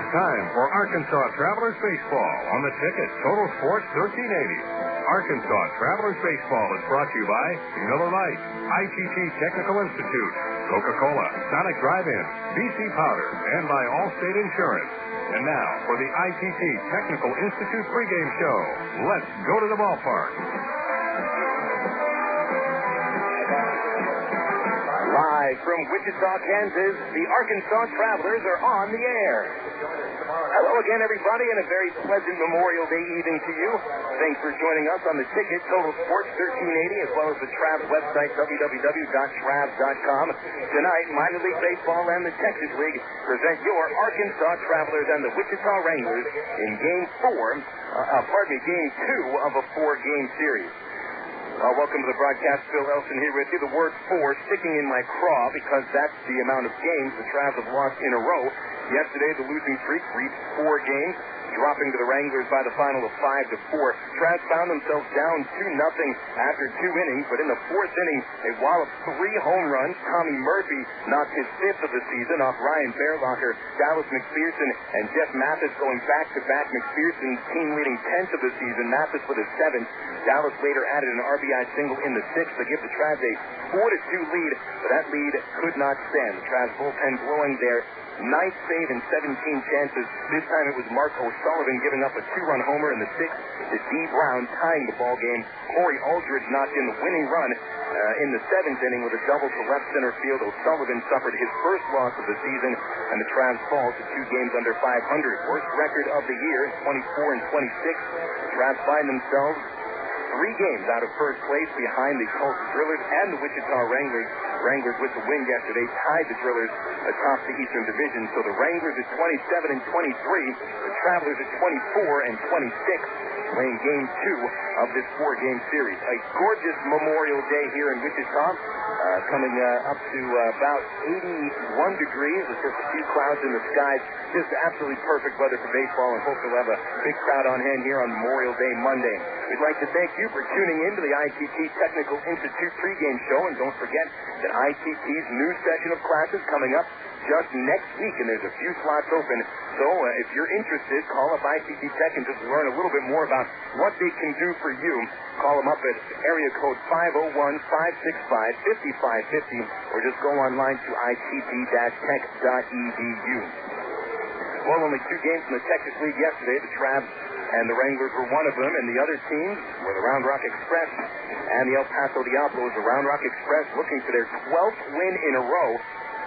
It's time for Arkansas Travelers Baseball on the ticket, Total Sports 1380. Arkansas Travelers Baseball is brought to you by Miller Lite, ITT Technical Institute, Coca-Cola, Sonic Drive-In, BC Powder, and by Allstate Insurance. And now for the ITT Technical Institute pregame show. Let's go to the ballpark. Live from Wichita, Kansas, the Arkansas Travelers are on the air. Hello again, everybody, and a very pleasant Memorial Day evening to you. Thanks for joining us on the ticket, Total Sports 1380, as well as the Travs website, www.travs.com. Tonight, Minor League Baseball and the Texas League present your Arkansas Travelers and the Wichita Wranglers in Game 2 of a 4-game series. Welcome to the broadcast. Phil Elson here with you. The word 4 sticking in my craw because that's the amount of games the Travs have lost in a row. Yesterday, the losing streak reached 4 games, dropping to the Wranglers by the final of 5-4. Travs found themselves down 2-0 after 2 innings, but in the 4th inning, they walloped 3 home runs. Tommy Murphy knocked his 5th of the season off Ryan Bearlocker, Dallas McPherson, and Jeff Mathis going back-to-back. McPherson team-leading 10th of the season, Mathis with his 7th. Dallas later added an RBI single in the 6th to give the Travs a 4-2 lead, but that lead could not stand. The Travs bullpen blowing their 9th save in 17 chances. This time it was Mark O'Sullivan giving up a 2-run homer in the 6th to D. Brown tying the ball game. Corey Aldridge knocked in the winning run in the 7th inning with a double to left center field. O'Sullivan suffered his first loss of the season, and the Travs fall to 2 games under 500. Worst record of the year, 24-26. The Travs find themselves 3 games out of first place behind the Tulsa Drillers and the Wichita Wranglers. Wranglers with the win yesterday tied the Drillers atop the Eastern Division. So the Wranglers at 27-23, the Travelers at 24-26, playing Game 2 of this 4-game series. A gorgeous Memorial Day here in Wichita, coming up to about 81 degrees with just a few clouds in the skies. Just absolutely perfect weather for baseball, and hope we'll have a big crowd on hand here on Memorial Day Monday. We'd like to thank you for tuning in to the ITT Technical Institute pregame show, and don't forget that ITT's new session of classes coming up just next week, and there's a few slots open. So if you're interested, call up ITT Tech and just learn a little bit more about what they can do for you. Call them up at area code 501-565-5550, or just go online to itt-tech.edu. Well, only 2 games in the Texas League yesterday. The Travs and the Wranglers were one of them, and the other teams were the Round Rock Express and the El Paso Diablos. The Round Rock Express looking for their 12th win in a row.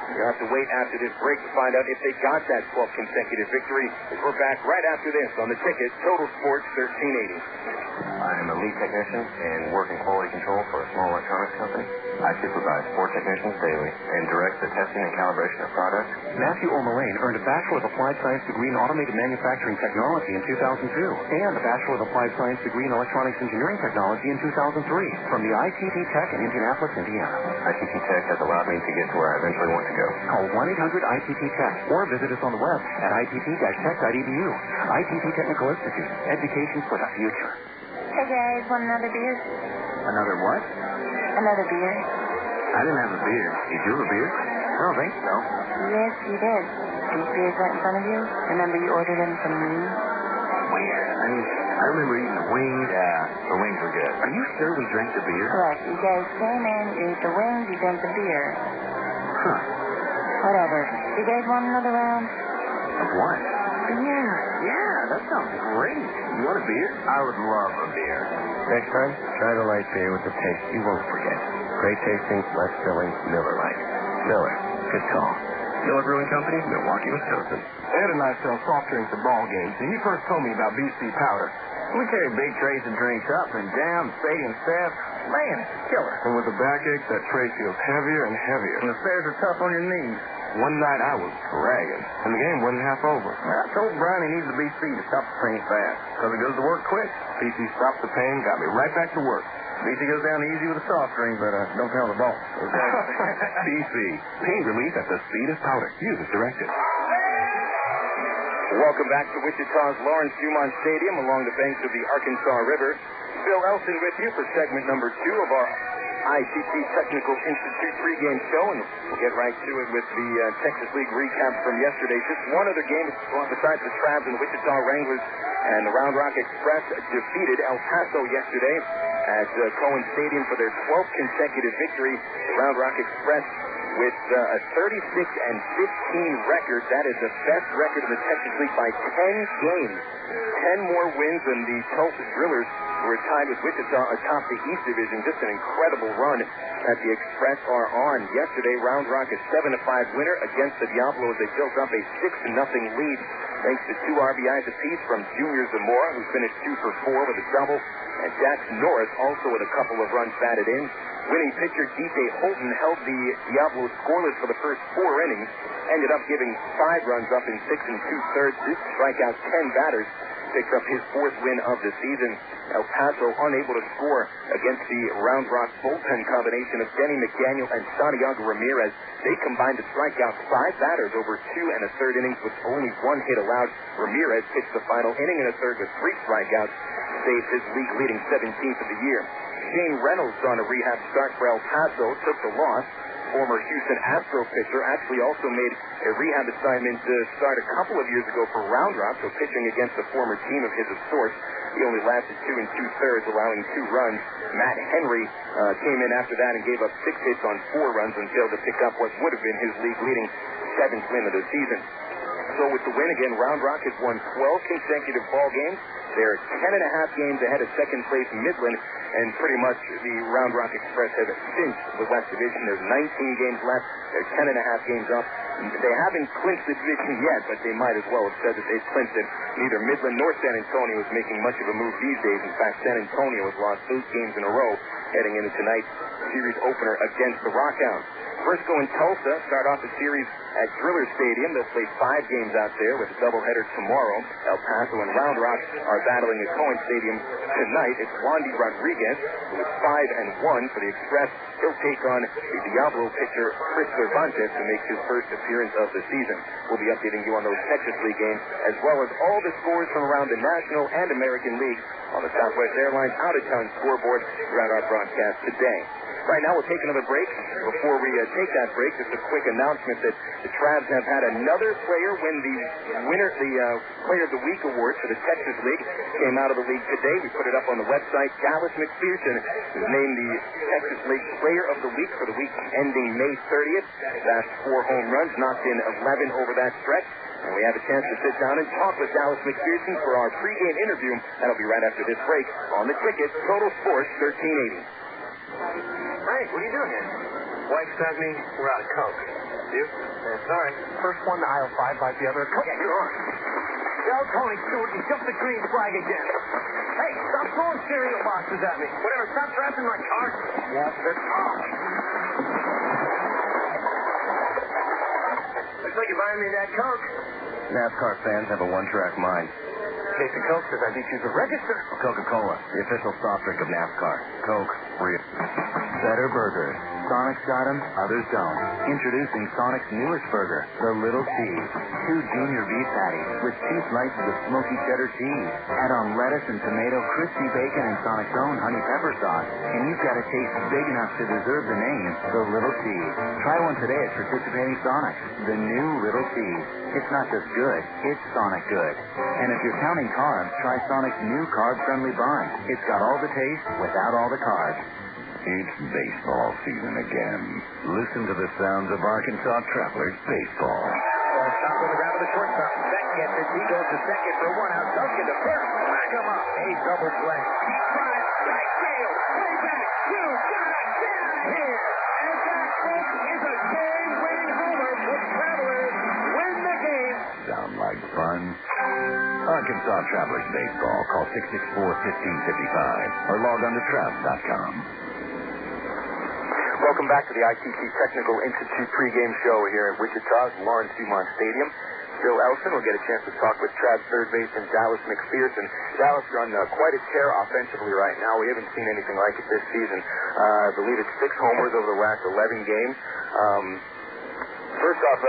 You'll have to wait after this break to find out if they got that 12th consecutive victory. We're back right after this on the ticket, Total Sports 1380. I'm a lead technician and work in quality control for a small electronics company. I supervise 4 technicians daily and direct the testing and calibration of products. Matthew O'Mullane earned a Bachelor of Applied Science degree in Automated Manufacturing Technology in 2002 and a Bachelor of Applied Science degree in Electronics Engineering Technology in 2003 from the ITT Tech in Indianapolis, Indiana. ITT Tech has allowed me to get to where I eventually want to go. Call 1-800-ITT-TECH or visit us on the web at itt-tech.edu. ITT Technical Institute. Education for the future. Hey guys, want another beer? Another what? Another beer. I didn't have a beer. Did you have a beer? I don't think so. Yes, you did. These beers right in front of you. Remember you ordered them from me? Where? I remember eating the wings. Yeah, the wings were good. Are you sure we drank the beer? Correct. You guys came in, you ate the wings, you drank the beer. Huh. Whatever. You guys want another round? Of what? Beer. Yeah, that sounds great. You want a beer? I would love a beer. Next time, try the light beer with the taste you won't forget. Great tasting, less filling, Miller Lite. Miller. Good call. Miller Brewing Company, Milwaukee, Wisconsin. Ed and I sell soft drinks at ball games, and you first told me about BC Powder. We carry big trays of drinks up and down, stadium staff. Man, it's killer. And with the backache, that tray feels heavier and heavier. And the stairs are tough on your knees. One night I was dragging, and the game wasn't half over. I told Brian he needs the BC to stop the pain fast, because it goes to work quick. BC stopped the pain, got me right back to work. BC goes down easy with a soft drink, but don't tell the boss. BC, pain relief at the speed of powder. Use as directed. Welcome back to Wichita's Lawrence Dumont Stadium along the banks of the Arkansas River. Phil Elson with you for segment number 2 of our ITT Technical Institute pregame show, and we'll get right to it with the Texas League recap from yesterday. Just one other game besides the Travs and the Wichita Wranglers, and the Round Rock Express defeated El Paso yesterday at Cohen Stadium for their 12th consecutive victory. The Round Rock Express with a 36-15 record. That is the best record in the Texas League by 10 games. 10 more wins than the Tulsa Drillers, who are tied with Wichita atop the East Division. Just an incredible run that the Express are on. Yesterday, Round Rock is 7-5 winner against the Diablos. They built up a 6-0 lead thanks to 2 RBIs apiece from Junior Zamora, who finished 2 for 4 with a double, and Jax Norris also with a couple of runs batted in. Winning pitcher DJ Holton held the Diablos scoreless for the first 4 innings, ended up giving 5 runs up in 6 2/3. This strike out 10 batters, picked up his 4th win of the season. El Paso unable to score against the Round Rock bullpen combination of Denny McDaniel and Santiago Ramirez. They combined to strike out 5 batters over 2 1/3 innings with only 1 hit allowed. Ramirez pitched the final inning and a third with 3 strikeouts, saved his league-leading 17th of the year. Shane Reynolds on a rehab start for El Paso took the loss. Former Houston Astro pitcher actually also made a rehab assignment to start a couple of years ago for Round Rock, so pitching against a former team of his of sorts. He only lasted 2 2/3, allowing 2 runs. Matt Henry came in after that and gave up 6 hits on 4 runs and failed to pick up what would have been his league-leading 7th win of the season. So with the win again, Round Rock has won 12 consecutive ball games. They're 10.5 games ahead of second place Midland, and pretty much the Round Rock Express have cinched the West Division. There's 19 games left. They're 10.5 games up. They haven't clinched the division yet, but they might as well have said that they've clinched it. Neither Midland nor San Antonio is making much of a move these days. In fact, San Antonio has lost 8 games in a row heading into tonight's series opener against the Rockhounds. Frisco and Tulsa start off the series at Driller Stadium. They'll play 5 games out there with a doubleheader tomorrow. El Paso and Round Rock are battling at Cohen Stadium tonight. It's Wandy Rodriguez, who is 5-1 for the Express. He'll take on the Diablo pitcher Chris Cervantes to make his first appearance of the season. We'll be updating you on those Texas League games, as well as all the scores from around the National and American Leagues on the Southwest Airlines out-of-town scoreboard throughout our broadcast today. Right now, we'll take another break. Before we take that break, just a quick announcement that the Travs have had another player win the Player of the Week award for the Texas League. Came out of the league today. We put it up on the website. Dallas McPherson was named the Texas League Player of the Week for the week ending May 30th. That's 4 home runs, knocked in 11 over that stretch. And we have a chance to sit down and talk with Dallas McPherson for our pregame interview. That'll be right after this break on the ticket, Total Sports 1380. Hey, what are you doing here? Wife sent me. We're out of Coke. You? Sorry. First one to aisle 5 by the other. Yeah, you're on. Yo, Tony Stewart, you jumped the green flag again. Hey, stop throwing cereal boxes at me. Whatever, stop trapping my car. Yeah, that's... Looks like you're buying me that Coke. NASCAR fans have a one-track mind. Case of Coke says I need you to register. Coca-Cola, the official soft drink of NASCAR. Coke, real. Better burgers. Sonic's got them, others don't. Introducing Sonic's newest burger, the Little Cheese. 2 junior beef patties with 2 slices of smoky cheddar cheese. Add on lettuce and tomato, crispy bacon, and Sonic's own honey pepper sauce. And you've got a taste big enough to deserve the name, the Little Cheese. Try one today at participating Sonics. The new Little Cheese. It's not just good, it's Sonic good. And if you're counting carbs, try Sonic's new carb-friendly bun. It's got all the taste without all the carbs. It's baseball season again. Listen to the sounds of Arkansas Travelers baseball. Top on the ground of the shortstop. Beck gets it. He goes to second for 1 out. Duncan to first. Back him up. A double play. Drive. Right field. Way back. You gotta get out of here. And that, folks, is a game-winning homer for Travelers. Win the game. Sound like fun? Arkansas Travelers baseball. Call 664-1555 or log on to Travs.com. Welcome back to the ITT Technical Institute pregame show here at Wichita's Lawrence Dumont Stadium. Bill Elson will get a chance to talk with Travs third baseman Dallas McPherson. Dallas, you're on quite a tear offensively right now. We haven't seen anything like it this season. I believe it's 6 homers over the last 11 games. First off,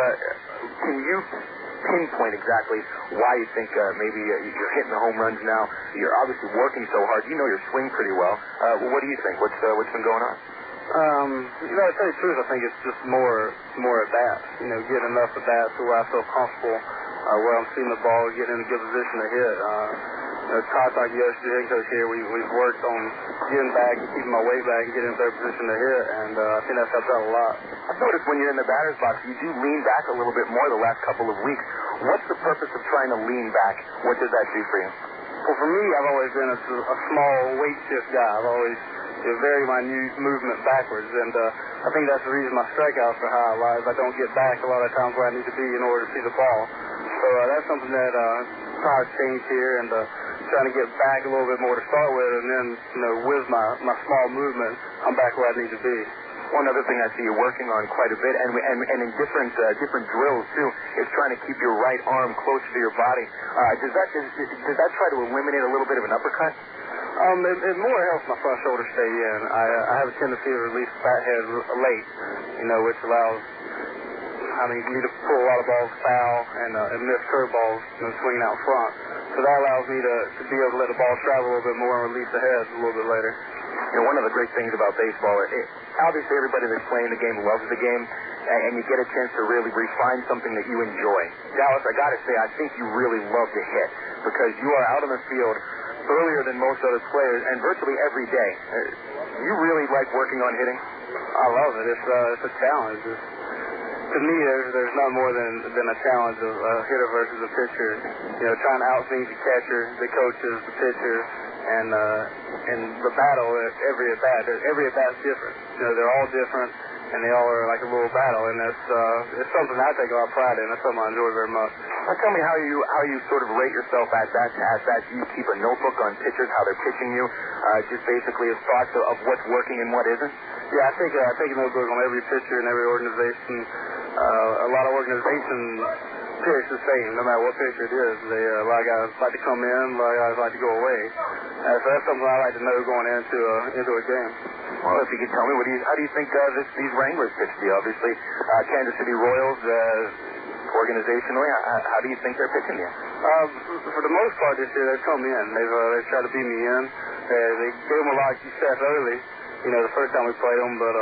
can you pinpoint exactly why you think maybe you're hitting the home runs now? You're obviously working so hard. You know your swing pretty well. What do you think? What's been going on? To tell you the truth, I think it's just more at bats. Getting enough at bats to where I feel comfortable, where I'm seeing the ball, getting in a good position to hit. Todd Takeyoshi, the head coach here, we've worked on getting back and keeping my weight back and getting in a better position to hit, and I think that's helped out a lot. I've noticed when you're in the batter's box, you do lean back a little bit more the last couple of weeks. What's the purpose of trying to lean back? What does that do for you? Well, for me, I've always been a small weight shift guy. I've always a very minute movement backwards, and I think that's the reason my strikeouts are high. A lot is I don't get back a lot of times where I need to be in order to see the ball. So that's something that Todd's changed here, and trying to get back a little bit more to start with, and then with my small movement, I'm back where I need to be. One other thing I see you working on quite a bit, and in different drills too, is trying to keep your right arm closer to your body. Does that try to eliminate a little bit of an uppercut? It more helps my front shoulder stay in. I have a tendency to release the bat head late, which allows me to pull a lot of balls foul and miss curveballs, swinging out front. So that allows me to be able to let the ball travel a little bit more and release the head a little bit later. One of the great things about baseball, obviously everybody that's playing the game loves the game, and you get a chance to really refine something that you enjoy. Dallas, I got to say, I think you really love to hit, because you are out on the field earlier than most other players, and virtually every day. You really like working on hitting? I love it. It's a challenge. To me, there's not more than a challenge of a hitter versus a pitcher. Trying to outswing the catcher, the coaches, the pitcher, and the battle at every at bat. Every at bat's different. They're all different, and they all are like a little battle, and it's something I take a lot of pride in. That's something I enjoy very much. Well, tell me how you sort of rate yourself at that. Do you keep a notebook on pitchers, how they're pitching you, just basically as thoughts of what's working and what isn't? Yeah, I take a notebook on every pitcher and every organization. A lot of organizations pitch the same, no matter what pitcher it is. A lot of guys like to come in, a lot of guys like to go away. So that's something I like to know going into a game. Well, if you could tell me, how do you think these Wranglers pitch to you? Obviously, Kansas City Royals, organizationally, how do you think they're pitching you? For the most part this year, they've come in. They've tried to beat me in. They gave them a lot of success early, the first time we played them, but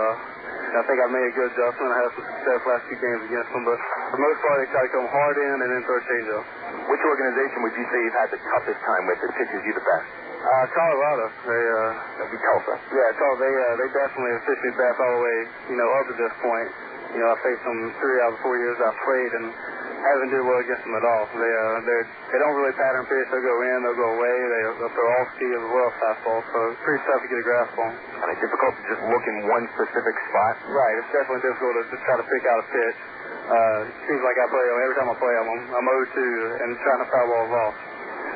I think I made a good adjustment. I had some success last 2 games against them, but for the most part, they try to come hard in and then throw a changeup. Which organization would you say you've had the toughest time with that pitches you the best? Colorado. That'd be Tulsa. Yeah, they definitely have pitched me best all the way, up to this point. I faced them 3 out of the 4 years I've played, and haven't did well against them at all. They don't really pattern pitch. They'll go in, they'll go away. They'll throw off speed as well, fastball. So it's pretty tough to get a grasp on. And it's difficult to just look in one specific spot. Right. It's definitely difficult to just try to pick out a pitch. It seems like every time I play them, I'm 0-2 and trying to foul balls off.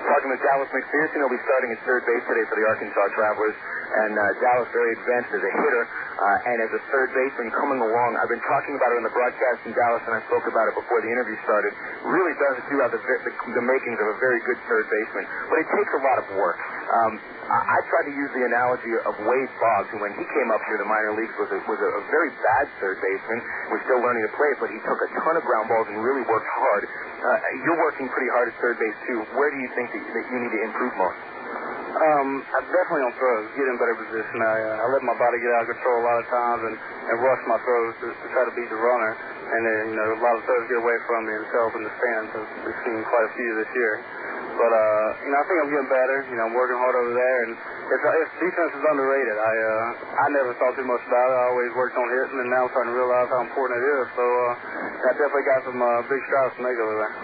Talking with Dallas McPherson, he'll be starting at third base today for the Arkansas Travelers. And Dallas very advanced as a hitter and as a third baseman coming along. I've been talking about it in the broadcast in Dallas, and I spoke about it before the interview started. Really do have the makings of a very good third baseman, but it takes a lot of work. I tried to use the analogy of Wade Boggs, who when he came up here to the minor leagues was a very bad third baseman. Was still learning to play it, but he took a ton of ground balls and really worked hard. You're working pretty hard at third base too. Where do you think that you need to improve most? I definitely on throws, get in better position. I let my body get out of control a lot of times and rush my throws to try to beat the runner. And then, a lot of throws get away from me and fell up in the stands. We've seen quite a few this year. But, I think I'm getting better. I'm working hard over there. And if defense is underrated, I never thought too much about it. I always worked on hitting, and now I'm starting to realize how important it is. So, I definitely got some big strides to make over there.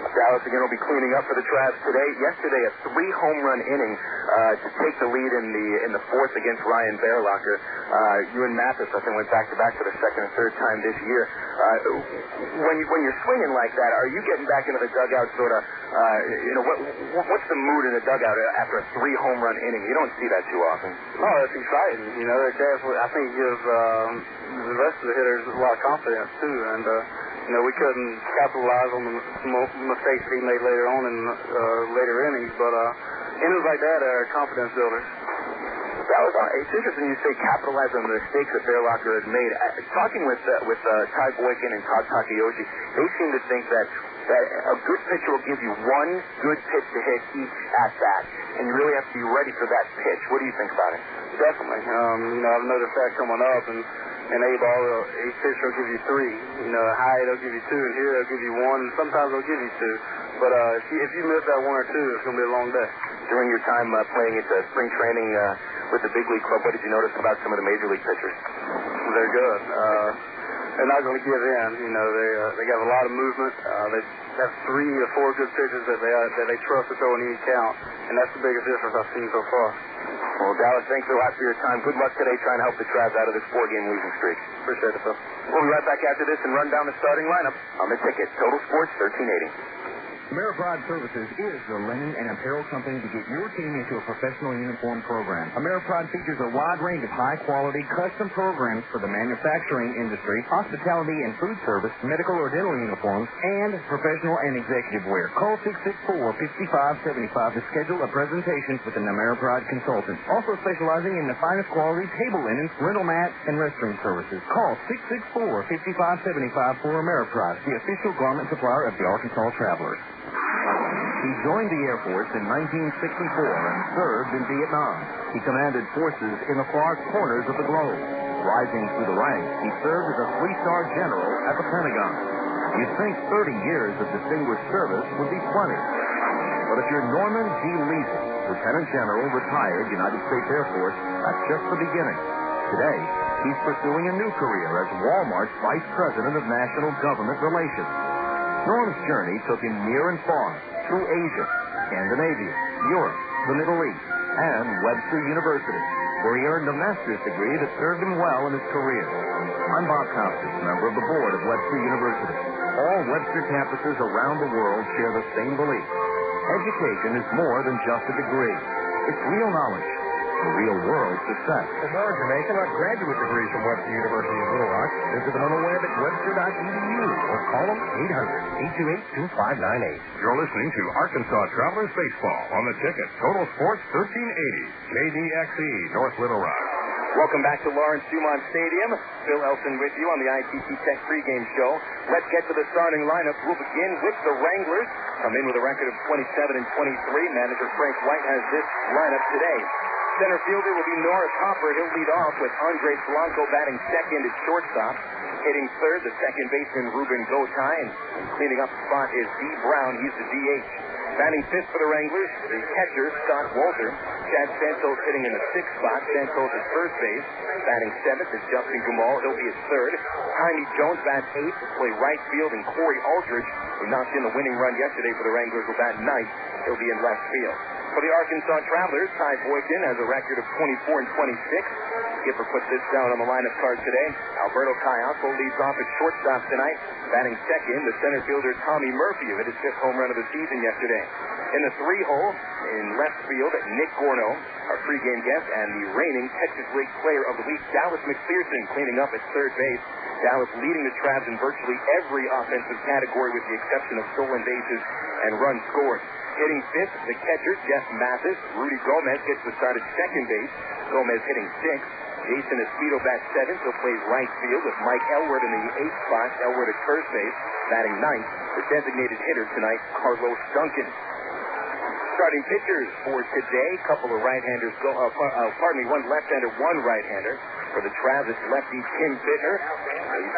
Dallas again will be cleaning up for the Travs today. Yesterday, a 3-home run inning to take the lead in the fourth against Ryan Bearlocker. You and Mathis, I think, went back-to-back for the second and third time this year. When you're swinging like that, are you getting back into the dugout sort of, what's the mood in the dugout after a 3-home run inning? You don't see that too often. Oh, it's exciting. I think it gives the rest of the hitters a lot of confidence, too. And, we couldn't capitalize on the mistakes that he made later on in later innings, but innings like that are confidence builders. It's interesting you say capitalize on the mistakes that Bearlocker has made. Talking with Ty Boykin and Todd Takeyoshi, they seem to think that that a good pitcher will give you one good pitch to hit each at-bat, and you really have to be ready for that pitch. What do you think about it? Definitely. I've noticed that coming up, and A-ball, each pitcher will give you three. High, they'll give you two, and here they'll give you one, and sometimes they'll give you two. But if you miss that one or two, it's going to be a long day. During your time playing at spring training with the big league club, what did you notice about some of the major league pitchers? They're good. They're not going to give in. They got a lot of movement. They have 3 or 4 good pitchers that they trust to throw in any count, and that's the biggest difference I've seen so far. Well, Dallas, thanks a lot for your time. Good luck today trying to help the Travs out of this 4-game losing streak. Appreciate it, Phil. We'll be right back after this and run down the starting lineup on the ticket. Total Sports 1380. Ameripride Services is the linen and apparel company to get your team into a professional uniform program. Ameripride features a wide range of high-quality custom programs for the manufacturing industry, hospitality and food service, medical or dental uniforms, and professional and executive wear. Call 664-5575 to schedule a presentation with an Ameripride consultant. Also specializing in the finest quality table linens, rental mat, and restroom services. Call 664-5575 for Ameripride, the official garment supplier of the Arkansas Travelers. He joined the Air Force in 1964 and served in Vietnam. He commanded forces in the far corners of the globe. Rising through the ranks, he served as a 3-star general at the Pentagon. You'd think 30 years of distinguished service would be plenty. But if you're Norman G. Leeson, Lieutenant General, retired United States Air Force, that's just the beginning. Today, he's pursuing a new career as Walmart's Vice President of National Government Relations. Norm's journey took him near and far, through Asia, Scandinavia, Europe, the Middle East, and Webster University, where he earned a master's degree that served him well in his career. I'm Bob Costas, member of the board of Webster University. All Webster campuses around the world share the same belief. Education is more than just a degree. It's real knowledge, for real-world success. For more information about graduate degrees from Webster University in Little Rock, visit them on the web at webster.edu or call them 800-828-2598. You're listening to Arkansas Travelers Baseball on the ticket. Total Sports 1380. KDXE, North Little Rock. Welcome back to Lawrence Dumont Stadium. Phil Elson with you on the ITT Tech pregame show. Let's get to the starting lineup. We'll begin with the Wranglers. Come in with a record of 27-23. Manager Frank White has this lineup today. Center fielder will be Norris Hopper. He'll lead off with Andre Blanco batting second at shortstop. Hitting third, the second baseman Ruben Gotay. And cleaning up the spot is D. Brown. He's the DH. Batting fifth for the Wranglers, the catcher, Scott Walter. Chad Santos hitting in the sixth spot. Santos at first base. Batting seventh is Justin Gumal. He'll be at third. Jaime Jones bats eighth to play right field. And Corey Aldridge, who knocked in the winning run yesterday for the Wranglers, will bat ninth. He'll be in left field. For the Arkansas Travelers, Ty Boykin has a record of 24-26. Skipper puts this down on the lineup card today. Alberto Caiaco leads off at shortstop tonight. Batting second, the center fielder Tommy Murphy, who hit his fifth home run of the season yesterday. In the 3-hole, in left field, Nick Gorno, our pregame guest, and the reigning Texas League Player of the Week, Dallas McPherson, cleaning up at third base. Dallas leading the Travs in virtually every offensive category with the exception of stolen bases and runs scored. Hitting fifth, the catcher, Jeff Mathis. Rudy Gomez gets the start at second base. Gomez hitting sixth. Jason Espedo bats seventh, so plays right field with Mike Elward in the eighth spot. Elward at first base, batting ninth. The designated hitter tonight, Carlos Duncan. Starting pitchers for today, couple of right-handers one left-hander, one right-hander. For the Travs, it's lefty Tim Bittner. He's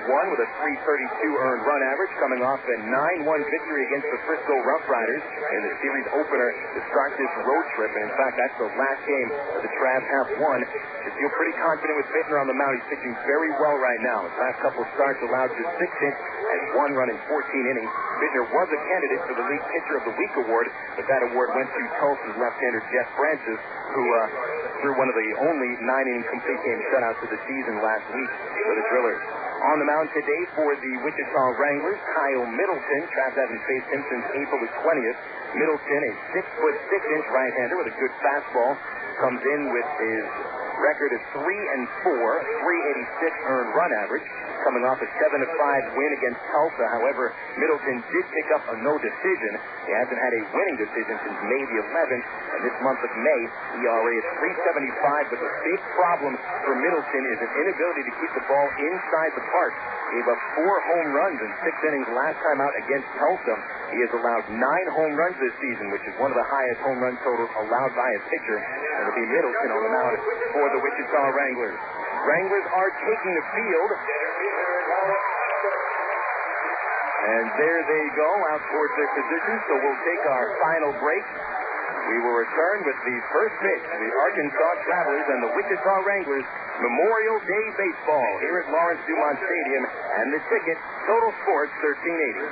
5-1 with a 332 earned run average, coming off a 9-1 victory against the Frisco Rough Riders in the series opener to start this road trip. And in fact, that's the last game that the Travs have won. You feel pretty confident with Bittner on the mound. He's pitching very well right now. His last couple of starts allowed just 6 hits and 1 run in 14 innings. Bittner was a candidate for the League Pitcher of the Week award, but that award went to Tulsa's left-hander Jeff Francis, who threw one of the only 9-inning complete game shutouts of the season last week for the Drillers. On the mound today for the Wichita Wranglers, Kyle Middleton. Travs haven't faced him since April the 20th. Middleton, a 6'6" right-hander with a good fastball, comes in with his Record is 3-4, 386 earned run average, coming off a 7-5 win against Tulsa. However, Middleton did pick up a no decision. He hasn't had a winning decision since May the 11th, and this month of May, ERA is 3.75. But the big problem for Middleton is an inability to keep the ball inside the park. Gave up 4 home runs in 6 innings last time out against Tulsa. He has allowed 9 home runs this season, which is one of the highest home run totals allowed by a pitcher. It'll be Middleton on the mound for the Wichita Wranglers. Wranglers are taking the field. And there they go, out towards their position. So we'll take our final break. We will return with the first pitch, the Arkansas Travelers and the Wichita Wranglers Memorial Day Baseball here at Lawrence Dumont Stadium. And the ticket, Total Sports, $13.80.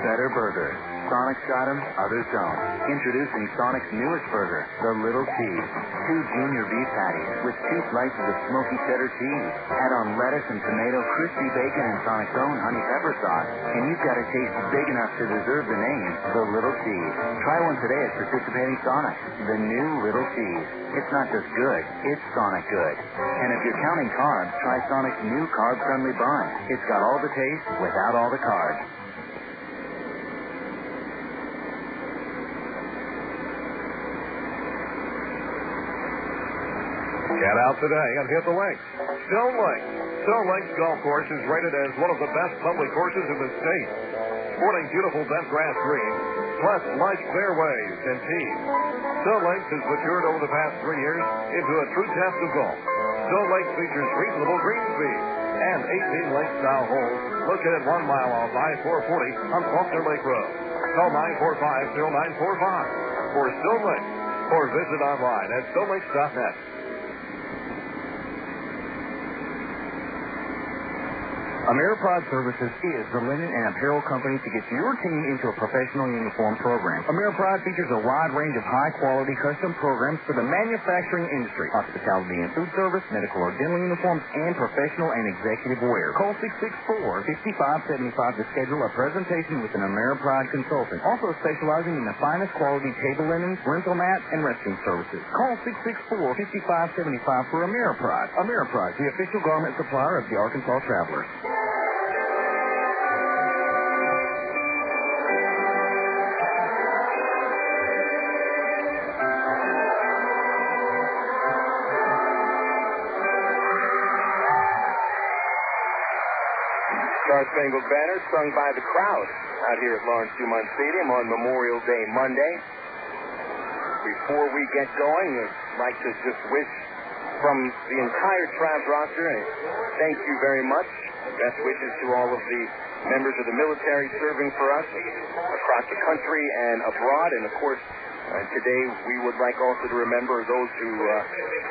Better burger. Sonic's got them, others don't. Introducing Sonic's newest burger, the Little Cheese. 2 junior beef patties with 2 slices of smoky cheddar cheese. Add on lettuce and tomato, crispy bacon, and Sonic's own honey pepper sauce, and you've got a taste big enough to deserve the name, the Little Cheese. Try one today at participating Sonics. The new Little Cheese. It's not just good, it's Sonic good. And if you're counting carbs, try Sonic's new carb-friendly bun. It's got all the taste without all the carbs. Get out today and hit the links. Stone Links. Stone Links Golf Course is rated as one of the best public courses in the state. Sporting beautiful bent grass greens, plus lush fairways and tees. Stone Links has matured over the past 3 years into a true test of golf. Stone Links features reasonable green speed and 18 lake-style holes located 1 mile off I-440 on Faulkner Lake Road. Call 945-0945 for Stone Links or visit online at stonelinks.net. Ameripride Services is the linen and apparel company to get your team into a professional uniform program. Ameripride features a wide range of high-quality custom programs for the manufacturing industry, hospitality and food service, medical or dental uniforms, and professional and executive wear. Call 664-5575 to schedule a presentation with an Ameripride consultant, also specializing in the finest quality table linens, rental mats, and restroom services. Call 664-5575 for Ameripride. Ameripride, the official garment supplier of the Arkansas Travelers. Star-Spangled Banner sung by the crowd out here at Lawrence Dumont Stadium on Memorial Day Monday. Before we get going, I'd like to just wish from the entire Travs roster, and thank you very much. Best wishes to all of the members of the military serving for us across the country and abroad. And, of course, today we would like also to remember those who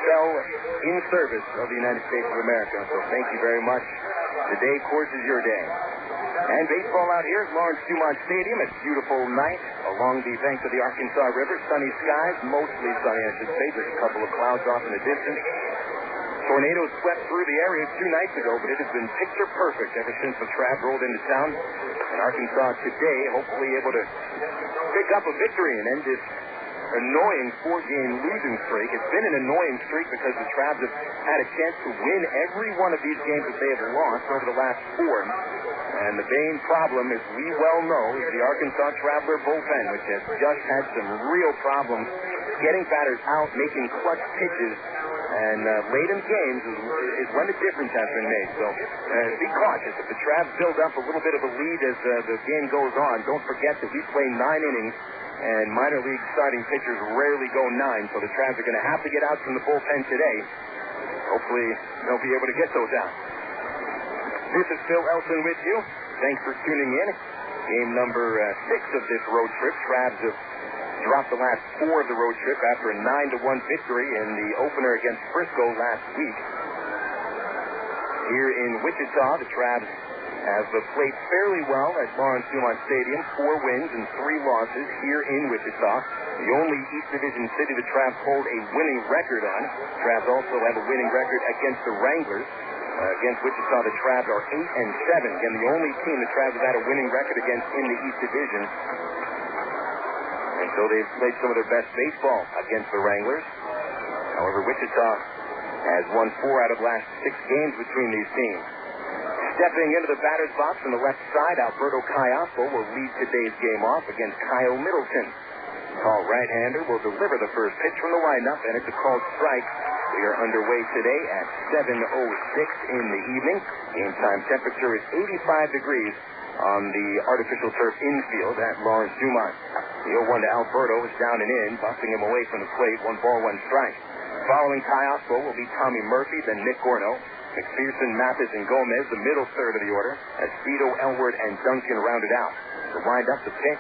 fell in service of the United States of America. So thank you very much. Today, of course, is your day. And baseball out here at Lawrence Dumont Stadium. It's a beautiful night along the banks of the Arkansas River. Sunny skies, mostly sunny, I should say. Just a couple of clouds off in the distance. Tornadoes swept through the area 2 nights ago, but it has been picture perfect ever since the Travs rolled into town. And Arkansas today, hopefully able to pick up a victory and end this annoying 4-game losing streak. It's been an annoying streak because the Travs have had a chance to win every one of these games that they have lost over the last 4. And the main problem, as we well know, is the Arkansas Traveler bullpen, which has just had some real problems getting batters out, making clutch pitches. And late in games is when the difference has been made. So be cautious. If the Travs build up a little bit of a lead as the game goes on, don't forget that we play 9 innings, and minor league starting pitchers rarely go 9. So the Travs are going to have to get out from the bullpen today. Hopefully they'll be able to get those out. This is Phil Elson with you. Thanks for tuning in. Game number 6 of this road trip. Travs have dropped the last 4 of the road trip after a 9-1 victory in the opener against Frisco last week. Here in Wichita, the Travs have played fairly well at Lawrence Dumont Stadium. 4 wins and 3 losses here in Wichita. The only East Division city the Travs hold a winning record on. Travs also have a winning record against the Wranglers. Against Wichita, the Travs are 8-7. Again, the only team the Travs have had a winning record against in the East Division. And so they've played some of their best baseball against the Wranglers. However, Wichita has won 4 out of last 6 games between these teams. Stepping into the batter's box on the left side, Alberto Cayaspo will lead today's game off against Kyle Middleton. Tall right-hander will deliver the first pitch from the windup, and it's a called strike. We are underway today at 7:06 in the evening. Game time temperature is 85 degrees on the artificial turf infield at Lawrence Dumont. The 0-1 to Alberto is down and in, busting him away from the plate. 1 ball, 1 strike. Following Cayaspo will be Tommy Murphy, then Nick Gorno, McPherson, Mathis, and Gomez, the middle third of the order, as Speedo, Elward, and Duncan rounded out. To wind up the pitch,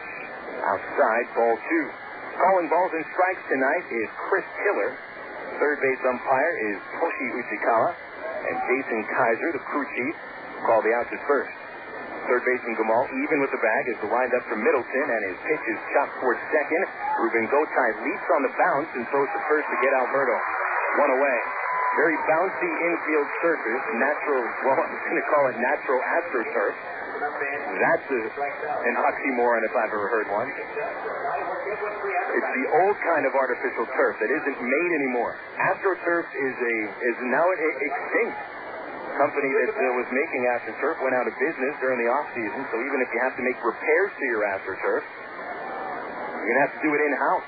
outside, ball 2. Calling balls and strikes tonight is Chris Tiller. Third base umpire is Toshi Uchikawa, and Jason Kaiser, the crew chief, called the outs at first. Third baseman Gamal even with the bag as the windup from Middleton, and his pitch is chopped towards second. Ruben Gotay leaps on the bounce and throws to first to get Alberto. 1 away. Very bouncy infield surface, natural, well, I'm going to call it natural AstroTurf. That's an oxymoron if I've ever heard one. It's the old kind of artificial turf that isn't made anymore. AstroTurf is now extinct. Company that was making AstroTurf went out of business during the off-season, so even if you have to make repairs to your AstroTurf, you're going to have to do it in-house.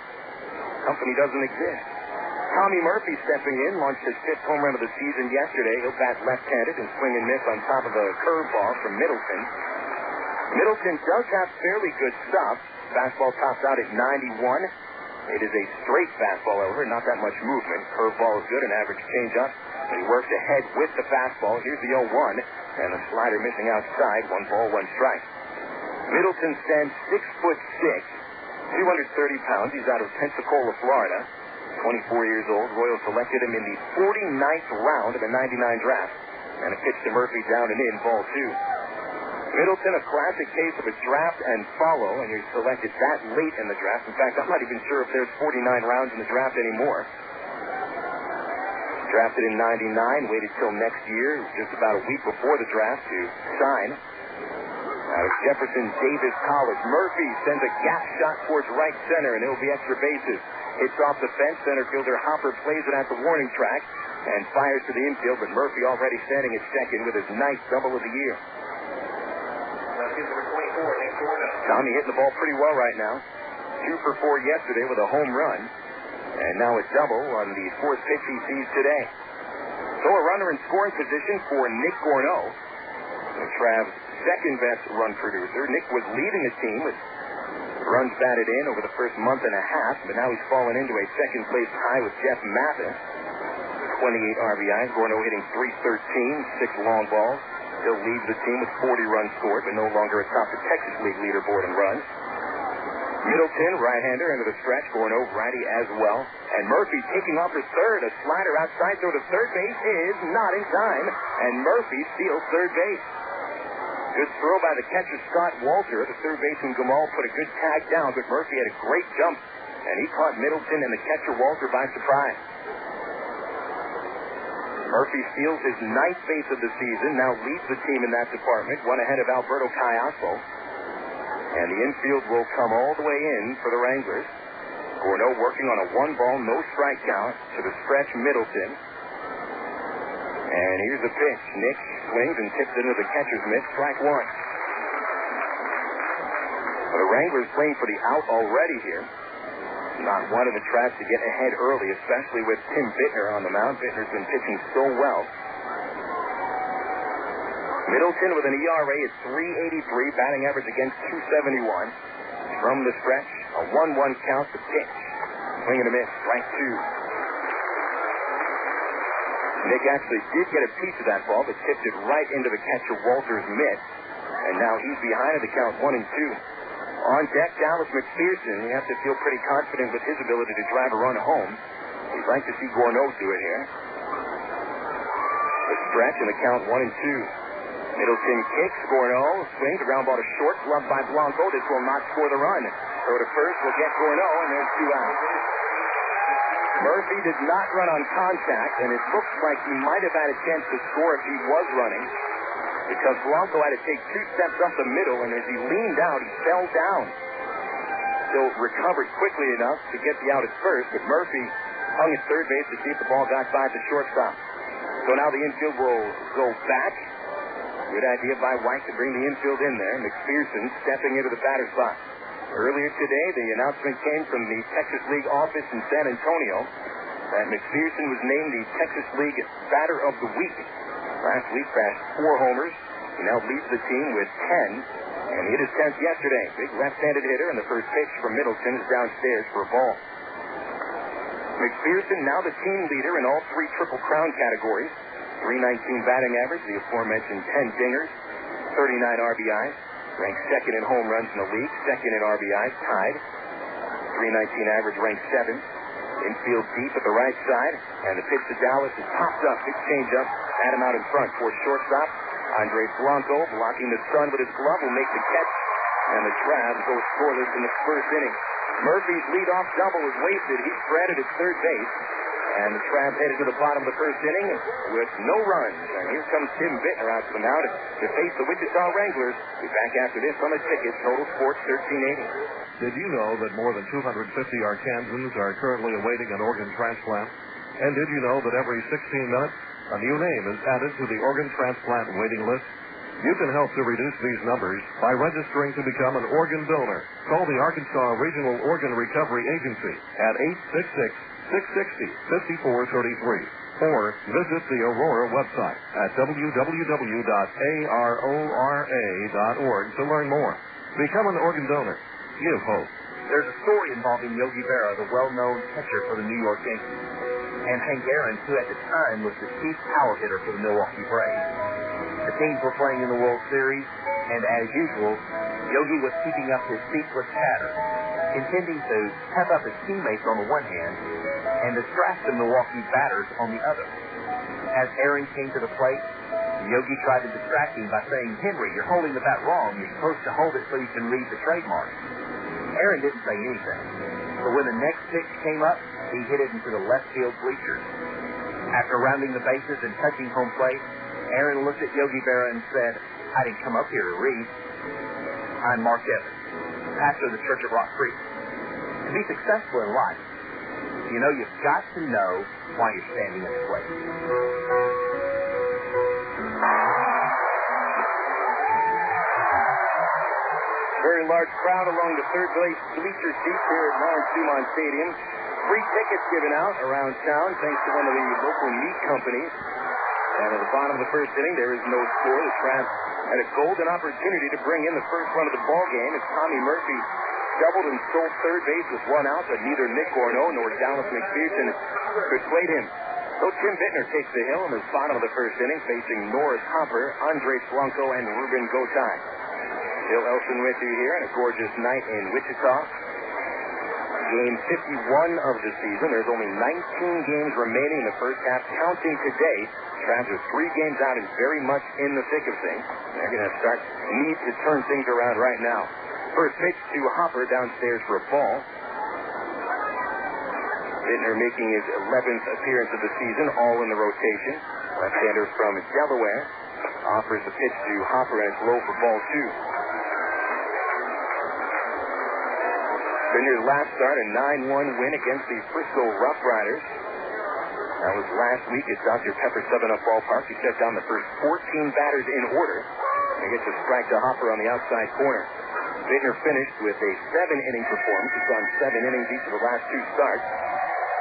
Company doesn't exist. Tommy Murphy stepping in, launched his 5th home run of the season yesterday. He'll bat left-handed and swing and miss on top of a curveball from Middleton. Middleton does have fairly good stuff. Fastball tops out at 91. It is a straight fastball, however, not that much movement. Curveball is good, an average changeup. He works ahead with the fastball. Here's the 0-1, and the slider missing outside. 1 ball, 1 strike. Middleton stands 6'6", 230 pounds. He's out of Pensacola, Florida. 24 years old. Royals selected him in the 49th round of the 99 draft. And a pitch to Murphy down and in, ball 2. Middleton, a classic case of a draft and follow, and you're selected that late in the draft. In fact, I'm not even sure if there's 49 rounds in the draft anymore. Drafted in 99, waited till next year, just about a week before the draft to sign. Out of Jefferson Davis College, Murphy sends a gap shot towards right center, and it'll be extra bases. Hits off the fence. Center fielder Hopper plays it at the warning track and fires to the infield, but Murphy already standing at second with his ninth double of the year. Tommy hitting the ball pretty well right now. 2 for 4 yesterday with a home run, and now a double on the 4th pitch he sees today. So a runner in scoring position for Nick Gorno, the Trav's second-best run producer. Nick was leading the team with runs batted in over the first month and a half, but now he's fallen into a second-place tie with Jeff Mathis. 28 RBIs, Gorno hitting .313, 6 long balls. Still leads the team with 40 runs scored, but no longer atop the Texas League leaderboard in runs. Middleton, right-hander, into the stretch. Gorno, righty as well. And Murphy taking off to third. A slider outside throw to third base is not in time, and Murphy steals third base. Good throw by the catcher, Scott Walter. The third baseman, Gamal, put a good tag down, but Murphy had a great jump, and he caught Middleton and the catcher, Walter, by surprise. Murphy steals his 9th base of the season, now leads the team in that department, 1 ahead of Alberto Cayaspo. And the infield will come all the way in for the Wranglers. Gorno working on a 1-ball, no strike count to the stretch Middleton. And here's the pitch. Nick swings and tips into the catcher's mitt. Strike 1. Well, the Wranglers playing for the out already here. Not one of the Travs to get ahead early, especially with Tim Bittner on the mound. Bittner's been pitching so well. Middleton with an ERA at .383, batting average against .271. From the stretch, a 1-1 count to pitch. Swing and a miss. Strike 2. Nick actually did get a piece of that ball, but tipped it right into the catcher Walter's mitt. And now he's behind at the count 1-2. On deck, Dallas McPherson. You have to feel pretty confident with his ability to drive a run home. We'd like to see Gorno do it here. The stretch and the count 1-2. Middleton kicks. Gorno swings. The ground ball to short. Gloved by Blanco. This will not score the run. Throw to first will get Gorno, and there's 2 outs. Murphy did not run on contact, and it looks like he might have had a chance to score if he was running, because Blanco had to take 2 steps up the middle, and as he leaned out, he fell down. still recovered quickly enough to get the out at first, but Murphy hung at third base to see if the ball got by the shortstop. So now the infield will go back. Good idea by White to bring the infield in there. McPherson stepping into the batter's box. Earlier today, the announcement came from the Texas League office in San Antonio that McPherson was named the Texas League Batter of the Week. Last week, bashed 4 homers. He now leads the team with 10, and he hit his 10th yesterday. Big left-handed hitter, and the first pitch from Middleton is downstairs for a ball. McPherson now the team leader in all 3 Triple Crown categories. 319 batting average, the aforementioned 10 dingers, 39 RBIs, ranked second in home runs in the league, second in RBIs, tied. 319 average, ranked 7th. Infield deep at the right side, and the pitch to Dallas is popped up. Big change-up, had him out in front for shortstop. Andres Blanco, blocking the sun with his glove, will make the catch, and the Travs go scoreless in the first inning. Murphy's leadoff double was wasted. He stranded at third base, and the Travs headed to the bottom of the first inning with no runs. And here comes Tim Bittner out to the mound to face the Wichita Wranglers. We'll be back after this on the ticket. Total Sports 1380. Did you know that more than 250 Arkansans are currently awaiting an organ transplant? And did you know that every 16 minutes, a new name is added to the organ transplant waiting list? You can help to reduce these numbers by registering to become an organ donor. Call the Arkansas Regional Organ Recovery Agency at 866-660-5433 or visit the Aurora website at www.arora.org to learn more. Become an organ donor. Give hope. There's a story involving Yogi Berra, the well-known catcher for the New York Yankees, and Hank Aaron, who at the time was the chief power hitter for the Milwaukee Braves. The teams were playing in the World Series, and as usual, Yogi was keeping up his ceaseless chatter, intending to pep up his teammates on the one hand and distract the Milwaukee batters on the other. As Aaron came to the plate, Yogi tried to distract him by saying, "Henry, you're holding the bat wrong. You're supposed to hold it so you can read the trademark." Aaron didn't say anything, but when the next pitch came up, he hit it into the left field bleachers. After rounding the bases and touching home plate, Aaron looked at Yogi Berra and said, "I didn't come up here to read. I'm Mark Evans, pastor of the Church of Rock Creek. To be successful in life, you know you've got to know why you're standing in the place." Very large crowd along the third base bleacher seats here at Lawrence Dumont Stadium. Free tickets given out around town thanks to one of the local meat companies. And at the bottom of the first inning, there is no score. The Travs had a golden opportunity to bring in the first run of the ball game as Tommy Murphy doubled and stole third base with 1 out, but neither Nick Gorno nor Dallas McPherson could plate him. So Tim Bittner takes the hill in the bottom of the first inning, facing Norris Hopper, Andres Blanco, and Ruben Gotay. Bill Elson with you here on a gorgeous night in Wichita. Game 51 of the season. There's only 19 games remaining in the first half. Counting today, Travs are 3 games out and very much in the thick of things. They're going to need to turn things around right now. First pitch to Hopper downstairs for a ball. Bittner making his 11th appearance of the season, all in the rotation. Left-hander from Delaware offers the pitch to Hopper, and it's low for ball 2. Bittner's last start, a 9-1 win against the Frisco Rough Riders. That was last week at Dr. Pepper 7-Up Ballpark. He set down the first 14 batters in order. He gets a strike to Hopper on the outside corner. Bittner finished with a 7-inning performance. He's gone 7 innings each of the last 2 starts.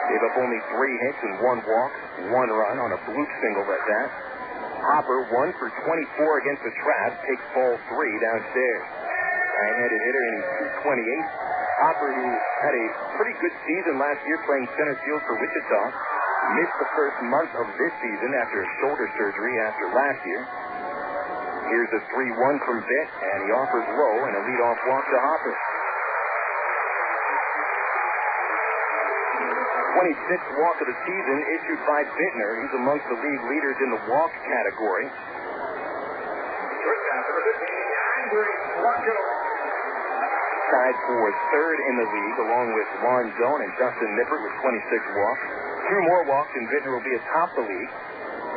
Gave up only 3 hits and 1 walk, 1 run on a fluke single at that. Hopper 1 for 24 against the Travs, takes ball 3 downstairs. Right-handed hitter, inning 228. Hopper, who had a pretty good season last year playing center field for Wichita, missed the first month of this season after a shoulder surgery after last year. Here's a 3-1 from Bitt, and he offers low and a leadoff walk to Hopper. 26th walk of the season issued by Bittner. He's amongst the league leaders in the walk category. Tied for 3rd in the league, along with Juan Zone and Justin Nippert with 26 walks. 2 more walks, and Bittner will be atop the league.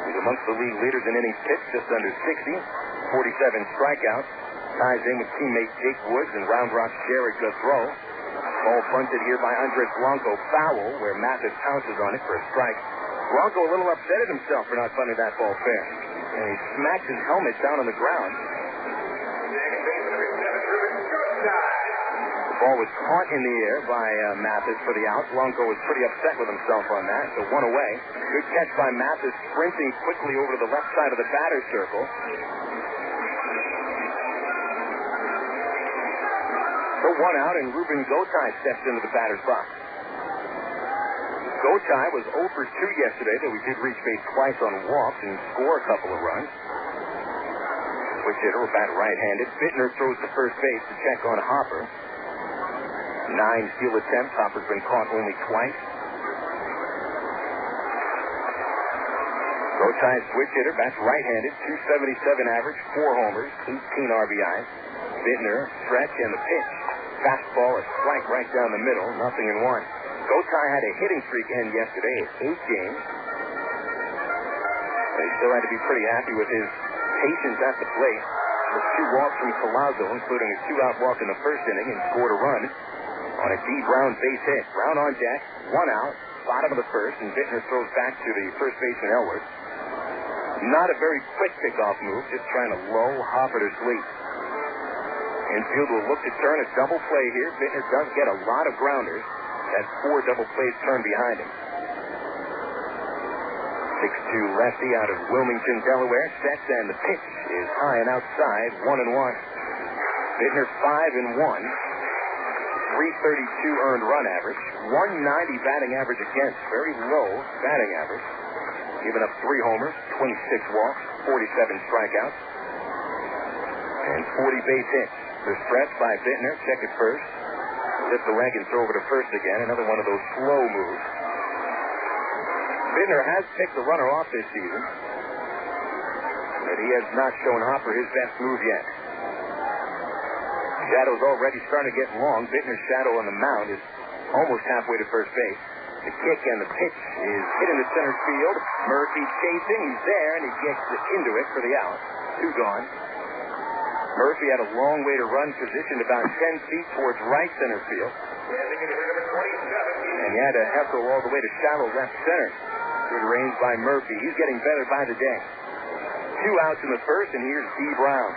He's amongst the league leaders in innings pitched, just under 60, 47 strikeouts. Ties in with teammate Jake Woods and Round Rock's Jared Guthrow. Ball bunted here by Andres Blanco. Foul, where Mathis pounces on it for a strike. Blanco a little upset at himself for not bunting that ball fair. And he smacks his helmet down on the ground. The ball was caught in the air by Mathis for the out. Blanco was pretty upset with himself on that, so one away. Good catch by Mathis, sprinting quickly over to the left side of the batter's circle. So one out, and Ruben Gotay steps into the batter's box. Gotay was 0 for 2 yesterday, though he did reach base twice on walks and score a couple of runs. Switch hitter, will bat right-handed. Bittner throws to first base to check on Hopper. 9 steal attempts. Hopper's been caught only twice. Gotay, switch hitter, bats right-handed. 277 average, 4 homers, 18 RBIs. Bittner, stretch, and the pitch. Fastball, a strike right down the middle, 0-1. Gotay had a hitting streak end yesterday at 8 games. But he still had to be pretty happy with his patience at the plate. With 2 walks from Collazo, including a 2-out walk in the first inning, and scored a run on a D. Brown base hit. Brown on deck, 1 out, bottom of the first, and Bittner throws back to the first baseman Elworth. Not a very quick pickoff move, just trying to lull Hopper to sleep. Infield will look to turn a double play here. Bittner does get a lot of grounders. Has 4 double plays turned behind him. 6'2" lefty out of Wilmington, Delaware. Sets, and the pitch is high and outside. 1-1. Bittner 5-1. 332 earned run average. 190 batting average against. Very low batting average. Giving up 3 homers, 26 walks, 47 strikeouts, and 40 base hits. The stretch by Bittner, check it first. Lift the leg and throw over to first again. Another one of those slow moves. Bittner has picked the runner off this season, but he has not shown Hopper his best move yet. Shadow's already starting to get long. Bittner's shadow on the mound is almost halfway to first base. The kick and the pitch is hit into center field. Murphy chasing. He's there, and he gets into it for the out. 2 gone. Murphy had a long way to run, positioned about 10 feet towards right center field. And he had to hustle all the way to shallow left center. Good range by Murphy. He's getting better by the day. 2 outs in the first, and here's D. Brown.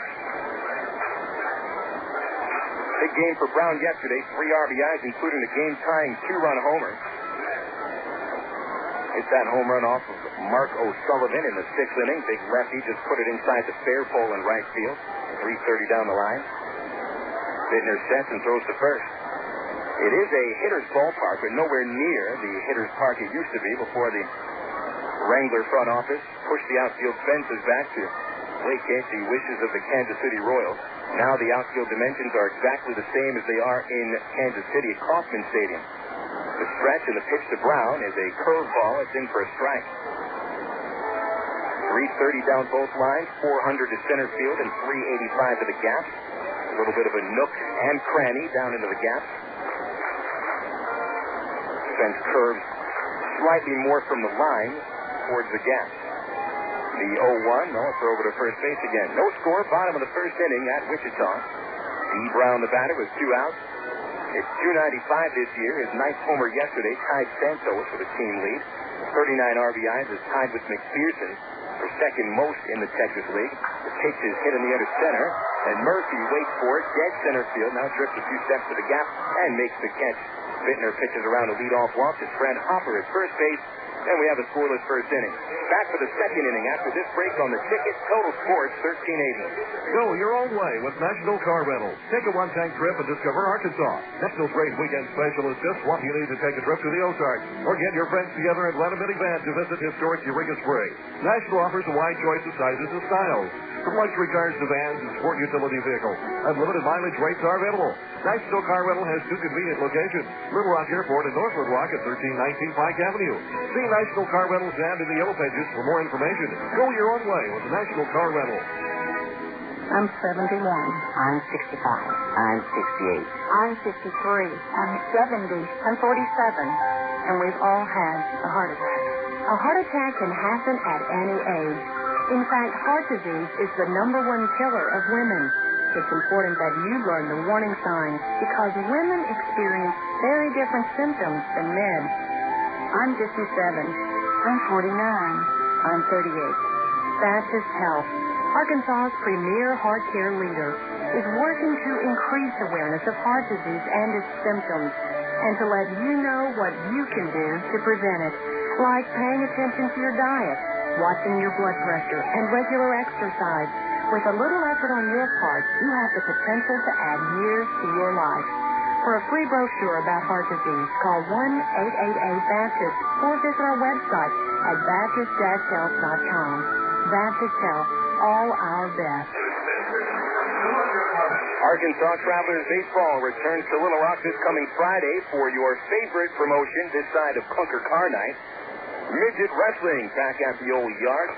Big game for Brown yesterday. 3 RBIs, including the game-tying 2-run homer. Hit that home run off of Mark O'Sullivan in the 6th inning. Big lefty just put it inside the fair pole in right field. 3:30 down the line. Bittner sets and throws to first. It is a hitter's ballpark, but nowhere near the hitter's park it used to be before the Wrangler front office pushed the outfield fences back to placate the wishes of the Kansas City Royals. Now the outfield dimensions are exactly the same as they are in Kansas City at Kauffman Stadium. The stretch and the pitch to Brown is a curveball. It's in for a strike. 330 down both lines, 400 to center field, and 385 to the gap. A little bit of a nook and cranny down into the gap. Fence curves slightly more from the line towards the gap. The 0-1, it's over to first base again. No score, bottom of the first inning at Wichita. D. Brown, the batter, with 2 outs. It's 295 this year. His ninth homer yesterday tied Santos for the team lead. 39 RBIs is tied with McPherson for second most in the Texas League. The pitch is hit in the under center, and Murphy waits for it. Dead center field. Now drifts a few steps to the gap and makes the catch. Bittner pitches around a leadoff walk to Fred Hopper at first base. And we have a scoreless first inning. Back for the second inning after this break on the ticket. Total Sports 1380. Go your own way with National Car Rental. Take a one-tank trip and discover Arkansas. National's great weekend special is just what you need to take a trip to the Ozarks. Or get your friends together and rent a minivan to visit historic Eureka Springs. National offers a wide choice of sizes and styles. From luxury cars to vans and sport utility vehicles. Unlimited mileage rates are available. National Car Rental has 2 convenient locations. Little Rock Airport and Northwood Rock at 1319 Pike Avenue. See National Car Rental's ad in the Yellow Pages for more information. Go your own way with the National Car Rental. I'm 71. I'm 65. I'm 68. I'm 53. I'm 70. I'm 47. And we've all had a heart attack. A heart attack can happen at any age. In fact, heart disease is the #1 killer of women. It's important that you learn the warning signs because women experience very different symptoms than Ned. I'm 57. I'm 49. I'm 38. Baptist Health, Arkansas's premier heart care leader, is working to increase awareness of heart disease and its symptoms, and to let you know what you can do to prevent it, like paying attention to your diet, watching your blood pressure, and regular exercise. With a little effort on your part, you have the potential to add years to your life. For a free brochure about heart disease, call 1-888-BAPTIST or visit our website at baptist-health.com. Baptist Health, all our best. Arkansas Travelers Baseball returns to Little Rock this coming Friday for your favorite promotion this side of Clunker Car Night. Midget Wrestling back at the old yard.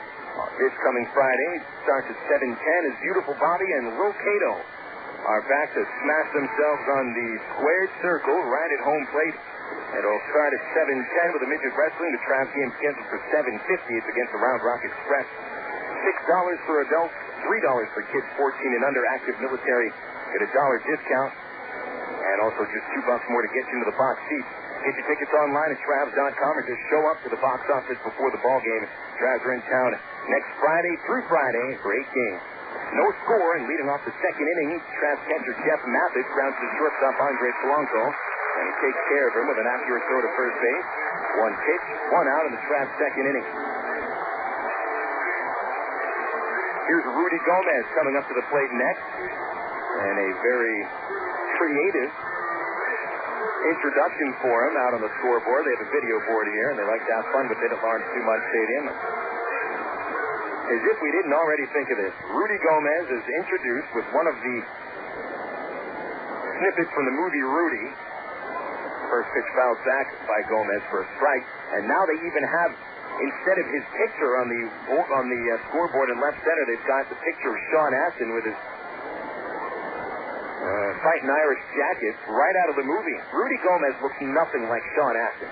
This coming Friday starts at 7:10 as Beautiful Bobby and Lil Cato are back to smash themselves on the squared circle right at home plate. It'll start at 7:10 with the Midget Wrestling. The Travs game scheduled for 7:50. It's against the Round Rock Express. $6 for adults, $3 for kids 14 and under, active military. Get a $1 discount. And also just $2 more to get you into the box seats. Get your tickets online at Travs.com or just show up to the box office before the ball game. Travs are in town next Friday through Friday for 8 games. No score, and leading off the second inning, Travs catcher Jeff Mathis grounds to shortstop Andre Polanco, and he takes care of him with an accurate throw to first base. 1 pitch, 1 out in the Travs second inning. Here's Rudy Gomez coming up to the plate next, and a very creative introduction for him out on the scoreboard. They have a video board here, and they like to have fun with it at Lawrence Dumont Stadium. As if we didn't already think of this, Rudy Gomez is introduced with one of the snippets from the movie Rudy. First pitch fouled back by Gomez for a strike, and now they even have, instead of his picture on the scoreboard in left center, they've got the picture of Sean Astin with his fighting Irish jacket right out of the movie. Rudy Gomez looks nothing like Sean Astin.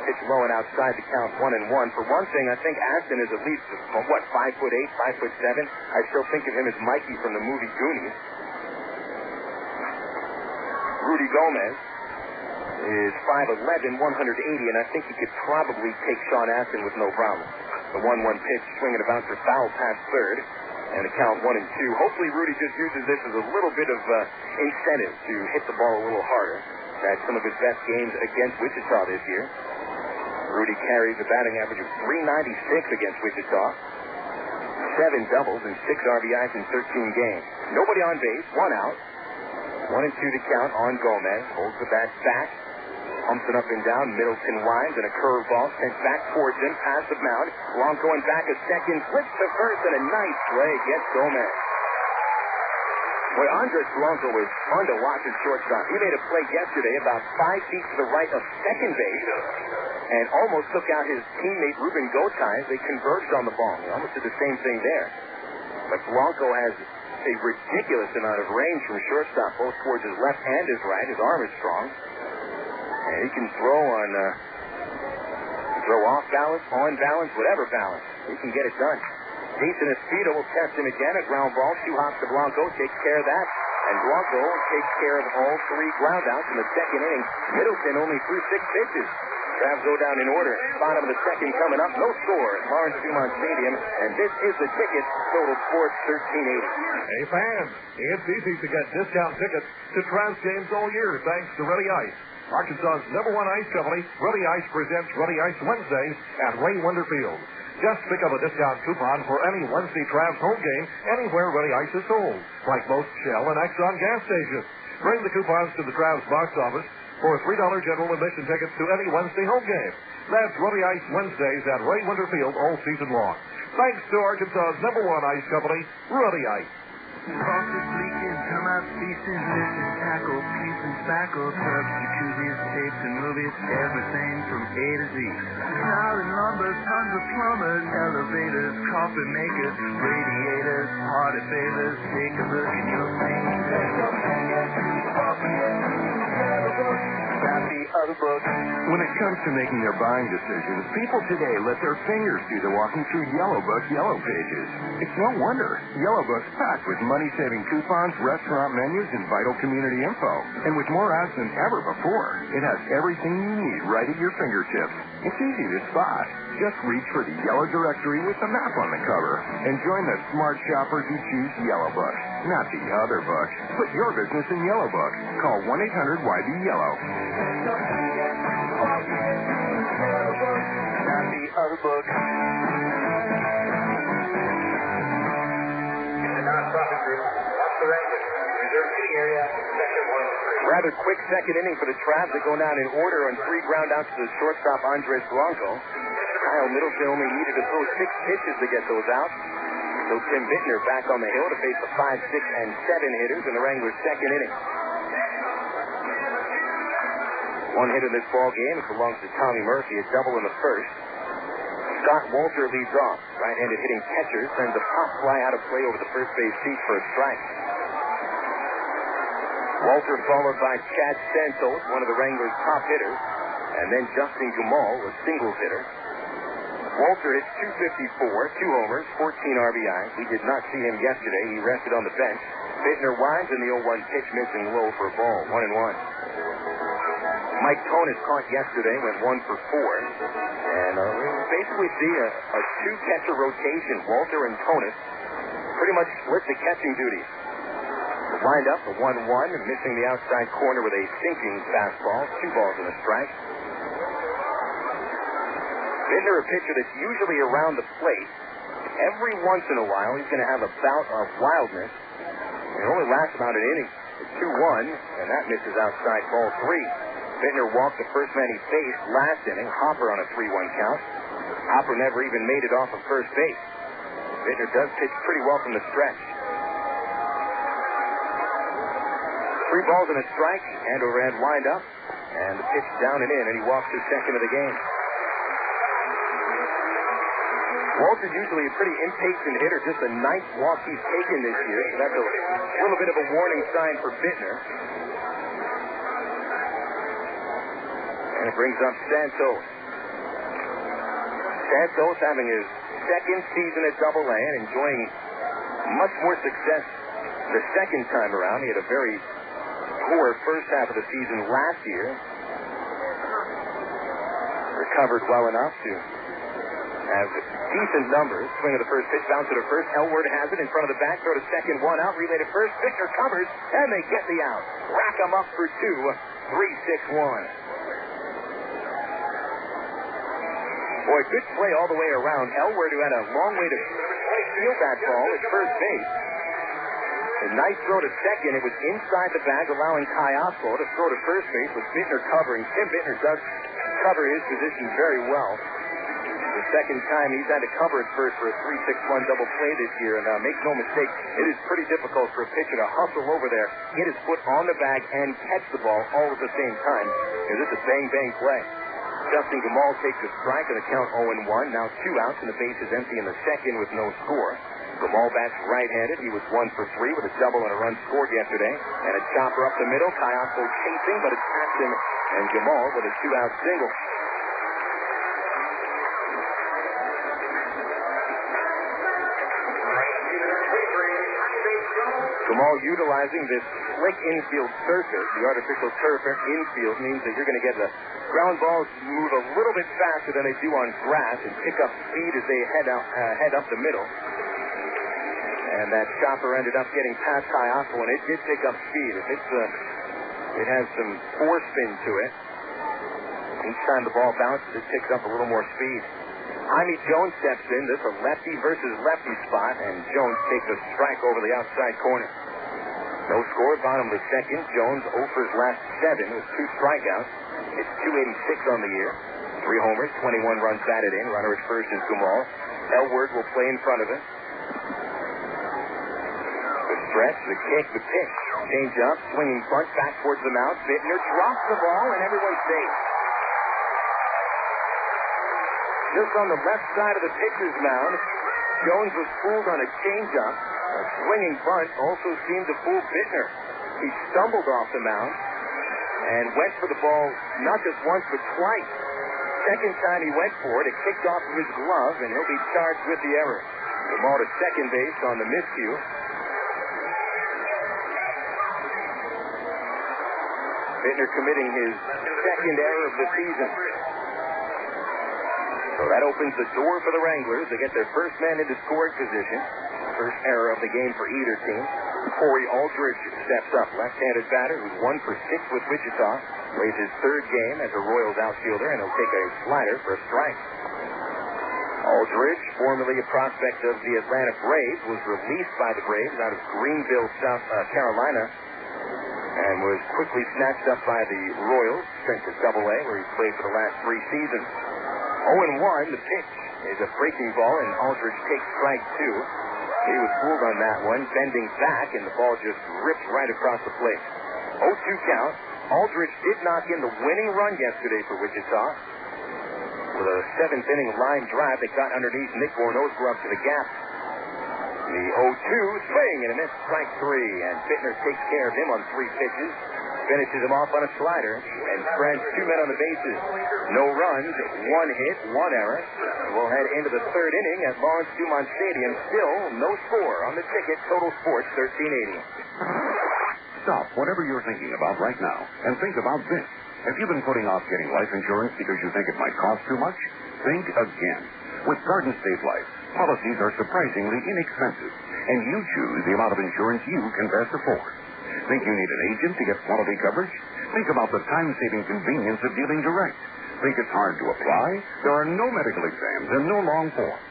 Pitch low and outside to count 1-1. For one thing, I think Astin is at least, 5'8", 5'7". I still think of him as Mikey from the movie Goonies. Rudy Gomez is 5'11", 180, and I think he could probably take Sean Astin with no problem. The 1-1 pitch, swinging a bouncer foul past third, and a count 1-2. Hopefully Rudy just uses this as a little bit of incentive to hit the ball a little harder. Had some of his best games against Wichita this year. Rudy carries a batting average of .396 against Wichita. 7 doubles and 6 RBIs in 13 games. Nobody on base, 1 out. 1-2 to count on Gomez. Holds the bat back. Pumps it up and down. Middleton winds, and a curveball sent back towards him. Past the mound. Blanco and back a second. Flips to first, and a nice play gets Gomez. Boy, Andre Polanco was fun to watch at shortstop. He made a play yesterday about 5 feet to the right of second base and almost took out his teammate Ruben Gotay as they converged on the ball. He almost did the same thing there. But Polanco has a ridiculous amount of range from shortstop, both towards his left and his right. His arm is strong. And he can throw off balance, on balance, whatever balance. He can get it done. Jason Espino will test him again. A ground ball. 2 hops to Blanco. Takes care of that. And Blanco takes care of all 3 ground outs in the second inning. Middleton only threw 6 pitches. Travs go down in order. Bottom of the second coming up. No score at Lawrence Dumont Stadium. And this is the ticket. Total Sports 1380. Hey, fans, it's easy to get discount tickets to Travs games all year thanks to Ready Ice. Arkansas's #1 ice company, Ready Ice presents Ready Ice Wednesdays at Ray Wonder Field. Just pick up a discount coupon for any Wednesday Travs home game anywhere Ready Ice is sold, like most Shell and Exxon gas stations. Bring the coupons to the Travs box office for $3 general admission tickets to any Wednesday home game. That's Ready Ice Wednesdays at Ray Wonder Field all season long. Thanks to Arkansas's #1 ice company, Ready Ice. Faucets leaking, termites feasting, missing tackle, piece and spackle, tubs, jacuzzis, tapes and movies, everything from A to Z. Nile and lumber, tons of plumbers, elevators, coffee makers, radiators, party favors. Take a look and you'll see. Not the other book. When it comes to making their buying decisions, people today let their fingers do the walking through Yellow Book's Yellow Pages. It's no wonder. Yellow Book's packed with money-saving coupons, restaurant menus, and vital community info. And with more ads than ever before, it has everything you need right at your fingertips. It's easy to spot. Just reach for the yellow directory with the map on the cover and join the smart shoppers who choose Yellow Book, not the other book. Put your business in Yellow Book. Call 1-800-YB-YELLOW. Not the other book. Rather quick second inning for the Travs. They go down in order on 3 ground outs to the shortstop, Andres Blanco. Kyle Middleton only needed to throw 6 pitches to get those out. So Tim Bittner back on the hill to face the 5, 6, and 7 hitters in the Wranglers' second inning. One hit in this ball game. It belongs to Tommy Murphy, a double in the first. Scott Walter leads off. Right-handed hitting catcher sends a pop fly out of play over the first base seat for a strike. Walter followed by Chad Santos, one of the Wranglers' top hitters, and then Justin Gumal, a singles hitter. Walter hits .254, 2 homers, 14 RBIs. We did not see him yesterday. He rested on the bench. Bittner winds in the 0-1 pitch, missing low for a ball, 1-1. Mike Tonis caught yesterday, went 1 for 4. And we basically see a 2-catcher rotation. Walter and Tonis pretty much split the catching duties. Lined up, the 1-1, missing the outside corner with a sinking fastball. 2 balls and a strike. Bittner, a pitcher that's usually around the plate. Every once in a while, he's going to have a bout of wildness. It only lasts about an inning. It's 2-1, and that misses outside ball 3. Bittner walked the first man he faced last inning, Hopper on a 3-1 count. Hopper never even made it off of first base. Bittner does pitch pretty well from the stretch. 3 balls and a strike. Andover had lined up, and the pitch down and in, and he walks to second of the game. Walter's usually a pretty impatient hitter, just a ninth walk he's taken this year, so that's a little bit of a warning sign for Bittner. And it brings up Santos. Santos having his second season at Double-A and enjoying much more success the second time around. He had a very poor first half of the season last year. Recovered well enough to have decent numbers. Swing of the first pitch, bounce to the first. Elward has it in front of the back. Throw to second, 1 out. Relay to first. Bittner covers, and they get the out. Rack him up for 2. 3-6-1. Boy, good play all the way around. Elward, who had a long way to field that ball at first base. A nice throw to second. It was inside the bag, allowing Kai Oslo to throw to first base with Bittner covering. Tim Bittner does cover his position very well. The second time he's had to cover at first for a 3-6-1 double play this year. And make no mistake, it is pretty difficult for a pitcher to hustle over there, get his foot on the bag, and catch the ball all at the same time. And this is a bang-bang play. Justin Gumal takes a strike and the count 0-1. Now 2 outs and the base is empty in the second with no score. Gumal bats right-handed. He was 1 for 3 with a double and a run scored yesterday. And a chopper up the middle. Kayako chasing, but it's past him. And Gumal with a 2-out single. Gumal utilizing this slick infield surface. The artificial turf infield means that you're going to get the ground balls move a little bit faster than they do on grass and pick up speed as they head up the middle. And that chopper ended up getting past Kayako, and it did pick up speed. It has some forespin to it. Each time the ball bounces, it picks up a little more speed. Jaime Jones steps in. This is a lefty versus lefty spot, and Jones takes a strike over the outside corner. No score, bottom of the second. Jones 0 for his last 7 with 2 strikeouts. It's 286 on the year. 3 homers, 21 runs batted in. Runner at first is Gumal. Elward will play in front of him. The stretch, the kick, the pitch. Change up, swinging bunt back towards the mound. Bittner drops the ball, and everyone's safe. Just on the left side of the pitcher's mound, Jones was fooled on a changeup. A swinging bunt also seemed to fool Bittner. He stumbled off the mound. and went for the ball not just once but twice. Second time he went for it, it kicked off of his glove, and he'll be charged with the error. The ball to second base on the miscue. Bittner committing his second error of the season. So that opens the door for the Wranglers. They get their first man into scoring position. First error of the game for either team. Corey Aldridge steps up, left-handed batter who's 1 for 6 with Wichita. Plays his third game as a Royals outfielder, and he'll take a slider for a strike. Aldridge, formerly a prospect of the Atlanta Braves, was released by the Braves out of Greenville, South Carolina, and was quickly snatched up by the Royals, sent to Double-A, where he's played for the last 3 seasons. 0-1, the pitch is a breaking ball, and Aldridge takes strike 2. He was fooled on that one, bending back, and the ball just ripped right across the plate. 0-2 count. Aldridge did knock in the winning run yesterday for Wichita with a 7th-inning line drive that got underneath Nick Bornosgrove to the gap. The 0-2 swing and a miss, strike 3, and Bittner takes care of him on 3 pitches. Finishes him off on a slider and spreads 2 men on the bases. No runs, 1 hit, 1 error. We'll head into the 3rd inning at Lawrence Dumont Stadium. Still no score on the ticket. Total Sports 1380. Stop whatever you're thinking about right now and think about this. Have you been putting off getting life insurance because you think it might cost too much? Think again. With Garden State Life, policies are surprisingly inexpensive, and you choose the amount of insurance you can best afford. Think you need an agent to get quality coverage? Think about the time-saving convenience of dealing direct. Think it's hard to apply? There are no medical exams and no long forms.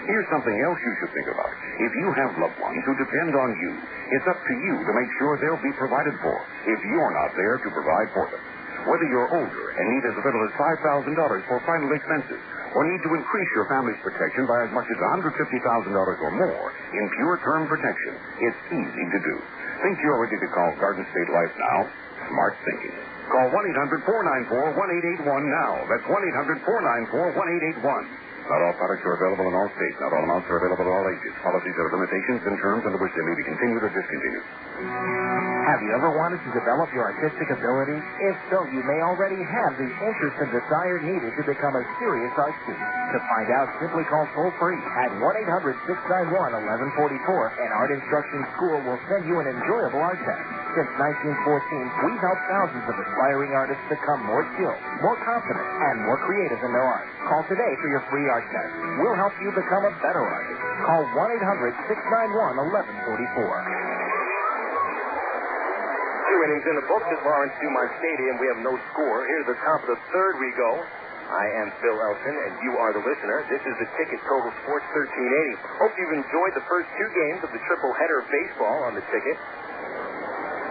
Here's something else you should think about. If you have loved ones who depend on you, it's up to you to make sure they'll be provided for if you're not there to provide for them. Whether you're older and need as little as $5,000 for final expenses, or need to increase your family's protection by as much as $150,000 or more in pure term protection, it's easy to do. Think you're ready to call Garden State Life now? Smart thinking. Call 1-800-494-1881 now. That's 1-800-494-1881. Not all products are available in all states. Not all amounts are available at all ages. Policies have limitations and terms under which they may be continued or discontinued. Have you ever wanted to develop your artistic ability? If so, you may already have the interest and desire needed to become a serious art student. To find out, simply call toll-free at 1-800-691-1144, and Art Instruction School will send you an enjoyable art test. Since 1914, we've helped thousands of aspiring artists become more skilled, more confident, and more creative in their art. Call today for your free art test. We'll help you become a better artist. Call 1-800-691-1144. 2 innings in the books at Lawrence Dumont Stadium. We have no score. Here's the top of the 3rd we go. I am Phil Elson, and you are the listener. This is the ticket, Total Sports 1380. Hope you've enjoyed the first 2 games of the triple header of baseball on the ticket.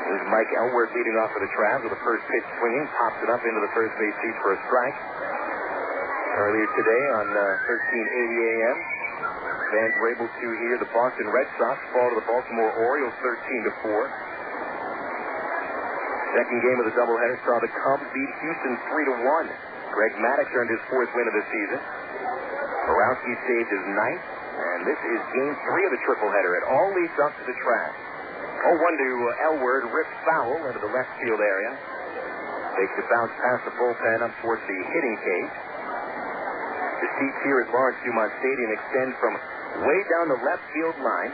Here's Mike Elward leading off for the Travs with the first pitch swinging. Pops it up into the first base seat for a strike. Earlier today on 1380 AM, fans were able to hear the Boston Red Sox fall to the Baltimore Orioles 13-4. Second game of the doubleheader saw the Cubs beat Houston 3-1. Greg Maddux earned his 4th win of the season. Borowski saved his 9th, and this is game 3 of the tripleheader. It all leads up to the track. 0-1 to Elward, rips foul into the left field area. Takes a bounce past the bullpen up towards the hitting cage. The seats here at Lawrence Dumont Stadium extend from way down the left field line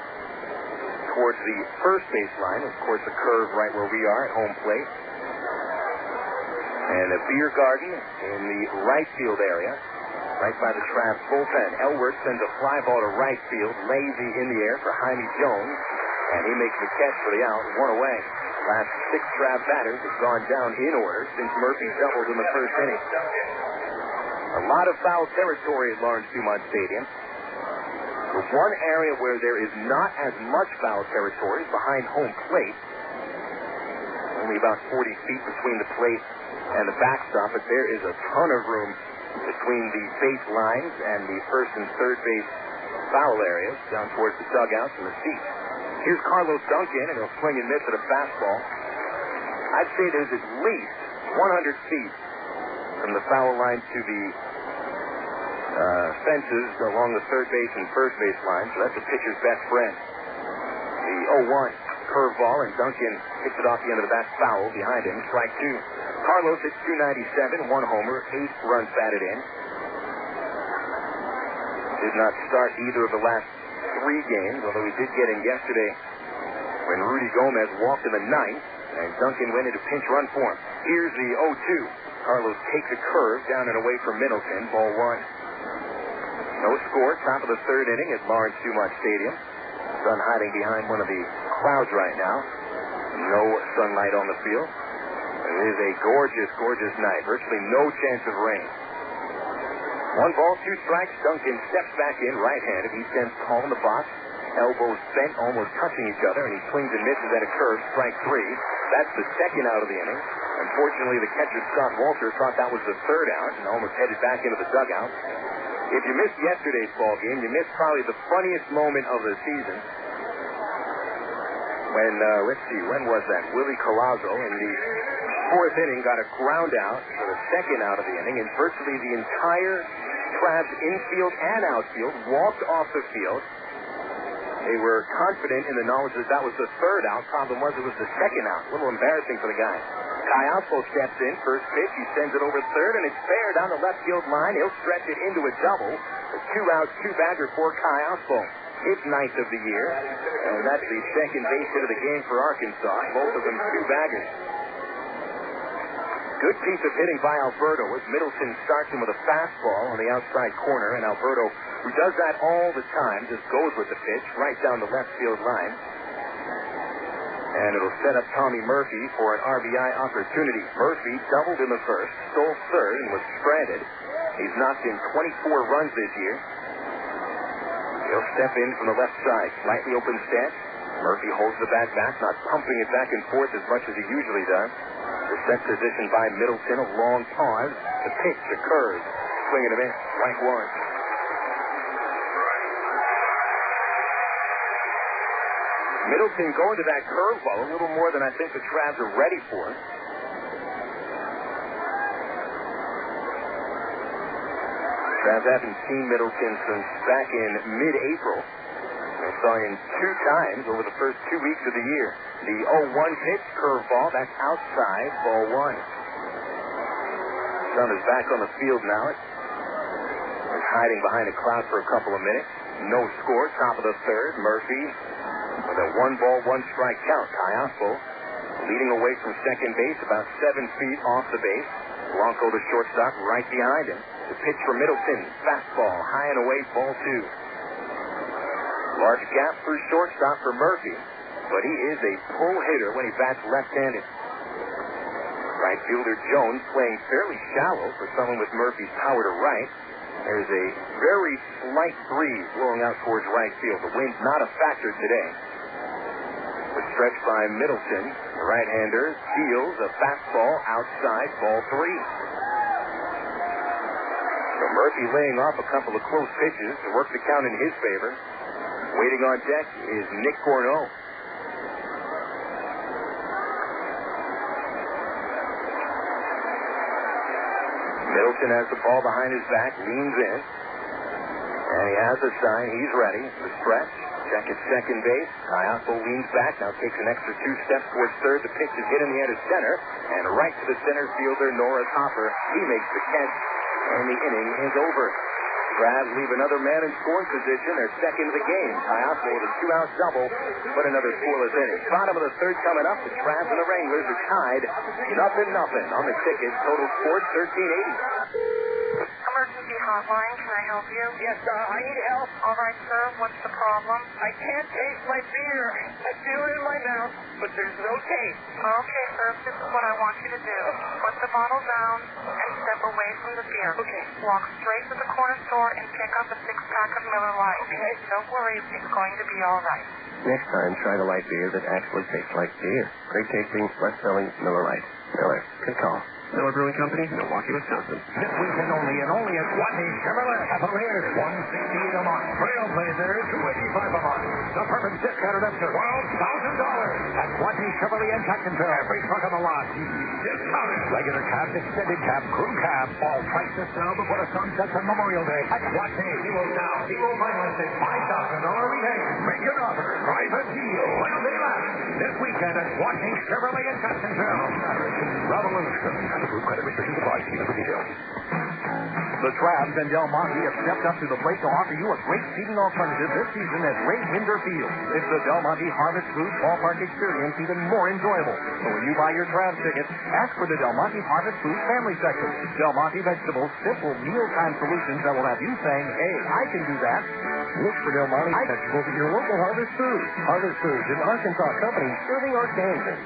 towards the first base line, of course, the curve right where we are at home plate. And a beer garden in the right field area, right by the Travs bullpen. Elward sends a fly ball to right field, lazy in the air for Jaime Jones, and he makes the catch for the out, 1 away. Last 6 Travs batters have gone down in order since Murphy doubled in the first inning. A lot of foul territory at Lawrence Dumont Stadium. The one area where there is not as much foul territory is behind home plate. Only about 40 feet between the plate and the backstop, but there is a ton of room between the base lines and the first and third base foul areas down towards the dugouts and the seats. Here's Carlos Duncan, and he'll swing and miss at a fastball. I'd say there's at least 100 feet from the foul line to the fences along the third base and first base line, so that's the pitcher's best friend. The 0-1 curveball, and Duncan hits it off the end of the bat, foul behind him, strike 2. Carlos hit .297, 1 homer, 8 runs batted in. Did not start either of the last 3 games, although he did get in yesterday when Rudy Gomez walked in the 9th, and Duncan went into pinch run form. Here's the 0-2. Carlos takes a curve down and away from Middleton, ball 1. No score, top of the 3rd inning at Lawrence Dumont Stadium. Sun hiding behind one of the clouds right now. No sunlight on the field. It is a gorgeous, gorgeous night. Virtually no chance of rain. 1 ball, 2 strikes. Duncan steps back in, right-handed. He stands tall in the box. Elbows bent, almost touching each other, and he swings and misses at a curve, strike 3. That's the 2nd out of the inning. Unfortunately, the catcher, Scott Walter, thought that was the 3rd out and almost headed back into the dugout. If you missed yesterday's ball game, you missed probably the funniest moment of the season. When, when was that? Willie Collazo in the 4th inning got a ground out for the 2nd out of the inning, and virtually the entire Travs infield and outfield walked off the field. They were confident in the knowledge that that was the 3rd out. Problem was it was the 2nd out. A little embarrassing for the guy. Kai Osbo steps in, first pitch. He sends it over 3rd, and it's fair down the left field line. He'll stretch it into a double. A 2-out, 2-bagger for Kai Osbo. His 9th of the year, and that's the 2nd base hit of the game for Arkansas. Both of them 2-baggers. Good piece of hitting by Alberto as Middleton starts him with a fastball on the outside corner, and Alberto, who does that all the time, just goes with the pitch right down the left field line. And it'll set up Tommy Murphy for an RBI opportunity. Murphy doubled in the 1st, stole 3rd, and was stranded. He's knocked in 24 runs this year. He'll step in from the left side. Slightly open stance. Murphy holds the bat back, not pumping it back and forth as much as he usually does. The set position by Middleton, a long pause. The pitch, a curve. Swing and a miss. Strike 1. Middleton going to that curveball a little more than I think the Travs are ready for. Travs haven't seen Middleton since back in mid-April. They saw him 2 times over the first 2 weeks of the year. The 0-1 pitch, curveball, that's outside, ball 1. Sun is back on the field now. It's hiding behind a cloud for a couple of minutes. No score, top of the 3rd. Murphy with a 1-ball, 1-strike count. Kai Osbo leading away from second base, about 7 feet off the base. Blanco, the shortstop, right behind him. The pitch for Middleton, fastball, high and away, ball 2. Large gap through shortstop for Murphy, but he is a pull hitter when he bats left-handed. Right fielder Jones playing fairly shallow for someone with Murphy's power to right. There's a very slight breeze blowing out towards right field. The wind's not a factor today. The stretch by Middleton, the right-hander, deals a fastball outside, ball 3. So Murphy laying off a couple of close pitches to work the count in his favor. Waiting on deck is Nick Corneau. Middleton has the ball behind his back, leans in, and he has a sign. He's ready. The stretch. Check at second base. Kai Osbo leans back, now takes an extra 2 steps towards 3rd. The pitch is hit in the air to center, and right to the center fielder, Norris Hopper. He makes the catch, and the inning is over. Travs leave another man in scoring position. They're second of the game. Kai Osbo with a 2-out double, but another scoreless inning. Bottom of the 3rd coming up. The Travs and the Wranglers are tied 0-0 on the ticket. Total Sports 1380. Emergency hotline, can I help you? Yes, I need help. All right, sir. What's the problem? I can't taste my beer. I feel it in my mouth, but there's no taste. Okay, sir. This is what I want you to do. Put the bottle down and step away from the beer. Okay. Walk straight to the corner store and pick up a 6-pack of Miller Lite. Okay. Don't worry. It's going to be all right. Next time, try the light beer that actually tastes like beer. Great tasting, best-selling Miller Lite. Miller. Good call. Miller Brewing Company, Milwaukee, Wisconsin. This weekend only at Guadney Chevrolet. Cavaliers, $168 a month. Trailblazers, $285 a month. superb discounted up to $12,000 at Watney Chevrolet in Jacksonville. Every truck on the lot. Discounted. Regular cab, extended cab, crew cab. All prices sell before the sun sets on Memorial Day at Watney. Zero down, zero finance, and $5,000 rebate. Make an offer. Drive a deal. While they last. This weekend at Watney Chevrolet in Jacksonville. Revolution. Group credit restrictions apply. See the details. The Travs and Del Monte have stepped up to the plate to offer you a great seating alternative this season at Ray Hinder Field. It's the Del Monte Harvest Foods Ballpark experience even more enjoyable. So when you buy your Travs ticket, ask for the Del Monte Harvest Foods family section. Del Monte Vegetables, simple mealtime solutions that will have you saying, hey, I can do that. Look for Del Monte Vegetables at your local Harvest Foods. Harvest Foods, an Arkansas company serving Arkansans.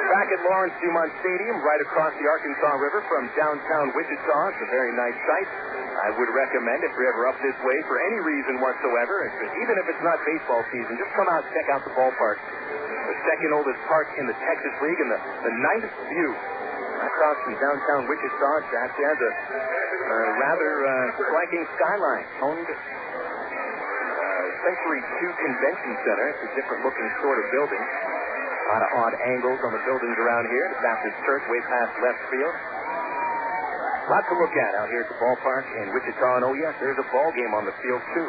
Back at Lawrence Dumont Stadium, right across the Arkansas River from downtown Wichita. It's a very nice sight. I would recommend, if you're ever up this way for any reason whatsoever, even if it's not baseball season, just come out and check out the ballpark. The second oldest park in the Texas League and the nicest view across from downtown Wichita. It actually has a rather striking skyline. Owned Century 2 Convention Center. It's a different looking sort of building. A lot of odd angles on the buildings around here. The Baptist Church way past left field. Lots to look at out here at the ballpark in Wichita. And oh, yes, there's a ball game on the field, too.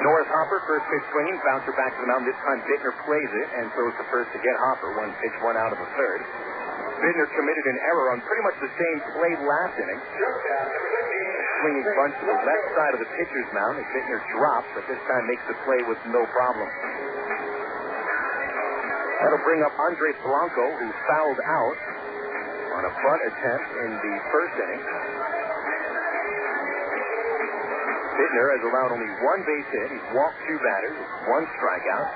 Norris Hopper, first pitch swinging, bouncer back to the mound. This time Bittner plays it and throws the first to get Hopper. One pitch, one out of the third. Bittner committed an error on pretty much the same play last inning. Swinging bunch to the left side of the pitcher's mound as Bittner drops, but this time makes the play with no problem. That'll bring up Andre Blanco, who fouled out on a bunt attempt in the first inning. Bittner has allowed only one base hit. He's walked two batters, one strikeout.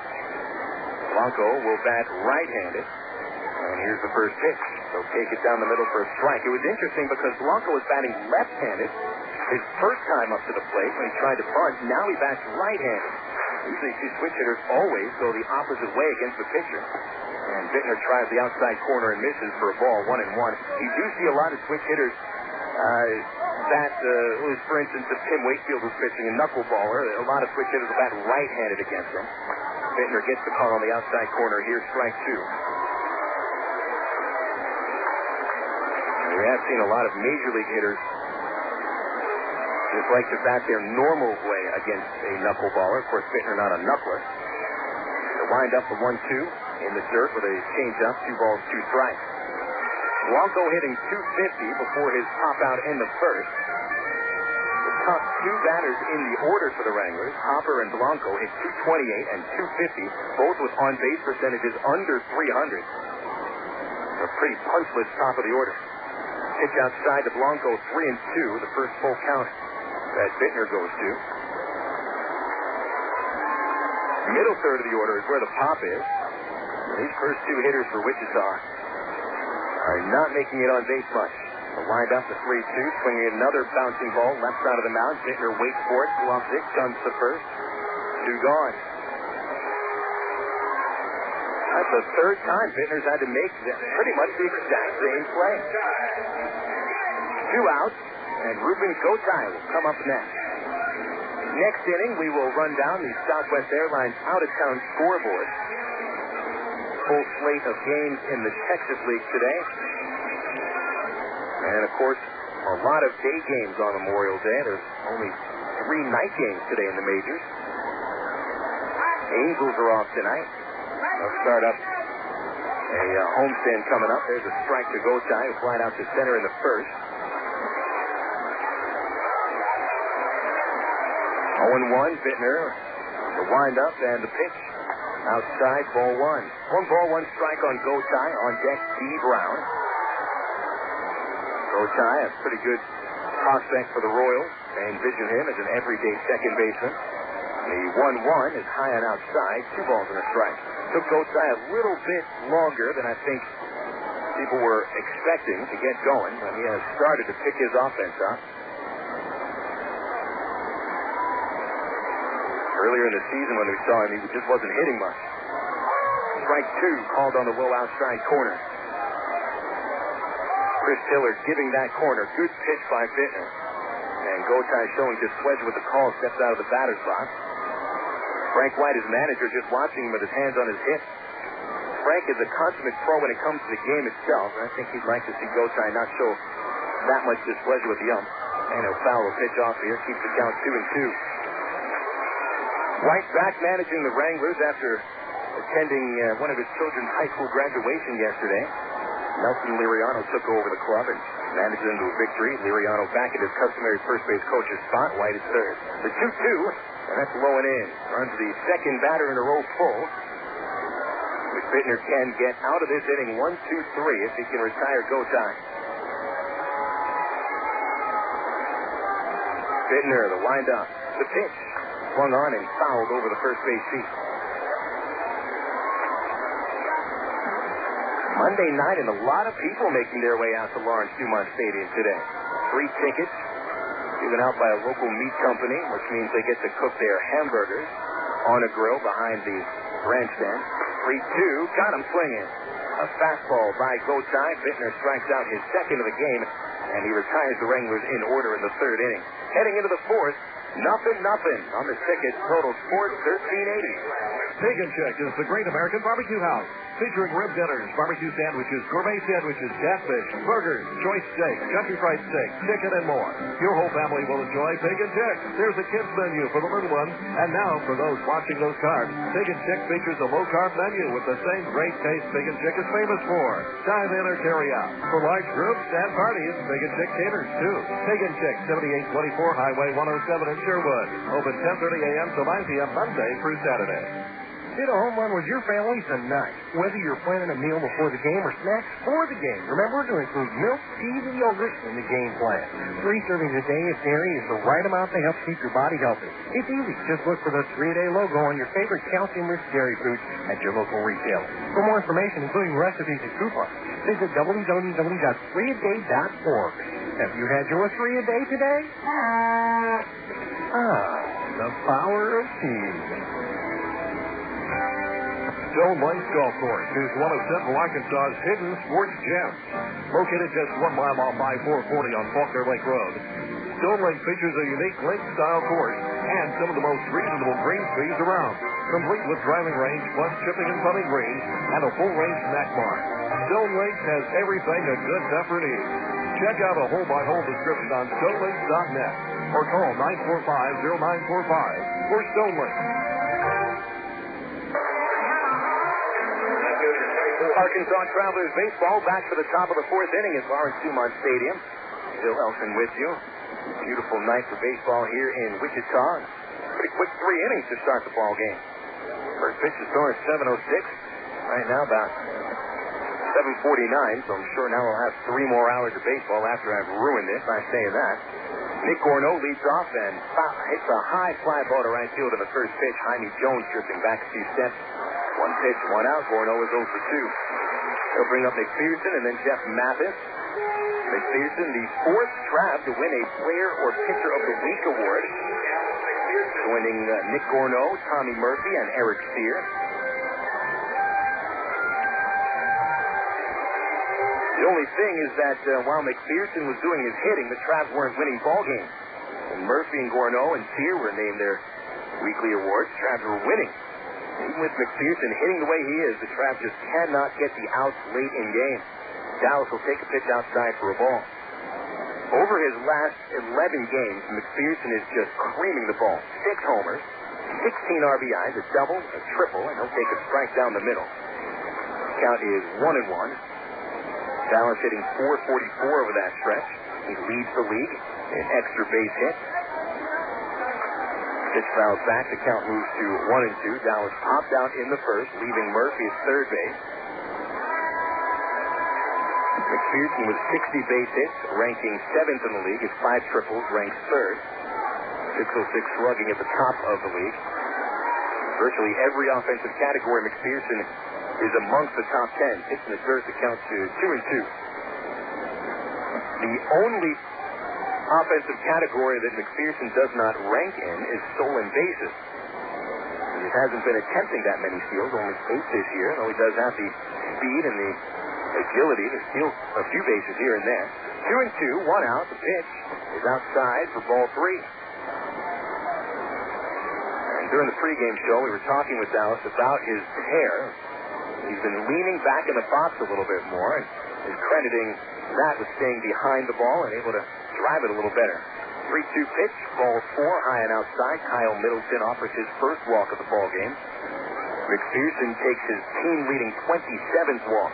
Blanco will bat right-handed. And here's the first pitch. They'll take it down the middle for a strike. It was interesting because Blanco was batting left-handed his first time up to the plate when he tried to bunt. Now he bats right-handed. Usually you see switch hitters always go the opposite way against the pitcher. And Bittner tries the outside corner and misses for a ball, 1-1. You do see a lot of switch hitters that was, for instance, if Tim Wakefield was pitching a knuckleballer, a lot of switch hitters will bat right-handed against him. Bittner gets the call on the outside corner. Here's strike two. We have seen a lot of major league hitters just like to bat their normal way against a knuckleballer. Of course, Bittner not a knuckler. They wind up the 1-2 in the dirt with a changeup, 2 balls, 2 strikes. Blanco hitting .250 before his pop out in the first. The top two batters in the order for the Wranglers, Hopper and Blanco, hit .228 and .250, both with on-base percentages under 300. A pretty punchless top of the order. Pitch outside to Blanco, 3-2, the first full count that Bittner goes to. Middle third of the order is where the pop is. And these first two hitters for Wichita are not making it on base much. They'll wind up the 3-2, swinging another bouncing ball left side of the mound. Bittner waits for it, gloves it, jumps the first. 2 gone. That's the third time Bittner's had to make pretty much the exact same play. 2 outs, and Ruben Gotay will come up next. Next inning, we will run down the Southwest Airlines out-of-town scoreboard. Full slate of games in the Texas League today. And, of course, a lot of day games on Memorial Day. There's only 3 night games today in the majors. Angels are off tonight. They'll start up a homestand coming up. There's a strike to Gotay, who flied out to center in the first. 0-1, Bittner, the windup and the pitch. Outside, ball 1. 1 ball, 1 strike on Gotay. On deck, Steve Brown. Gotay, a pretty good prospect for the Royals. They envision him as an everyday second baseman. The 1-1 is high and outside. 2 balls and a strike. Took Gotay a little bit longer than I think people were expecting to get going, but he has started to pick his offense up. Earlier in the season when we saw him, he just wasn't hitting much. Strike 2 called on the low outside corner. Chris Tiller giving that corner. Good pitch by Bittner. And Gotai showing displeasure with the call, steps out of the batter's box. Frank White, his manager, just watching him with his hands on his hips. Frank is a consummate pro when it comes to the game itself, and I think he'd like to see Gotai not show that much displeasure with the ump. And he'll foul a pitch off here, keeps the count 2-2. White back managing the Wranglers after attending one of his children's high school graduation yesterday. Nelson Liriano took over the club and managed them to a victory. Liriano back at his customary first base coach's spot. White is third. The 2-2, and that's low and in. Runs the second batter in a row full. If Bittner can get out of this inning 1-2-3, if he can retire Gotai. Bittner, the windup, the pitch, swung on and fouled over the first base seat. Monday night, and a lot of people making their way out to Lawrence Dumont Stadium today. 3 tickets given out by a local meat company, which means they get to cook their hamburgers on a grill behind the grandstand. 3-2, got him swinging. A fastball by Gotai. Bittner strikes out his second of the game, and he retires the Wranglers in order in the third inning. Heading into the fourth, nothing on the ticket. Total score $13.80. Take and Check is the Great American Barbecue House, featuring rib dinners, barbecue sandwiches, gourmet sandwiches, catfish, burgers, choice steak, country fried steak, chicken, and more. Your whole family will enjoy Take and Check. There's a kids menu for the little ones, and now for those watching those carbs, Take and Check features a low-carb menu with the same great taste Take and Check is famous for. Dine in or carry out. For large groups and parties, Take and Check caters too. Take and Check, 7824 Highway 107 in Sherwood. Open 10:30 a.m. to 9 p.m. Monday through Saturday. Hit a home run with your family tonight. Whether you're planning a meal before the game or snacks for the game, remember to include milk, cheese, and yogurt in the game plan. 3 servings a day of dairy is the right amount to help keep your body healthy. It's easy. Just look for the 3-a-day logo on your favorite calcium-rich dairy foods at your local retailer. For more information, including recipes and coupons, visit www.3aday.org. Have you had your 3-a-day today? The power of tea. Stone Lakes Golf Course is one of Central Arkansas's hidden sports gems. Located just 1 mile off I-440 on Faulkner Lake Road, Stone Lake features a unique lake-style course and some of the most reasonable green fees around, complete with driving range plus chipping and putting greens and a full-range snack bar. Stone Lakes has everything a good duffer needs. Check out a hole-by-hole description on stonelakes.net or call 945-0945 for Stone Lake. Arkansas Travelers baseball back for the top of the fourth inning at Lawrence Dumont Stadium. Bill Elson with you. Beautiful night for baseball here in Wichita. Pretty quick 3 innings to start the ball game. First pitch is thrown at 7:06. Right now about 7:49, so I'm sure now we'll have 3 more hours of baseball after I've ruined it by saying that. Nick Gorneau leads off and hits a high fly ball to right field in the first pitch. Jaime Jones drifting back a few steps. 1 pitch, 1 out. Gorneau is 0 for 2. He'll bring up McPherson and then Jeff Mathis. McPherson, the 4th Trav to win a Player or Pitcher of the Week award. Joining Nick Gorneau, Tommy Murphy, and Eric Sear. The only thing is that while McPherson was doing his hitting, the Travs weren't winning ball games. And Murphy and Gorneau and Sear were named their weekly awards. Travs were winning. Even with McPherson hitting the way he is, the Travs just cannot get the outs late in games. Dallas will take a pitch outside for a ball. Over his last 11 games, McPherson is just creaming the ball. 6 homers, 16 RBIs, a double, a triple, and he'll take a strike down the middle. Count is 1-1. Dallas hitting .444 over that stretch. He leads the league in extra base hits. Pitch fouls back. The count moves to 1-2. Dallas popped out in the first, leaving Murphy at third base. McPherson with 60 base hits, ranking 7th in the league. His 5 triples ranks 3rd. 606 slugging at the top of the league. Virtually every offensive category, McPherson is amongst the top 10. Hits in the dirt, the count to 2-2. The only offensive category that McPherson does not rank in is stolen bases. He just hasn't been attempting that many steals, only 8 this year, though he does have the speed and the agility to steal a few bases here and there. 2-2, 1 out. The pitch is outside for ball 3. And during the pregame show, we were talking with Dallas about his hair. He's been leaning back in the box a little bit more and is crediting that with staying behind the ball and able to drive it a little better. 3-2 pitch, ball 4, high and outside. Kyle Middleton offers his first walk of the ball game. McPherson takes his team-leading 27th walk.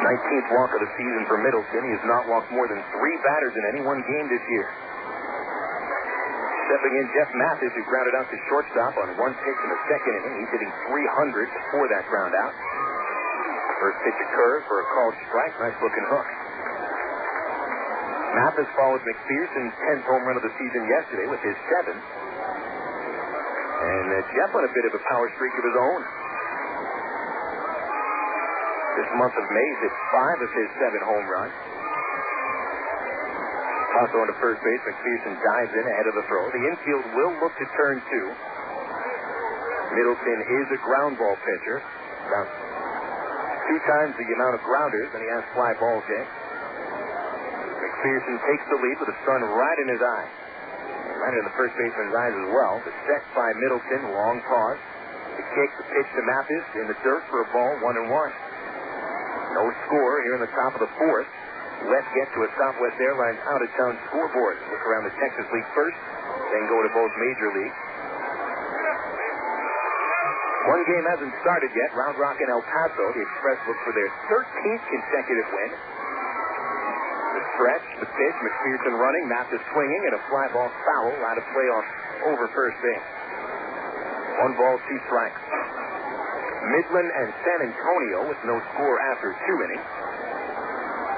19th walk of the season for Middleton. He has not walked more than 3 batters in any one game this year. Stepping in, Jeff Mathis, who grounded out to shortstop on 1 pitch in the second inning. He's hitting 300 before that ground out. First pitch a curve for a called strike. Nice-looking hook. Mathis follows McPherson's 10th home run of the season yesterday with his 7th. And Jeff on a bit of a power streak of his own. This month of May, he's hit 5 of his 7 home runs. Also on to first base, McPherson dives in ahead of the throw. The infield will look to turn 2. Middleton is a ground ball pitcher. About 2 times the amount of grounders than he has fly balls hit. McPherson takes the lead with the sun right in his eye. Right in the first baseman's eyes as well. The set by Middleton, long pause. The kick, the pitch to Mathis in the dirt for a ball, 1-1. No score here in the top of the 4th. Let's get to a Southwest Airlines out-of-town scoreboard. Look around the Texas League first, then go to both major leagues. One game hasn't started yet. Round Rock and El Paso. The Express look for their 13th consecutive win. The stretch, the pitch, McPherson running, Mathis swinging, and a fly ball foul out of play off over first base. 1 ball, 2 strikes. Midland and San Antonio with no score after 2 innings.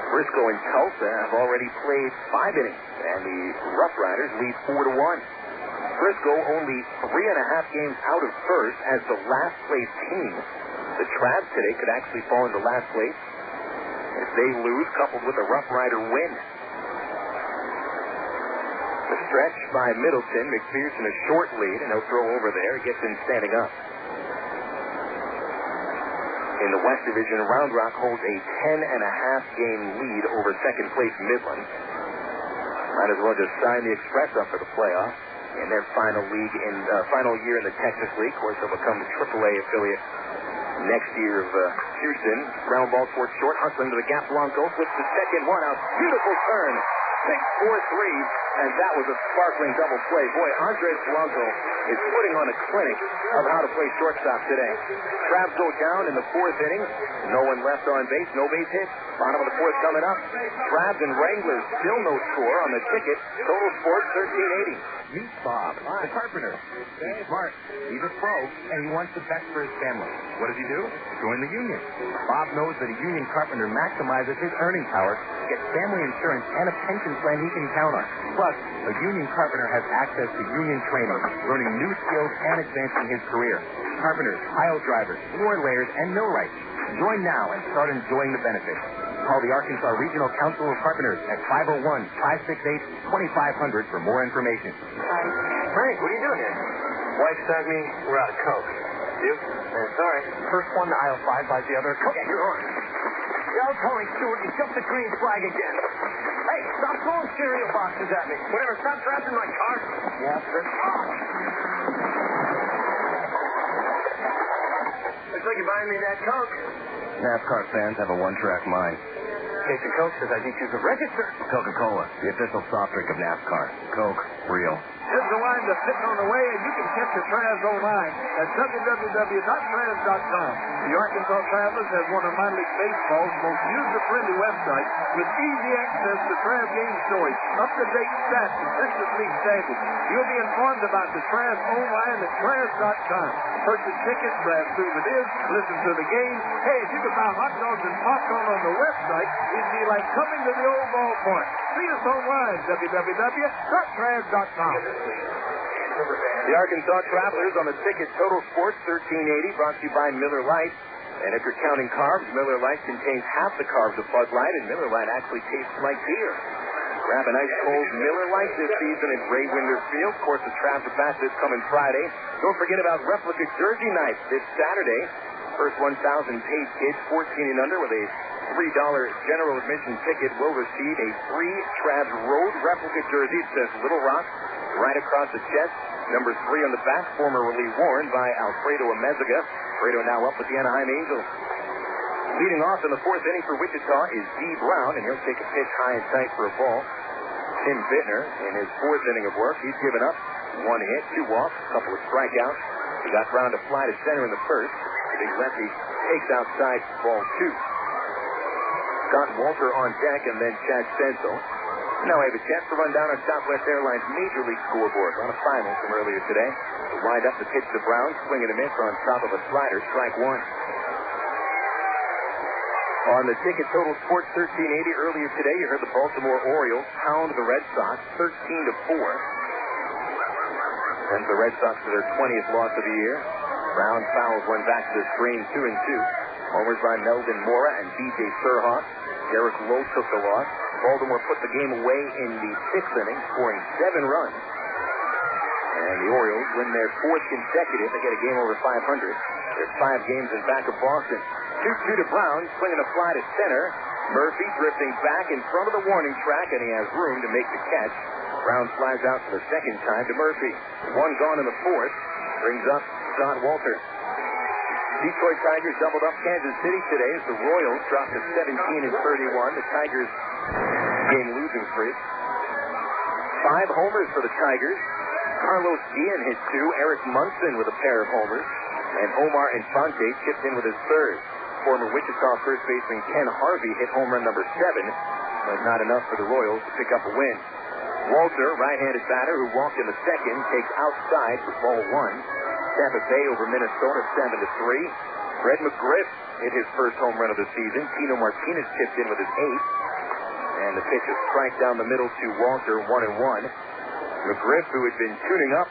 Frisco and Tulsa have already played 5 innings, and the Rough Riders lead 4-1. Frisco only 3.5 games out of first as the last place team. The Travs today could actually fall into last place if they lose, coupled with a Rough Rider win. The stretch by Middleton. McPherson a short lead, and he'll throw over there. He gets in standing up. In the West Division, Round Rock holds a 10.5-game lead over second place Midland. Might as well just sign the Express up for the playoffs. In their final year in the Texas League. Of course, they'll become the AAA affiliate next year of Houston. Ground ball towards short, hustling to the gap. Blanco flips the second one out. Beautiful turn. 6-4-3, and that was a sparkling double play. Boy, Andres Blanco is putting on a clinic of how to play shortstop today. Travs go down in the 4th inning. No one left on base, no base hits. Bottom of the 4th coming up. Travs and Wranglers still no score on the ticket. Total Sports 1380. Meet Bob, the carpenter. He's smart, he's a pro, and he wants the best for his family. What does he do? Join the union. Bob knows that a union carpenter maximizes his earning power, gets family insurance, and a pension plan he can count on. Plus, a union carpenter has access to union training, learning new skills, and advancing his career. Carpenters, pile drivers, floor layers, and millwrights. Join now and start enjoying the benefits. Call the Arkansas Regional Council of Carpenters at 501-568-2500 for more information. Frank, what are you doing here? Wife sent me. We're out of Coke. You? Sorry. First one to aisle 5 buys the other. Okay, you're on. Yo, Tony Stewart, you jumped the green flag again. Hey, stop throwing cereal boxes at me. Whatever, stop trapping my car. Yeah, sir. Looks like you're buying me that Coke. NASCAR fans have a one-track mind. Case of Coke says I need you to register. Coca-Cola, the official soft drink of NASCAR. Coke, real. Here's the line that's sitting on the way, and you can catch the Travs online at www.travs.com. The Arkansas Travelers has one of minor league baseball's most user-friendly websites with easy access to Travs game stories, up-to-date stats, and Texas League standings. You'll be informed about the Travs online at travs.com. Purchase tickets, grab souvenirs, listen to the game. Hey, if you could buy hot dogs and popcorn on the website, it'd be like coming to the old ballpark. See us online, www.travs.com. The Arkansas Travelers on the ticket. Total Sports 1380, brought to you by Miller Lite. And if you're counting carbs, Miller Lite contains half the carbs of Bud Light, and Miller Lite actually tastes like beer. Grab a nice cold Miller Lite this season at Ray Winder Field. Of course, the Travs are back this coming Friday. Don't forget about replica jersey night this Saturday. First 1,000 paid kids 14 and under with a $3 general admission ticket will receive a free Travs Road replica jersey. It says Little Rock right across the chest. Number 3 on the back, formerly worn by Alfredo Amezaga. Alfredo now up with the Anaheim Angels. Leading off in the 4th inning for Wichita is Z. Brown, and he'll take a pitch high and tight for a ball. Tim Bittner, in his 4th inning of work, he's given up 1 hit, 2 walks, a couple of strikeouts. He got Brown to fly to center in the 1st. The big lefty takes outside ball 2. Scott Walter on deck, and then Chad Stenzel. Now we have a chance to run down on Southwest Airlines Major League scoreboard on a final from earlier today. To wind up the pitch to Brown, swinging a miss on top of a slider, strike 1. On the ticket total Sports 1380 earlier today, you heard the Baltimore Orioles pound the Red Sox 13-4. And the Red Sox to their 20th loss of the year. Brown fouls one back to the screen, 2-2. Homers by Melvin Mora and B.J. Surhoff. Derek Lowe took the loss. Baltimore put the game away in the 6th inning, scoring 7 runs. And the Orioles win their 4th consecutive. They get a game over 500. They're 5 games in back of Boston. 2-2 to Brown, swinging a fly to center. Murphy drifting back in front of the warning track, and he has room to make the catch. Brown flies out for the 2nd time to Murphy. 1 gone in the 4th. Brings up Scott Walter. Detroit Tigers doubled up Kansas City today as the Royals dropped to 17-31. The Tigers game losing streak. 5 homers for the Tigers. Carlos Guillen hit 2. Eric Munson with a pair of homers. And Omar Infante chipped in with his 3rd. Former Wichita first baseman Ken Harvey hit home run number 7, but not enough for the Royals to pick up a win. Walter, right-handed batter who walked in the 2nd, takes outside for ball 1. Tampa Bay over Minnesota 7-3. Fred McGriff hit his first home run of the season. Tino Martinez chipped in with his 8th. And the pitch is strike down the middle to Walter, 1-1. McGriff, who had been tuning up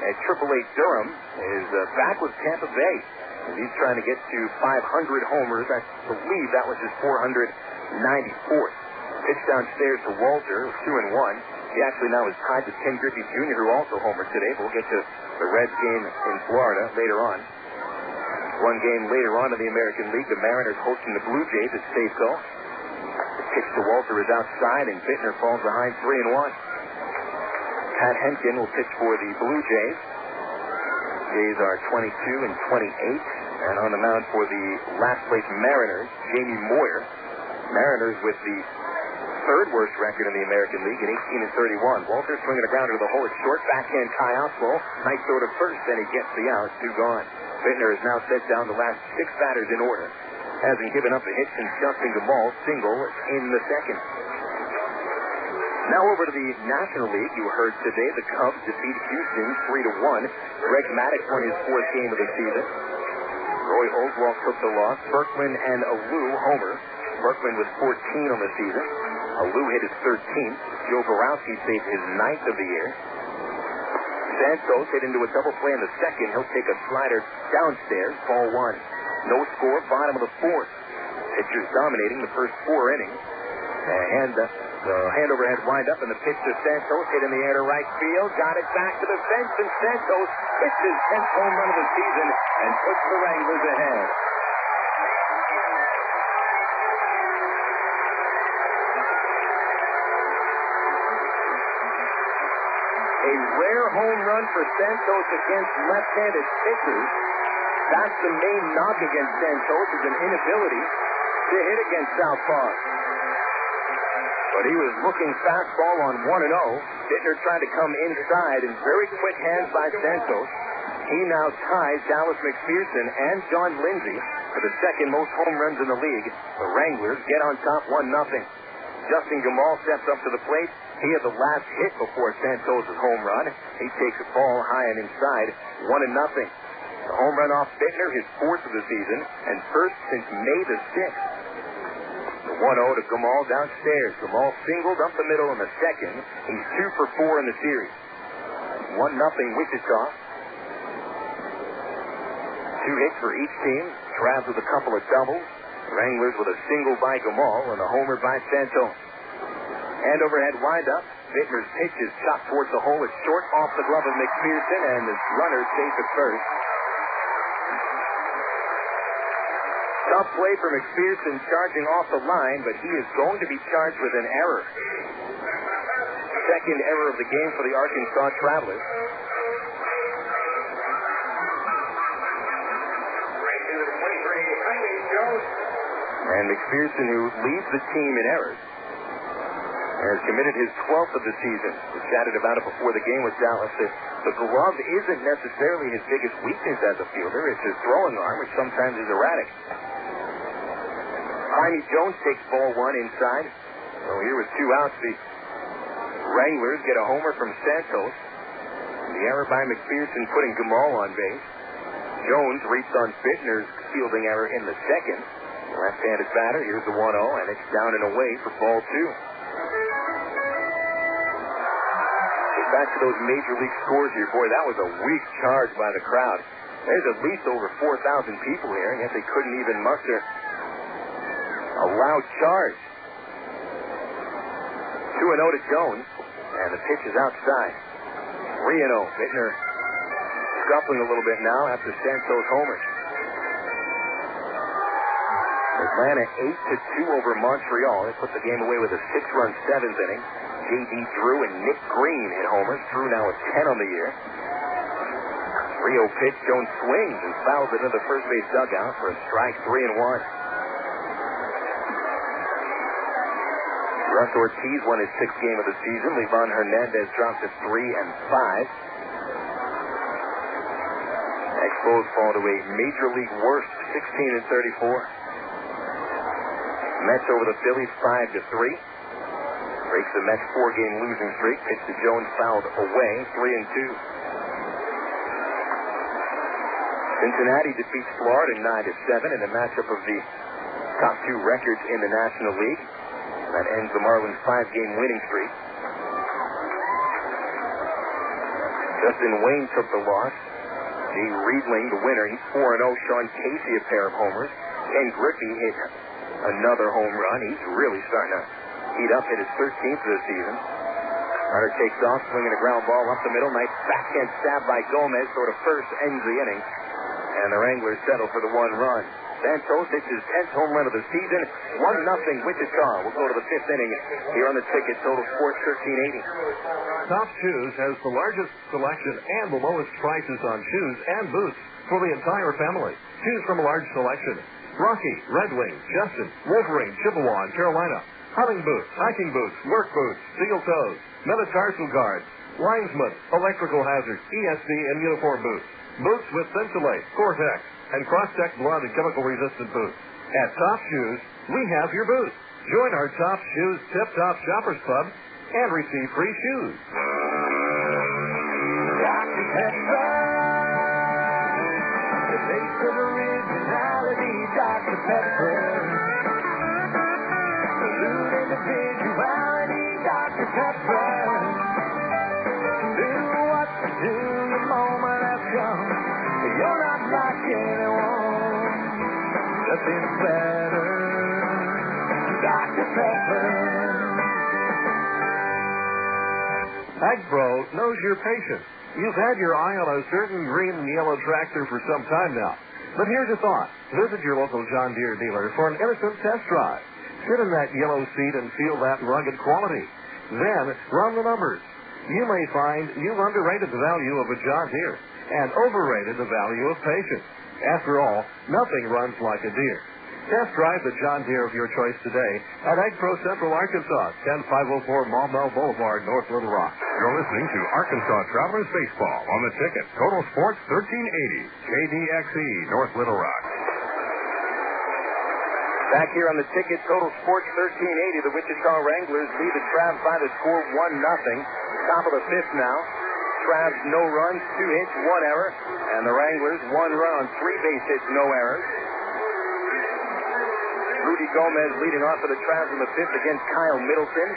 at AAA Durham, is back with Tampa Bay. And he's trying to get to 500 homers. I believe that was his 494th. Pitch downstairs to Walter, 2-1. He actually now is tied to Ken Griffey Jr., who also homered today. But we'll get to the Reds game in Florida later on. 1 game later on in the American League, the Mariners hosting the Blue Jays at Safeco. The pitch to Walter is outside, and Bittner falls behind 3-1. Pat Henkin will pitch for the Blue Jays. Jays are 22-28. And on the mound for the last place Mariners, Jamie Moyer. Mariners with the 3rd worst record in the American League at 18-31. Walter swinging a grounder to the hole at short. Backhand Kai Oswald. Nice throw to first, then he gets the out. 2 gone. Bittner has now set down the last 6 batters in order. Hasn't given up a hit since Justin Gamal single in the 2nd. Now over to the National League. You heard today the Cubs defeat Houston 3-1. Greg Maddux won his 4th game of the season. Roy Oswalt took the loss. Berkman and Alou homer. Berkman with 14 on the season. Alou hit his 13th. Joe Borowski saved his 9th of the year. Santos hit into a double play in the 2nd. He'll take a slider downstairs. Ball 1. No score. Bottom of the 4th. Pitchers dominating the first 4 innings. And the hand-over-hand wind-up, and the pitch to Santos, hit in the air to right field, got it back to the fence, and Santos hits his 10th home run of the season and puts the Wranglers ahead. A rare home run for Santos against left-handed pitchers. That's the main knock against Santos, is an inability to hit against southpaws. But he was looking fastball on 1-0. Bittner tried to come inside, and very quick hands by Santos. He now ties Dallas McPherson and John Lindsay for the 2nd most home runs in the league. The Wranglers get on top 1-0. Justin Gamal steps up to the plate. He had the last hit before Santos' home run. He takes a ball high and inside, 1-0. The home run off Bittner, his 4th of the season, and first since May the 6th. The 1-0 to Gamal downstairs. Gamal singled up the middle in the 2nd. He's 2 for 4 in the series. 1-0 Wichita. 2 hits for each team. Travs with a couple of doubles. Wranglers with a single by Gamal and a homer by Santos. And overhead windup. Bittner's pitch is chopped towards the hole. It's short off the glove of McPherson, and the runner safe at first. Tough play for McPherson charging off the line, but he is going to be charged with an error. Second error of the game for the Arkansas Travelers. And McPherson, who leads the team in errors, has committed his 12th of the season. We chatted about it before the game with Dallas. The glove isn't necessarily his biggest weakness as a fielder. It's his throwing arm, which sometimes is erratic. Jaime Jones takes ball one inside. So here with 2 outs, the Wranglers get a homer from Santos. The error by McPherson putting Gamal on base. Jones reached on Bittner's fielding error in the second. Left-handed batter. Here's the 1-0, and it's down and away for ball 2. Back to those major league scores here. Boy, that was a weak charge by the crowd. There's at least over 4,000 people here, and yet they couldn't even muster a loud charge. 2-0 to Jones, and the pitch is outside. 3-0. Bittner scuffling a little bit now after Santos homers. Atlanta 8-2 over Montreal. They put the game away with a 6-run 7th inning. J.D. Drew and Nick Green hit homers. Drew now at 10 on the year. 3-0 pitch. Jones swings and fouls it into the first base dugout for a strike. 3-1. Russ Ortiz won his 6th game of the season. Livan Hernandez dropped to 3-5. Expos fall to a major league worst 16-34. Mets over the Phillies 5-3. Breaks the Mets 4-game losing streak. Pitch to Jones, fouled away. 3-2. Cincinnati defeats Florida 9-7 in a matchup of the top 2 records in the National League. That ends the Marlins' 5-game winning streak. Justin Wayne took the loss. Jay Riedling, the winner, he's 4-0. Sean Casey, a pair of homers. Ken Griffey hit another home run. He's really starting to heat up, hit his 13th of the season. Carter takes off, swinging a ground ball up the middle. Nice backhand stab by Gomez, sort of first ends the inning. And the Wranglers settle for the 1 run. Santos hits his 10th home run of the season. 1-0 Wichita. We'll go to the 5th inning here on the ticket. Total Sports 1380. Top Shoes has the largest selection and the lowest prices on shoes and boots for the entire family. Choose from a large selection. Rocky, Red Wing, Justin, Wolverine, Chippewa, and Carolina. Hunting boots, hiking boots, work boots, steel toes, metatarsal guards, linesman, electrical hazards, ESD, and uniform boots. Boots with Thinsulate, Gore-Tex, and Cross-Tech blood and chemical-resistant boots. At Top Shoes, we have your boots. Join our Top Shoes Tip-Top Shoppers Club and receive free shoes. Dr. Pepper, the taste of originality, Dr. Pepper. Salute individuality, Dr. Pepper. Do what you do, your moment has come. You're not like anyone. Nothing better, Dr. Pepper. AgPro knows your patience. You've had your eye on a certain green and yellow tractor for some time now. But here's a thought. Visit your local John Deere dealer for an innocent test drive. Sit in that yellow seat and feel that rugged quality. Then run the numbers. You may find you've underrated the value of a John Deere and overrated the value of patience. After all, nothing runs like a Deere. Test drive the John Deere of your choice today at AgPro Central Arkansas, 10504 Maumelle Boulevard, North Little Rock. You're listening to Arkansas Travelers Baseball on the ticket. Total Sports 1380. KDXE, North Little Rock. Back here on the ticket, Total Sports 1380. The Wichita Wranglers lead the Travs by the score 1-0. Top of the 5th now. Travs no runs, 2 hits, 1 error. And the Wranglers 1 run on 3 base hits, no errors. Rudy Gomez leading off for the Travs in the 5th against Kyle Middleton.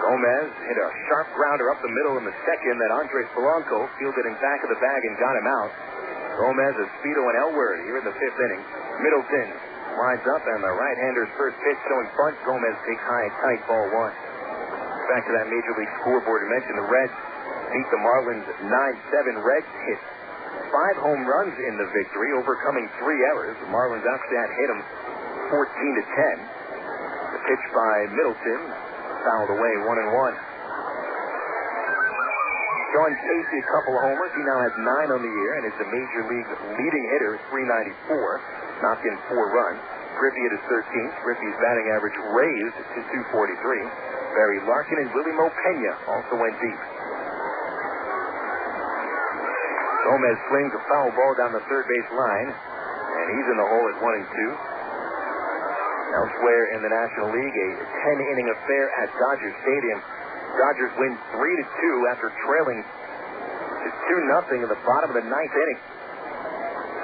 Gomez hit a sharp grounder up the middle in the second that Andres Polanco fielded in back of the bag and got him out. Gomez, Espedo, and Elward here in the 5th inning. Middleton Lines up, and the right-hander's first pitch showing bunt. Gomez takes high and tight, ball one. Back to that Major League scoreboard. I mentioned the Reds beat the Marlins 9-7. Reds hit 5 home runs in the victory, overcoming 3 errors. The Marlins after that hit them 14-10. The pitch by Middleton fouled away 1-1. Sean Casey, a couple of homers. He now has 9 on the year and is the Major League leading hitter, 394. Knocked in 4 runs. Griffey at his 13th. Griffey's batting average raised to 243. Barry Larkin and Willie Mo Pena also went deep. Gomez slings a foul ball down the third base line, and he's in the hole at 1-2. Elsewhere in the National League, a 10-inning affair at Dodger Stadium. Dodgers win 3-2 after trailing to 2-0 in the bottom of the 9th inning.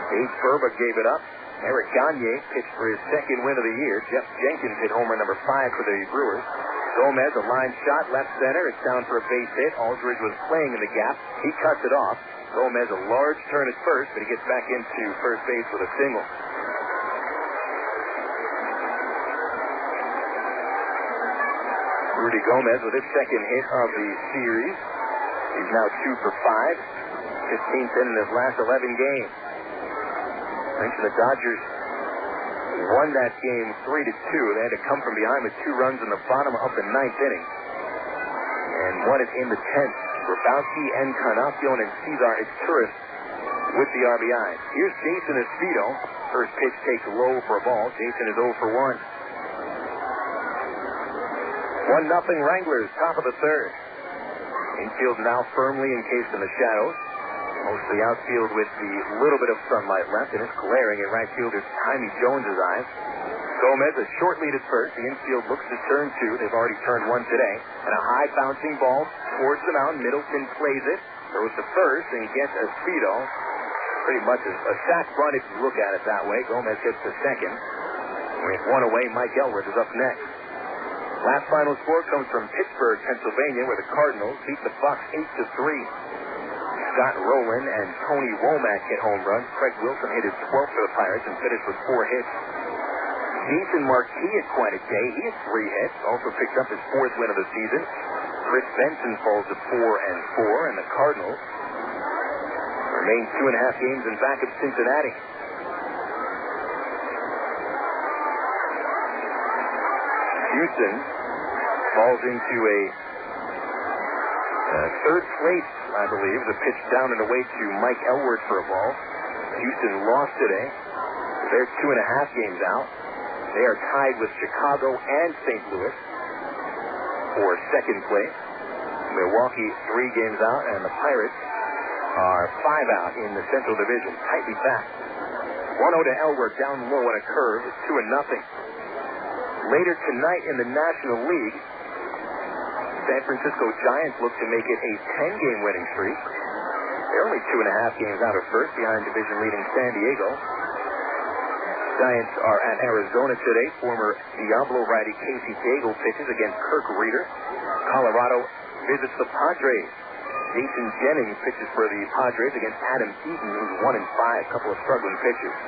Dave Burba gave it up. Eric Gagne pitched for his second win of the year. Jeff Jenkins hit homer number 5 for the Brewers. Gomez, a line shot, left center. It's down for a base hit. Aldridge was playing in the gap. He cuts it off. Gomez, a large turn at first, but he gets back into first base with a single. Rudy Gomez with his second hit of the series. He's now 2 for 5. 15th in his last 11 games. Mentioned the Dodgers won that game 3-2. They had to come from behind with 2 runs in the bottom of the 9th inning. And won it in the 10th. Grabowski, Encarnacion, and Cesar Izturis with the RBIs. Here's Jason Esposito. First pitch takes low for a ball. Jason is 0 for 1. 1-0 Wranglers, top of the third. Infield now firmly encased in the shadows. Mostly outfield with the little bit of sunlight left, and it's glaring at right fielder Timmy Jones's eyes. Gomez, a short lead at first. The infield looks to turn 2. They've already turned 1 today. And a high bouncing ball towards the mound. Middleton plays it. Throws to first and gets Esposito. Pretty much a sack bunt if you look at it that way. Gomez gets to second. With 1 away, Mike Elworth is up next. Last final score comes from Pittsburgh, Pennsylvania, where the Cardinals beat the Bucs 8-3. Scott Rowland and Tony Womack hit home runs. Craig Wilson hit his 12th for the Pirates and finished with 4 hits. Jason Marquis had quite a day. He had 3 hits. Also picked up his 4th win of the season. Chris Benson falls to 4-4, and the Cardinals remain 2.5 games in back of Cincinnati. Houston falls into a third place, I believe. The pitch down and away to Mike Elworth for a ball. Houston lost today. They're 2.5 games out. They are tied with Chicago and St. Louis for second place. Milwaukee 3 games out, and the Pirates are 5 out in the Central Division, tightly packed. 1-0 to Elworth, down low on a curve. It's 2-0. Later tonight in the National League, San Francisco Giants look to make it a 10-game winning streak. They're only 2.5 games out of first, behind division-leading San Diego. Giants are at Arizona today. Former Diablo righty Casey Cagle pitches against Kirk Reeder. Colorado visits the Padres. Jason Jennings pitches for the Padres against Adam Eaton, who's 1-5. A couple of struggling pitchers.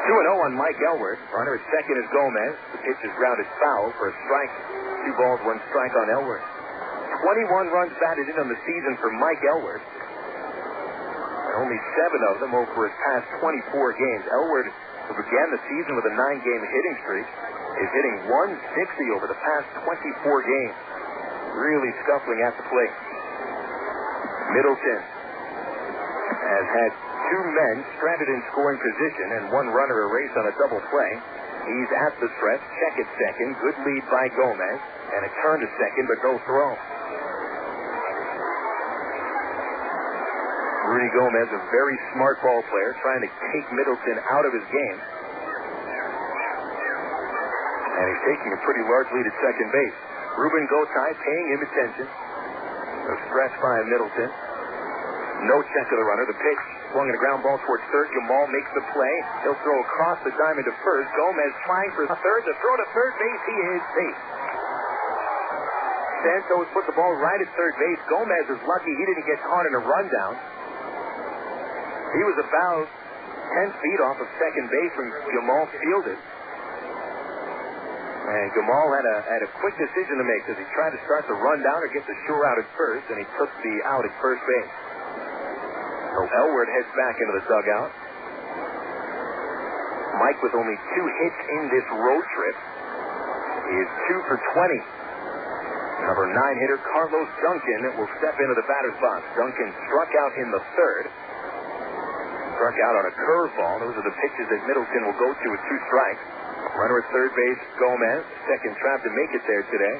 2-0 on Mike Elworth. Runner at second is Gomez. The pitch is grounded foul for a strike. 2 balls, 1 strike on Elworth. 21 runs batted in on the season for Mike Elworth. And only 7 of them over his past 24 games. Elworth, who began the season with a 9-game hitting streak, is hitting .160 over the past 24 games. Really scuffling at the plate. Middleton has had 2 men stranded in scoring position and 1 runner erased on a double play. He's at the stretch, check at second, good lead by Gomez, and a turn to second, but no throw. Rudy Gomez, a very smart ball player, trying to take Middleton out of his game. And he's taking a pretty large lead at second base. Ruben Gotay paying him attention. A stretch by Middleton. No check of the runner. The pitch swung in a ground ball towards third. Gamal makes the play. He'll throw across the diamond to first. Gomez trying for third. The throw to third base. He is safe. Santos put the ball right at third base. Gomez is lucky he didn't get caught in a rundown. He was about 10 feet off of second base when Gamal fielded. And Gamal had a quick decision to make. Does he try to start the rundown or get the sure out at first? And he took the out at first base. So Elward heads back into the dugout. Mike, with only 2 hits in this road trip, is 2 for 20. Number 9 hitter Carlos Duncan will step into the batter's box. Duncan struck out in the third. Struck out on a curveball. Those are the pitches that Middleton will go to with 2 strikes. Runner at third base, Gomez. Second trap to make it there today.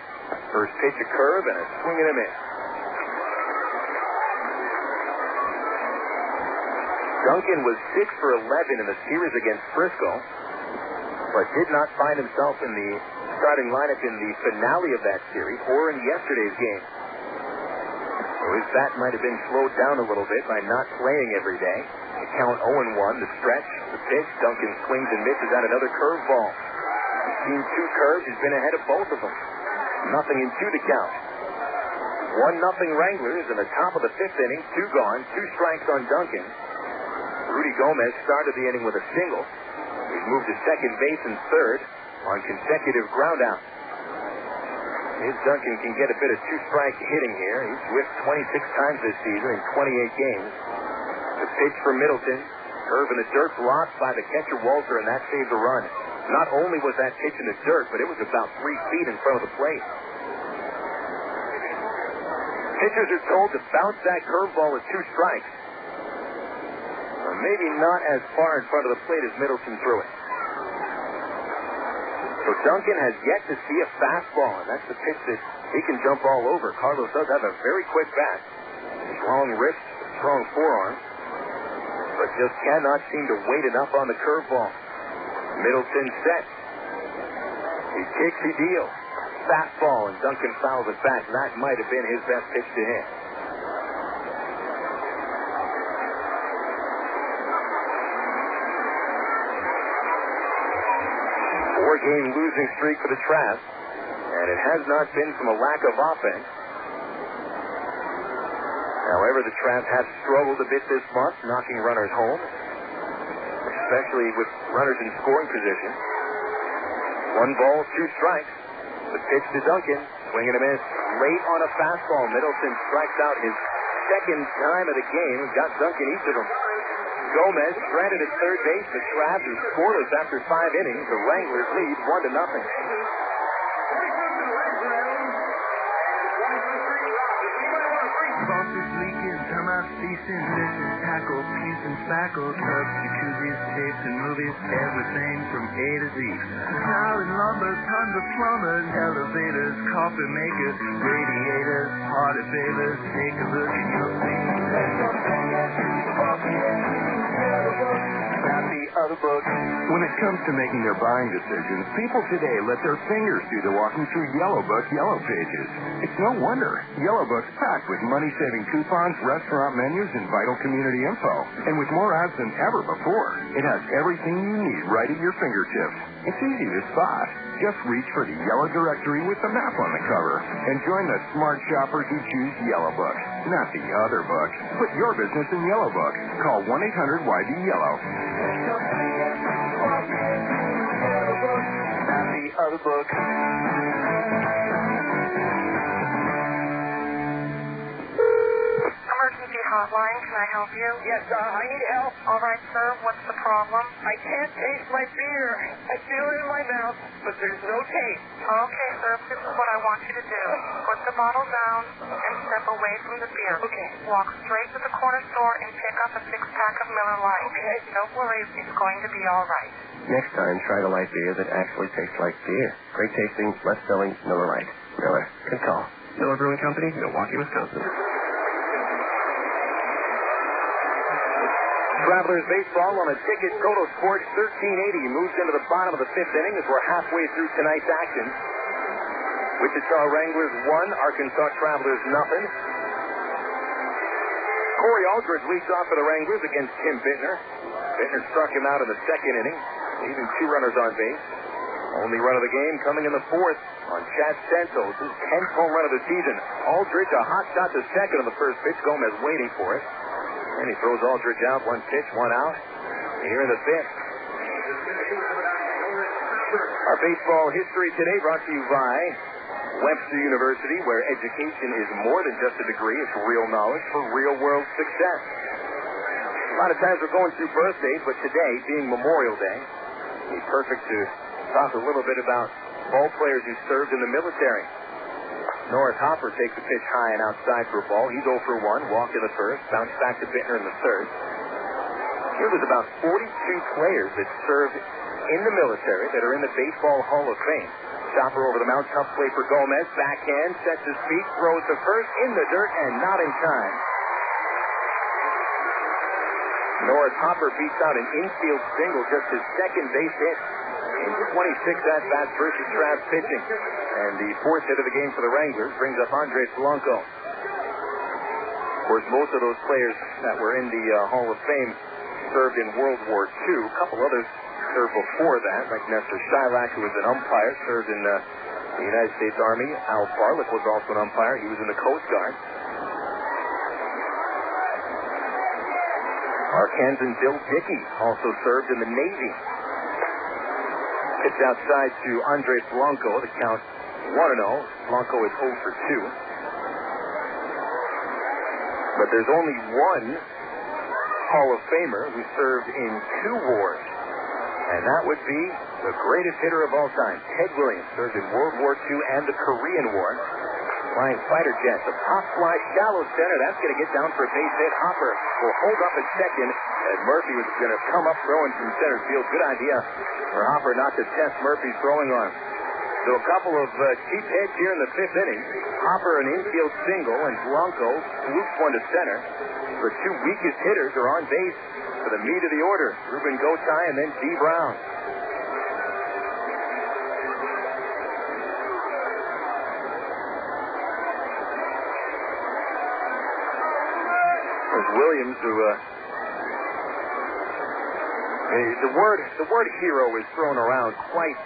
First pitch, a curve, and a swing and a miss. Duncan was 6 for 11 in the series against Frisco, but did not find himself in the starting lineup in the finale of that series or in yesterday's game. So his bat might have been slowed down a little bit by not playing every day. The count 0-1, the stretch, the pitch. Duncan swings and misses at another curveball. He's seen 2 curves. He's been ahead of both of them. 0-2 to count. 1-0 Wranglers in the top of the 5th inning. 2 gone. 2 strikes on Duncan. Rudy Gomez started the inning with a single. He's moved to second base and third on consecutive groundouts. If Duncan can get a bit of 2-strike hitting here, he's whiffed 26 times this season in 28 games. The pitch for Middleton. Curve in the dirt, blocked by the catcher Walter, and that saves a run. Not only was that pitch in the dirt, but it was about 3 feet in front of the plate. Pitchers are told to bounce that curveball with 2 strikes. Maybe not as far in front of the plate as Middleton threw it. So Duncan has yet to see a fastball, and that's the pitch that he can jump all over. Carlos does have a very quick bat. Strong wrist, strong forearm, but just cannot seem to wait enough on the curveball. Middleton set. He kicks, he deals. Fastball, and Duncan fouls it back. That might have been his best pitch to hit. Four-game losing streak for the Traps, and it has not been from a lack of offense. However, the Traps have struggled a bit this month, knocking runners home, especially with runners in scoring position. 1 ball, 2 strikes. The pitch to Duncan, swing and a miss. Late on a fastball, Middleton strikes out his second time of the game and got Duncan each of them. Gomez stranded at third base. The Traps are scoreless after 5 innings. The Wranglers lead 1-0. Faucets leaking, termites feasting, missing tackle, piece and spackle, tubs, jacuzzis, tapes and movies, everything from A to Z. Tile and lumber, tons of plumbers, elevators, coffee makers, radiators, party favors. Take a look and you'll see. Other books. When it comes to making their buying decisions, people today let their fingers do the walking through Yellow Book Yellow Pages. It's no wonder. Yellow Book's packed with money-saving coupons, restaurant menus, and vital community info. And with more ads than ever before, it has everything you need right at your fingertips. It's easy to spot. Just reach for the Yellow Directory with the map on the cover and join the smart shoppers who choose Yellow Book, not the other book. Put your business in Yellow Book. Call 1-800-YB-YELLOW. Not the other book. Emergency hotline, can I help you? Yes, I need help. All right, sir, what's the problem? I can't taste my beer. I feel it in my mouth, but there's no taste. Okay, sir, this is what I want you to do. Put the bottle down and step away from the beer. Okay. Walk straight to the corner store and pick up a 6-pack of Miller Lite. Okay. Don't worry, it's going to be all right. Next time, try the light beer that actually tastes like beer. Great tasting, less filling, Miller Lite. Miller. Good call. Miller Brewing Company, Milwaukee, Wisconsin. Travelers baseball on a ticket. Total Sports 1380 moves into the bottom of the 5th inning as we're halfway through tonight's action. Wichita Wranglers 1, Arkansas Travelers 0. Corey Aldridge leads off for the Wranglers against Tim Bittner. Bittner struck him out in the 2nd inning, leaving 2 runners on base. Only run of the game coming in the 4th on Chad Stentos, his 10th home run of the season. Aldridge a hot shot to second on the first pitch. Gomez waiting for it. And he throws Aldridge out. 1 pitch, 1 out. here in the fifth. Our baseball history today brought to you by Webster University, where education is more than just a degree. It's real knowledge for real-world success. A lot of times we're going through birthdays, but today, being Memorial Day, it's perfect to talk a little bit about ball players who served in the military. Norris Hopper takes a pitch high and outside for a ball. He's 0 for 1, walked in the first, bounced back to Bittner in the third. Here was about 42 players that served in the military that are in the Baseball Hall of Fame. Chopper over the mound, tough play for Gomez. Backhand, sets his feet, throws to first, in the dirt, and not in time. Norris Hopper beats out an infield single, just his second base hit in 26 at-bats versus Trav's pitching. And the fourth hit of the game for the Wranglers brings up Andres Blanco. Of course, most of those players that were in the Hall of Fame served in World War II. A couple others served before that, like Nestor Shylock, who was an umpire, served in the United States Army. Al Barlick was also an umpire. He was in the Coast Guard. Arkansan Bill Dickey also served in the Navy. Pitch outside to Andres Blanco. The count 1-0. Blanco is 0 for 2. But there's only one Hall of Famer who served in 2 wars. And that would be the greatest hitter of all time, Ted Williams, served in World War II and the Korean War. Flying fighter jets, a pop fly, shallow center. That's going to get down for a base hit. Hopper will hold up at second, and Murphy was going to come up throwing from center field. Good idea for Hopper not to test Murphy's throwing arm. So a couple of cheap hits here in the fifth inning. Hopper an infield single, and Blanco loops one to center. The 2 weakest hitters are on base for the meat of the order. Ruben Gotay and then D. Brown. There's Williams, who the word hero is thrown around quite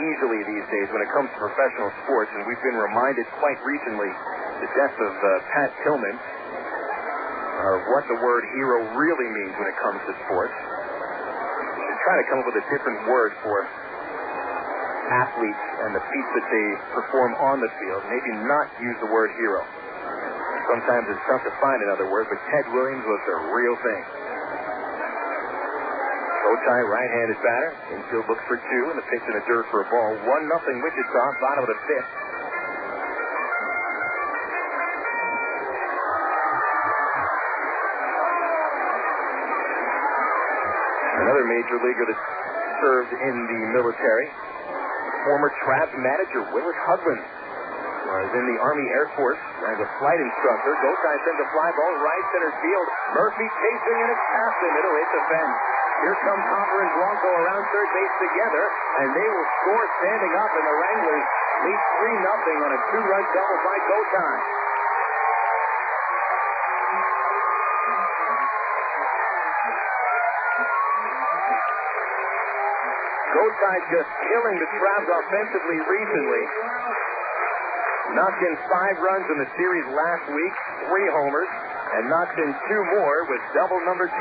easily these days when it comes to professional sports, and we've been reminded quite recently the death of Pat Tillman, what the word hero really means when it comes to sports. We should try to come up with a different word for athletes and the feats that they perform on the field. Maybe not use the word hero. Sometimes it's tough to find another word, but Ted Williams was the real thing. Gotay, right-handed batter. Infield looks for 2, and the pitch in the dirt for a ball. 1-0 Wichita, bottom of the fifth. Another major leaguer that served in the military, former Trav's manager, Willard Hudlin, was in the Army Air Force as a flight instructor. Gotay sends a fly ball right center field. Murphy chasing, and it's past him. It'll hit the fence. Here comes Hopper and Blanco around third base together, and they will score standing up, and the Wranglers lead 3-0 on a 2-run double by Gotay. Gotay just killing the Travs offensively recently. Knocked in 5 runs in the series last week, 3 homers, and knocked in 2 more with double number 10.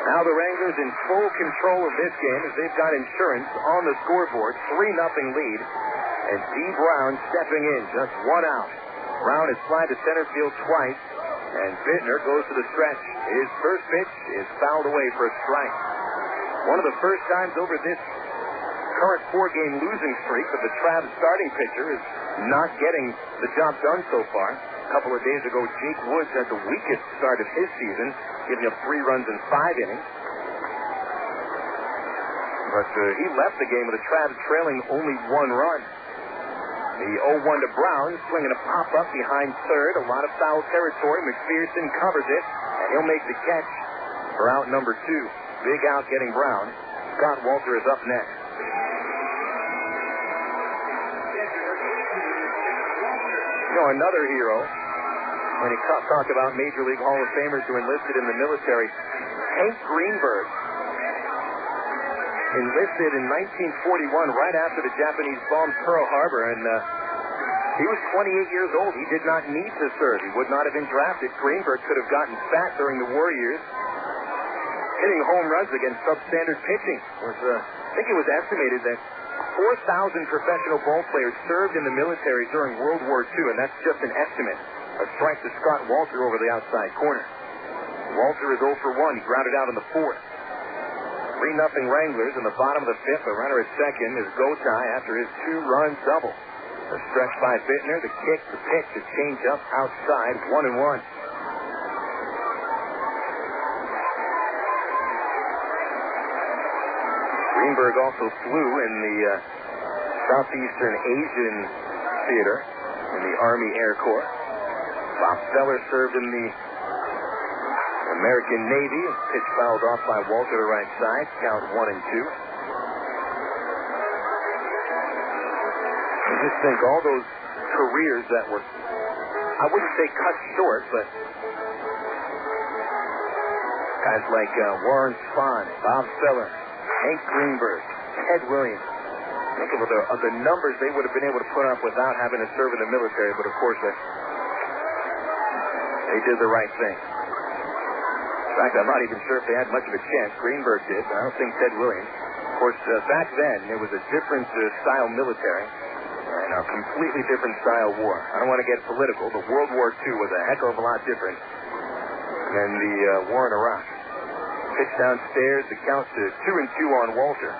Now the Wranglers in full control of this game as they've got insurance on the scoreboard. 3-0 lead. And D. Brown stepping in, just 1 out. Brown has flied to center field twice, and Bittner goes to the stretch. His first pitch is fouled away for a strike. One of the first times over this current 4-game losing streak that the Travs starting pitcher is not getting the job done so far. A couple of days ago, Jake Woods had the weakest start of his season, giving up 3 runs in 5 innings. But he left the game with the Travs trailing only 1 run. The 0-1 to Brown, swinging a pop-up behind third. A lot of foul territory. McPherson covers it, and he'll make the catch for out number 2. Big out getting Brown. Scott Walter is up next. You know, another hero, when he talked about Major League Hall of Famers who enlisted in the military, Hank Greenberg enlisted in 1941 right after the Japanese bombed Pearl Harbor, and he was 28 years old. He did not need to serve. He would not have been drafted. Greenberg could have gotten fat during the war years, hitting home runs against substandard pitching. I think it was estimated that 4,000 professional ball players served in the military during World War II, and that's just an estimate. A strike to Scott Walter over the outside corner. Walter is 0 for 1. He grounded out in the fourth. 3-0 Wranglers in the bottom of the fifth. A runner at second is Gotai after his 2-run double. A stretch by Bittner. The kick, the pitch, the change up outside. 1-1. Greenberg also flew in the Southeastern Asian Theater in the Army Air Corps. Bob Feller served in the American Navy. Pitch fouled off by Walter to the right side. Count 1-2. I just think all those careers that were, I wouldn't say cut short, but guys like Warren Spahn, Bob Feller, Hank Greenberg, Ted Williams. Think of the numbers they would have been able to put up without having to serve in the military, but of course they did the right thing. In fact, I'm not even sure if they had much of a chance. Greenberg did, but I don't think Ted Williams. Of course, back then, it was a different style military and a completely different style war. I don't want to get political, but World War II was a heck of a lot different than the war in Iraq. Pitch downstairs, the count to 2-2 on Walter.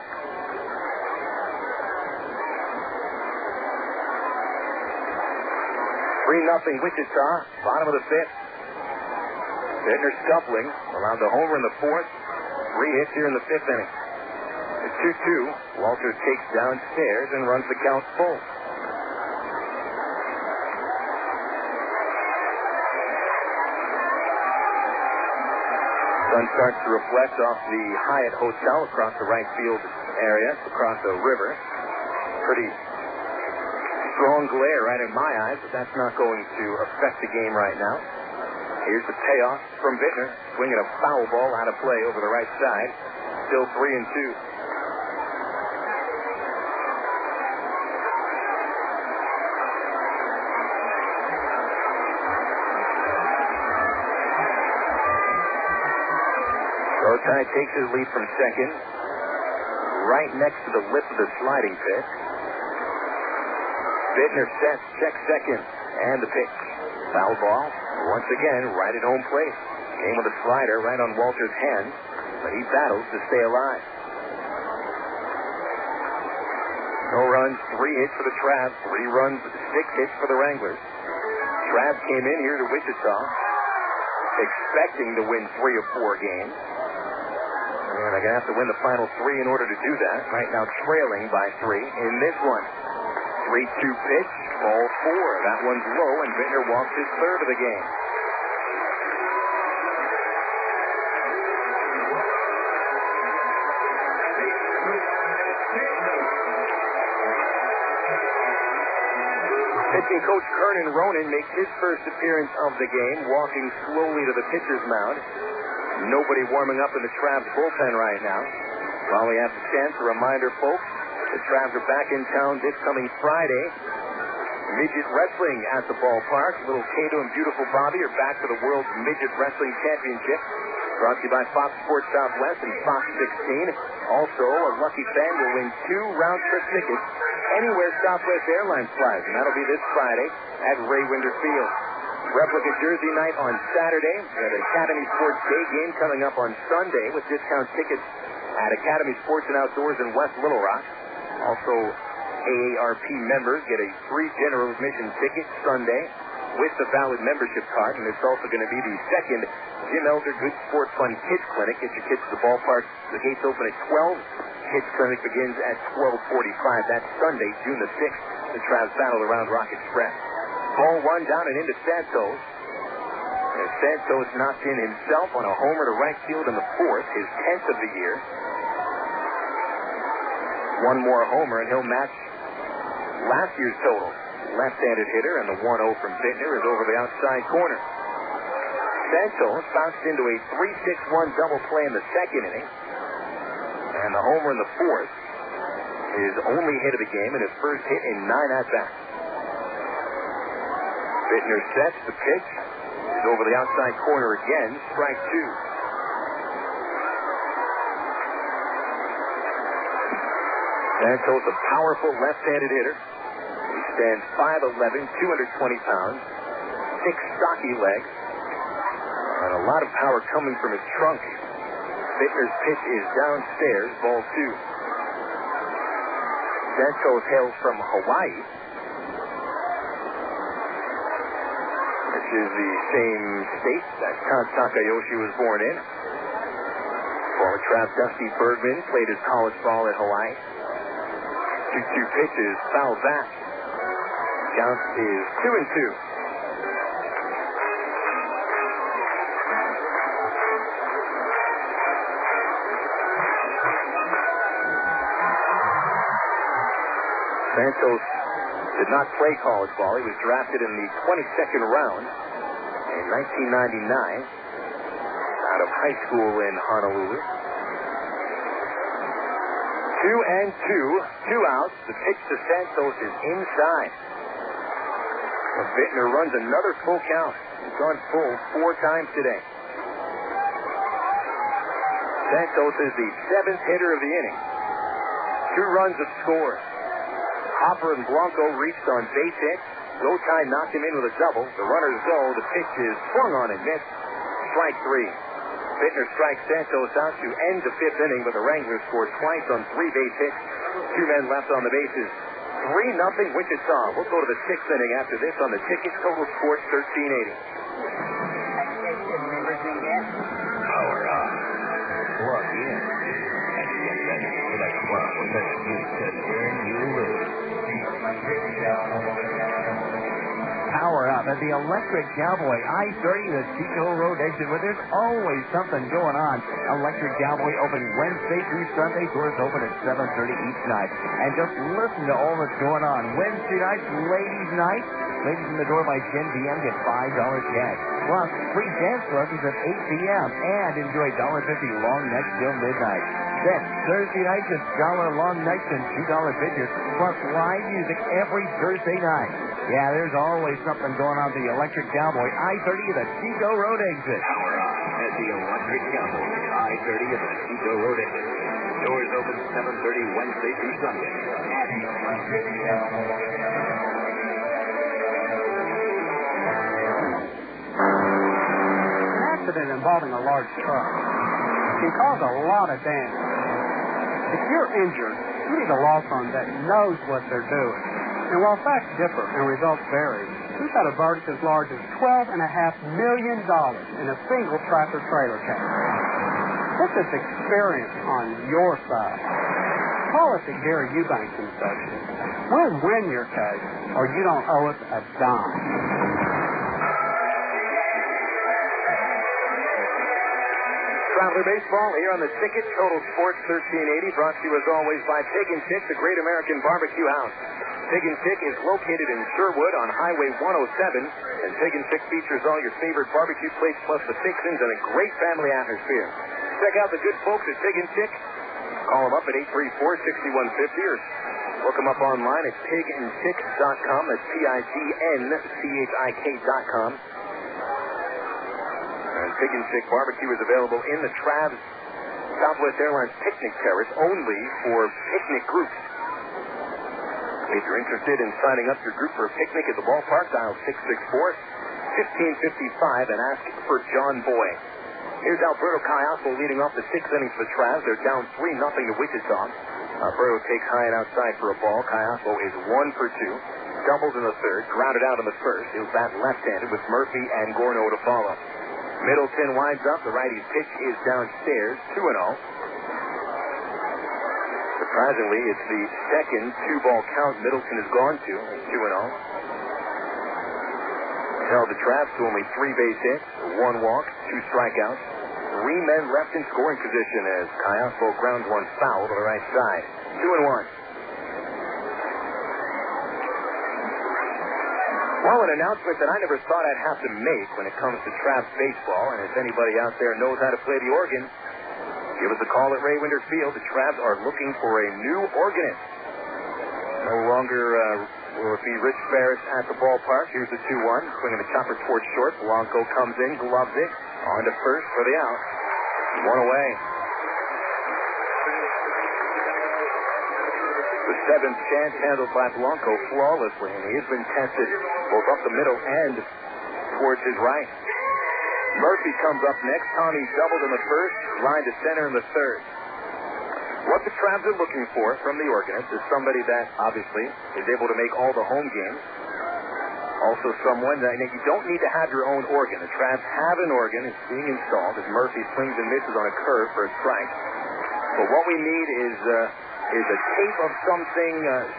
3-0 Wichita, bottom of the fifth. Bittner scuffling, allowed the homer in the fourth. 3 hits here in the fifth inning. At 2-2, Walter takes downstairs and runs the count full. Sun starts to reflect off the Hyatt Hotel across the right field area, across the river. Pretty strong glare right in my eyes, but that's not going to affect the game right now. Here's the payoff from Bittner, swinging a foul ball out of play over the right side. Still 3-2. Gotai takes his lead from second, right next to the lip of the sliding pitch. Bittner sets, checks second, and the pitch. Foul ball, once again, right at home plate. Came with a slider right on Walter's hand, but he battles to stay alive. No runs, 3 hits for the Travs, 3 runs, 6 hits for the Wranglers. Travs came in here to Wichita expecting to win 3 of 4 games. And they're going to have to win the final 3 in order to do that. Right now trailing by 3 in this one. 3-2 pitch, ball 4. That one's low, and Bittner walks his third of the game. Pitching coach Kernan Ronan makes his first appearance of the game, walking slowly to the pitcher's mound. Nobody warming up in the Travs bullpen right now. While we have the chance, a reminder, folks, the Travs are back in town this coming Friday. Midget wrestling at the ballpark. Little Cato and Beautiful Bobby are back for the World's Midget Wrestling Championship. Brought to you by Fox Sports Southwest and Fox 16. Also, a lucky fan will win 2 round-trip tickets anywhere Southwest Airlines flies, and that'll be this Friday at Ray Winder Field. Replica Jersey night on Saturday. We have an Academy Sports Day game coming up on Sunday with discount tickets at Academy Sports and Outdoors in West Little Rock. Also, AARP members get a free general admission ticket Sunday with the valid membership card, and it's also going to be the second Jim Elder Good Sport Fun Kids Clinic. Get your kids to the ballpark. The gates open at 12. Kids Clinic begins at 12:45. That's Sunday, June the 6th. The Travs battle around Rock Express. Ball 1 down and into Santos. And Santos knocked in himself on a homer to right field in the fourth, his 10th of the year. 1 more homer, and he'll match last year's total. Left-handed hitter, and the 1-0 from Bittner is over the outside corner. Santos bounced into a 3-6-1 double play in the second inning. And the homer in the fourth, his only hit of the game and his first hit in 9 at-bats. Bittner sets the pitch. Is over the outside corner again. Strike 2. Santos, a powerful left-handed hitter. He stands 5'11", 220 pounds, 6 stocky legs, and a lot of power coming from his trunk. Bittner's pitch is downstairs, ball 2. Santos hails from Hawaii. This is the same state that Kaz Takayoshi was born in. Former Travs Dusty Bergman played his college ball at Hawaii. 2-2 pitches, foul back. Count is 2-2. Santos did not play college ball. He was drafted in the 22nd round in 1999 out of high school in Honolulu. 2-2, 2 outs. The pitch to Santos is inside. Bittner runs another full count. He's gone full 4 times today. Santos is the 7th hitter of the inning. 2 runs have scored. Hopper and Blanco reached on base hit. Gotay knocked him in with a double. The runners go. The pitch is swung on and missed. Strike 3. Bittner strikes Santos out to end the 5th inning, but the Wranglers scored twice on 3 base hits. 2 men left on the bases. 3-0 Wichita. We'll go to the 6th inning after this on the Ticket Total Sports 1380. Power on. Plug in. And get ready for the club that used to turn you loose. Power up at the Electric Cowboy, I-30, the Chico Road exit, where there's always something going on. Electric Cowboy open Wednesday through Sunday. Doors open at 7:30 each night. And just listen to all that's going on. Wednesday night, ladies' night. Ladies in the door by 10 p.m. get $5 cash. Plus, free dance lessons at 8 p.m. And enjoy $1.50 long necks till midnight. Then, Thursday nights, it's $1 long necks and $2 pitches. Plus, live music every Thursday night. Yeah, there's always something going on at the Electric Cowboy, I-30 at the Chico Road exit. Power on at the Electric Cowboy, I-30 at the Chico Road exit. Doors open 7:30 Wednesday through Sunday. An accident involving a large truck can cause a lot of damage. If you're injured, you need a law firm that knows what they're doing. And while facts differ and results vary, we've got a verdict as large as $12.5 million in a single tractor-trailer case. Put this experience on your side. Call us at Gary Eubanks & Associates. We'll win your case, or you don't owe us a dime. Traveler Baseball here on the Ticket Total Sports 1380, brought to you as always by Pig and Tick, the Great American Barbecue House. Pig and Tick is located in Sherwood on Highway 107, and Pig and Tick features all your favorite barbecue plates plus the fixings and a great family atmosphere. Check out the good folks at Pig and Tick. Call them up at 834-6150 or look them up online at pigandtick.com. That's PIGNCHIK.com. And Pig and Tick Barbecue is available in the Travs Southwest Airlines picnic terrace only for picnic groups. If you're interested in signing up your group for a picnic at the ballpark, dial 664-1555 and ask for John Boy. Here's Alberto Cayasco leading off the 6th inning for the Travs. They're down 3-0 to Wichita. Alberto takes high and outside for a ball. Cayasco is 1 for 2. Doubles in the 3rd, grounded out in the 1st. He'll bat left-handed with Murphy and Gorno to follow. Middleton winds up. The righty's pitch is downstairs, 2-0. Surprisingly, it's the second 2-ball count Middleton has gone to. 2-0. Held the Travs to only 3 base hits, 1 walk, 2 strikeouts. 3 men left in scoring position as Cayasco grounds one foul to the right side. 2-1. Well, an announcement that I never thought I'd have to make when it comes to Travs baseball, and if anybody out there knows how to play the organ, give us a call at Ray Winder Field. The Travs are looking for a new organist. No longer will it be Rich Ferris at the ballpark. Here's the 2-1, swinging the chopper towards short. Blanco comes in, gloves it, on to first for the out. 1 away. The seventh chance handled by Blanco flawlessly, and he has been tested both up the middle and towards his right. Murphy comes up next. Tommy doubled in the first, line to center in the third. What the Travs are looking for from the organist is somebody that, obviously, is able to make all the home games. Also someone that you don't need to have your own organ. The Travs have an organ. It's being installed as Murphy swings and misses on a curve for a strike. But what we need is a tape of something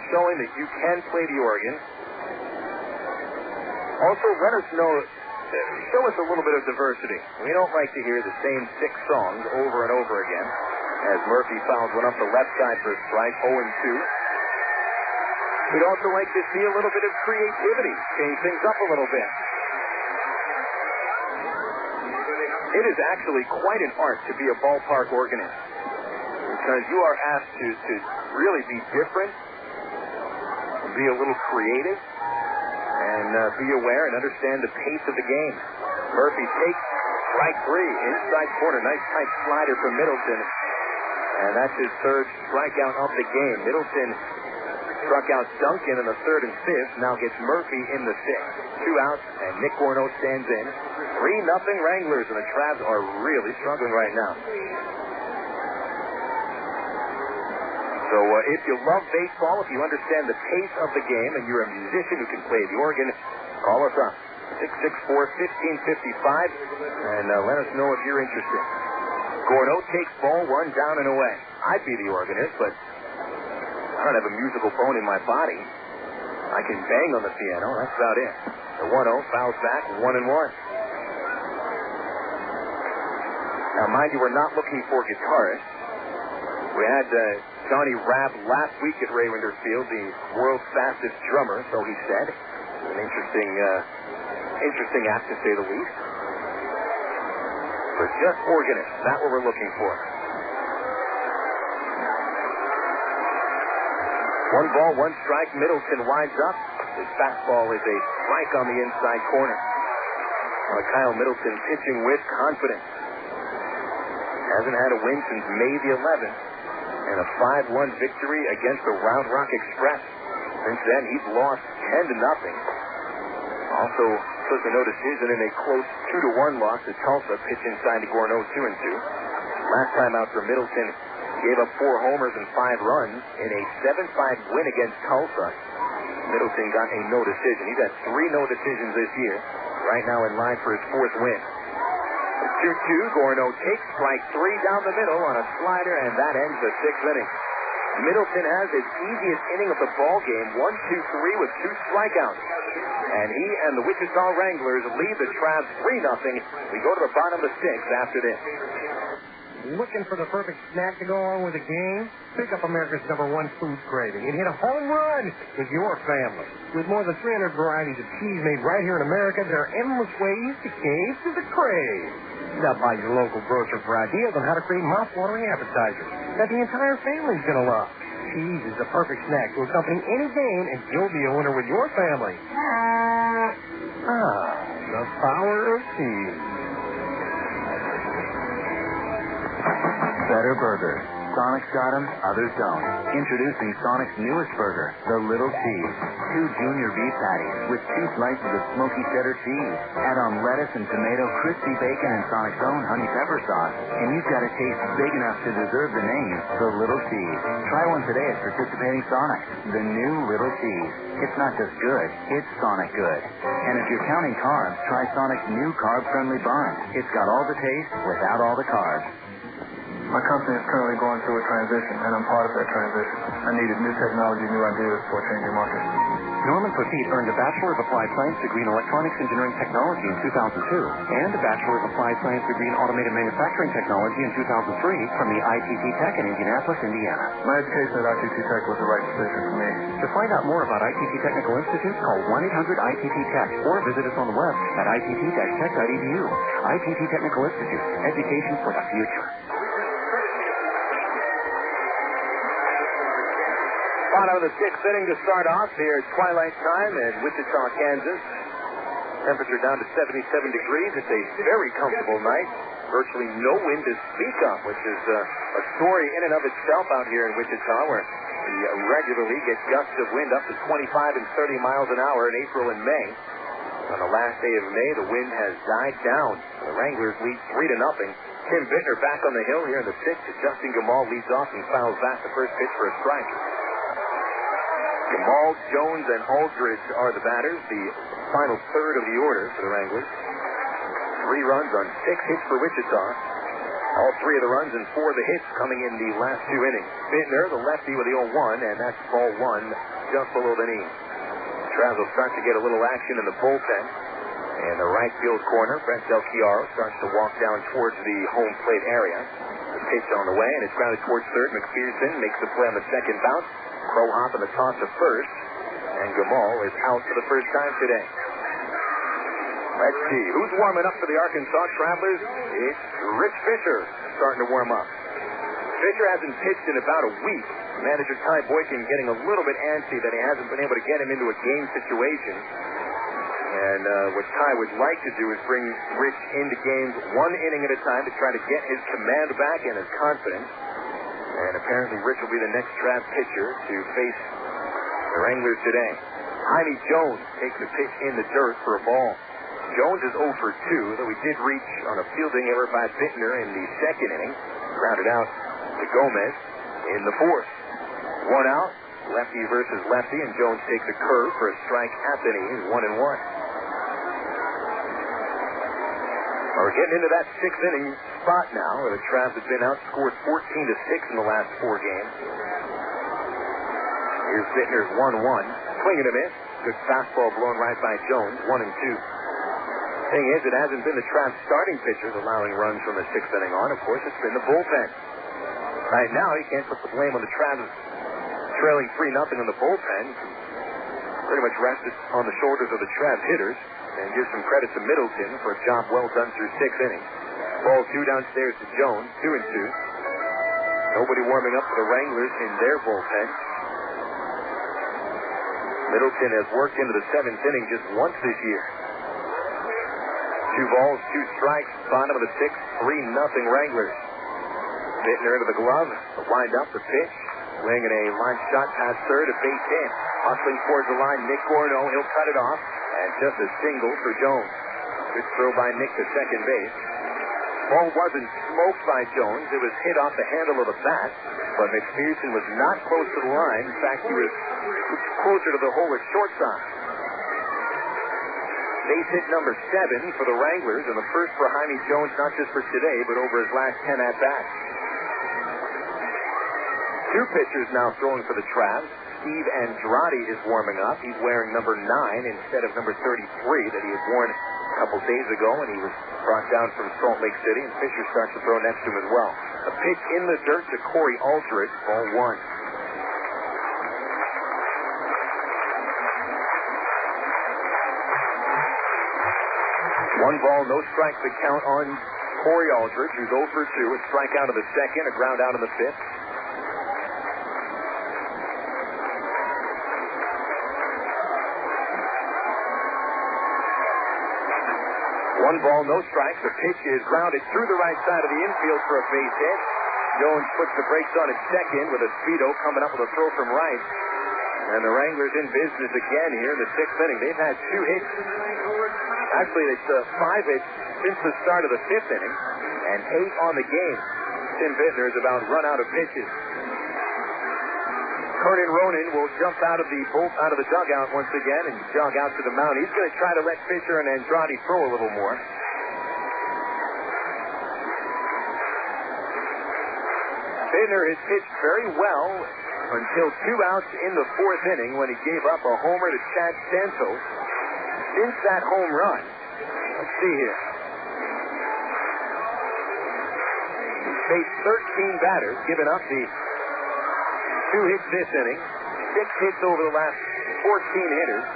showing that you can play the organ. Also, let us know, show us a little bit of diversity. We don't like to hear the same 6 songs over and over again. As Murphy fouls one up the left side for a strike, 0-2. We'd also like to see a little bit of creativity, change things up a little bit. It is actually quite an art to be a ballpark organist, because you are asked to really be different, be a little creative, and be aware and understand the pace of the game. Murphy takes strike 3, inside corner, nice tight slider from Middleton. And that's his third strikeout of the game. Middleton struck out Duncan in the third and fifth. Now gets Murphy in the sixth. 2 outs, and Nick Gorno stands in. 3-0 Wranglers, and the Travs are really struggling right now. So if you love baseball, if you understand the pace of the game, and you're a musician who can play the organ, call us up. 664-1555, and let us know if you're interested. Gordo takes ball 1 down and away. I'd be the organist, but I don't have a musical bone in my body. I can bang on the piano. That's about it. The 1-0 fouls back, 1-1. Now, mind you, we're not looking for guitarists. We had Johnny Rabb last week at Ray Winder Field, the world's fastest drummer, so he said. An interesting act, to say the least. But just organists, that's what we're looking for. 1 ball, 1 strike. Middleton winds up. His fastball is a strike on the inside corner. Kyle Middleton pitching with confidence. Hasn't had a win since May the 11th. And a 5-1 victory against the Round Rock Express. Since then, he's lost 10-0. Also took a no decision in a close 2-1 loss to Tulsa, pitch inside to Gorno 2-2. Last time out for Middleton, gave up 4 homers and 5 runs in a 7-5 win against Tulsa. Middleton got a no decision. He's had 3 no decisions this year. Right now in line for his 4th win. 2-2, Gorno takes strike 3 down the middle on a slider, and that ends the 6th inning. Middleton has his easiest inning of the ball game, 1-2-3 with 2 strikeouts. And he and the Wichita Wranglers lead the Travs 3-0. We go to the bottom of the 6th after this. Looking for the perfect snack to go along with the game? Pick up America's #1 food craving and hit a home run with your family. With more than 300 varieties of cheese made right here in America, there are endless ways to cave to the crave. Stop by your local grocer for ideas on how to create mouth-watering appetizers that the entire family's going to love. Cheese is the perfect snack to accompany any game, and you'll be a winner with your family. The power of cheese. Better burger. Sonic's got them, others don't. Introducing Sonic's newest burger, the Little Cheese. 2 junior beef patties with 2 slices of smoky cheddar cheese. Add on lettuce and tomato, crispy bacon, and Sonic's own honey pepper sauce. And you've got a taste big enough to deserve the name, the Little Cheese. Try one today at participating Sonic. The new Little Cheese. It's not just good, it's Sonic good. And if you're counting carbs, try Sonic's new carb-friendly bun. It's got all the taste without all the carbs. My company is currently going through a transition, and I'm part of that transition. I needed new technology, new ideas for a changing market. Norman Petit earned a Bachelor of Applied Science degree in Electronics Engineering Technology in 2002 and a Bachelor of Applied Science degree in Automated Manufacturing Technology in 2003 from the ITT Tech in Indianapolis, Indiana. My education at ITT Tech was the right decision for me. To find out more about ITT Technical Institute, call 1-800-ITT-TECH or visit us on the web at itt-tech.edu. ITT Technical Institute, education for the future. Bottom of the 6th inning to start off here at twilight time in Wichita, Kansas. Temperature down to 77 degrees. It's a very comfortable night. Virtually no wind to speak of, which is a story in and of itself out here in Wichita, where We regularly get gusts of wind up to 25 and 30 miles an hour in April and May. On the last day of May, the wind has died down. The Wranglers lead 3-0. Tim Bittner back on the hill here in the sixth. Justin Gamal leads off and fouls back the first pitch for a strike. Gamal, Jones, and Aldridge are the batters. The final third of the order for the Wranglers. 3 runs on 6 hits for Wichita. All 3 of the runs and 4 of the hits coming in the last 2 innings. Bittner, the lefty, with the 0-1, and that's ball 1 just below the knee. Travs will start to get a little action in the bullpen. In the right field corner, Brent Del Chiaro starts to walk down towards the home plate area. The pitch on the way, and it's grounded towards third. McPherson makes the play on the second bounce. Crow hop and the toss to first. And Gamal is out for the first time today. Let's see. Who's warming up for the Arkansas Travelers? It's Rich Fisher starting to warm up. Fisher hasn't pitched in about a week. Manager Ty Boykin getting a little bit antsy that he hasn't been able to get him into a game situation. And what Ty would like to do is bring Rich into games 1 inning at a time to try to get his command back and his confidence. And apparently Rich will be the next Travs pitcher to face the Wranglers today. Jaime Jones takes a pitch in the dirt for a ball. Jones is 0 for 2, though he did reach on a fielding error by Bittner in the second inning. Grounded out to Gomez in the fourth. 1 out, lefty versus lefty, and Jones takes a curve for a strike at the knee, 1-1. We're getting into that 6th inning spot now, where the Travs have been outscored 14-6 in the last 4 games. Here's Bittner's 1-1. Swing and a miss. Good fastball blown right by Jones, 1-2. Thing is, it hasn't been the Travs starting pitchers allowing runs from the 6th inning on. Of course, it's been the bullpen. Right now, you can't put the blame on the Travs trailing 3-0 in the bullpen. Pretty much rested on the shoulders of the Travs hitters. And give some credit to Middleton for a job well done through 6 innings. Ball 2 downstairs to Jones, 2-2. Nobody warming up for the Wranglers in their bullpen. Middleton has worked into the 7th inning just once this year. 2 balls, 2 strikes, bottom of the 6th, 3-0 Wranglers. Bittner into the glove, the wind up, the pitch. Swing and a line shot past third, a base hit. Hustling towards the line, Nick Gorno, he'll cut it off. And just a single for Jones. Good throw by Nick to second base. Ball wasn't smoked by Jones. It was hit off the handle of the bat. But McPherson was not close to the line. In fact, he was closer to the hole at shortstop. Base hit number 7 for the Wranglers, and the first for Jaime Jones, not just for today, but over his last 10 at-bats. 2 pitchers now throwing for the Travs. Steve Andrade is warming up. He's wearing number 9 instead of number 33 that he had worn a couple days ago, and he was brought down from Salt Lake City, and Fisher starts to throw next to him as well. A pitch in the dirt to Corey Aldridge, ball 1. 1 ball, no strikes to count on Corey Aldridge, who's 0 for 2. A strikeout of the second, a ground out of the 5th. 1 ball, no strikes. The pitch is grounded through the right side of the infield for a base hit. Jones puts the brakes on at second with a speedo coming up with a throw from right. And the Wranglers in business again here in the 6th inning. They've had 2 hits. Actually, it's 5 hits since the start of the 5th inning, and 8 on the game. Tim Bittner is about run out of pitches. Conan Ronan will jump out of the dugout once again and jog out to the mound. He's going to try to let Fisher and Andrade throw a little more. Bittner has pitched very well until 2 outs in the 4th inning when he gave up a homer to Chad Santos. Since that home run, let's see here. He's faced 13 batters, given up the 2 hits this inning, 6 hits over the last 14 hitters,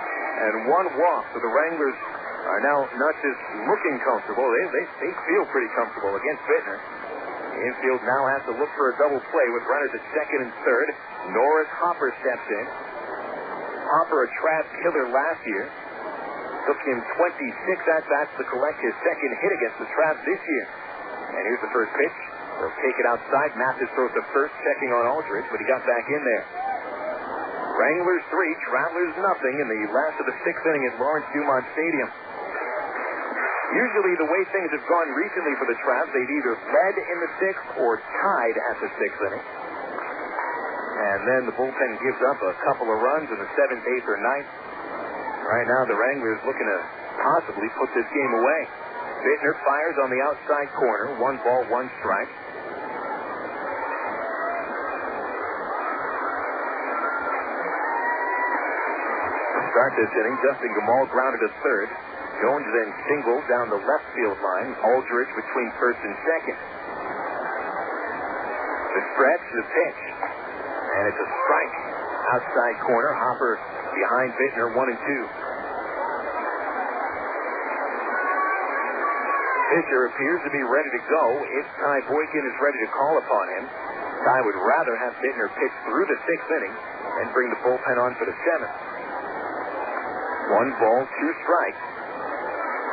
and 1 walk. So the Wranglers are now not just looking comfortable, they feel pretty comfortable against Bittner. The infield now has to look for a double play with runners at second and third. Norris Hopper steps in. Hopper, a Travs killer last year. Took him 26 at-bats to collect his second hit against the Travs this year. And here's the first pitch. They'll take it outside. Mathis throws to first, checking on Aldridge, but he got back in there. Wranglers 3, Travelers nothing in the last of the sixth inning at Lawrence Dumont Stadium. Usually the way things have gone recently for the Travs, they've either led in the sixth or tied at the sixth inning. And then the bullpen gives up a couple of runs in the seventh, eighth, or ninth. Right now the Wranglers looking to possibly put this game away. Bittner fires on the outside corner. 1 ball, 1 strike. To start this inning, Justin Gamal grounded to third. Jones then singled down the left field line. Aldridge between first and second. The stretch, the pitch. And it's a strike. Outside corner. Hopper behind Bittner, 1 and 2. Pitcher appears to be ready to go if Ty Boykin is ready to call upon him. Ty would rather have Bittner pitch through the sixth inning and bring the bullpen on for the seventh. 1 ball, 2 strikes.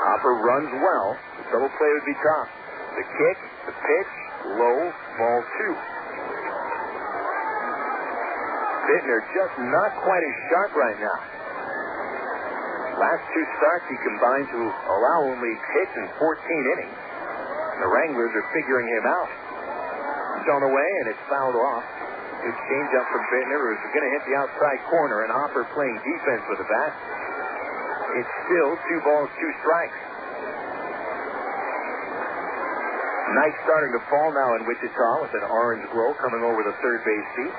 Hopper runs well. The double play would be tough. The kick, the pitch, low, ball 2. Bittner just not quite as sharp right now. Last 2 starts he combined to allow only hits in 14 innings. The Wranglers are figuring him out. It's on the way and it's fouled off. Good changeup from Bittner, who's going to hit the outside corner, and Hopper playing defense with the bat. It's still 2 balls, 2 strikes. Night starting to fall now in Wichita with an orange glow coming over the third base seat.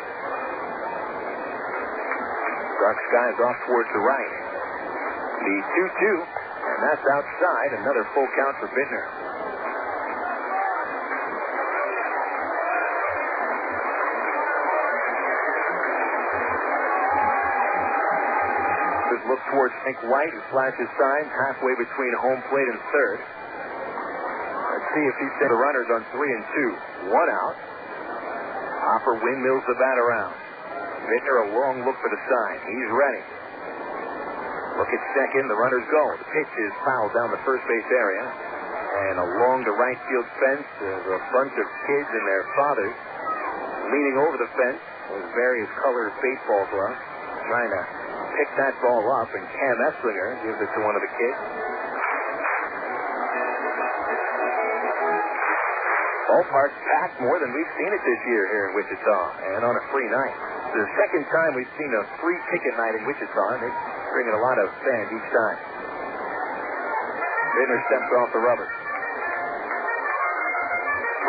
Dark skies off towards the right. The 2-2, and that's outside. Another full count for Bittner. Just look towards Hank White, who flashes signs halfway between home plate and third. Let's see if he sends the runners on 3 and 2. 1 out. Hopper windmills the bat around. Bittner a long look for the sign. He's ready. Look at second, the runners go. The pitch is fouled down the first base area. And along the right field fence, there's a bunch of kids and their fathers leaning over the fence with various colored baseball gloves, trying to pick that ball up, and Cam Esslinger gives it to one of the kids. Ballpark's packed more than we've seen it this year here in Wichita, and on a free night. It's the second time we've seen a free ticket night in Wichita, and they bring in a lot of fans each time. Bittner steps off the rubber.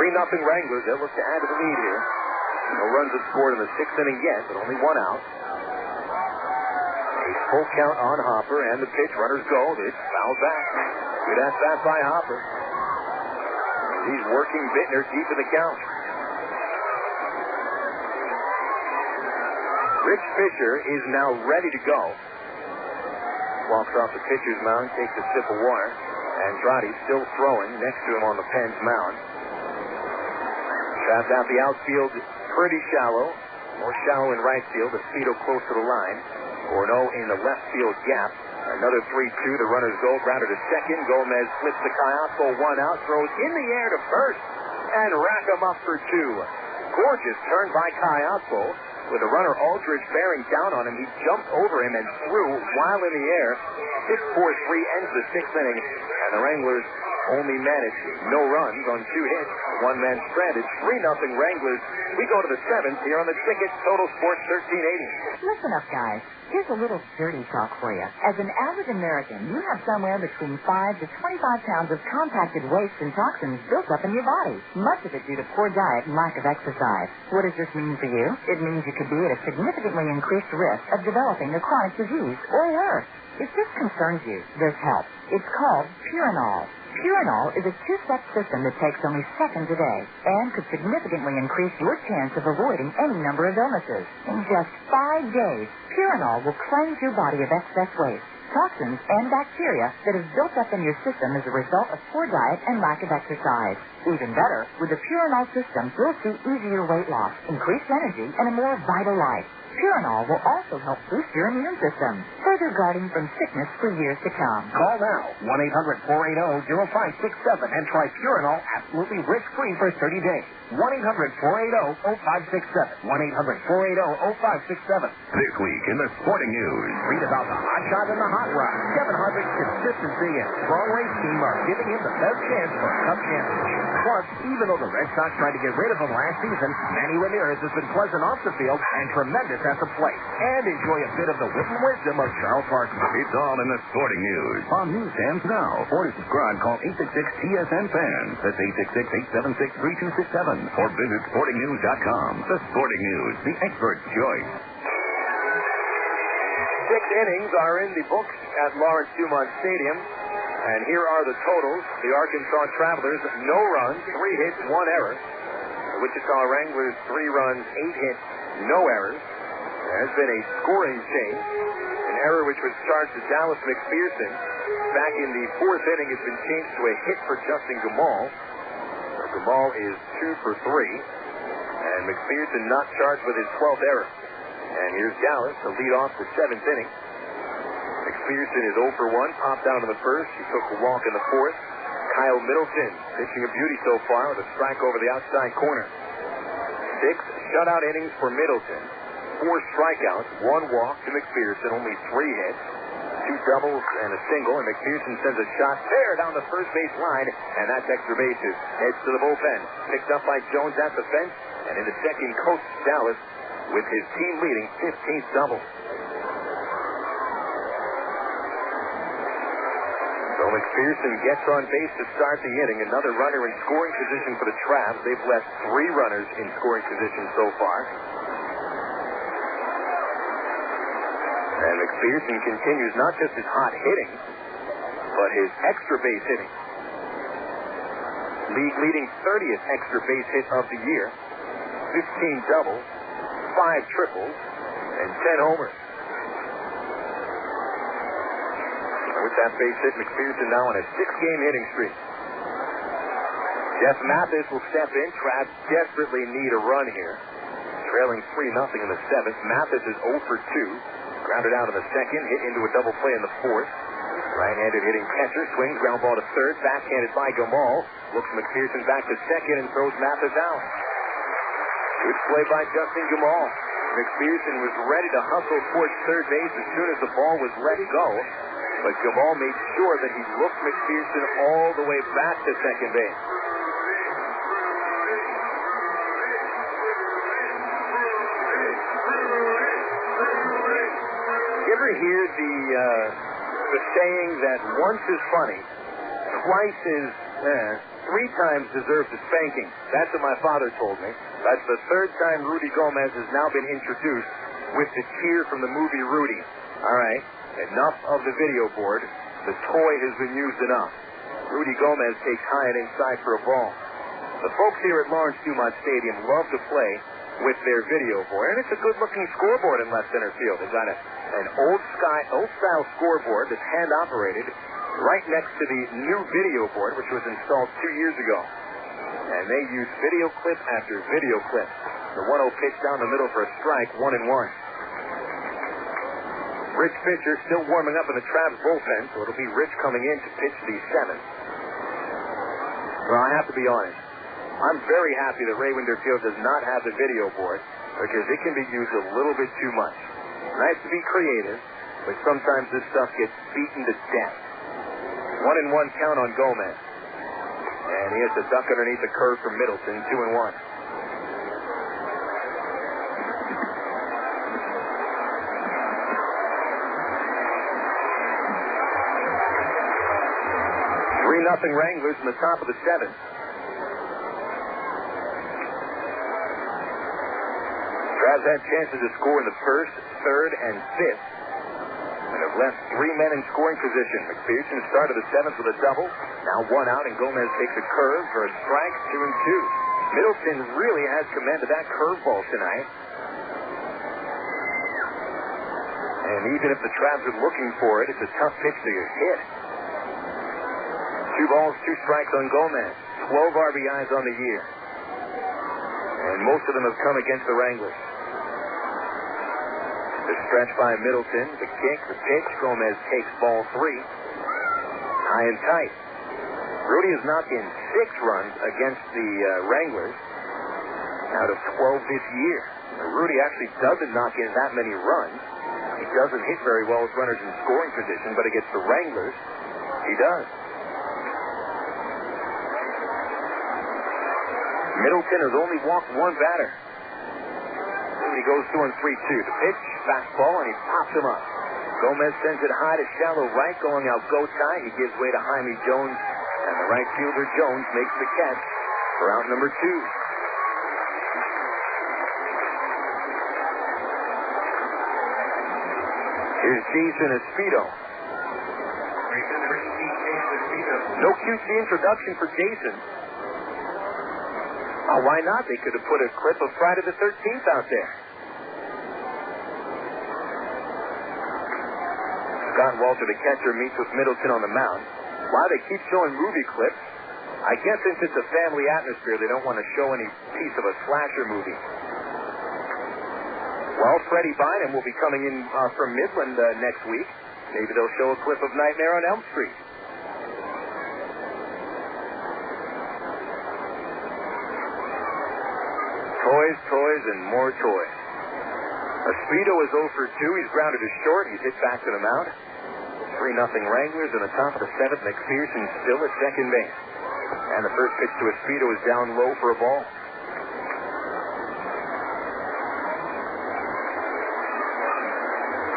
3-0 Wranglers. They'll look to add to the lead here. No runs have scored in the sixth inning yet, but only 1 out. A full count on Hopper, and the pitch. Runners go. It's fouled back. Good at bat by Hopper. He's working Bittner deep in the count. Rich Fisher is now ready to go. Walks off the pitcher's mound, takes a sip of water. Andrade still throwing next to him on the Penn's mound. Trapped out the outfield, pretty shallow. More shallow in right field. Aceto close to the line. Gorno in the left field gap. Another 3-2. The runners go. Grounder to second. Gomez flips to Cayasco. 1 out. Throws in the air to first. And rack him up for 2. Gorgeous turn by Cayasco. With the runner Aldridge bearing down on him, he jumped over him and threw while in the air. 6-4-3 ends the sixth inning, and the Wranglers only managed no runs on 2 hits. 1 man stranded. 3-0 Wranglers. We go to the seventh here on the ticket. Total Sports 1380. Listen up, guys. Here's a little dirty talk for you. As an average American, you have somewhere between 5 to 25 pounds of compacted waste and toxins built up in your body. Much of it due to poor diet and lack of exercise. What does this mean for you? It means you could be at a significantly increased risk of developing a chronic disease or worse. If this concerns you, there's help. It's called Purinol. Purinol is a 2-step system that takes only seconds a day and could significantly increase your chance of avoiding any number of illnesses. In just 5 days, Purinol will cleanse your body of excess waste, toxins, and bacteria that have built up in your system as a result of poor diet and lack of exercise. Even better, with the Purinol system, you'll see easier weight loss, increased energy, and a more vital life. Purinol will also help boost your immune system, further guarding from sickness for years to come. Call now, 1-800-480-0567, and try Purinol absolutely risk-free for 30 days. 1-800-480-0567. 1-800-480-0567. This week in the sporting news. Read about the hot shot and the hot rod. Kevin Harvick's consistency and strong race team are giving him the best chance for a Cup championship. Plus, even though the Red Sox tried to get rid of him last season, Manny Ramirez has been pleasant off the field and tremendous at the plate. And enjoy a bit of the wit and wisdom of Charles Barkley. It's all in the sporting news. On newsstands now. Or to subscribe, call 866-TSN-FAN. That's 866-876-3267. Or visit sportingnews.com. The Sporting News, the expert choice. 6 innings are in the books at Lawrence Dumont Stadium. And here are the totals. The Arkansas Travelers, no runs, 3 hits, 1 error. The Wichita Wranglers, 3 runs, 8 hits, no errors. There has been a scoring change. An error which was charged to Dallas McPherson back in the 4th inning has been changed to a hit for Justin Gamal. Gamal is 2 for 3. And McPherson not charged with his 12th error. And here's Dallas to lead off the 7th inning. McPherson is 0 for 1, popped out in the 1st. He took a walk in the 4th. Kyle Middleton pitching a beauty so far with a strike over the outside corner. 6 shutout innings for Middleton. 4 strikeouts, 1 walk to McPherson, only 3 hits, 2 doubles and a single, and McPherson sends a shot fair down the first base line, and that's extra bases. Heads to the bullpen, picked up by Jones at the fence, and in the second, Coach Dallas with his team-leading 15th double. So McPherson gets on base to start the inning. Another runner in scoring position for the Travs. They've left 3 runners in scoring position so far. And McPherson continues not just his hot hitting, but his extra base hitting. League-leading 30th extra base hit of the year. 15 doubles, 5 triples, and 10 homers. With that base hit, McPherson now on a 6-game hitting streak. Jeff Mathis will step in. Travs desperately need a run here. Trailing 3-0 in the 7th. Mathis is 0 for 2. Grounded out in the 2nd. Hit into a double play in the 4th. Right-handed hitting catcher. Swings ground ball to 3rd. Backhanded by Gamal. Looks McPherson back to 2nd and throws Mathis out. Good play by Justin Gamal. McPherson was ready to hustle towards 3rd base as soon as the ball was let go. But Gamal made sure that he looked McPherson all the way back to 2nd base. You ever hear the saying that once is funny, twice is 3 times deserves a spanking? That's what my father told me. That's the 3rd time Rudy Gomez has now been introduced with the cheer from the movie Rudy. All right. Enough of the video board. The toy has been used enough. Rudy Gomez takes high and inside for a ball. The folks here at Lawrence Dumont Stadium love to play with their video board, and it's a good-looking scoreboard in left center field. They've got an old-style scoreboard that's hand-operated right next to the new video board, which was installed 2 years ago. And they use video clip after video clip. The 1-0 pitch down the middle for a strike, 1-1. Rich Pitcher still warming up in the Travs bullpen, so it'll be Rich coming in to pitch the 7th. Well, I have to be honest. I'm very happy that Ray Winder Field does not have the video board because it can be used a little bit too much. Nice to be creative, but sometimes this stuff gets beaten to death. 1-1 count on Gomez. And he has to duck underneath the curve from Middleton, 2-1. Nothing Wranglers in the top of the 7th. Travs had chances to score in the 1st, 3rd, and 5th, and have left 3 men in scoring position. McPherson started the 7th with a double. Now 1 out, and Gomez takes a curve for a strike, 2-2. Middleton really has command of that curveball tonight. And even if the Travs are looking for it, it's a tough pitch to hit. 2 balls, 2 strikes on Gomez. 12 RBIs on the year. And most of them have come against the Wranglers. The stretch by Middleton, the kick, the pitch. Gomez takes ball 3. High and tight. Rudy has knocked in 6 runs against the Wranglers out of 12 this year. Now, Rudy actually doesn't knock in that many runs. He doesn't hit very well with runners in scoring position, but against the Wranglers, he does. Middleton has only walked 1 batter. He goes 2 on 3-2. The pitch, fastball, and he pops him up. Gomez sends it high to shallow right, going out Gotay. He gives way to Jaime Jones, and the right fielder Jones makes the catch for out number 2. Here's Jason Espedo. No QC introduction for Jason. Oh, why not? They could have put a clip of Friday the 13th out there. Scott Walter, the catcher, meets with Middleton on the mound. Why they keep showing movie clips? I guess since it's a family atmosphere, they don't want to show any piece of a slasher movie. Well, Freddie Bynum will be coming in from Midland next week. Maybe they'll show a clip of Nightmare on Elm Street. Toys, toys, and more toys. Espedo is 0 for 2. He's grounded to short. He's hit back to the mound. 3-0 Wranglers. In the top of the 7th, McPherson still at second base. And the first pitch to Espedo is down low for a ball.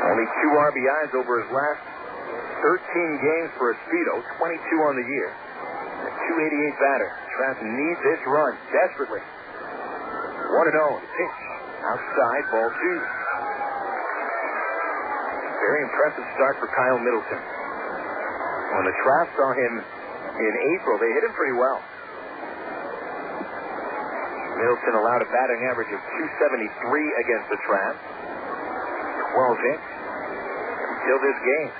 Only 2 RBIs over his last 13 games for Espedo. 22 on the year. A .288 batter. Trav needs this run desperately. 1-0. The pitch. Outside, ball 2. Very impressive start for Kyle Middleton. When the Trav saw him in April, they hit him pretty well. Middleton allowed a batting average of .273 against the Trav. 12 hits until this game.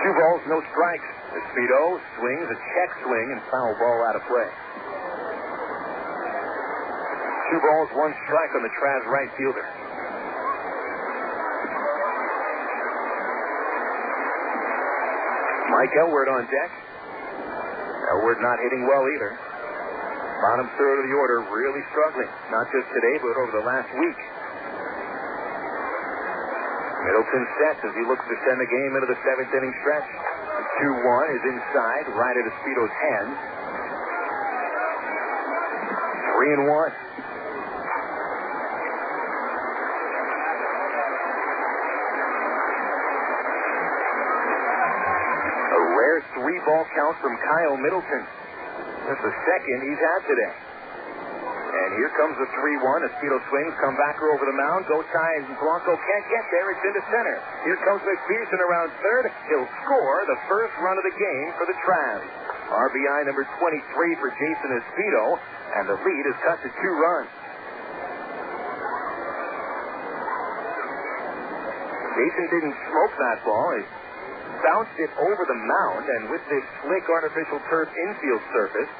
2 balls, no strikes. Espedo swings a check swing and foul ball out of play. 2 balls, 1 strike on the Trav's right fielder. Mike Elward on deck. Elward not hitting well either. Bottom third of the order, really struggling. Not just today, but over the last week. Middleton sets as he looks to send the game into the 7th inning stretch. The 2-1 is inside, right at Espedo's hands. 3-1. A rare 3-ball count from Kyle Middleton. That's the second he's had today. And here comes the 3-1. Espedo swings, come back over the mound. Gotay and Blanco can't get there. It's into center. Here comes McPherson around third. He'll score the first run of the game for the Travs. RBI number 23 for Jason Espedo, and the lead is cut to 2 runs. Jason didn't smoke that ball. He bounced it over the mound, and with this slick artificial turf infield surface,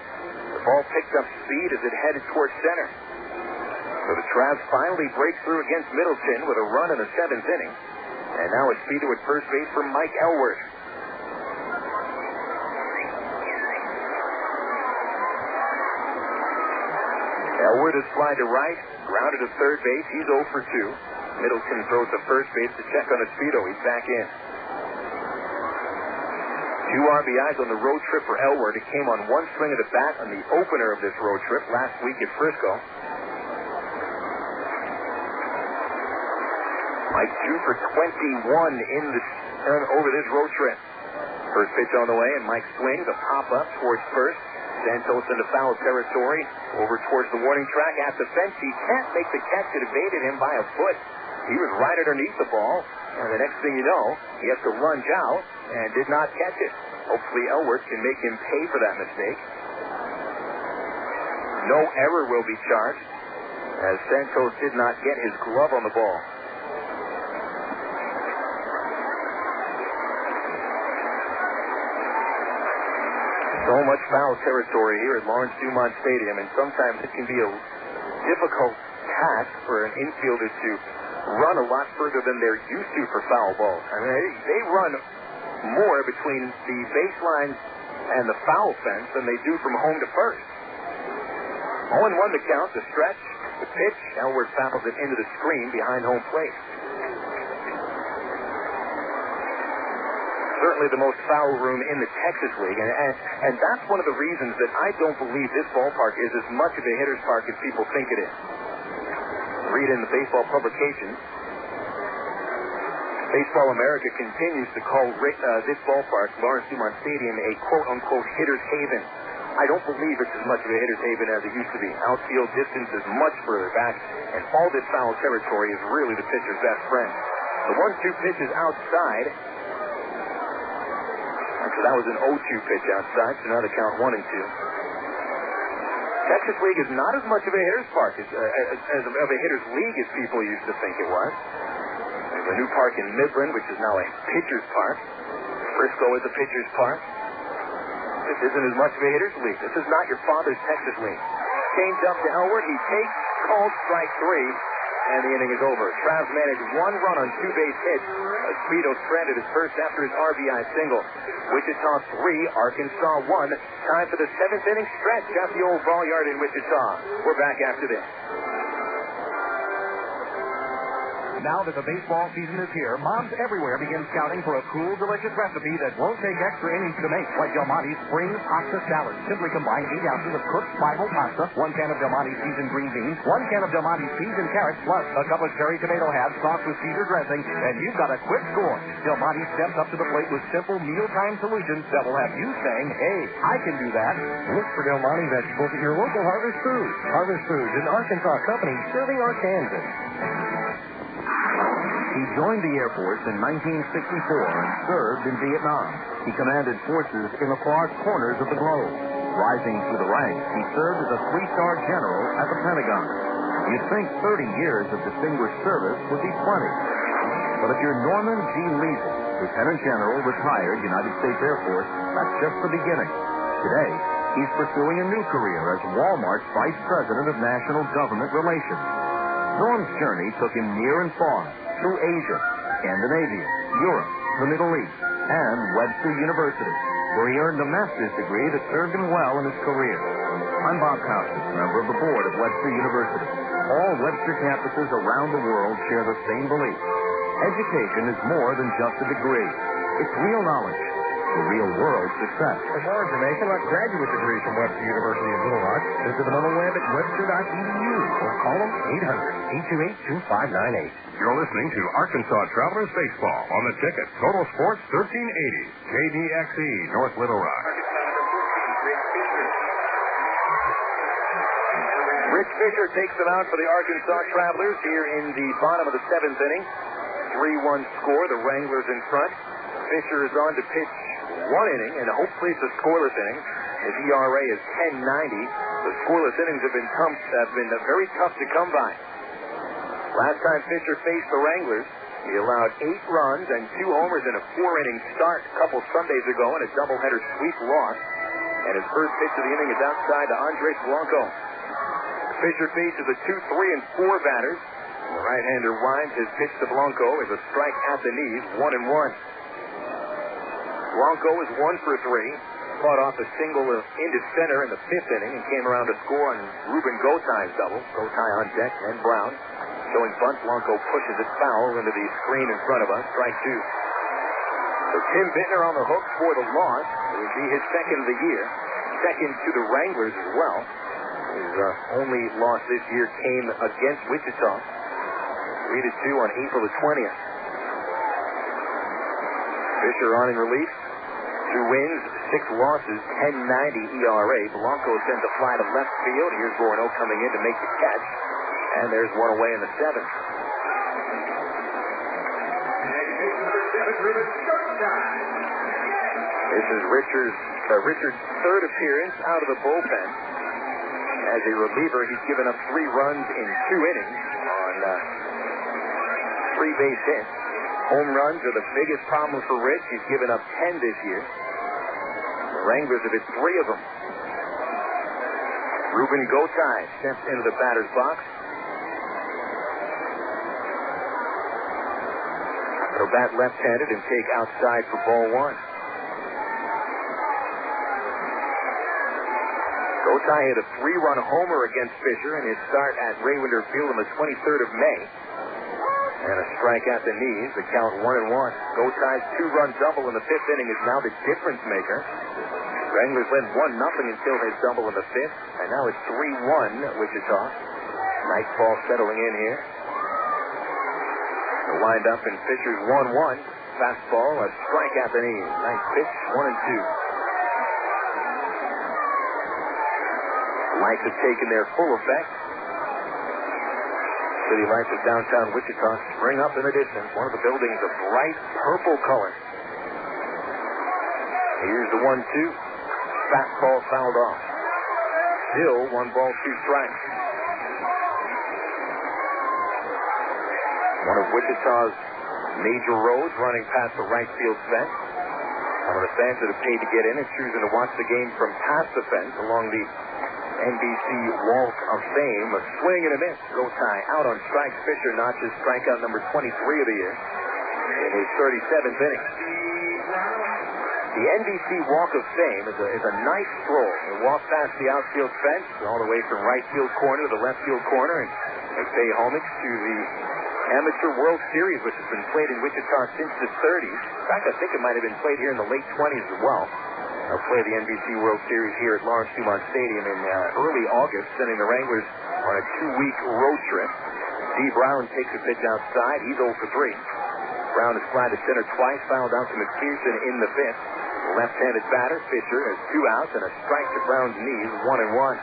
the ball picked up speed as it headed towards center. So the Travs finally break through against Middleton with a run in the 7th inning. And now Espedo at first base for Mike Elward. Elward is fly to right, grounded to third base. He's 0 for 2. Middleton throws to first base to check on Espedo. He's back in. 2 RBIs on the road trip for Elward. It came on 1 swing of the bat on the opener of this road trip last week at Frisco. Mike 2 for 21 over this road trip. First pitch on the way, and Mike swings a pop-up towards first. Santos into foul territory, over towards the warning track at the fence. He can't make the catch. It evaded him by a foot. He was right underneath the ball, and the next thing you know, he has to lunge out and did not catch it. Hopefully Elward can make him pay for that mistake. No error will be charged, as Santos did not get his glove on the ball. So much foul territory here at Lawrence Dumont Stadium, and sometimes it can be a difficult task for an infielder to run a lot further than they're used to for foul balls. I mean, they run more between the baseline and the foul fence than they do from home to first. 0-1 the count, the stretch, the pitch. Elward fouls it into the screen behind home plate. Certainly the most foul room in the Texas League, and that's one of the reasons that I don't believe this ballpark is as much of a hitter's park as people think it is. Read in the baseball publications. Baseball America continues to call this ballpark, Lawrence Dumont Stadium, a quote-unquote hitter's haven. I don't believe it's as much of a hitter's haven as it used to be. Outfield distance is much further back, and all this foul territory is really the pitcher's best friend. The 1-2 pitch is outside. So that was an 0-2 pitch outside, so now the count 1-2. Texas League is not as much of a hitter's park as of a hitter's league as people used to think it was. There's a new park in Midland, which is now a pitcher's park. Frisco is a pitcher's park. This isn't as much of a hitter's league. This is not your father's Texas League. Change up to Elward. He takes, called strike 3, and the inning is over. Travs managed 1 run on 2 base hits. Espedo stranded his first after his RBI single. Wichita 3, Arkansas 1. Time for the 7th inning stretch at the old ball yard in Wichita. We're back after this. Now that the baseball season is here, moms everywhere begin scouting for a cool, delicious recipe that won't take extra innings to make, like Del Monte's Spring Pasta Salad. Simply combine 8 ounces of cooked Bible pasta, 1 can of Del Monte's seasoned green beans, 1 can of Del Monte's peas and carrots, plus a cup of cherry tomato halves sauced with Caesar dressing, and you've got a quick score. Del Monte steps up to the plate with simple mealtime solutions that will have you saying, hey, I can do that. Look for Del Monte vegetables at your local Harvest Foods. Harvest Foods, an Arkansas company serving Arkansas. He joined the Air Force in 1964 and served in Vietnam. He commanded forces in the far corners of the globe. Rising through the ranks, he served as a 3-star general at the Pentagon. You'd think 30 years of distinguished service would be plenty. But if you're Norman G. Leasy, Lieutenant General, retired United States Air Force, that's just the beginning. Today, he's pursuing a new career as Walmart's Vice President of National Government Relations. Norm's journey took him near and far, through Asia, Scandinavia, Europe, the Middle East, and Webster University, where he earned a master's degree that served him well in his career. I'm Bob Costas, member of the board of Webster University. All Webster campuses around the world share the same belief. Education is more than just a degree. It's real knowledge for real-world success. For more information about graduate degrees from Webster University in Little Rock, visit them on the web at webster.edu or call them 800-828-2598. You're listening to Arkansas Travelers Baseball on the ticket. Total Sports 1380. KDXE, North Little Rock. Rich Fisher takes them out for the Arkansas Travelers here in the bottom of the 7th inning. 3-1 score, the Wranglers in front. Fisher is on to pitch 1 inning, and hopefully it's a scoreless inning. His ERA is 10.90. The scoreless innings have been very tough to come by. Last time Fisher faced the Wranglers, he allowed 8 runs and 2 homers in a 4-inning start a couple Sundays ago in a doubleheader sweep loss. And his first pitch of the inning is outside to Andres Blanco. Fisher faces the 2, 3, and 4 batters. The right-hander winds. His pitch to Blanco is a strike at the knees, 1-1. Blanco is 1 for 3. Fought off a single into center in the 5th inning and came around to score on Ruben Gotai's double. Gotai on deck and Brown. Showing bunt, Blanco pushes it foul into the screen in front of us. Strike 2. So Tim Bittner on the hook for the loss. It would be his second of the year. Second to the Wranglers as well. His only loss this year came against Wichita. 3-2 on April the 20th. Fisher on in relief. 2 wins, 6 losses, 10.90 ERA. Blanco sends a fly to left field. Here's Gorno coming in to make the catch. And there's one away in the 7th. This is Richard's 3rd appearance out of the bullpen. As a reliever, he's given up 3 runs in 2 innings on 3 base hits. Home runs are the biggest problem for Rich. He's given up 10 this year. The Wranglers have hit 3 of them. Ruben Gotay steps into the batter's box. He'll bat left-handed and take outside for ball 1. Gotay hit a 3-run homer against Fisher in his start at Raywinder Field on the 23rd of May. And a strike at the knees, the count 1-1. Gotay's 2-run double in the 5th inning is now the difference maker. Wranglers led 1-0 until his double in the 5th, and now it's 3-1 Wichita. Nice ball settling in here. The wind up in Fisher's 1-1. Fastball, a strike at the knees. Nice pitch, 1-2. Lights have taken their full effect. City lights of downtown Wichita spring up in the distance. One of the buildings a bright purple color. Here's the 1-2. Fastball fouled off. Still 1 ball, 2 strikes. One of Wichita's major roads running past the right field fence. Some of the fans that have paid to get in are choosing to watch the game from past the fence along the NBC Walk of Fame. A swing and a miss. Gotay out on strike. Fisher notches strikeout number 23 of the year in his 37th inning. The NBC Walk of Fame is a nice stroll. You walk past the outfield fence all the way from right field corner to the left field corner, and they pay homage to the Amateur World Series, which has been played in Wichita since the 30s. In fact, I think it might have been played here in the late 20s as well. They'll play the NBC World Series here at Lawrence Dumont Stadium in early August, sending the Wranglers on a 2-week road trip. D. Brown takes a pitch outside. He's 0 for 3. Brown is fly to center twice, fouled out to McPherson in the 5th. The left-handed batter, Fisher, has 2 outs and a strike to Brown's knees, 1-1.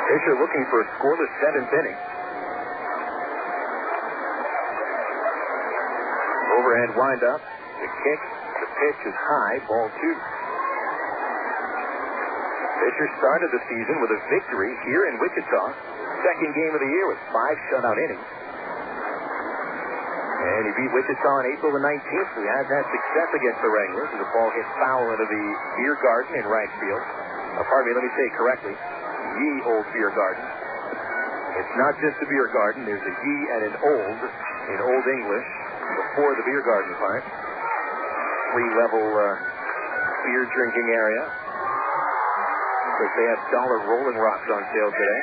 Fisher looking for a scoreless 7th inning. Overhand windup. The kick. The pitch is high. Ball 2. Fisher started the season with a victory here in Wichita. Second game of the year with 5 shutout innings. And he beat Wichita on April the 19th. He has had success against the Wranglers. And the ball hit foul into the beer garden in right field. Pardon me, let me say it correctly. Ye Old Beer Garden. It's not just a beer garden. There's a ye and an old in Old English before the beer garden part. 3-level beer drinking area. Because they have dollar Rolling Rocks on sale today.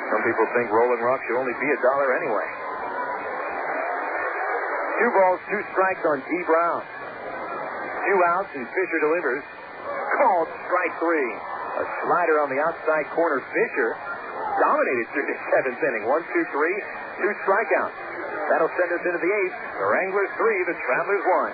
Some people think Rolling Rock should only be $1 anyway. 2 balls, 2 strikes on D. Brown. 2 outs and Fisher delivers. Called strike 3. A slider on the outside corner. Fisher dominated through the 7th inning. 1, 2, 3, 2 strikeouts. That'll send us into the 8th. The Wranglers 3, the Travelers 1.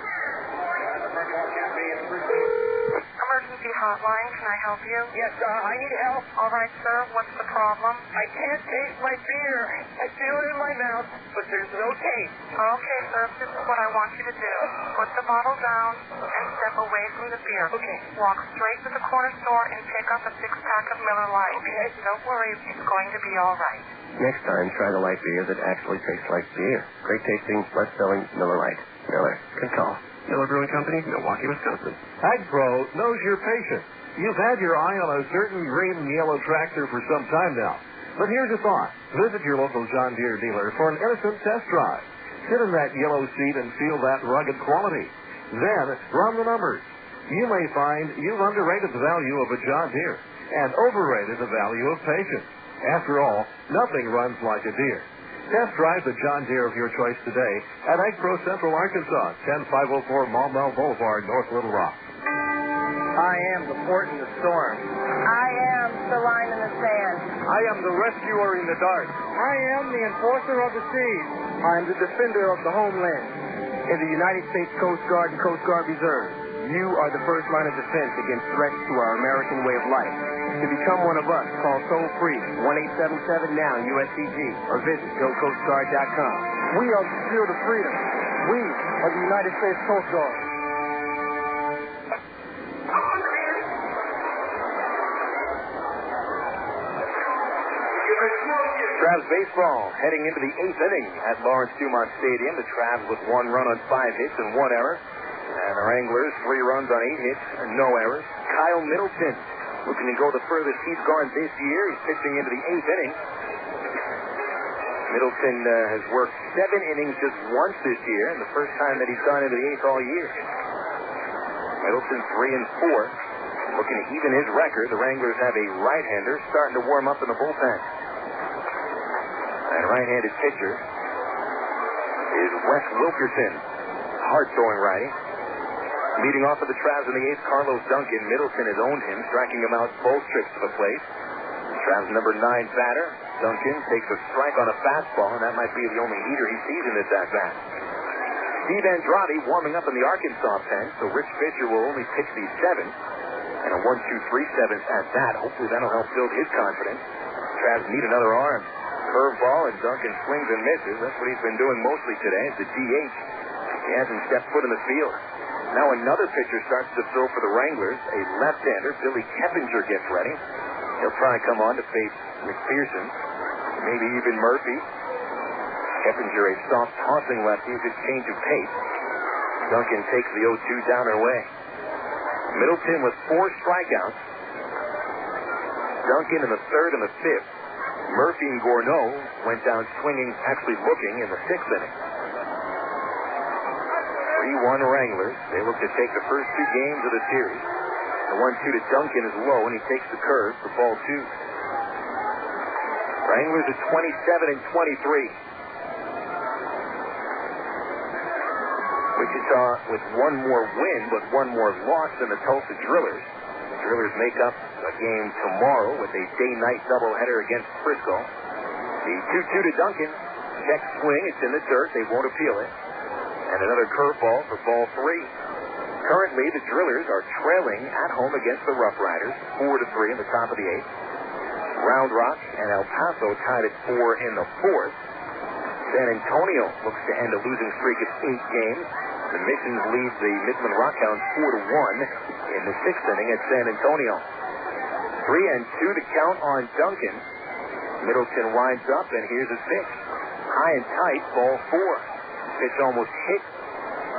Emergency hotline, can I help you? Yes, I need help. All right, sir. What's the problem? I can't taste my beer. I feel it in my mouth, but there's no taste. Okay, sir. This is what I want you to do. Put the bottle down and step away from the beer. Okay. Walk straight to the corner store and pick up a 6-pack of Miller Lite. Okay. Don't worry. It's going to be all right. Next time, try the light beer that actually tastes like beer. Great tasting, best-selling Miller Lite. Miller. Good call. Miller Brewing Company, Milwaukee, Wisconsin. AgPro knows your patient. You've had your eye on a certain green and yellow tractor for some time now. But here's a thought. Visit your local John Deere dealer for an innocent test drive. Sit in that yellow seat and feel that rugged quality. Then, run the numbers. You may find you've underrated the value of a John Deere and overrated the value of patience. After all, nothing runs like a Deere. Test drive the John Deere of your choice today at AgPro Central Arkansas, 10504 Maumelle Boulevard, North Little Rock. I am the port in the storm. I am the line in the sand. I am the rescuer in the dark. I am the enforcer of the seas. I am the defender of the homeland. In the United States Coast Guard and Coast Guard Reserve, you are the first line of defense against threats to our American way of life. To become one of us, call toll-free 1-877-NOW-USCG or visit GoCoastGuard.com. We are the shield of freedom. We are the United States Coast Guard. Travs baseball heading into the 8th inning at Lawrence Dumont Stadium. The Travs with 1 run on 5 hits and 1 error. And the Wranglers 3 runs on 8 hits and no errors. Kyle Middleton looking to go the furthest he's gone this year. He's pitching into the 8th inning. Middleton has worked 7 innings just once this year, and the first time that he's gone into the 8th all year. Middleton 3 and 4. Looking to even his record. The Wranglers have a right-hander starting to warm up in the bullpen. And right-handed pitcher is Wes Wilkerson, hard-throwing righty. Leading off for the Travs in the 8th, Carlos Duncan. Middleton has owned him, striking him out both trips to the plate. Travs number 9 batter. Duncan takes a strike on a fastball, and that might be the only heater he sees in this at-bat. Steve Andrade warming up in the Arkansas pen, so Rich Fisher will only pitch the 7th. And a 1-2-3-7 at that. Hopefully that'll help build his confidence. Travs need another arm. Curveball, and Duncan swings and misses. That's what he's been doing mostly today. It's the DH. He hasn't stepped foot in the field. Now another pitcher starts to throw for the Wranglers. A left-hander, Billy Keppinger, gets ready. He'll probably come on to face McPherson. Maybe even Murphy. Keppinger, a soft tossing lefty, a good change of pace. Duncan takes the 0-2 down her way. Middleton with 4 strikeouts. Duncan in the 3rd and the 5th. Murphy and Gourneau went down swinging, actually looking in the 6th inning. 3-1 Wranglers. They look to take the first 2 games of the series. The 1-2 to Duncan is low, and he takes the curve for ball 2. Wranglers at 27 and 23. Wichita with 1 more win, but 1 more loss than the Tulsa Drillers. The Drillers make up a game tomorrow with a day-night doubleheader against Frisco. The 2-2 to Duncan. Check swing. It's in the dirt. They won't appeal it. And another curveball for ball 3. Currently, the Drillers are trailing at home against the Rough Riders, 4-3 in the top of the 8th. Round Rock and El Paso tied at 4 in the 4th. San Antonio looks to end a losing streak of 8 games. The Missions lead the Midland Rockhounds 4-1 in the 6th inning at San Antonio. 3-2 to count on Duncan. Middleton winds up, and here's his pitch. High and tight, ball 4. Pitch almost hit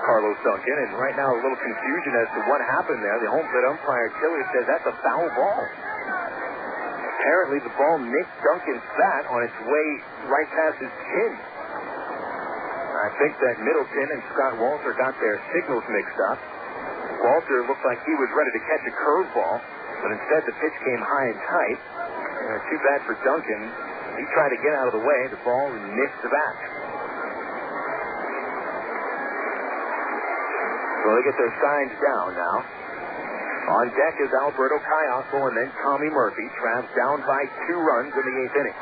Carlos Duncan, and right now a little confusion as to what happened there. The home plate umpire, Tiller, says that's a foul ball. Apparently the ball nicked Duncan's bat on its way right past his chin. I think that Middleton and Scott Walter got their signals mixed up. Walter looked like he was ready to catch a curveball, but instead the pitch came high and tight. Too bad for Duncan. He tried to get out of the way. The ball missed the bat. So they get their signs down now. On deck is Alberto Caiaco and then Tommy Murphy. Travs down by 2 runs in the 8th inning.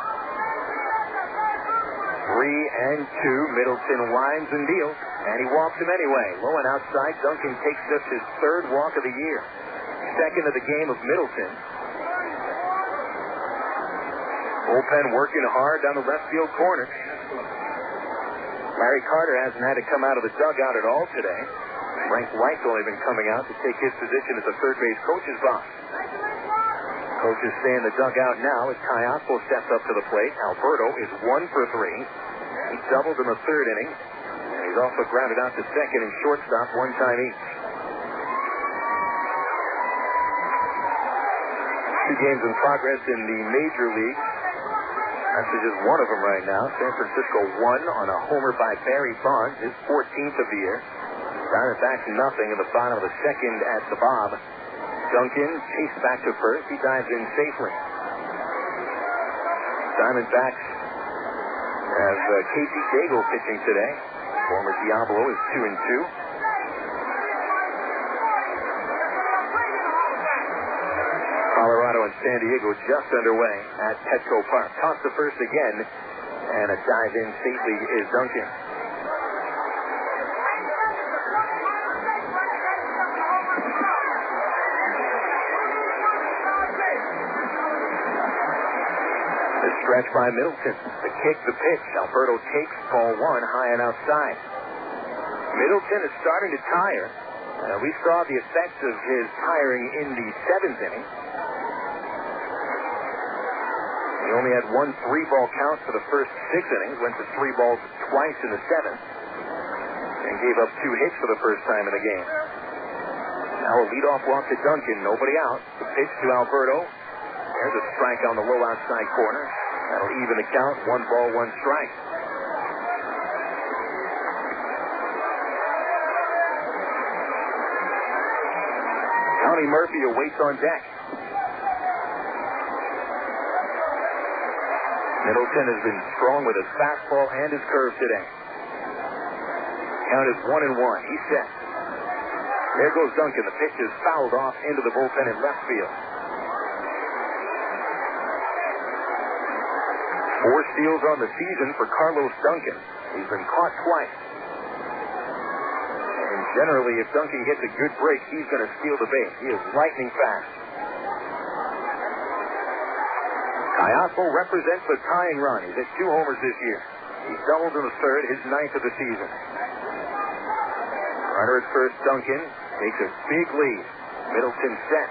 3-2. Middleton winds and deals, and he walks him anyway. Low and outside. Duncan takes just his 3rd walk of the year. 2nd of the game of Middleton. Bullpen working hard down the left field corner. Larry Carter hasn't had to come out of the dugout at all today. Frank White's only been coming out to take his position as a third base coach's box. Coaches stay in the dugout now as Caiaco steps up to the plate. Alberto is 1 for 3. He doubled in the 3rd inning, and he's also grounded out to second and shortstop 1 time each. 2 games in progress in the major league. That's just one of them right now. San Francisco won on a homer by Barry Bonds, his 14th of the year. Diamondbacks nothing in the bottom of the 2nd at the Bob. Duncan chased back to first. He dives in safely. Diamondbacks have Casey Dago pitching today. Former Diablo is 2-2. Colorado and San Diego just underway at Petco Park. Toss to first again, and a dive in safely is Duncan. Stretch by Middleton. The kick, the pitch. Alberto takes ball 1 high and outside. Middleton is starting to tire. We saw the effects of his tiring in the 7th inning. He only had one 3-ball count for the first 6 innings, went to 3 balls twice in the 7th, and gave up 2 hits for the first time in the game. Now a leadoff walk to Duncan, nobody out. The pitch to Alberto. There's a strike on the low outside corner. That'll even the count, 1 ball, 1 strike. Johnny Murphy awaits on deck. Middleton has been strong with his fastball and his curve today. Count is 1-1. He's set. There goes Duncan. The pitch is fouled off into the bullpen in left field. 4 steals on the season for Carlos Duncan. He's been caught twice. And generally, if Duncan gets a good break, he's going to steal the base. He is lightning fast. Caiazzo represents the tying run. He's hit 2 homers this year. He doubled in the 3rd, his 9th of the season. Runner at first, Duncan takes a big lead. Middleton set.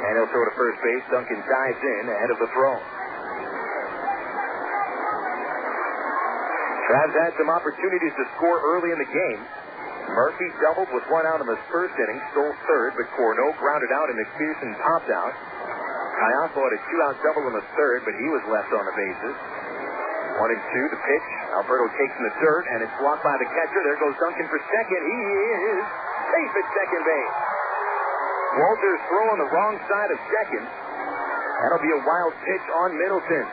And he'll throw to first base. Duncan dives in ahead of the throw. Travs had some opportunities to score early in the game. Murphy doubled with 1 out in the first inning, stole 3rd, but Corneau grounded out and McPherson popped out. Caiazzo had a 2-out double in the 3rd, but he was left on the bases. 1-2, the pitch. Alberto takes in the dirt, and it's blocked by the catcher. There goes Duncan for second. He is safe at second base. Walters throw on the wrong side of second. That'll be a wild pitch on Middleton.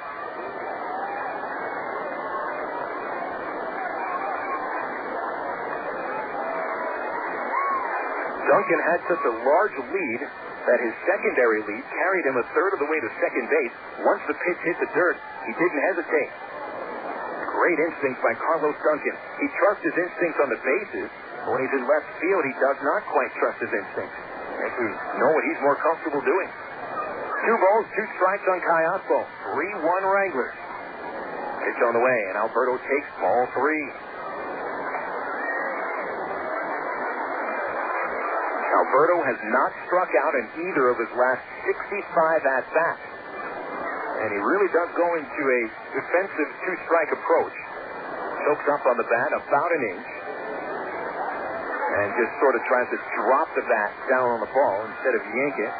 Duncan had such a large lead that his secondary lead carried him a 1/3 of the way to second base. Once the pitch hit the dirt, he didn't hesitate. Great instinct by Carlos Duncan. He trusts his instincts on the bases, but when he's in left field, he does not quite trust his instincts. And to know what he's more comfortable doing. 2 balls, 2 strikes on Caiazzo. 3-1 Wranglers. Pitch on the way, and Alberto takes ball 3. Alberto has not struck out in either of his last 65 at-bats. And he really does go into a defensive 2-strike approach. Chokes up on the bat about an inch. And just sort of tries to drop the bat down on the ball instead of yank it.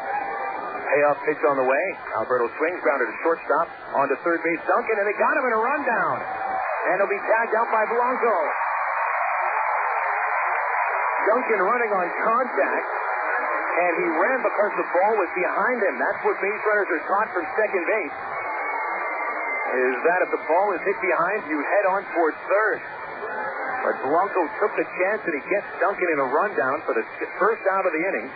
Payoff pitch on the way. Alberto swings, grounded to shortstop. On to third base, Duncan, and they got him in a rundown. And he'll be tagged out by Blanco. Duncan running on contact, and he ran because the ball was behind him. That's what base runners are taught from second base, is that if the ball is hit behind, you head on towards third. But Blanco took the chance, and he gets Duncan in a rundown for the first out of the inning.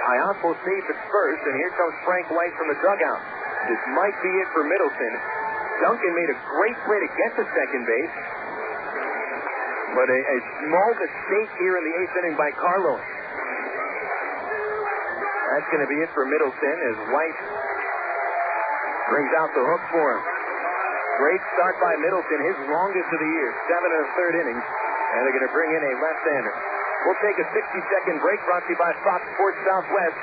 Caiazzo safe at first, and here comes Frank White from the dugout. This might be it for Middleton. Duncan made a great play to get to second base, but a small mistake here in the 8th inning by Carlos. That's going to be it for Middleton as White brings out the hook for him. Great start by Middleton, his longest of the year, 7 1/3 innings, and they're going to bring in a left-hander. We'll take a 60-second break brought to you by Fox Sports Southwest.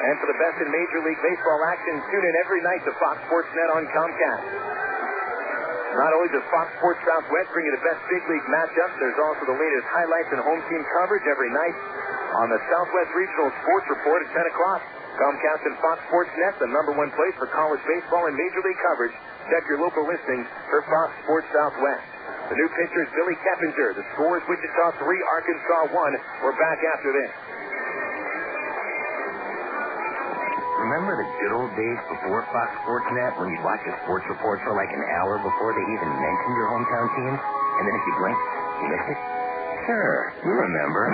And for the best in Major League Baseball action, tune in every night to Fox Sports Net on Comcast. Not only does Fox Sports Southwest bring you the best big league matchups, there's also the latest highlights and home team coverage every night on the Southwest Regional Sports Report at 10 o'clock. Comcast and Fox Sports Net, the #1 place for college baseball and Major League coverage. Check your local listings for Fox Sports Southwest. The new pitcher is Billy Keppinger. The score is Wichita 3, Arkansas 1. We're back after this. Remember the good old days before Fox Sports Net when you'd watch a sports report for like an hour before they even mentioned your hometown teams? And then if you blinked, you missed it? Sure, you remember.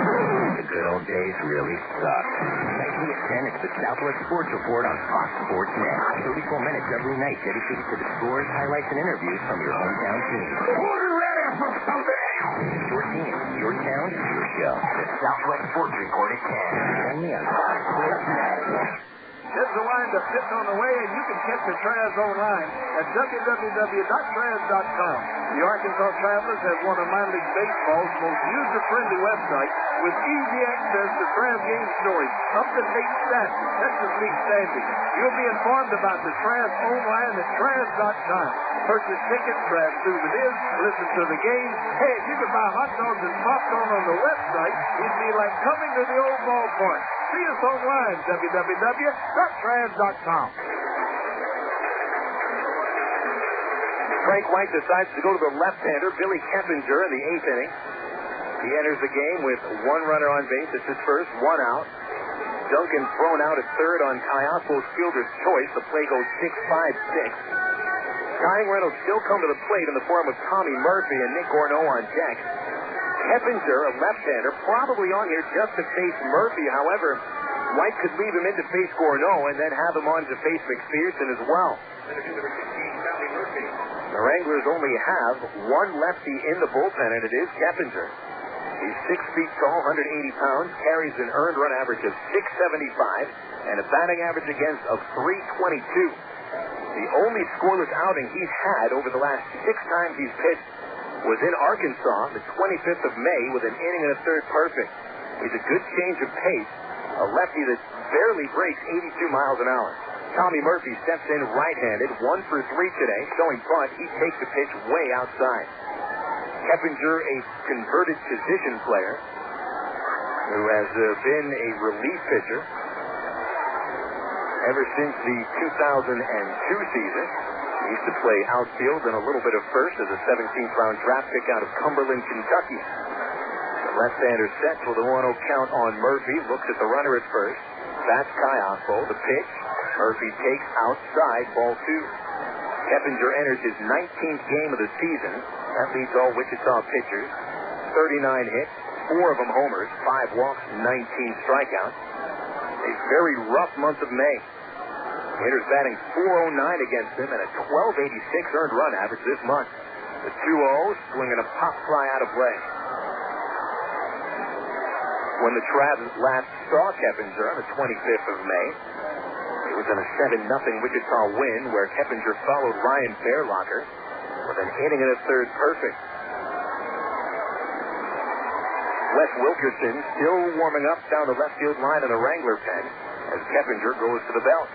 The good old days really sucked. Nightly at 10, it's the Southwest Sports Report on Fox Sports Net. 34 minutes every night dedicated to the scores, highlights, and interviews from your hometown team. Your team, your town, your show. The Southwest Sports Report at 10. Only on Fox Sports Net. There's a wind-up sitting on the way, and you can catch the Traz online at www.traz.com. The Arkansas Travelers have one of minor league baseball's most user-friendly websites with easy access to Traz game stories, up-to-date stats, and Texas League standings. You'll be informed about the Traz online at traz.com. Purchase tickets, Traz souvenirs, listen to the game. Hey, if you could buy hot dogs and popcorn on the website, it'd be like coming to the old ballpark. See us online, www.traz.com. Frank White decides to go to the left-hander, Billy Keppinger, in the 8th inning. He enters the game with one runner on base. It's his first, one out. Duncan thrown out at third on Caiafo's fielder's choice. The play goes 6-5-6. Tying run will still come to the plate in the form of Tommy Murphy and Nick Gorneau on deck. Keppinger, a left-hander, probably on here just to face Murphy. However, White could leave him in to face Gorneau and then have him on to face McPherson as well. The Wranglers only have one lefty in the bullpen, and it is Keppinger. He's 6 feet tall, 180 pounds, carries an earned run average of 675 and a batting average against of 322. The only scoreless outing he's had over the last 6 times he's pitched was in Arkansas, the 25th of May, with an inning and a third perfect. He's a good change of pace, a lefty that barely breaks 82 miles an hour. Tommy Murphy steps in right-handed, 1 for 3 today, showing bunt. He takes the pitch way outside. Keppinger, a converted position player who has been a relief pitcher ever since the 2002 season. He used to play outfield and a little bit of first as a 17th round draft pick out of Cumberland, Kentucky. The left-hander sets with a 1-0 count on Murphy. Looks at the runner at first. That's Caiafo. The pitch. Murphy takes outside, ball 2. Keppinger enters his 19th game of the season. That leads all Wichita pitchers. 39 hits, 4 of them homers, 5 walks, 19 strikeouts. A very rough month of May. Hitters batting .409 against him and a 1286 earned run average this month. The 2-0 swinging a pop fly out of play. When the Travs last saw Keppinger on the 25th of May, it was in a 7-0 Wichita win where Keppinger followed Ryan Fairlocker with an inning and a third perfect. Wes Wilkerson still warming up down the left field line in the Wrangler pen as Keppinger goes to the belt.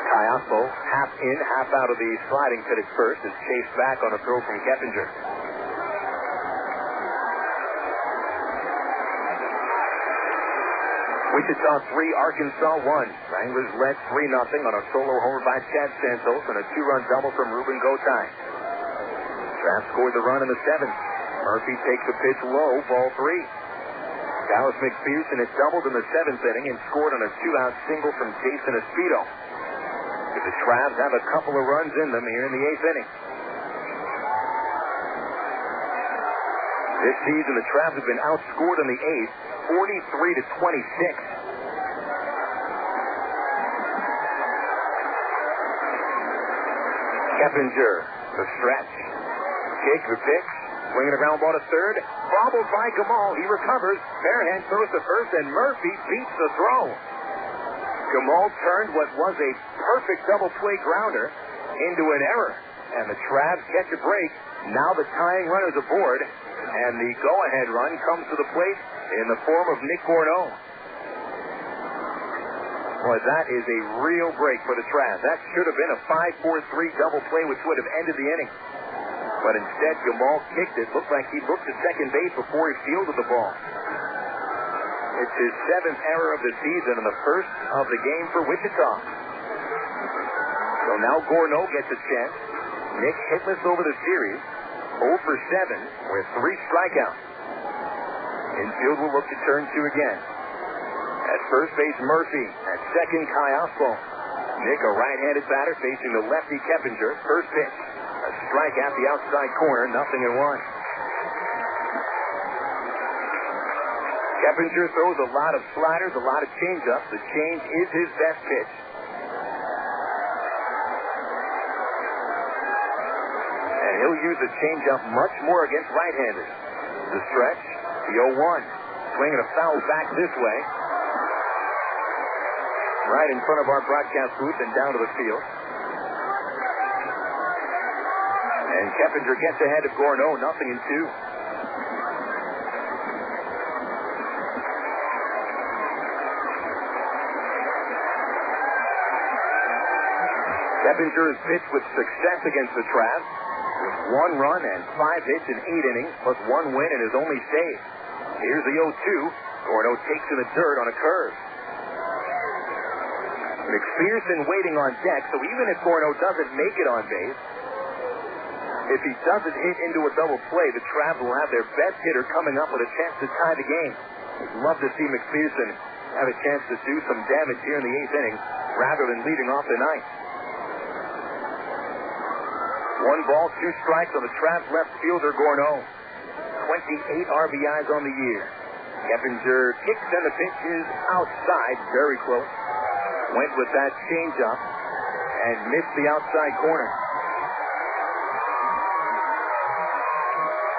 Caiafo, half in, half out of the sliding pit at first, is chased back on a throw from Keppinger. Wichita 3, Arkansas 1. Wranglers led 3-0 on a solo homer by Chad Santos and a 2-run double from Ruben Gotay. Trapp scored the run in the 7th. Murphy takes a pitch low, ball 3. Dallas McPherson had doubled in the 7th inning and scored on a 2-out single from Jason Espedo. The Travs have a couple of runs in them here in the 8th inning. This season, the Travs have been outscored in the 8th, 43-26. Keppinger, the stretch. Jake the pitch, swinging a ground ball to third, bobbled by Gamal. He recovers, barehand throws to first, and Murphy beats the throw. Gamal turned what was a perfect double play grounder into an error, and the Travs catch a break. Now the tying run is aboard, and the go-ahead run comes to the plate in the form of Nick Gorneau. Boy, that is a real break for the Travs. That should have been a 5-4-3 double play, which would have ended the inning. But instead, Gamal kicked it. Looked like he looked at second base before he fielded the ball. It's his 7th error of the season and the first of the game for Wichita. So now Gorneau gets a chance. Nick hitless over the series, 0 for 7 with 3 strikeouts. Infield will look to turn 2 again. At first base, Murphy. At second, Caiafo. Nick, a right-handed batter, facing the lefty Keppinger. First pitch. A strike at the outside corner, 0-1. Keppinger throws a lot of sliders, a lot of changeups. The change is his best pitch. And he'll use the changeup much more against right-handers. The stretch, the 0-1. Swinging a foul back this way. right in front of our broadcast booth and down to the field. And Keppinger gets ahead of Gorneau, 0-2. Keppinger has pitched with success against the Travs, with 1 run and 5 hits in 8 innings, plus 1 win in his only save. Here's the 0-2. Gorneau takes in the dirt on a curve. McPherson waiting on deck, so even if Gorneau doesn't make it on base, if he doesn't hit into a double play, the Travs will have their best hitter coming up with a chance to tie the game. We'd love to see McPherson have a chance to do some damage here in the 8th inning rather than leading off the ninth. 1 ball, 2 strikes on the Travs left fielder Gorneau. 28 RBIs on the year. Keppinger kicks and the pitch is outside, very close. Went with that changeup and missed the outside corner.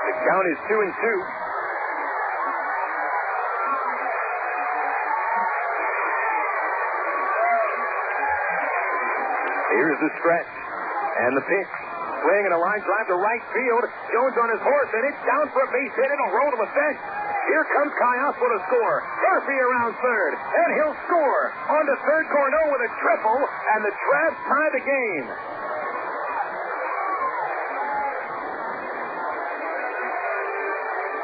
The count is 2-2. Here's the stretch and the pitch. Swing and a line drive to right field. Jones on his horse, and it's down for a base hit. It'll roll to the fence. Here comes Cayasco to score. Murphy around third, and he'll score. On to third, Gorneau with a triple, and the Travs tie the game.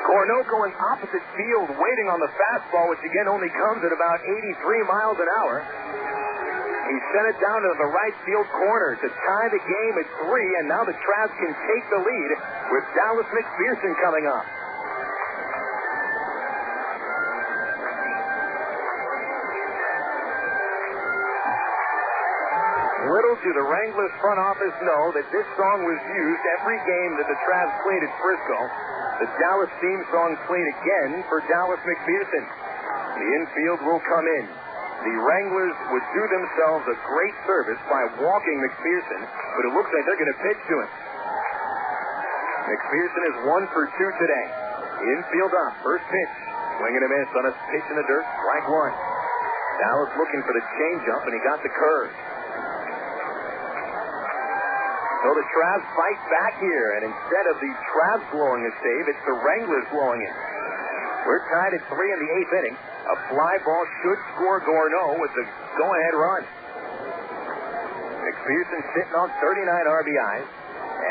Gorneau going opposite field, waiting on the fastball, which again only comes at about 83 miles an hour. He sent it down to the right field corner to tie the game at 3, and now the Travs can take the lead with Dallas McPherson coming up. Little do the Wranglers front office know that this song was used every game that the Travs played at Frisco. The Dallas theme song played again for Dallas McPherson. The infield will come in. The Wranglers would do themselves a great service by walking McPherson, but it looks like they're going to pitch to him. McPherson is 1 for 2 today. Infield up, first pitch. Swing and a miss on a pitch in the dirt, strike 1. Dallas looking for the changeup, and he got the curve. So the Travs fight back here, and instead of the Travs blowing a save, it's the Wranglers blowing it. We're tied at 3 in the 8th inning. A fly ball should score Gorneau with the go-ahead run. McPherson sitting on 39 RBIs,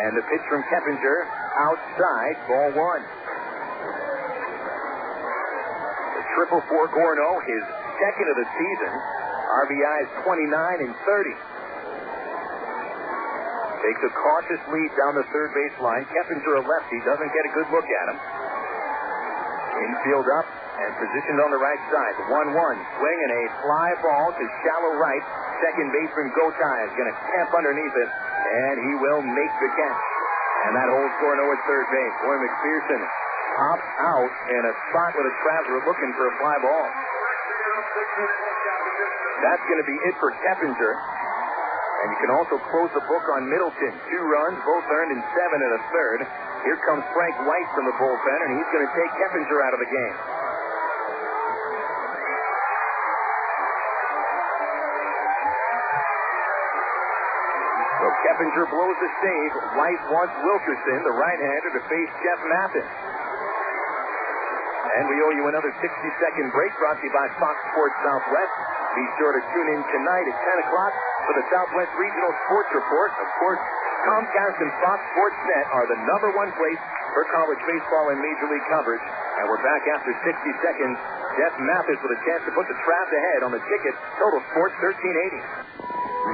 and the pitch from Keppinger outside, ball 1. The triple for Gorneau, his second of the season. RBIs 29 and 30. Takes a cautious lead down the third base line. Keppinger, a lefty, doesn't get a good look at him. Infield up and positioned on the right side. 1-1. Swing and a fly ball to shallow right. Second baseman Gotay is going to camp underneath it, and he will make the catch. And that holds Gorneau at third base. Boy, McPherson pops out in a spot where the Travs were looking for a fly ball. That's going to be it for Keppinger. And you can also close the book on Middleton. 2 runs, both earned in 7 1/3. Here comes Frank White from the bullpen, and he's going to take Keppinger out of the game. So Keppinger blows the save. White wants Wilkerson, the right-hander, to face Jeff Mathis. And we owe you another 60-second break brought to you by Fox Sports Southwest. Be sure to tune in tonight at 10 o'clock for the Southwest Regional Sports Report. Of course, Comcast and Fox Sports Net are the #1 place for college baseball and Major League coverage. And we're back after 60 seconds. Jeff Mathis with a chance to put the Travs ahead on the ticket. Total Sports 1380.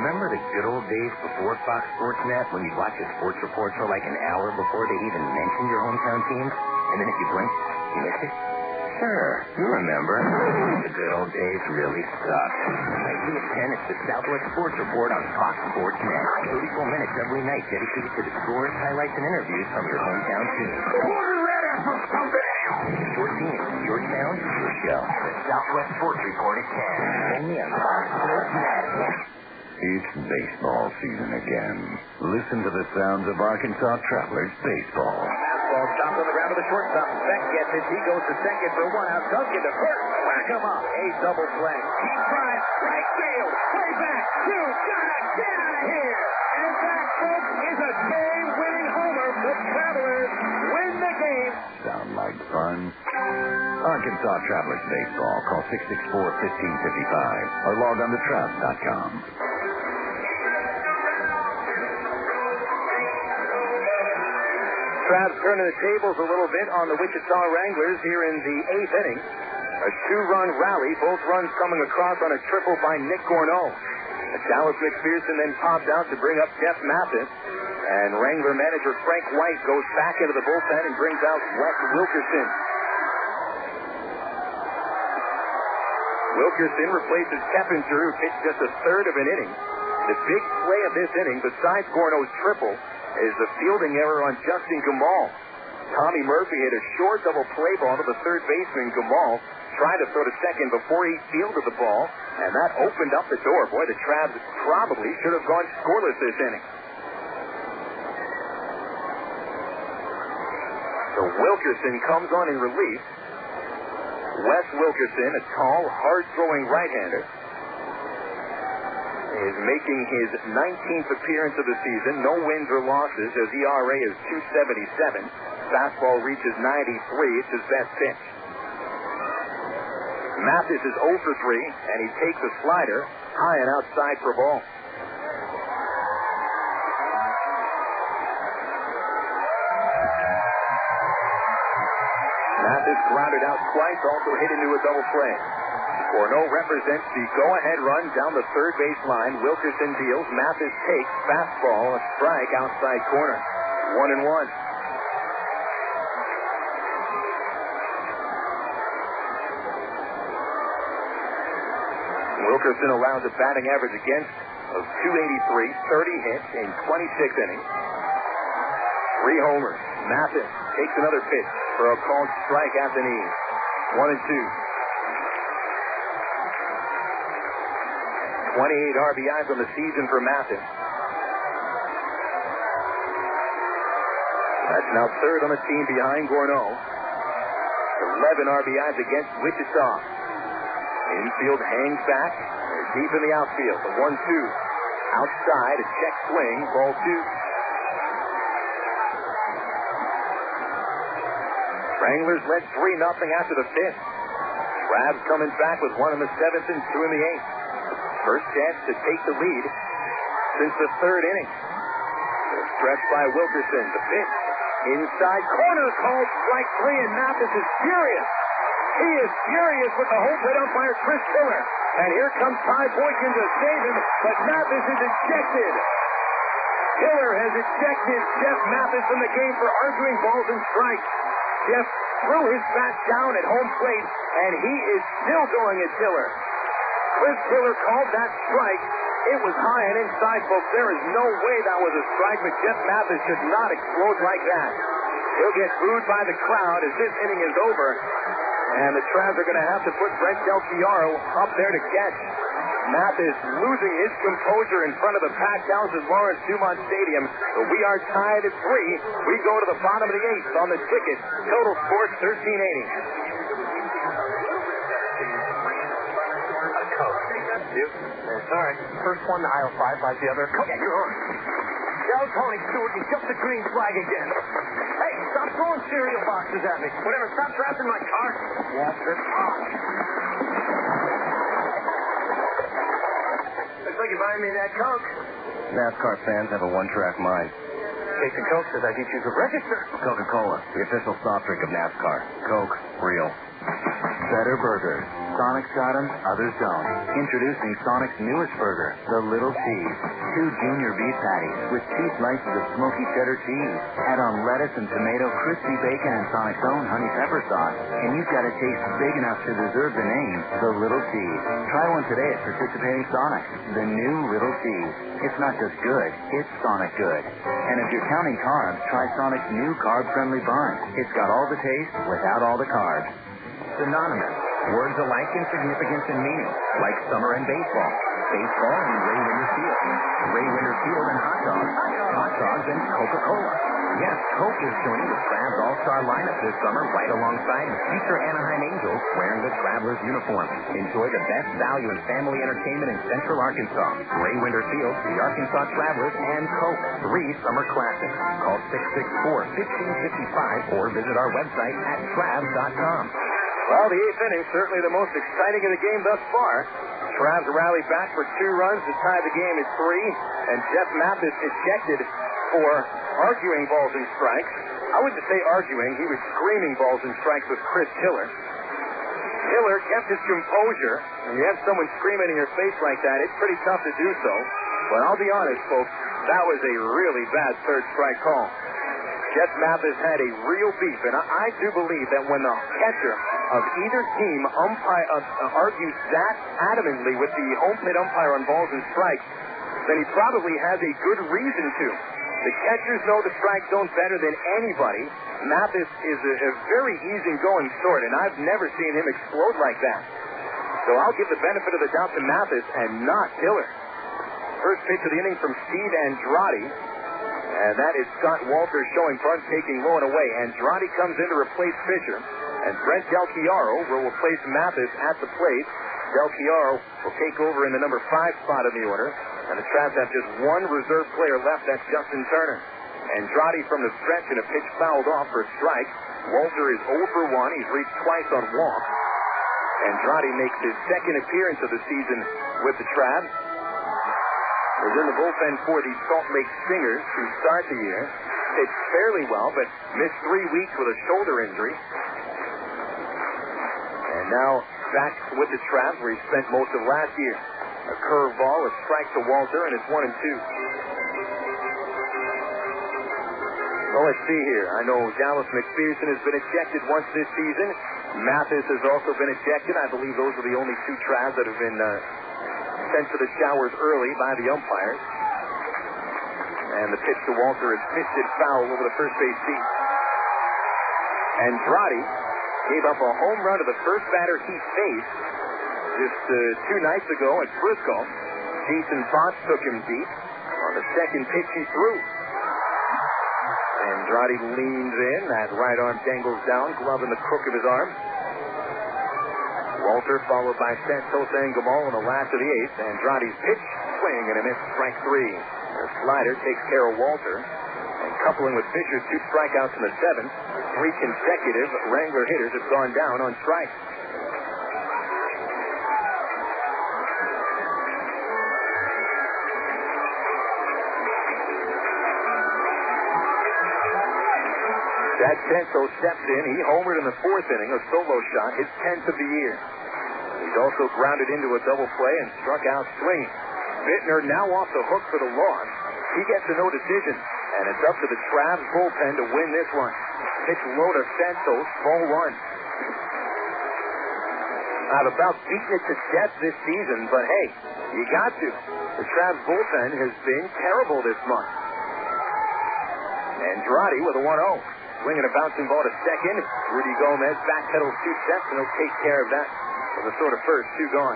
Remember the good old days before Fox Sports Net when you'd watch a sports report for like an hour before they even mentioned your hometown teams? And then if you blinked, you missed it? Sure, you remember. The good old days really sucked. Nightly at 10, it's the Southwest Sports Report on Fox Sports Net. 34 minutes every night dedicated to the scores, highlights, and interviews from your hometown team. Your team, your town, your show. The Southwest Sports Report at 10. Only on Fox Sports Net. It's baseball season again. Listen to the sounds of Arkansas Travelers baseball. Fastball Bounce on the ground to the shortstop. Beck gets it. He goes to second for one out. Duncan to first. Whack him up. A double play. Deep drive. Right field. Way back. Two. Gotta get out of here. And that, folks, is a game-winning homer. The Travelers win the game. Sound like fun? Arkansas Travelers Baseball. Call 664-1555 or log on to Travs.com. Travs turning the tables a little bit on the Wichita Wranglers here in the 8th inning. A 2-run rally, both runs coming across on a triple by Nick Gorneau. Dallas McPherson then popped out to bring up Jeff Mathis. And Wrangler manager Frank White goes back into the bullpen and brings out Wes Wilkerson. Wilkerson replaces Keppinger, who pitched just a third of an inning. The big play of this inning, besides Gorneau's triple, is the fielding error on Justin Gamal. Tommy Murphy hit a short double play ball to the third baseman. Gamal tried to throw to second before he fielded the ball, and that opened up the door. Boy, the Travs probably should have gone scoreless this inning. So Wilkerson comes on in relief. Wes Wilkerson, a tall, hard-throwing right-hander, is making his 19th appearance of the season. No wins or losses. His ERA is 2.77. Fastball reaches 93. It's his best pitch. Mathis is 0 for 3, and he takes a slider high and outside for ball. Mathis grounded out twice, also hit into a double play. Gorneau represents the go-ahead run down the third base line. Wilkerson deals. Mathis takes. Fastball, a strike outside corner. 1-1. Wilkerson allows a batting average against of 283, 30 hits in 26 innings. 3 homers. Mathis takes another pitch for a called strike at the knee. 1-2. 28 RBIs on the season for Mathis. That's now third on the team behind Gorneau. 11 RBIs against Wichita. Infield hangs back. They're deep in the outfield. The 1-2. Outside, a check swing. Ball 2. Wranglers led 3-0 after the 5th. Travs coming back with 1 in the 7th and 2 in the 8th. First chance to take the lead since the 3rd inning. The stretch by Wilkerson. The pitch. Inside corner called strike 3, and Mathis is furious. He is furious with the home plate umpire, Chris Tiller. And here comes Ty Boykin to save him, but Mathis is ejected. Tiller has ejected Jeff Mathis from the game for arguing balls and strikes. Jeff threw his bat down at home plate, and he is still going at Tiller. Chris Tiller called that strike. It was high and inside, folks. There is no way that was a strike, but Jeff Mathis should not explode like that. He'll get booed by the crowd as this inning is over. And the Travs are going to have to put Brent Del Chiaro up there to catch. Mathis losing his composure in front of the packed house at Lawrence Dumont Stadium. But we are tied at 3. We go to the bottom of the 8th on the ticket. Total Sports 1380. Sorry. First one to aisle 5, like the other. Yeah, you're on. Tell Tony Stewart he jumped the green flag again. Hey, stop throwing cereal boxes at me. Whatever, stop trapping my car. Yeah, sir. Looks like you're buying me that Coke. NASCAR fans have a one-track mind. Take the Coke says I get you to register. Coca-Cola, the official soft drink of NASCAR. Coke, real. Better burgers. Sonic's got them, others don't. Introducing Sonic's newest burger, the Little Cheese. 2 junior beef patties with 2 slices of smoky cheddar cheese. Add on lettuce and tomato, crispy bacon, and Sonic's own honey pepper sauce. And you've got a taste big enough to deserve the name, the Little Cheese. Try one today at participating Sonics. The new Little Cheese. It's not just good, it's Sonic good. And if you're counting carbs, try Sonic's new carb-friendly bun. It's got all the taste without all the carbs. Synonymous. Words alike in significance and meaning, like summer and baseball. Baseball and Ray Winter Field. Ray Winter Field and hot dogs. Hot dogs and Coca-Cola. Yes, Coke is joining the Travs All all-star lineup this summer right alongside future Anaheim Angels wearing the Travelers uniform. Enjoy the best value in family entertainment in Central Arkansas. Ray Winter Field, the Arkansas Travelers, and Coke. 3 summer classics. Call 664-1555 or visit our website at travs.com. Well, the 8th inning, certainly the most exciting of the game thus far. Travs rally back for 2 runs to tie the game at 3, and Jeff Mathis ejected for arguing balls and strikes. I wouldn't say arguing. He was screaming balls and strikes with Chris Hiller. Hiller kept his composure. When you have someone screaming in your face like that, it's pretty tough to do so. But I'll be honest, folks, that was a really bad third strike call. Jeff Mathis had a real beef, and I do believe that when the catcher of either team argues that adamantly with the home plate umpire on balls and strikes, then he probably has a good reason to. The catchers know the strike zone better than anybody. Mathis is a very easygoing sort, and I've never seen him explode like that. So I'll give the benefit of the doubt to Mathis and not Hiller. First pitch of the inning from Steve Andrade. And that is Scott Walter showing bunt, taking low and away. Andrade comes in to replace Fisher. And Brent Del Chiaro will replace Mathis at the plate. Del Chiaro will take over in the number 5 spot in the order. And the Travs have just one reserve player left. That's Justin Turner. Andrade from the stretch and a pitch fouled off for a strike. Walter is 0 for 1. He's reached twice on walks. Andrade makes his second appearance of the season with the Travs. Was in the bullpen for the Salt Lake Stingers to start the year. Pitched fairly well, but missed 3 weeks with a shoulder injury. And now back with the Travs, where he spent most of last year. A curveball, a strike to Walter, and it's 1-2. Well, let's see here. I know Dallas McPherson has been ejected once this season. Mathis has also been ejected. I believe those are the only 2 Travs that have been sent to the showers early by the umpires. And the pitch to Walter is fisted foul over the first base seat. Andrade gave up a home run to the first batter he faced just 2 nights ago at Frisco. Jason Fox took him deep. On the second pitch he threw. Andrade leans in. That right arm dangles down, glove in the crook of his arm. Walter followed by Santos and Gamal in the last of the 8th. Andrade's pitch, swing and a miss, strike 3. The slider takes care of Walter. And coupling with Fisher's 2 strikeouts in the 7th, 3 consecutive Wrangler hitters have gone down on strike. Chad Santos steps in. He homered in the 4th inning, a solo shot, his 10th of the year. He's also grounded into a double play and struck out swinging. Bittner now off the hook for the loss. He gets a no decision, and it's up to the Travs bullpen to win this one. Pitch low to Santos, ball 1. I've about beaten it to death this season, but hey, you got to. The Travs bullpen has been terrible this month. Andrade with a 1-0. Swinging a bouncing ball to second. Rudy Gomez backpedals 2 steps, and he'll take care of that with a throw to first. 2 gone.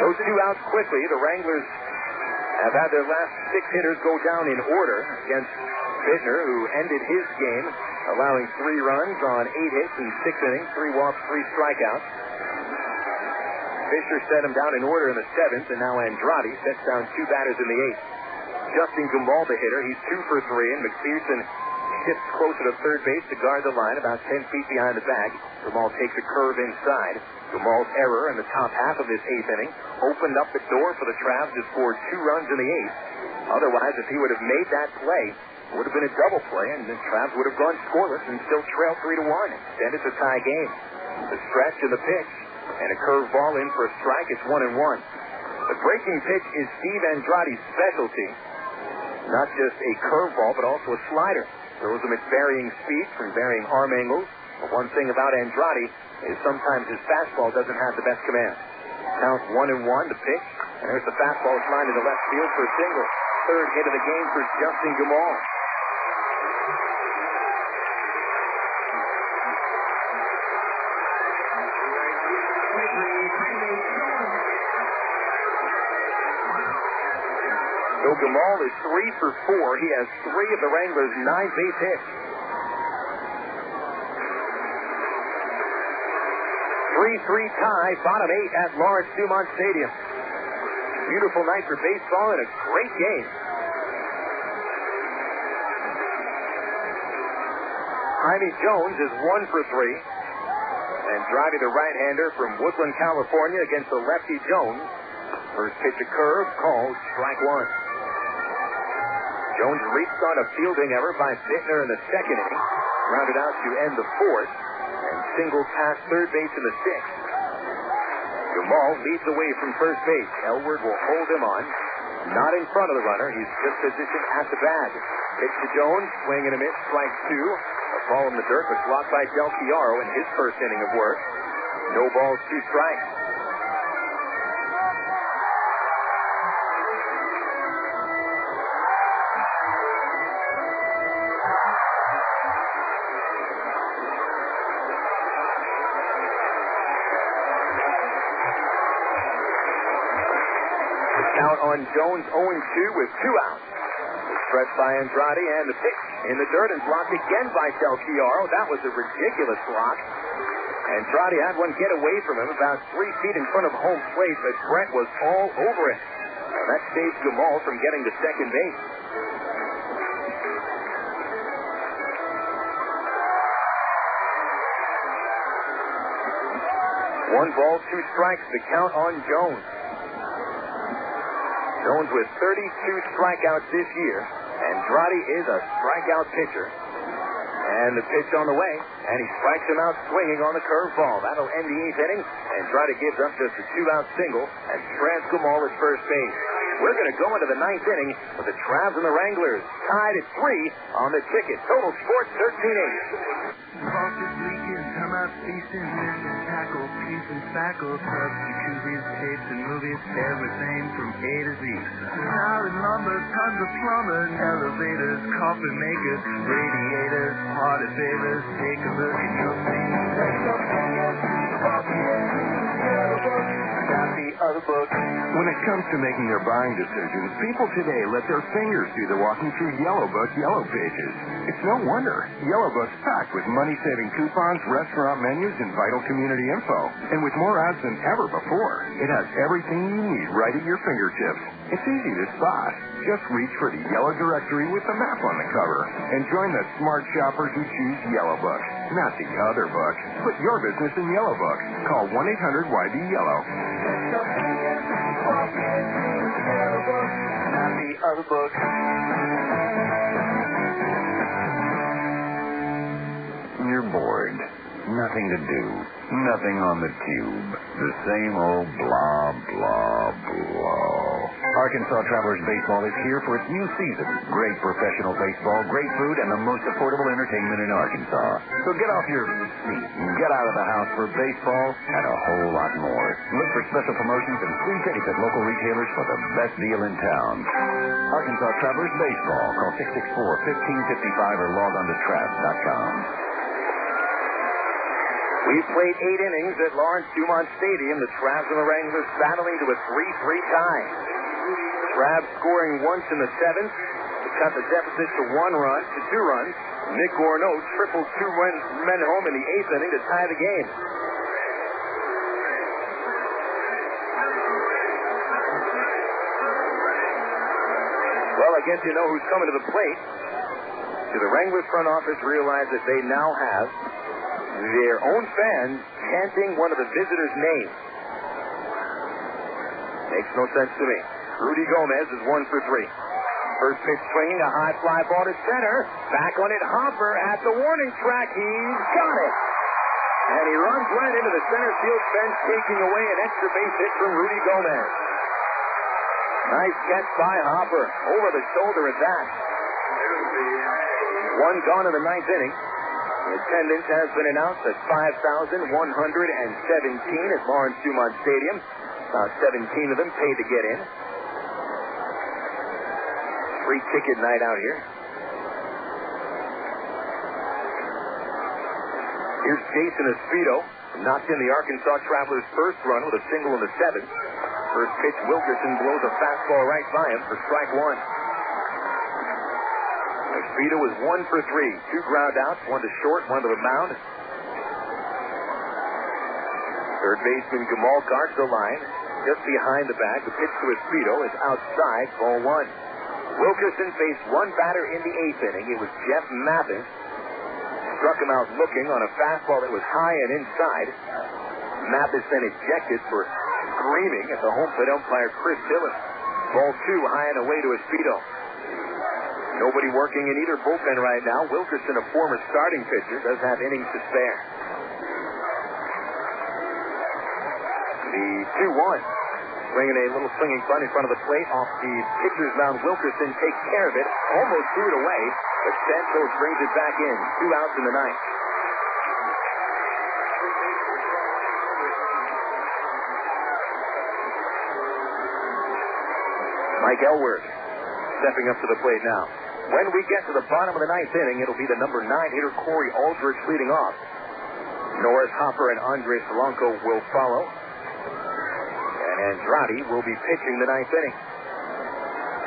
Those 2 outs quickly. The Wranglers have had their last 6 hitters go down in order against Bittner, who ended his game allowing 3 runs on 8 hits in 6 innings, 3 walks, 3 strikeouts. Fisher set him down in order in the 7th, and now Andrade sets down 2 batters in the 8th. Justin Gamal, the hitter, he's 2 for 3, and McPherson shifts closer to third base to guard the line, about 10 feet behind the bag. Gamal takes a curve inside. Gamal's error in the top half of this 8th inning opened up the door for the Travs to score 2 runs in the 8th. Otherwise, if he would have made that play, it would have been a double play, and the Travs would have gone scoreless and still trailed 3-1. Instead, it's a tie game. The stretch and the pitch. And a curve ball in for a strike. It's 1-1. The breaking pitch is Steve Andrade's specialty. Not just a curveball, but also a slider. Throws them at varying speeds from varying arm angles. But one thing about Andrade is sometimes his fastball doesn't have the best command. Count 1-1, the pitch. And there's the fastball. It's lined into left field for a single. Third hit of the game for Justin Gamal. So Gamal is 3 for 4. He has 3 of the Wranglers' 9 base hits. 3-3 tie, bottom 8 at Lawrence Dumont Stadium. Beautiful night for baseball and a great game. Jaime Jones is 1 for 3. And driving the right-hander from Woodland, California against the lefty Jones. First pitch a curve, called strike 1. Jones reached on a fielding error by Bittner in the second inning. Grounded out to end the fourth. And singled past third base in the sixth. Gamal leads away from first base. Elward will hold him on. Not in front of the runner. He's just positioned at the bag. Pitch to Jones. Swing and a miss. Strike 2. A ball in the dirt was blocked by Del Chiaro in his first inning of work. No balls, 2 strikes. The count on Jones 0-2 with 2 outs. Pressed by Andrade, and the pitch in the dirt and blocked again by Del Chiaro. That was a ridiculous block. Andrade had one get away from him about 3 feet in front of home plate, but Brett was all over it. That saved Gamal from getting to second base. One ball, 2 strikes, the count on Jones. Jones with 32 strikeouts this year. Andrade is a strikeout pitcher. And the pitch on the way. And he strikes him out swinging on the curveball. That'll end the 8th inning. Andrade gives up just a 2-out single and strands Gamal at first base. We're going to go into the 9th inning with the Travs and the Wranglers tied at 3 on the ticket. Total Sports 1380. Faucets leaking, come out feasting, missing tackle, piece and spackle, tubs, jacuzzis, tapes and movies, everything from A to Z. Now in lumber, tons of plumbers, elevators, coffee makers, radiators, party favors. Take a look and you'll see. Not the other book. When it comes to making their buying decisions, people today let their fingers do the walking through Yellow Book Yellow Pages. It's no wonder. Yellow Book's packed with money-saving coupons, restaurant menus, and vital community info. And with more ads than ever before, it has everything you need right at your fingertips. It's easy to spot. Just reach for the yellow directory with the map on the cover. And join the smart shoppers who choose Yellow Book, not the other book. Put your business in Yellow Book. Call 1-800-YB-YELLOW. Not the other book. You're bored. Nothing to do. Nothing on the tube. The same old blah, blah, blah. Arkansas Travelers Baseball is here for its new season. Great professional baseball, great food, and the most affordable entertainment in Arkansas. So get off your seat and get out of the house for baseball and a whole lot more. Look for special promotions and free tickets at local retailers for the best deal in town. Arkansas Travelers Baseball. Call 664-1555 or log on to Travs.com. We've played 8 innings at Lawrence Dumont Stadium. The Travs and the Wranglers battling to a 3-3 tie. Travs scoring once in the 7th to cut the deficit to 2 runs. Nick Gorneau tripled 2 men home in the 8th inning to tie the game. Well, I guess you know who's coming to the plate. Do the Wranglers front office realize that they now have their own fans chanting one of the visitors' names? Makes no sense to me. Rudy Gomez is 1 for 3. First pitch swinging, a high fly ball to center. Back on it, Hopper at the warning track. He's got it. And he runs right into the center field fence, taking away an extra base hit from Rudy Gomez. Nice catch by Hopper. Over the shoulder at that. 1 gone in the 9th inning. The attendance has been announced at 5,117 at Lawrence Dumont Stadium. About 17 of them paid to get in. Free ticket night out here. Here's Jason Espedo. Knocked in the Arkansas Travelers' first run with a single in the 7th. First pitch, Wilkerson blows a fastball right by him for strike one. Espino was 1 for 3. 2 ground outs, 1 to short, 1 to the mound. Third baseman Gamal guards the line. Just behind the bag, the pitch to Espino is outside, ball 1. Wilkerson faced one batter in the 8th inning. It was Jeff Mathis. Struck him out looking on a fastball that was high and inside. Mathis then ejected for screaming at the home plate umpire Chris Dillon. Ball 2 high and away to Espino. Nobody working in either bullpen right now. Wilkerson, a former starting pitcher, does have innings to spare. The 2-1. Bringing a little swinging bunt in front of the plate off the pitcher's mound. Wilkerson takes care of it. Almost threw it away, but Santos brings it back in. 2 outs in the ninth. Mike Elward stepping up to the plate now. When we get to the bottom of the 9th inning, it'll be the number 9 hitter Corey Aldrich leading off. Norris Hopper and Andres Polanco will follow. And Andrade will be pitching the 9th inning.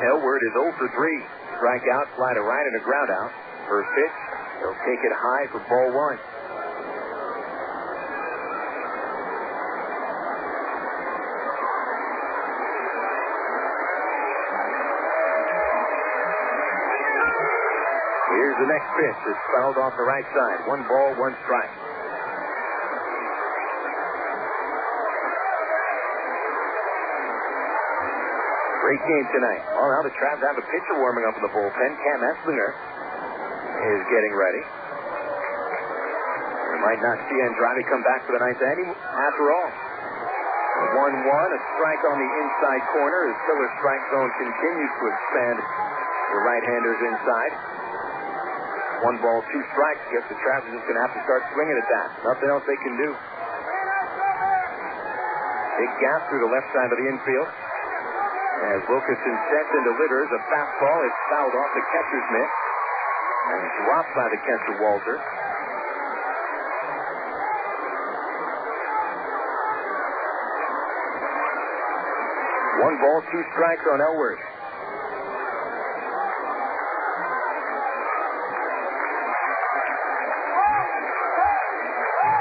Elward is 0 for 3. Strikeout, fly to right, and a ground out. First pitch, he'll take it high for ball 1. Here's the next pitch. It's fouled off the right side. 1 ball, 1 strike. Great game tonight. Well, now the Travs have a pitcher warming up in the bullpen. Cam Esslinger is getting ready. We might not see Andrade come back for the 9th inning after all. 1-1, a strike on the inside corner as Killer's strike zone continues to expand. The right-handers inside. 1 ball, 2 strikes. Guess the Travs are just going to have to start swinging at that. Nothing else they can do. Big gap through the left side of the infield. As Wilkerson sets and delivers, a fastball is fouled off the catcher's mitt and dropped by the catcher, Walter. One ball, 2 strikes on Elward.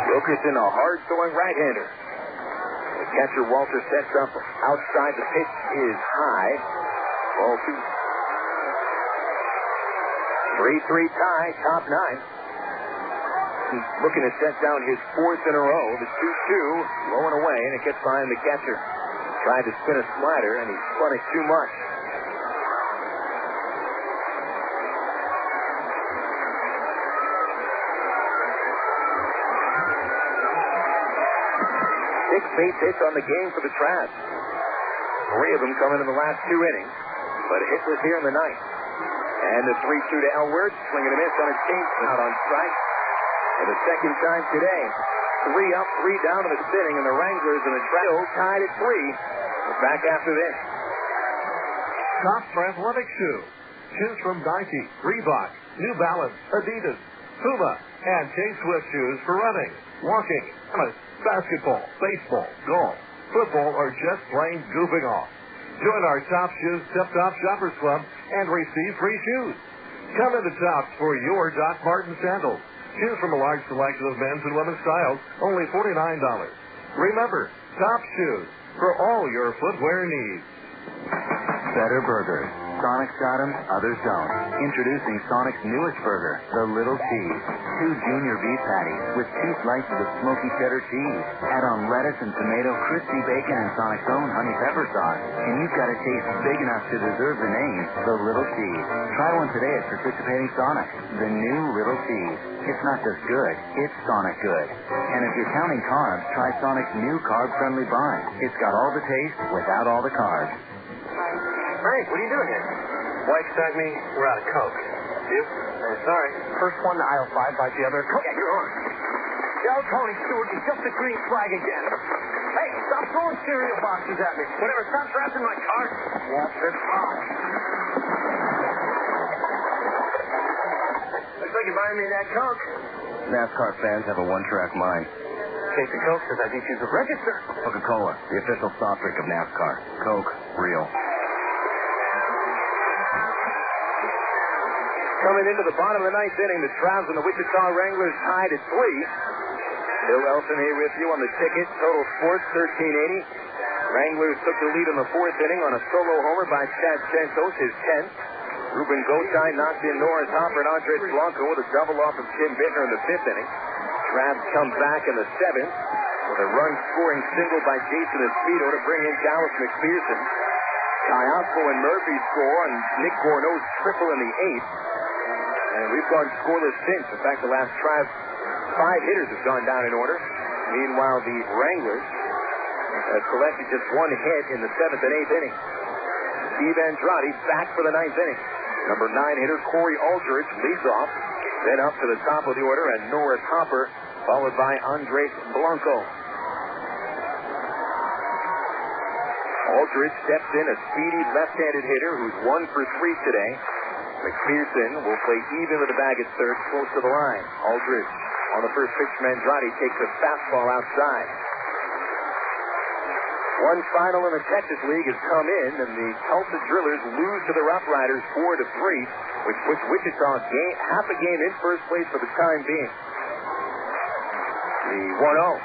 Wilkerson, a hard-throwing right-hander. Catcher Walter sets up outside. The pitch is high. Ball 2. 3-3 tie, top 9. He's looking to set down his 4th in a row. The 2-2, low and away, and it gets behind the catcher. Tried to spin a slider, and he spun it too much. Base hits on the game for the Travs. 3 of them coming in the last 2 innings, but a hit was here in the 9th. And the 3-2 to Elward, swing and a miss on a change out on strike. For the second time today, 3 up, 3 down to the sitting, and the Wranglers and the Travs tied at 3. We're back after this. Shop for athletic shoes. Choose from Nike, Reebok, New Balance, Adidas, Puma, and K-Swift shoes for running, walking, tennis, basketball, baseball, golf, football, or just plain goofing off. Join our Top Shoes Tip Top Shoppers Club and receive free shoes. Come into Tops for your Doc Martin sandals. Choose from a large selection of men's and women's styles, only $49. Remember, Top Shoes for all your footwear needs. Better burgers. Sonic's got them, others don't. Introducing Sonic's newest burger, the Little Cheese. 2 junior beef patties with 2 slices of smoky cheddar cheese. Add on lettuce and tomato, crispy bacon, and Sonic's own honey pepper sauce. And you've got a taste big enough to deserve the name, the Little Cheese. Try one today at participating Sonic. The new Little Cheese. It's not just good, it's Sonic good. And if you're counting carbs, try Sonic's new carb-friendly bun. It's got all the taste without all the carbs. Frank, what are you doing here? Wife sent me. We're out of Coke. You? Sorry. First one to aisle 5 by the other. Coke. Yeah, you're on. Tell Tony Stewart he's just a green flag again. Hey, stop throwing cereal boxes at me. Whatever, stop trapping my cart. Walk this off. Looks like you're buying me that Coke. NASCAR fans have a one-track mind. case of Coke because I think you could register. Coca-Cola, the official soft drink of NASCAR. Coke, real. Coming into the bottom of the ninth inning, the Travs and the Wichita Wranglers tied at 3. Bill Elson here with you on the ticket. Total Sports 1380. Wranglers took the lead in the fourth inning on a solo homer by Chad Santos, his 10th. Ruben Gosai knocked in Norris Hopper and Andres Blanco with a double off of Tim Bittner in the fifth inning. Travs come back in the seventh with a run-scoring single by Jason Espedo to bring in Dallas McPherson. Kayako and Murphy score, and Nick Gorneau's triple in the eighth. And we've gone scoreless since. In fact, the last Travs 5 hitters have gone down in order. Meanwhile, the Wranglers have collected just 1 hit in the 7th and 8th innings. Steve Andrade back for the 9th inning. Number 9 hitter Corey Aldridge leads off. Then up to the top of the order, and Norris Hopper, followed by Andres Blanco. Aldridge steps in, a speedy left-handed hitter who's 1 for 3 today. McPherson will play even with the bag at third, close to the line. Aldridge on the first pitch from Andrade takes a fastball outside. One final in the Texas League has come in, and the Tulsa Drillers lose to the Rough Riders 4-3, which puts Wichita half a game in first place for the time being. The 1-0.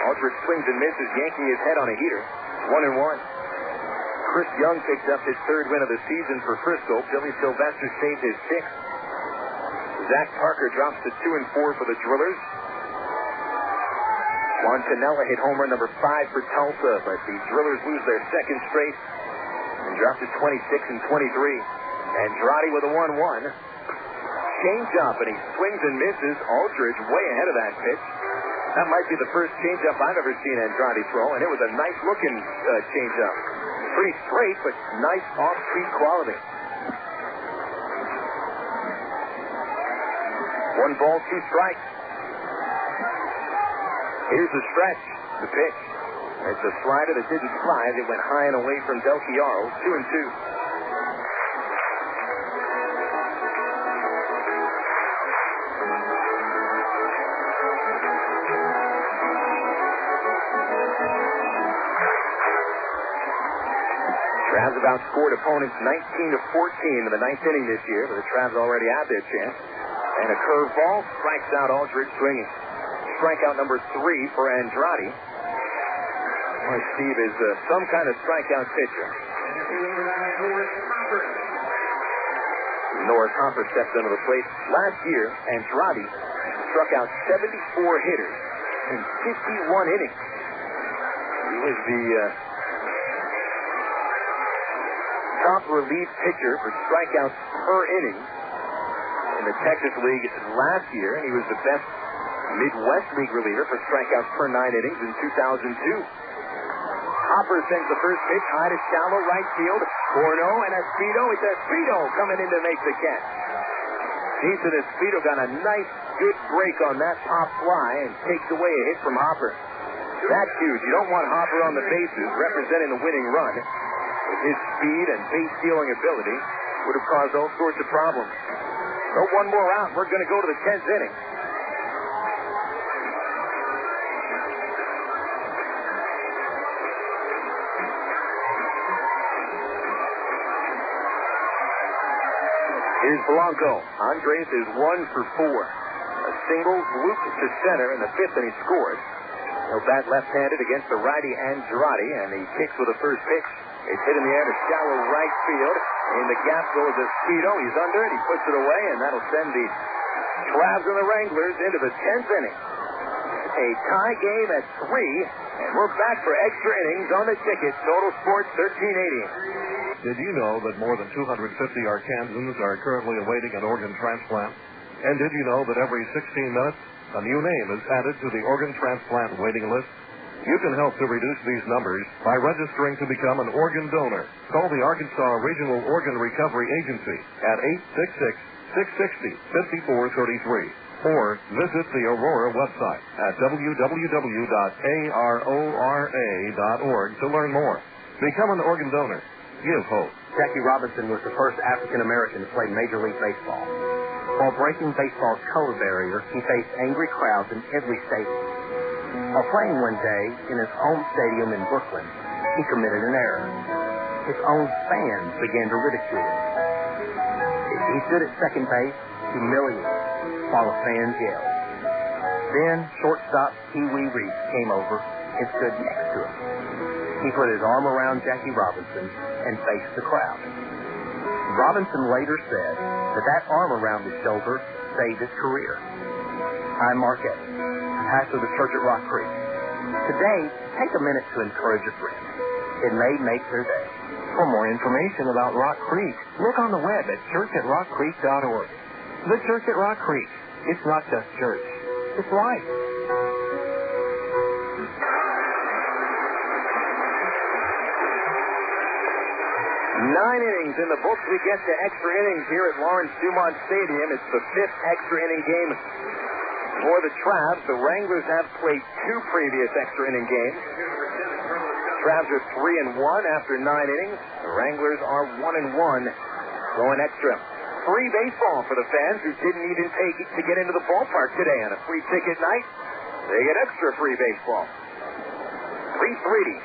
Aldridge swings and misses, yanking his head on a heater. 1-1. Chris Young picks up his 3rd win of the season for Frisco. Billy Sylvester saved his 6th. Zach Parker drops to 2-4 for the Drillers. Montanella hit home run number 5 for Tulsa, but the Drillers lose their 2nd straight and drop to 26 and 23. Andrade with a 1-1. Change-up, and he swings and misses. Aldridge way ahead of that pitch. That might be the first change-up I've ever seen Andrade throw, and it was a nice-looking change-up. Pretty straight, but nice off-speed quality. 1 ball, 2 strikes. Here's the stretch, the pitch. It's a slider that didn't slide. It went high and away from Del Chiaro, 2-2. Travs have outscored opponents 19-14 in the 9th inning this year, but the Travs already had their chance. And a curveball strikes out Aldridge swinging. Strikeout number 3 for Andrade. Boy, Steve is some kind of strikeout pitcher. Norris Hopper steps into the plate. Last year, Andrade struck out 74 hitters in 51 innings. He was the top relief pitcher for strikeouts per inning in the Texas League last year, and he was the best Midwest League reliever for strikeouts per 9 innings in 2002. Hopper sends the first pitch high to shallow right field. Gorneau and Espedo. It's Espedo coming in to make the catch. Jason Espedo got a nice, good break on that pop fly and takes away a hit from Hopper. That's huge. You don't want Hopper on the bases representing the winning run. With his speed and base stealing ability, would have caused all sorts of problems. So 1 more out. We're going to go to the 10th inning. Here's Blanco. Andres is 1 for 4. A single, loop to center in the 5th, and he scores. He'll bat left-handed against the righty Andrade, and he kicks with the first pitch. It's hit in the air to shallow right field. In the gap goes Espedo. He's under it. He puts it away, and that'll send the Travs and the Wranglers into the 10th inning. A tie game at 3, and we're back for extra innings on the ticket. Total Sports 1380. Did you know that more than 250 Arkansans are currently awaiting an organ transplant? And did you know that every 16 minutes, a new name is added to the organ transplant waiting list? You can help to reduce these numbers by registering to become an organ donor. Call the Arkansas Regional Organ Recovery Agency at 866-660-5433 or visit the Aurora website at www.arora.org to learn more. Become an organ donor. Give hope. Jackie Robinson was the first African American to play Major League Baseball. While breaking baseball's color barrier, he faced angry crowds in every state. While playing one day in his home stadium in Brooklyn, he committed an error. His own fans began to ridicule him. He stood at second base, humiliated, while the fans yelled. Then shortstop Pee Wee Reese came over and stood next to him. He put his arm around Jackie Robinson and faced the crowd. Robinson later said that arm around his shoulder saved his career. I'm Mark Evans, pastor of the church at Rock Creek. Today, take a minute to encourage a friend. It may make their day. For more information about Rock Creek, look on the web at churchatrockcreek.org. The Church at Rock Creek. It's not just church. It's life. 9 innings in the books. We get to extra innings here at Lawrence Dumont Stadium. It's the 5th extra inning game for the Travs. The Wranglers have played 2 previous extra inning games. Travs are 3-1 after 9 innings. The Wranglers are 1-1 going extra. Free baseball for the fans who didn't even take it to get into the ballpark today on a free ticket night. They get extra free baseball. 3-3.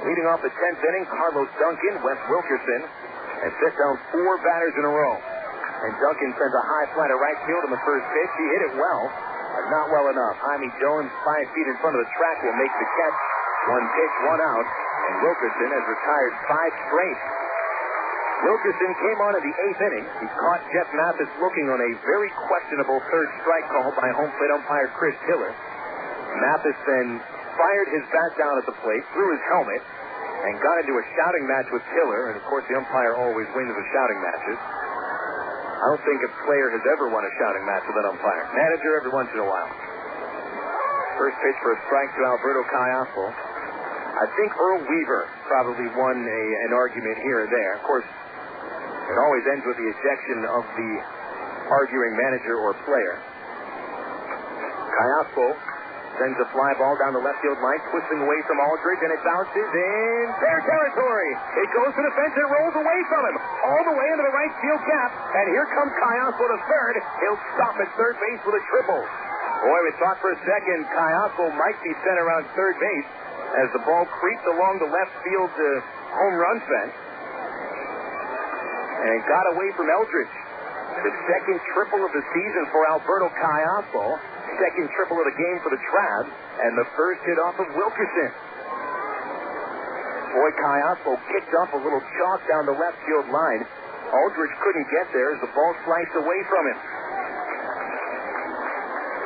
Leading off the 10th inning, Carlos Duncan, Wes Wilkerson, and set down 4 batters in a row. And Duncan sends a high fly to right field on the first pitch. He hit it well, but not well enough. Jaime Jones, 5 feet in front of the track, will make the catch. 1 pitch, 1 out, and Wilkerson has retired 5 straight. Wilkerson came on in the 8th inning. He caught Jeff Mathis looking on a very questionable third strike call by home plate umpire Chris Tiller. Mathis then fired his bat down at the plate, threw his helmet, and got into a shouting match with Tiller. And, of course, the umpire always wins the shouting matches. I don't think a player has ever won a shouting match with an umpire. Manager every once in a while. First pitch for a strike to Alberto Callasco. I think Earl Weaver probably won an argument here or there. Of course, it always ends with the ejection of the arguing manager or player. Callasco sends a fly ball down the left field line, twisting away from Aldridge, and it bounces in fair territory. It goes to the fence and rolls away from him, all the way into the right field gap. And here comes Callasco to third. He'll stop at third base with a triple. Boy, we thought for a second Callasco might be sent around third base as the ball creeped along the left field home run fence and got away from Eldridge. The second triple of the season for Alberto Callasco. Second triple of the game for the Travs, and the first hit off of Wilkerson. Boy, Callasco kicked up a little chalk down the left field line. Aldridge couldn't get there as the ball sliced away from him.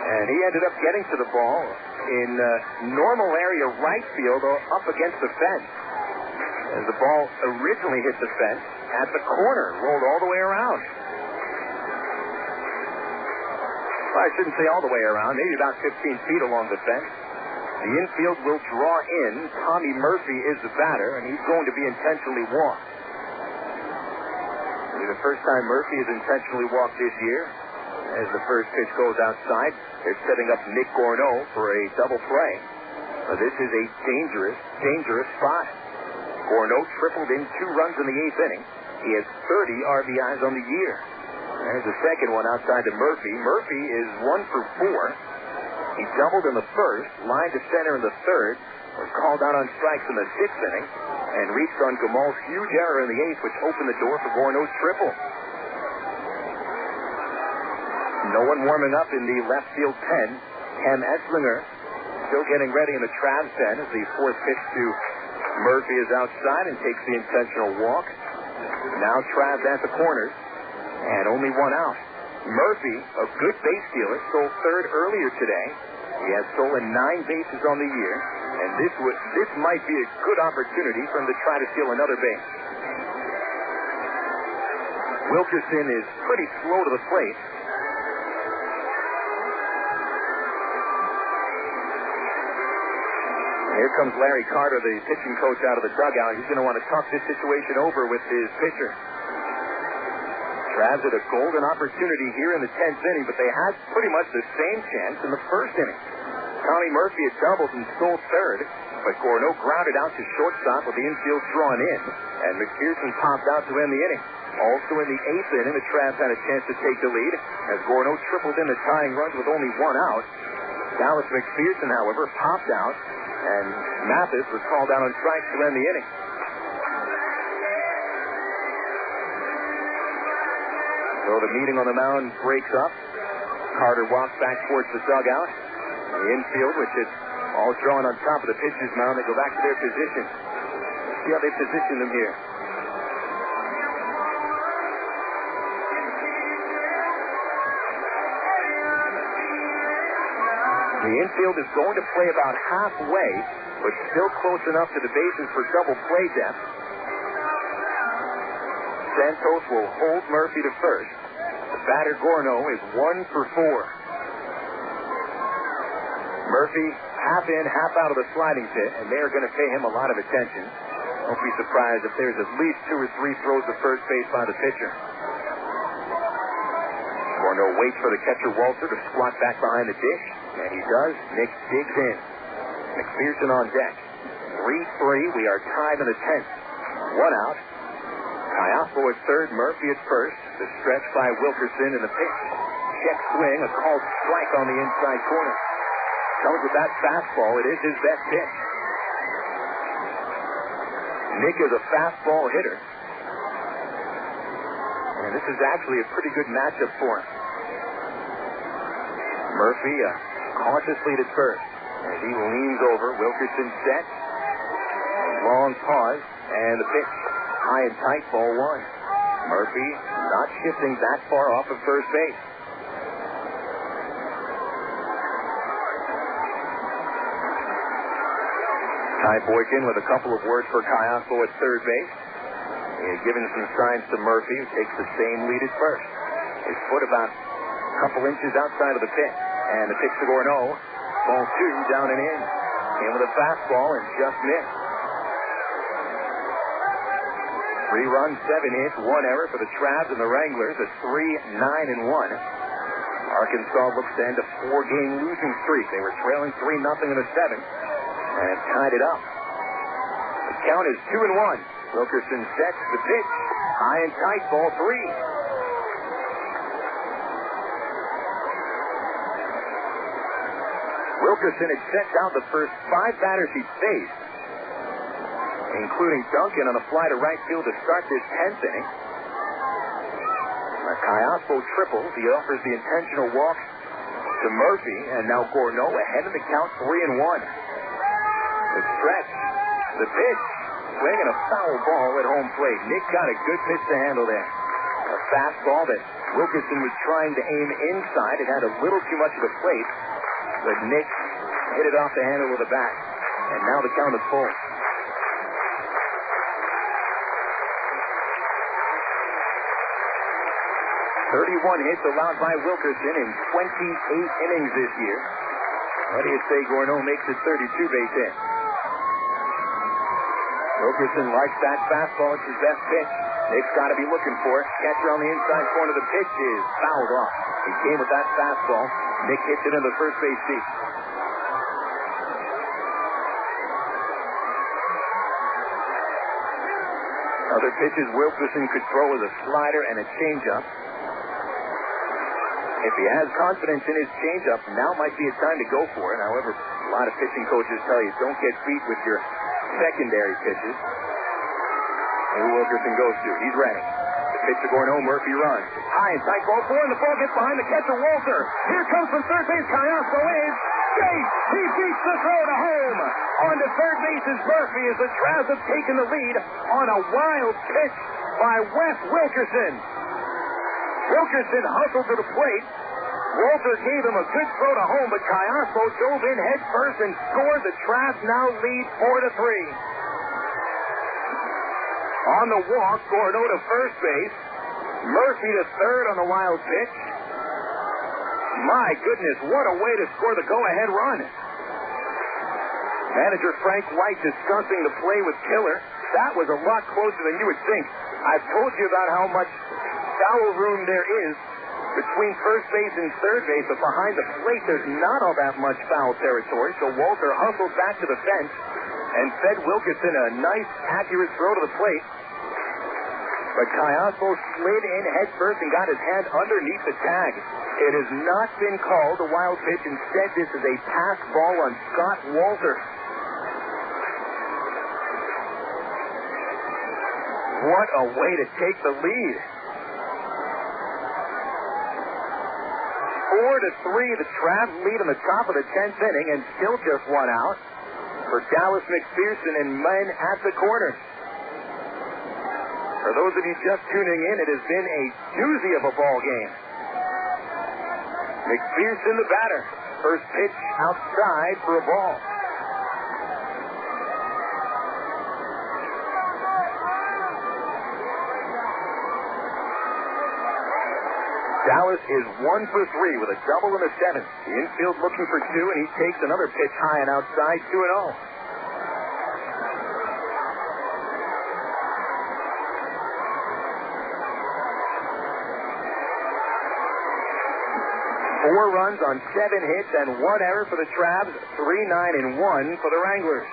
And he ended up getting to the ball in normal area right field up against the fence. As the ball originally hit the fence at the corner, rolled all the way around. Well, I shouldn't say all the way around, maybe about 15 feet along the fence. The infield will draw in. Tommy Murphy is the batter, and he's going to be intentionally walked. It'll be the first time Murphy is intentionally walked this year. As the first pitch goes outside, they're setting up Nick Gorneau for a double play. Now, this is a dangerous spot. Gorneau tripled in 2 runs in the 8th inning. He has 30 RBIs on the year. There's the second one outside to Murphy. Murphy is 1 for 4. He doubled in the first, lined to center in the third, was called out on strikes in the 6th inning, and reached on Gamal's huge error in the 8th, which opened the door for Gorneau's triple. No one warming up in the left field pen. Cam Esslinger still getting ready in the Travs pen as the 4th pitch to Murphy is outside and takes the intentional walk. Now Travs at the corners. And only 1 out. Murphy, a good base stealer, stole third earlier today. He has stolen 9 bases on the year, and this might be a good opportunity for him to try to steal another base. Wilkerson is pretty slow to the plate. Here comes Larry Carter, the pitching coach, out of the dugout. He's going to want to talk this situation over with his pitcher. Travs had a golden opportunity here in the 10th inning, but they had pretty much the same chance in the first inning. Tommy Murphy had doubled and stole third, but Gorneau grounded out to shortstop with the infield drawn in, and McPherson popped out to end the inning. Also in the 8th inning, the Travs had a chance to take the lead as Gorneau tripled in the tying runs with only 1 out. Dallas McPherson, however, popped out, and Mathis was called out on strikes to end the inning. So the meeting on the mound breaks up. Carter walks back towards the dugout. The infield, which is all drawn on top of the pitcher's mound, they go back to their position. Let's see how they position them here. The infield is going to play about halfway, but still close enough to the bases for double play depth. Santos will hold Murphy to first. The batter, Gorno, is 1 for 4. Murphy, half in, half out of the sliding pit, and they are going to pay him a lot of attention. Don't be surprised if there's at least 2 or 3 throws to first base by the pitcher. Gorno waits for the catcher, Walter, to squat back behind the dish, and he does. Nick digs in. McPherson on deck. 3-3. We are tied in the 10th. 1 out. Caiapo at third, Murphy at first. The stretch by Wilkerson in the pitch. Check swing, a called strike on the inside corner. Comes with that fastball. It is his best pitch. Nick is a fastball hitter. And this is actually a pretty good matchup for him. Murphy cautious lead at first. As he leans over, Wilkerson set. A long pause, and the pitch. High and tight, ball 1. Murphy not shifting that far off of first base. Ty Boykin with a couple of words for Caiapo at third base. He had given some signs to Murphy, who takes the same lead at first. His foot about a couple inches outside of the pit. And the pitch to Gorno. Ball 2, down and in. In with a fastball and just missed. 3 runs, 7 hits, 1 error for the Travs and the Wranglers at 3-9-1. Arkansas looks to end a 4-game losing streak. They were trailing 3-0 in the 7th and have tied it up. The count is 2-1. Wilkerson sets the pitch. High and tight, ball 3. Wilkerson had set down the first 5 batters he faced, including Duncan on a fly to right field to start this 10th inning. Caiapo triples. He offers the intentional walk to Murphy, and now Gorno ahead of the count, 3-1. The stretch, the pitch, swing, and a foul ball at home plate. Nick got a good pitch to handle there. A fastball that Wilkerson was trying to aim inside. It had a little too much of the plate, but Nick hit it off the handle with a bat, and now the count is full. 31 hits allowed by Wilkerson in 28 innings this year. What do you say Gorno makes his 32-base hit? Wilkerson likes that fastball. It's his best pitch. Nick's got to be looking for it. Catcher on the inside corner. The pitch is fouled off. He came with that fastball. Nick hits it into the first base seat. Other pitches Wilkerson could throw with a slider and a changeup. If he has confidence in his changeup, now might be a time to go for it. However, a lot of pitching coaches tell you don't get beat with your secondary pitches. Who Wilkerson goes to. He's ready. The pitch to Gorno. Murphy runs. High and tight ball 4, and the ball gets behind the catcher, Walter. Here comes from third base. Caiapo is safe. He beats the throw to home. On to third base is Murphy as the Travs have taken the lead on a wild pitch by Wes Wilkerson. Wilkerson hustled to the plate. Walter gave him a good throw to home, but Caiapo dove in head first and scored. The Travs now lead 4-3. On the walk, Gorno to first base. Murphy to third on the wild pitch. My goodness, what a way to score the go-ahead run. Manager Frank White discussing the play with Killer. That was a lot closer than you would think. I've told you about how much foul room there is between first base and third base, but behind the plate there's not all that much foul territory, so Walter hustled back to the fence and fed Wilkerson a nice, accurate throw to the plate. But Cayaspo slid in headfirst and got his hand underneath the tag. It has not been called a wild pitch. Instead, this is a pass ball on Scott Walter. What a way to take the lead. 4-3, the Travs lead on the top of the 10th inning, and still just one out for Dallas McPherson and men at the corner. For those of you just tuning in, it has been a doozy of a ball game. McPherson, the batter. First pitch outside for a ball. Dallas is 1 for 3 with a double in the 7th. The infield looking for 2, and he takes another pitch high and outside, 2-0. Four runs on 7 hits and 1 error for the Travs, 3-9-1 for the Wranglers.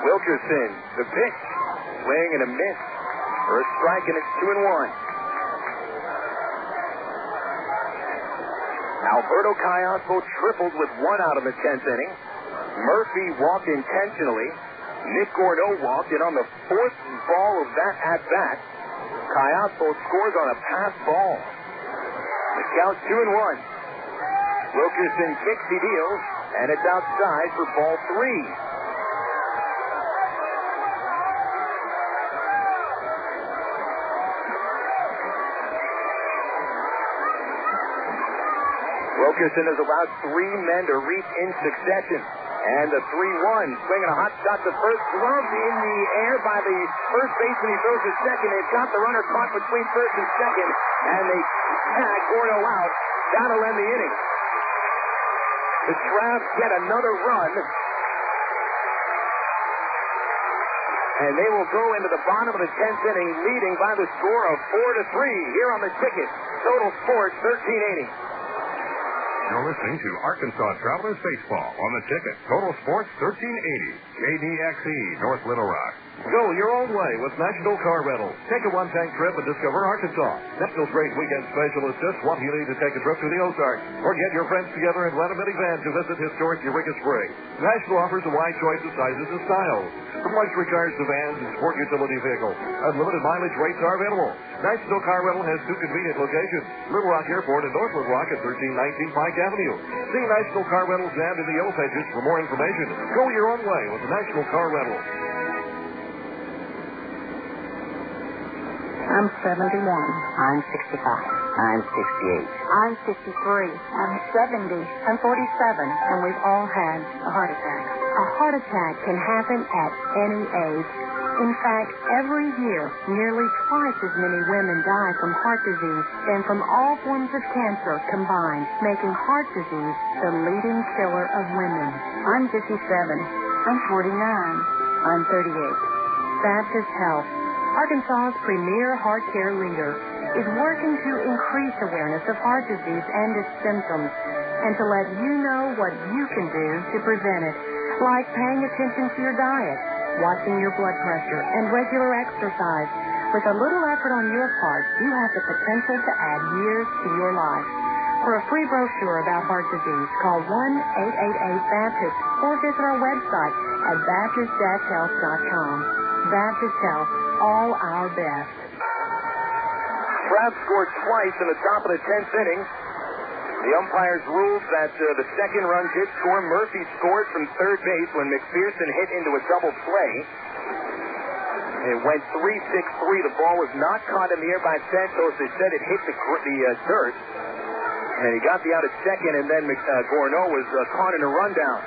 Wilkerson, the pitch, swing and a miss for a strike, and it's 2-1. Alberto Cayaspo tripled with 1 out of the 10th inning. Murphy walked intentionally. Nick Gordeau walked, and on the 4th ball of that at-bat, Cayaspo scores on a pass ball. The count 2-1. Wilkerson kicks, he deals, and it's outside for ball 3. Wilkerson has allowed 3 men to reach in succession. And the 3-1, swinging a hot shot to first, gloved in the air by the first baseman. He throws to second. They've got the runner caught between first and second, and they tag Gordo out. That'll end the inning. The Travs get another run, and they will go into the bottom of the 10th inning, leading by the score of 4-3 here on the ticket. Total Sports 1380. You're listening to Arkansas Travelers Baseball on the ticket. Total Sports 1380. KDXE, North Little Rock. Go your own way with National Car Rental. Take a one-tank trip and discover Arkansas. National's great weekend special is just what you need to take a trip to the Ozarks. Or get your friends together and rent a minivan to visit historic Eureka Springs. National offers a wide choice of sizes and styles. From luxury cars to vans and sport utility vehicles. Unlimited mileage rates are available. National Car Rental has 2 convenient locations. Little Rock Airport and North Little Rock at 1319 Pike Avenue. See National Car Rental's ad in the yellow pages for more information. Go your own way with the National Car Rental. I'm 71. I'm 65. I'm 68. I'm 53. I'm 70. I'm 47. And we've all had a heart attack. A heart attack can happen at any age. In fact, every year, nearly twice as many women die from heart disease than from all forms of cancer combined, making heart disease the leading killer of women. I'm 57. I'm 49. I'm 38. Baptist Health, Arkansas's premier heart care leader, is working to increase awareness of heart disease and its symptoms, and to let you know what you can do to prevent it, like paying attention to your diet, watching your blood pressure, and regular exercise. With a little effort on your part, you have the potential to add years to your life. For a free brochure about heart disease, call 1-888-BAPTIST or visit our website at Baptist-Health.com. Baptist Health, all our best. Travs scored twice in the top of the 10th inning. The umpires ruled that the second run did score. Murphy scored from third base when McPherson hit into a double play. It went 3-6-3. The ball was not caught in the air by Santos. They said it hit the dirt. And he got the out at second, and then Gorneau was caught in a rundown.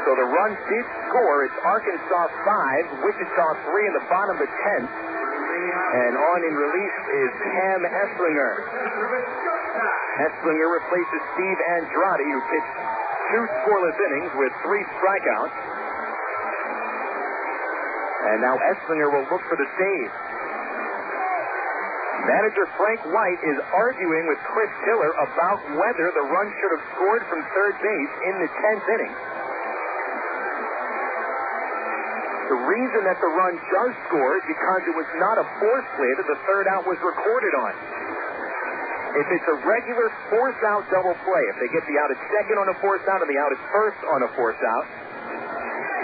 So the runs did score. It's Arkansas 5, Wichita 3 in the bottom of the 10th. And on in relief is Cam Esslinger. Esslinger replaces Steve Andrade, who pitched 2 scoreless innings with 3 strikeouts. And now Esslinger will look for the save. Manager Frank White is arguing with Chris Tiller about whether the run should have scored from third base in the 10th inning. The reason that the run does score is because it was not a force play that the third out was recorded on. If it's a regular force out double play, if they get the out at second on a force out and the out at first on a force out,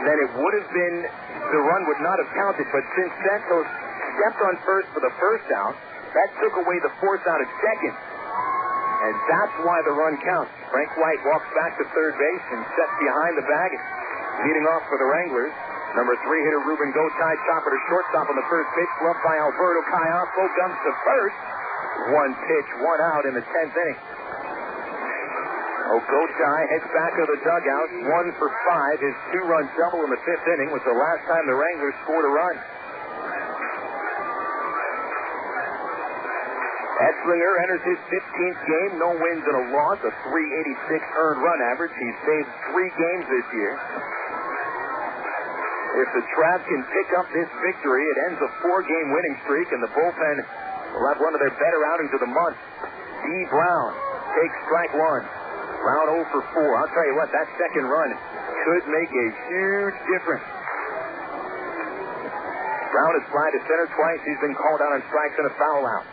then it would have been, the run would not have counted. But since Santos stepped on first for the first out, that took away the force out at second. And that's why the run counts. Frank White walks back to third base and sets behind the bag. Leading off for the Wranglers, number 3 hitter Ruben Gotay, chopper to shortstop on the first pitch, gloved by Alberto Callasco, dumps to first. 1 pitch, 1 out in the 10th inning. Gotay heads back to the dugout, 1 for 5. His 2-run double in the 5th inning was the last time the Wranglers scored a run. Etzlinger enters his 15th game, no wins and a loss, a .386 earned run average. He's saved 3 games this year. If the Travs can pick up this victory, it ends a 4-game winning streak, and the bullpen will have one of their better outings of the month. D. Brown takes strike 1. Brown 0 for 4. I'll tell you what, that second run could make a huge difference. Brown has flied to center twice. He's been called out on strikes and a foul out.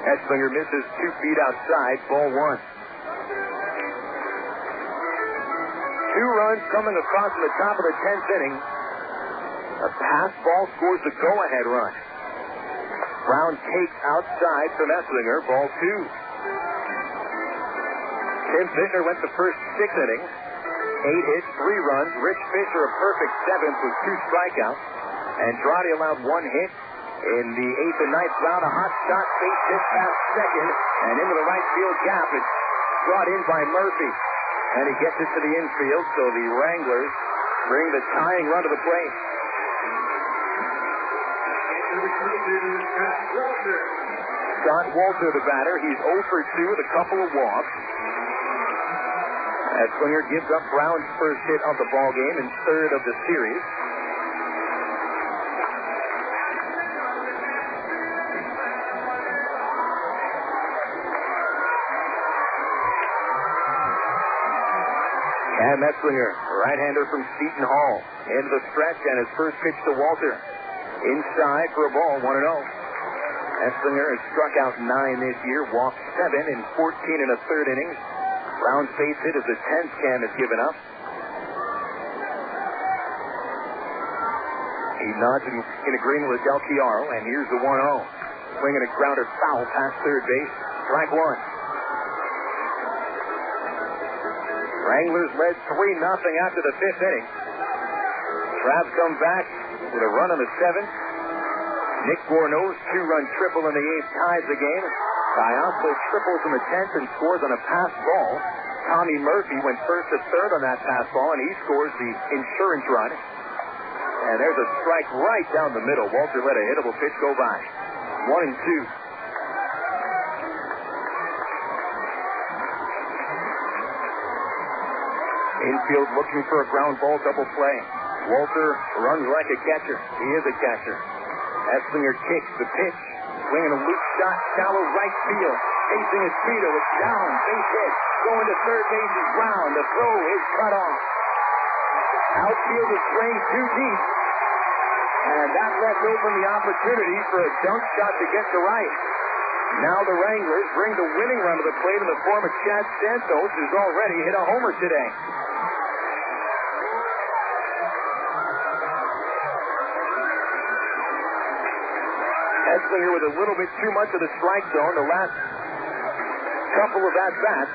Etzlinger misses 2 feet outside, ball 1. 2 runs coming across in the top of the 10th inning. A pass ball scores the go-ahead run. Brown takes outside from Etzlinger, ball 2. Tim Fisher went the first 6 innings. 8 hits, 3 runs. Rich Fisher a perfect 7th with 2 strikeouts. Andrade allowed 1 hit. In the 8th and 9th round, a hot shot face hit past second and into the right field gap. It's brought in by Murphy. And he gets it to the infield, so the Wranglers bring the tying run to the plate. Scott Walter, the batter. He's 0 for 2 with a couple of walks. Etzlinger gives up Brown's first hit of the ball game and 3rd of the series. Cam Etzlinger, right-hander from Seton Hall, into the stretch and his first pitch to Walter. Inside for a ball, 1-0. Etzlinger has struck out 9 this year, walked 7 in 14 and a third innings. Brown's base hit is the 10th Cam has given up. He nods in agreement with Del Chiaro, and here's the 1-0. Swinging a grounder foul past third base. Strike 1. Wranglers led 3-0 after the 5th inning. Travs come back with a run on the 7th. Nick Gourneau's 2-run triple in the 8th ties the game. Callasco triples in the 10th and scores on a pass ball. Tommy Murphy went first to third on that pass ball, and he scores the insurance run. And there's a strike right down the middle. Walter let a hittable pitch go by. 1-2. Infield looking for a ground ball double play. Walter runs like a catcher. He is a catcher. Etzlinger kicks the pitch. Swinging a loop shot, shallow right field. Facing Espedo. It's down. Base hit. Going to third base is Brown. The throw is cut off. Outfield is swinging too deep. And that left open the opportunity for a jump shot to get to right. Now the Wranglers bring the winning run to the plate in the form of Chad Santos, who's already hit a homer today. Etzlinger with a little bit too much of the strike zone the last couple of at-bats.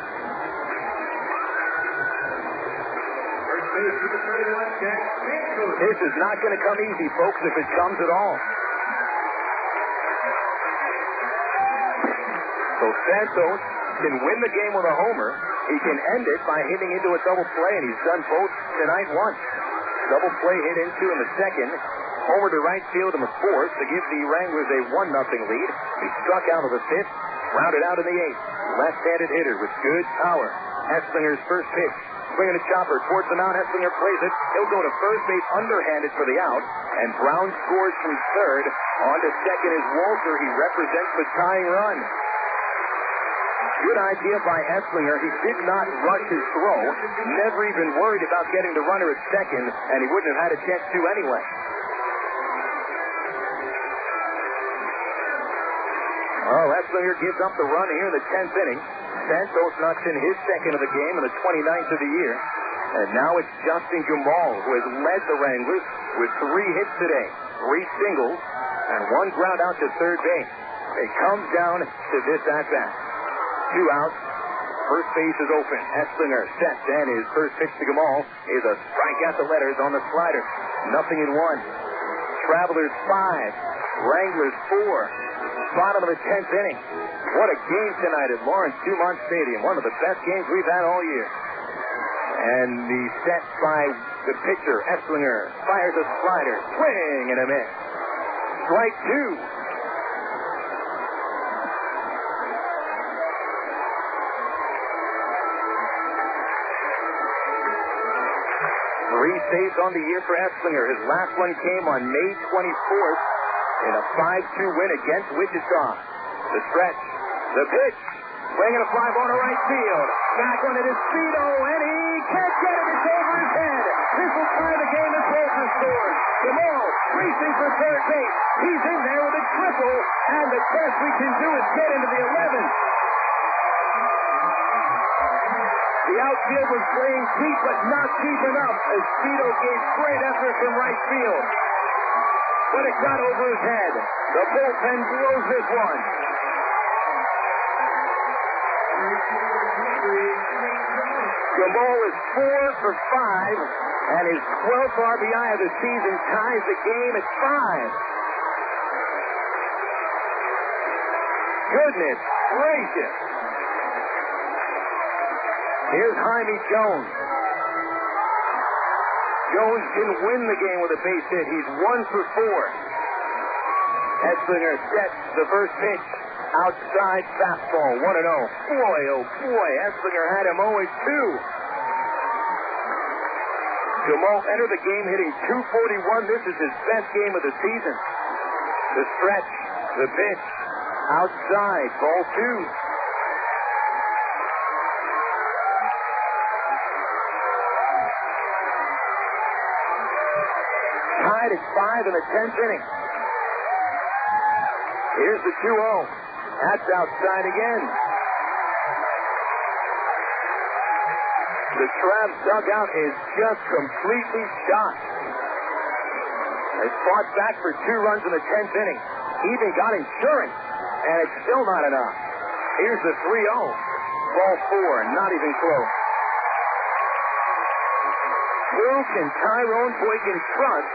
This is not going to come easy, folks, if it comes at all. So Santos can win the game with a homer. He can end it by hitting into a double play, and he's done both tonight once. Double play hit into in the 2nd. Homer to right field in the 4th to give the Wranglers a 1-0 lead. He struck out of the 5th, grounded out in the 8th. Left-handed hitter with good power. Etzlinger's first pitch. Swinging a chopper towards the mound. Etzlinger plays it. He'll go to first base underhanded for the out. And Brown scores from third. On to second is Walter. He represents the tying run. Good idea by Esslinger. He did not rush his throw. Never even worried about getting the runner at second, and he wouldn't have had a chance to anyway. Oh, Esslinger gives up the run here in the 10th inning. Santos knocks in his second of the game and the 29th of the year. And now it's Justin Gumball, who has led the Wranglers with 3 hits today, 3 singles, and 1 ground out to third base. It comes down to this at-bat. 2 outs. First base is open. Esslinger sets, and his first pitch to Gumball is a strike at the letters on the slider. 0-1. Travelers 5, Wranglers 4. Bottom of the 10th inning. What a game tonight at Lawrence Dumont Stadium. One of the best games we've had all year. And the set by the pitcher, Esslinger, fires a slider. Swing and a miss. Strike 2. Three saves on the year for Esslinger. His last one came on May 24th. In a 5-2 win against Wichita. The stretch. The pitch. Swinging a fly ball to right field. Back on it is Speedo, and he can't get it. It's over his head. This will tie the game as Walter scores. Jamal racing for third base. He's in there with a triple, and the best we can do is get into the 11th. The outfield was playing deep, but not deep enough, as Speedo gave great effort from right field. But it got over his head. The bullpen blows this one. Gumball is 4 for 5, and his 12th RBI of the season ties the game at 5. Goodness gracious. Here's Jaime Jones. Jones didn't win the game with a base hit. He's 1 for 4. Esslinger sets the first pitch. Outside fastball, 1-0. Boy, oh boy, Esslinger had him 0-2. Jamal entered the game hitting .241. This is his best game of the season. The stretch, the pitch, outside, ball 2. Tied at 5 in the 10th inning. Here's the 2-0. That's outside again. The Travs dugout is just completely shot. They fought back for 2 runs in the 10th inning. Even got insurance, and it's still not enough. Here's the 3-0. Ball 4, not even close. Who can Tyrone Boykin trust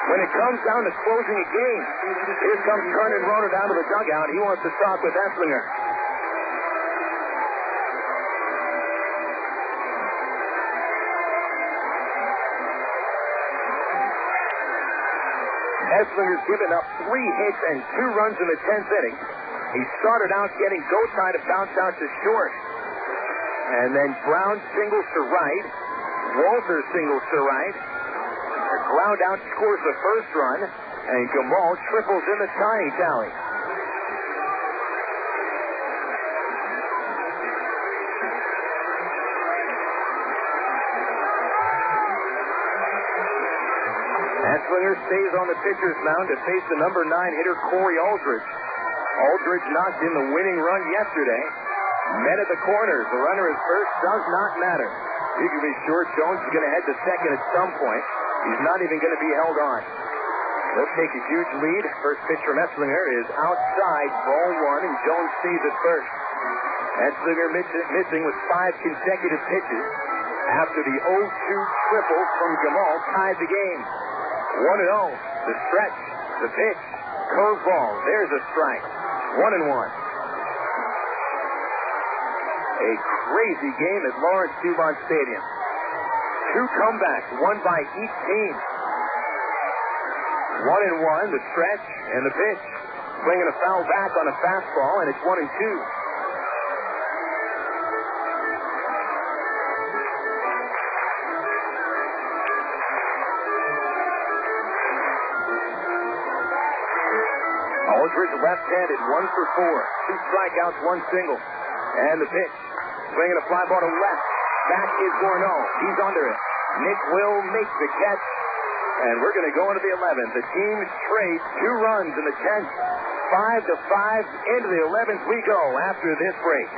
when it comes down to closing a game? Here comes Kernan Rona down to the dugout. He wants to talk with Esslinger. Esslinger's given up 3 hits and 2 runs in the 10th inning. He started out getting Gosai to bounce out to short. And then Brown singles to right. Walter singles to right. A ground out scores the first run. And Gumball triples in the tying tally. Esslinger stays on the pitcher's mound to face the number 9 hitter, Corey Aldridge. Aldridge knocked in the winning run yesterday. Men at the corners. The runner at first does not matter. You can be sure Jones is going to head to second at some point. He's not even going to be held on. They'll take a huge lead. First pitch from Esslinger is outside, ball 1, and Jones stays at first. Esslinger missing with 5 consecutive pitches after the 0-2 triple from Jamal tied the game. 1-0. The stretch, the pitch, curveball. There's a strike. 1-1. A crazy game at Lawrence Dumont Stadium. 2 comebacks, one by each team. 1-1, the stretch and the pitch. Swinging a foul back on a fastball, and it's 1-2. Aldridge left-handed, 1 for 4. 2 strikeouts, 1 single. And the pitch. Swinging a fly ball to left. Back is Morneau. He's under it. Nick will make the catch. And we're going to go into the 11th. The teams trade 2 runs in the 10th. 5-5 into the 11th we go after this break.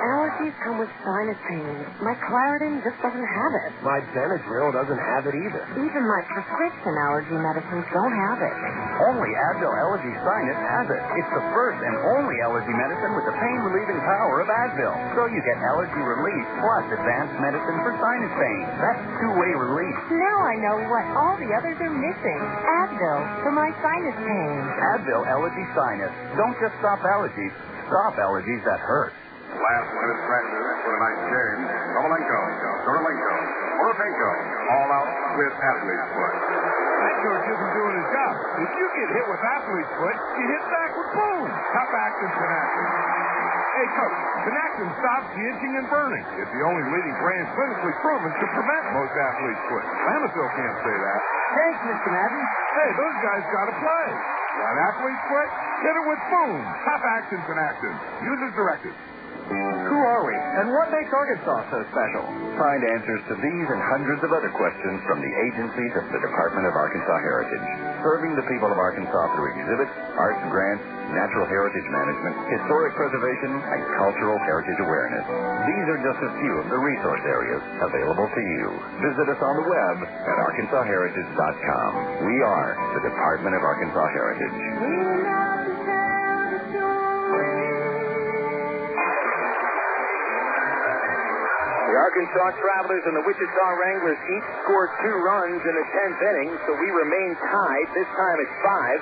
Allergies come with sinus pain. My Claritin just doesn't have it. My Benadryl doesn't have it either. Even my prescription allergy medicines don't have it. Only Advil Allergy Sinus has it. It's the first and only allergy medicine with the pain-relieving power of Advil. So you get allergy relief plus advanced medicine for sinus pain. That's two-way relief. Now I know what all the others are missing. Advil for my sinus pain. Advil Allergy Sinus. Don't just stop allergies. Stop allergies that hurt. Last-minute scratches for tonight's game. Domalenko, Dorolenko, Oropenko, all out with athlete's foot. That coach isn't doing his job. If you get hit with athlete's foot, you hit back with boom. Tough action, Panaxin. Hey, Coach, Panaxin stops the itching and burning. It's the only leading brand clinically proven to prevent most athlete's foot. Lamisil can't say that. Thanks, Mr. Madden. Hey, those guys got to play. Got athlete's foot? Hit it with boom. Tough action, Panaxin. Use as directed. Who are we, and what makes Arkansas so special? Find answers to these and hundreds of other questions from the agencies of the Department of Arkansas Heritage, serving the people of Arkansas through exhibits, arts grants, natural heritage management, historic preservation, and cultural heritage awareness. These are just a few of the resource areas available to you. Visit us on the web at arkansasheritage.com. We are the Department of Arkansas Heritage. The Arkansas Travelers and the Wichita Wranglers each scored 2 runs in the 10th inning, so we remain tied. This time it's 5.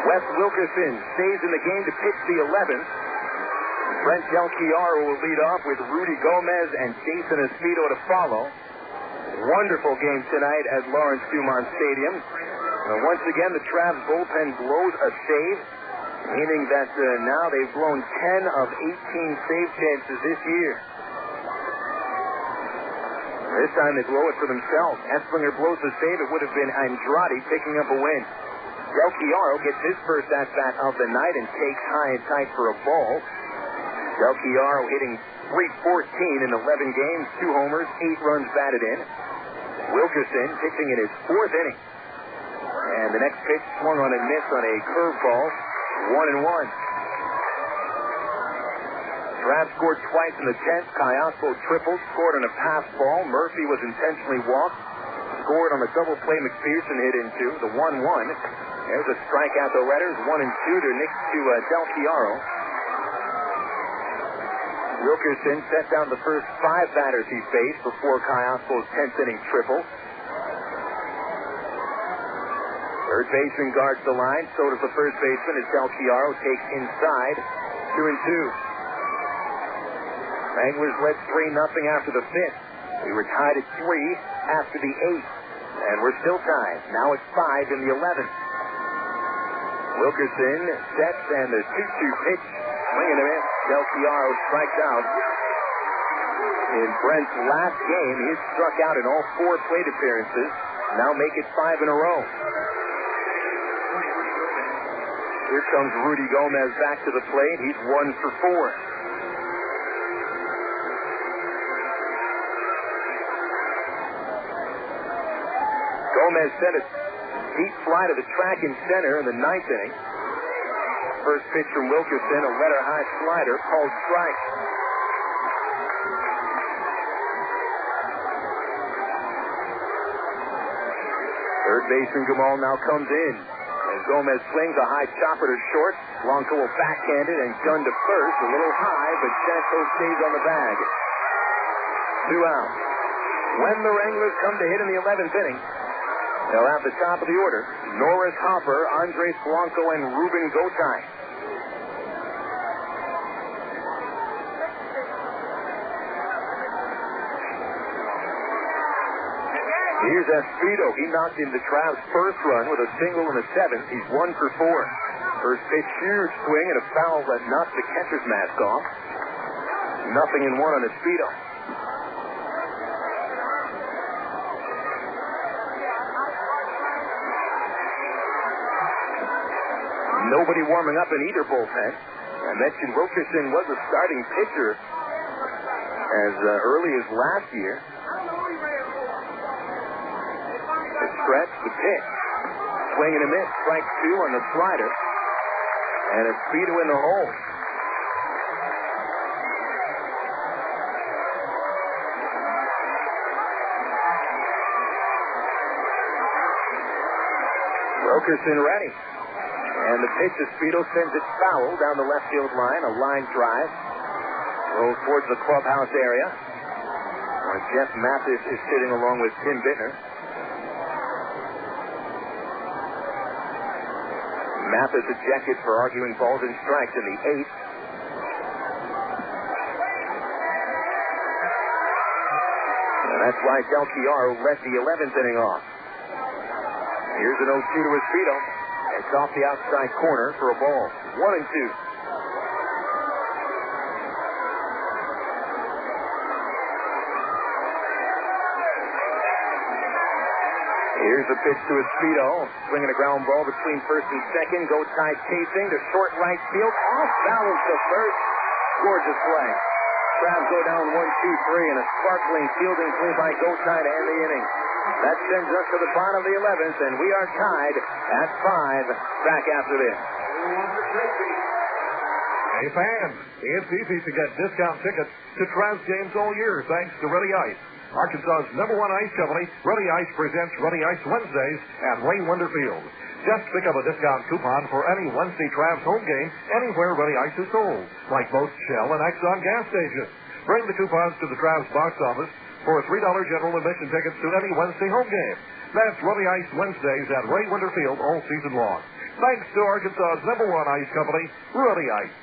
Wes Wilkerson stays in the game to pitch the 11th. Brent Del Chiaro will lead off with Rudy Gomez and Jason Espedo to follow. Wonderful game tonight at Lawrence Dumont Stadium. Once again, the Travs bullpen blows a save, meaning that now they've blown 10 of 18 save chances this year. This time they blow it for themselves. Esplinger blows the save. It would have been Andrade picking up a win. Del Chiaro gets his first at-bat of the night and takes high and tight for a ball. Del Chiaro hitting .314 in 11 games, 2 homers, 8 runs batted in. Wilkerson pitching in his 4th inning. And the next pitch swung on and missed on a curveball. 1-1. Travs scored twice in the 10th. Kayaspo tripled, scored on a pass ball. Murphy was intentionally walked, scored on the double play McPherson hit into. The 1-1. There's a strikeout to letters. 1-2 to Del Chiaro. Wilkerson set down the first 5 batters he faced before Kayaspo's 10th inning triple. Third baseman guards the line. So does the first baseman as Del Chiaro takes inside. 2-2. Wranglers led 3-0 after the 5th. We were tied at 3 after the 8th. And we're still tied. Now it's 5 in the 11th. Wilkerson sets and the 2-2 pitch. Swing and a miss. Del Chiaro strikes out. In Brent's last game, he has struck out in all 4 plate appearances. Now make it 5 in a row. Here comes Rudy Gomez back to the plate. He's 1 for 4. Gomez sent a deep fly to the track in center in the 9th inning. First pitch from Wilkerson, a letter-high slider called strike. Third baseman Gamal now comes in. As Gomez swings a high chopper to short, Blanco will backhand it and gun to first. A little high, but Santos stays on the bag. 2 out. When the Wranglers come to hit in the 11th inning, they'll have the top of the order: Norris Hopper, Andres Blanco, and Ruben Gotay. Here's Espedo. He knocked in the Travs' first run with a single in the 7th. He's 1 for 4. First pitch, huge swing, and a foul that knocked the catcher's mask off. 0-1 on Espedo. Nobody warming up in either bullpen. I mentioned Wilkerson was a starting pitcher as early as last year. The stretch, the pitch. Swing and a miss. Strike two on the slider. And a speedo in the hole. Wilkerson ready. And the pitch, Speedo sends it foul down the left field line. A line drive. Rolls towards the clubhouse area. Where Jeff Mathis is sitting along with Tim Bittner. Mathis ejected for arguing balls and strikes in the eighth. And that's why Del Chiaro led the 11th inning off. Here's an 0-2 to Speedo. It's off the outside corner for a ball. 1-2. Here's a pitch to Speedo. Swinging a ground ball between first and second. Gotay chasing to short right field. Off balance to first. Gorgeous play. Travs go down 1-2-3 and a sparkling fielding play by Gotay to end the inning. That sends us to the bottom of the 11th, and we are tied at 5 back after this. Hey, fans, it's easy to get discount tickets to Travs games all year thanks to Ready Ice. Arkansas's #1 ice company, Ready Ice presents Ready Ice Wednesdays at Ray Wonder Field. Just pick up a discount coupon for any Wednesday Travs home game anywhere Ready Ice is sold, like most Shell and Exxon gas stations. Bring the coupons to the Travs box office for $3 general admission tickets to any Wednesday home game. That's Ready Ice Wednesdays at Ray Wonder Field all season long. Thanks to Arkansas's #1 ice company, Ready Ice.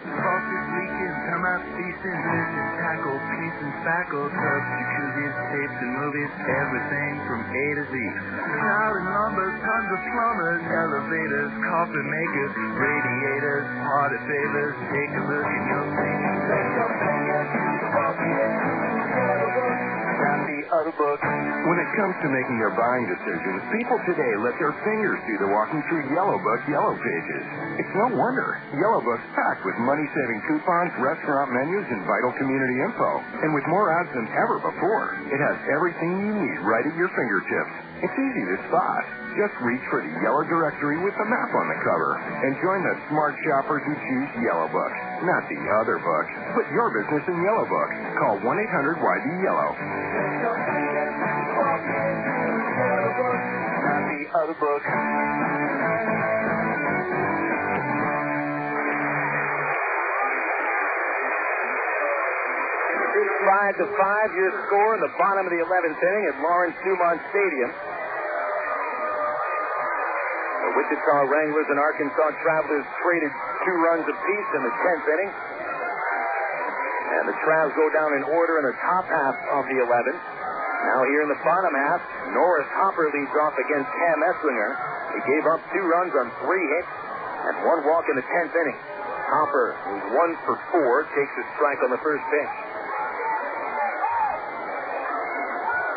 Faucets leaking, termites feasting, missing, tackle, piece and spackle, tubs, jacuzzis, tapes and movies, everything from A to Z. Crowd and lumber, tons of plumbers, elevators, coffee makers, radiators, party favors. Take a look and you'll see. Take your finger to the When it comes to making their buying decisions, people today let their fingers do the walking through Yellow Book Yellow Pages. It's no wonder. Yellow Book's packed with money-saving coupons, restaurant menus, and vital community info. And with more ads than ever before, it has everything you need right at your fingertips. It's easy to spot. Just reach for the yellow directory with the map on the cover and join the smart shoppers who choose Yellow Book. Not the other book. Put your business in Yellow Book. Call 1-800-YB-YELLOW. Not the other book. 5-5, your score in the bottom of the 11th inning at Lawrence Dumont Stadium. The Wichita Wranglers and Arkansas Travelers traded 2 runs apiece in the 10th inning. And the Travs go down in order in the top half of the 11th. Now here in the bottom half, Norris Hopper leads off against Cam Esslinger. He gave up 2 runs on 3 hits and 1 walk in the 10th inning. Hopper, who's 1 for 4, takes a strike on the first pitch.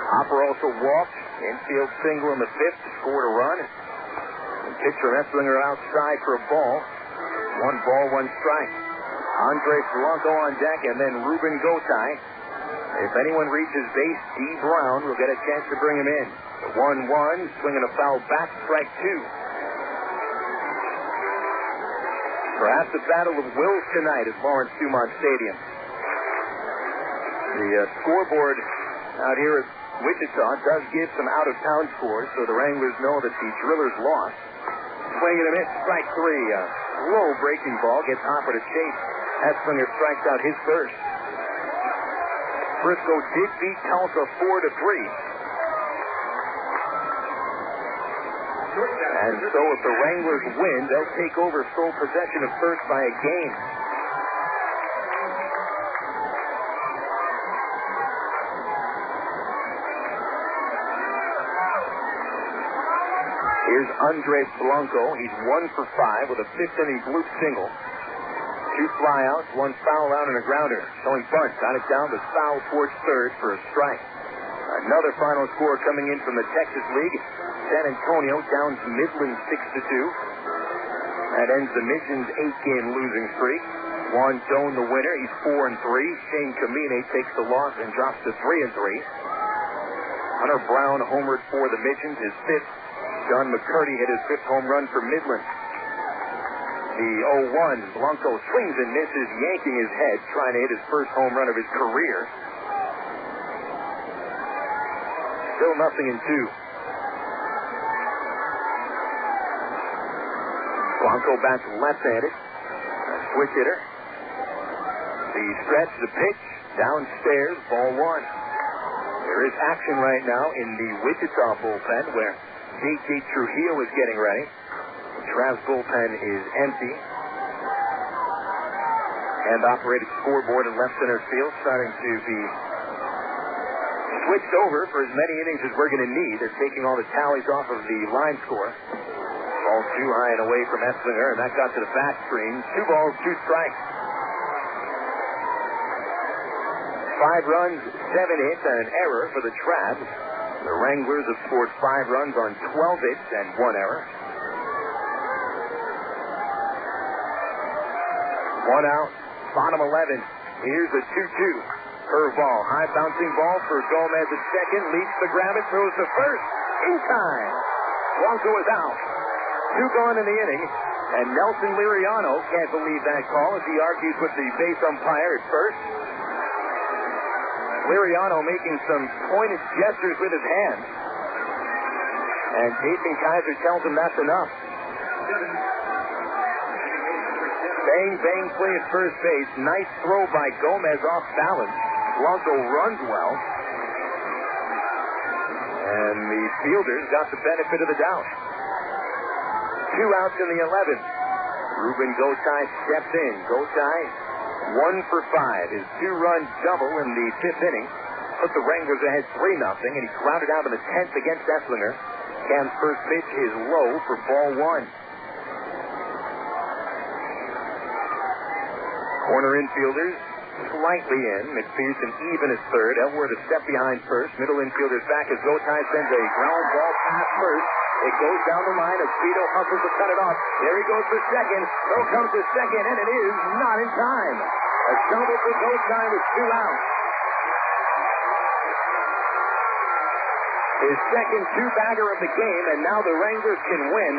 Hopper also walked, infield single in the 5th, scored a run. And pitch from Esslinger outside for a ball. 1 ball, 1 strike. Andres Blanco on deck, and then Ruben Gotay. If anyone reaches base, D. Brown will get a chance to bring him in. The 1-1, swinging a foul back, strike 2. Perhaps a battle of wills tonight at Lawrence Dumont Stadium. The scoreboard out here at Wichita does give some out-of-town scores, so the Wranglers know that the Drillers lost. Swing and a miss, strike 3. A low breaking ball gets Hopper to chase. Esslinger strikes out his first. Frisco did beat Tulsa 4-3. And so if the Wranglers win, they'll take over sole possession of first by a game. Here's Andres Blanco. He's 1 for 5 with a 5th inning bloop single. 2 flyouts, 1 foul out and a grounder. Showing bunt, got it down to foul towards third for a strike. Another final score coming in from the Texas League. San Antonio down to Midland 6-2. That ends the Mission's 8-game losing streak. Juan Doan, the winner. He's 4-3. Shane Kamine takes the loss and drops to 3-3. Hunter Brown homered for the Missions, his fifth. John McCurdy hit his fifth home run for Midland. The 0-1, Blanco swings and misses, yanking his head, trying to hit his first home run of his career. Still 0-2. Blanco bats left-handed. Switch hitter. The stretch, the pitch, downstairs, ball one. There is action right now in the Wichita bullpen where J.J. Trujillo is getting ready. The Travs bullpen is empty. Hand-operated scoreboard in left center field starting to be switched over for as many innings as we're going to need. They're taking all the tallies off of the line score. Ball too high and away from Esslinger, and that got to the back screen. 2 balls, 2 strikes. 5 runs, 7 hits, and an error for the Travs. The Wranglers have scored 5 runs on 12 hits and 1 error. 1 out, bottom 11. Here's a 2-2. Curveball, high bouncing ball for Gomez at second. Leaps to grab it, throws to first. In time. Blanco is out. 2 gone in the inning. And Nelson Liriano can't believe that call as he argues with the base umpire at first. Liriano making some pointed gestures with his hands. And Jason Kaiser tells him that's enough. Bang, bang play at first base. Nice throw by Gomez off balance. Blanco runs well. And the fielders got the benefit of the doubt. 2 outs in the 11th. Ruben Gotay steps in. Gotay 1 for 5. His 2-run double in the 5th inning put the Wranglers ahead 3-0, and he grounded out in the 10th against Esslinger. Cam's first pitch is low for ball 1. Corner infielders slightly in. McPherson even at third. Elwood a step behind first. Middle infielders back as Gotay sends a ground ball past first. It goes down the line. Espedo hustles to cut it off. There he goes for second. So comes the second, and it is not in time. A double for Gotay with 2 outs. His second 2-bagger of the game, and now the Wranglers can win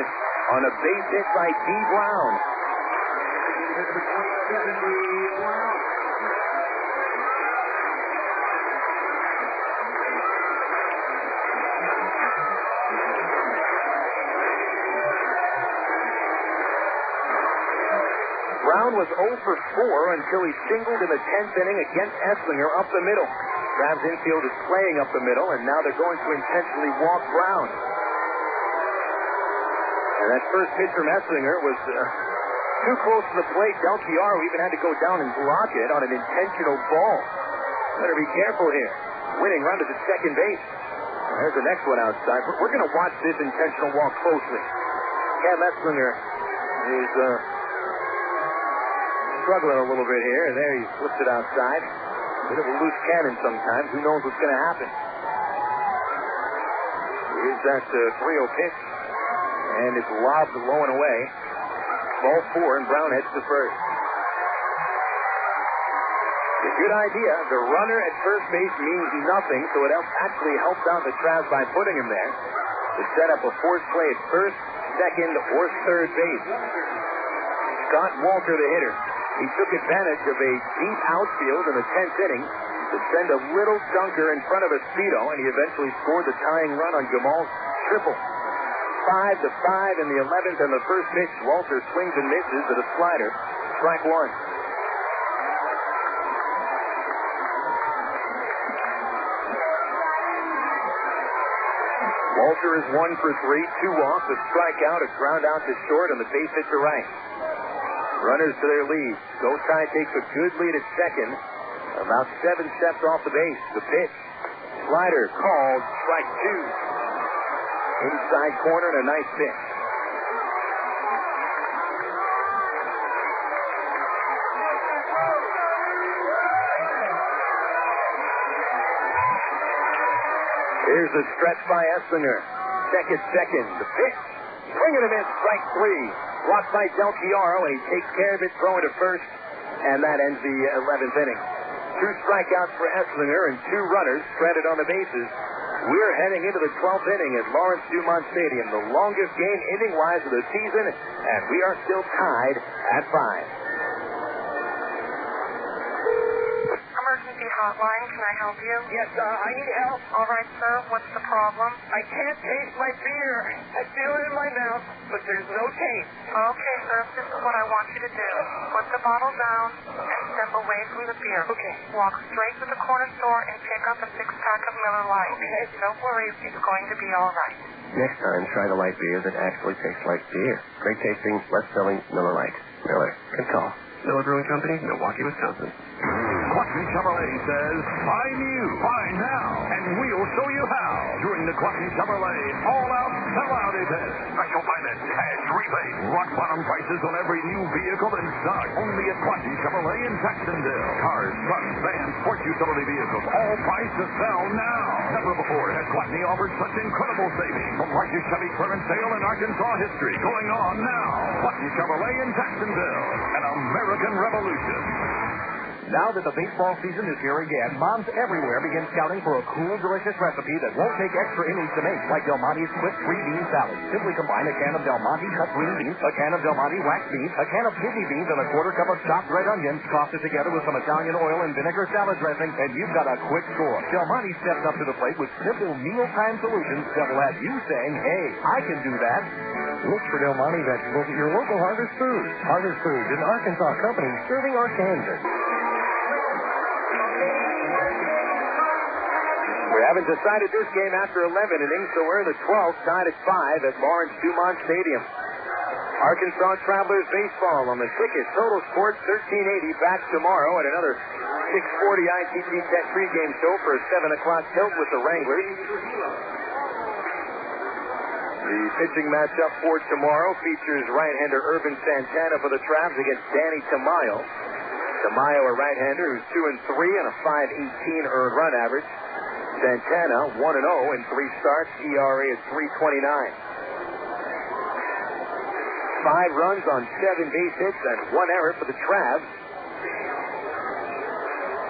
on a base hit by D. Brown. Brown was 0 for 4 until he singled in the 10th inning against Esslinger up the middle. Travs infield is playing up the middle, and now they're going to intentionally walk Brown. And that first pitch from Esslinger was too close to the plate. Del Chiaro even had to go down and block it on an intentional ball. Better be careful here. Winning run to the second base. There's the next one outside. We're going to watch this intentional walk closely. Cam Esslinger is struggling a little bit here. There he flips it outside. Bit of a loose cannon sometimes. Who knows what's going to happen? Here's that 3-0 pitch. And it's lobbed low and away. Ball 4, and Brown heads to first. A good idea. The runner at first base means nothing, so it actually helps out the Travs by putting him there to set up a force play at first, second, or third base. Scott Walter, the hitter. He took advantage of a deep outfield in the 10th inning to send a little dunker in front of Espedo, and he eventually scored the tying run on Gamal's triple. 5-5 in the 11th, and the first pitch, Walter swings and misses at a slider. Strike 1. Walter is 1 for 3, 2 off, a strikeout, a ground out to short, and the base hit to right. Runners to their lead. Gotay takes a good lead at second. About 7 steps off the base. The pitch. Slider called. Strike 2. Inside corner and a nice pitch. Here's a stretch by Esslinger. Second. The pitch. Swinging and a miss, strike three. Blocked by Del Chiaro, and he takes care of it, throwing to first, and that ends the 11th inning. 2 strikeouts for Esslinger and 2 runners stranded on the bases. We're heading into the 12th inning at Lawrence Dumont Stadium, the longest game inning-wise of the season, and we are still tied at 5. Emergency hotline, can I help you? Yes, I need help. All right, sir, what's the problem? I can't taste my beer. I feel it in my mouth, but there's no taste. Okay, sir, this is what I want you to do. Put the bottle down and step away from the beer. Okay. Walk straight to the corner store and pick up a 6-pack of Miller Lite. Okay. Don't worry, it's going to be all right. Next time, try the light beer that actually tastes like beer. Great tasting, less selling Miller Lite. Miller. Good call. Miller Brewing Company, Milwaukee, Wisconsin. Quatney Chevrolet says, buy new, buy now, and we'll show you how. During the Quatney Chevrolet all-out sell-out event. Special finance, cash rebate, rock-bottom prices on every new vehicle in stock. Only at Quatney Chevrolet in Jacksonville. Cars, trucks, vans, sports utility vehicles, all priced to sell now. Never before has Quatney offered such incredible savings. The largest Chevy clearance sale in Arkansas history going on now. Quatney Chevrolet in Jacksonville. An American Revolution. Now that the baseball season is here again, moms everywhere begin scouting for a cool, delicious recipe that won't take extra innings to make, like Del Monte's quick 3-bean salad. Simply combine a can of Del Monte cut green beans, a can of Del Monte waxed beans, a can of kidney beans, and a quarter cup of chopped red onions. Toss it together with some Italian oil and vinegar salad dressing, and you've got a quick score. Del Monte steps up to the plate with simple mealtime solutions that will have you saying, hey, I can do that. Look for Del Monte vegetables at your local Harvest Foods. Harvest Foods, an Arkansas company serving Arkansas. We haven't decided this game after 11 innings, so we're in the 12th, tied at 5 at Lawrence Dumont Stadium. Arkansas Travelers baseball on the ticket. Total Sports 1380 back tomorrow at another 640 ITT Tech pregame show for a 7 o'clock tilt with the Wranglers. The pitching matchup for tomorrow features right-hander Urban Santana for the Travs against Danny Tamayo. Tamayo, a right-hander who's 2-3 and a 5.18 earned run average. Santana, 1-0 in 3 starts. ERA is 3.29. 5 runs on 7 base hits and 1 error for the Travs.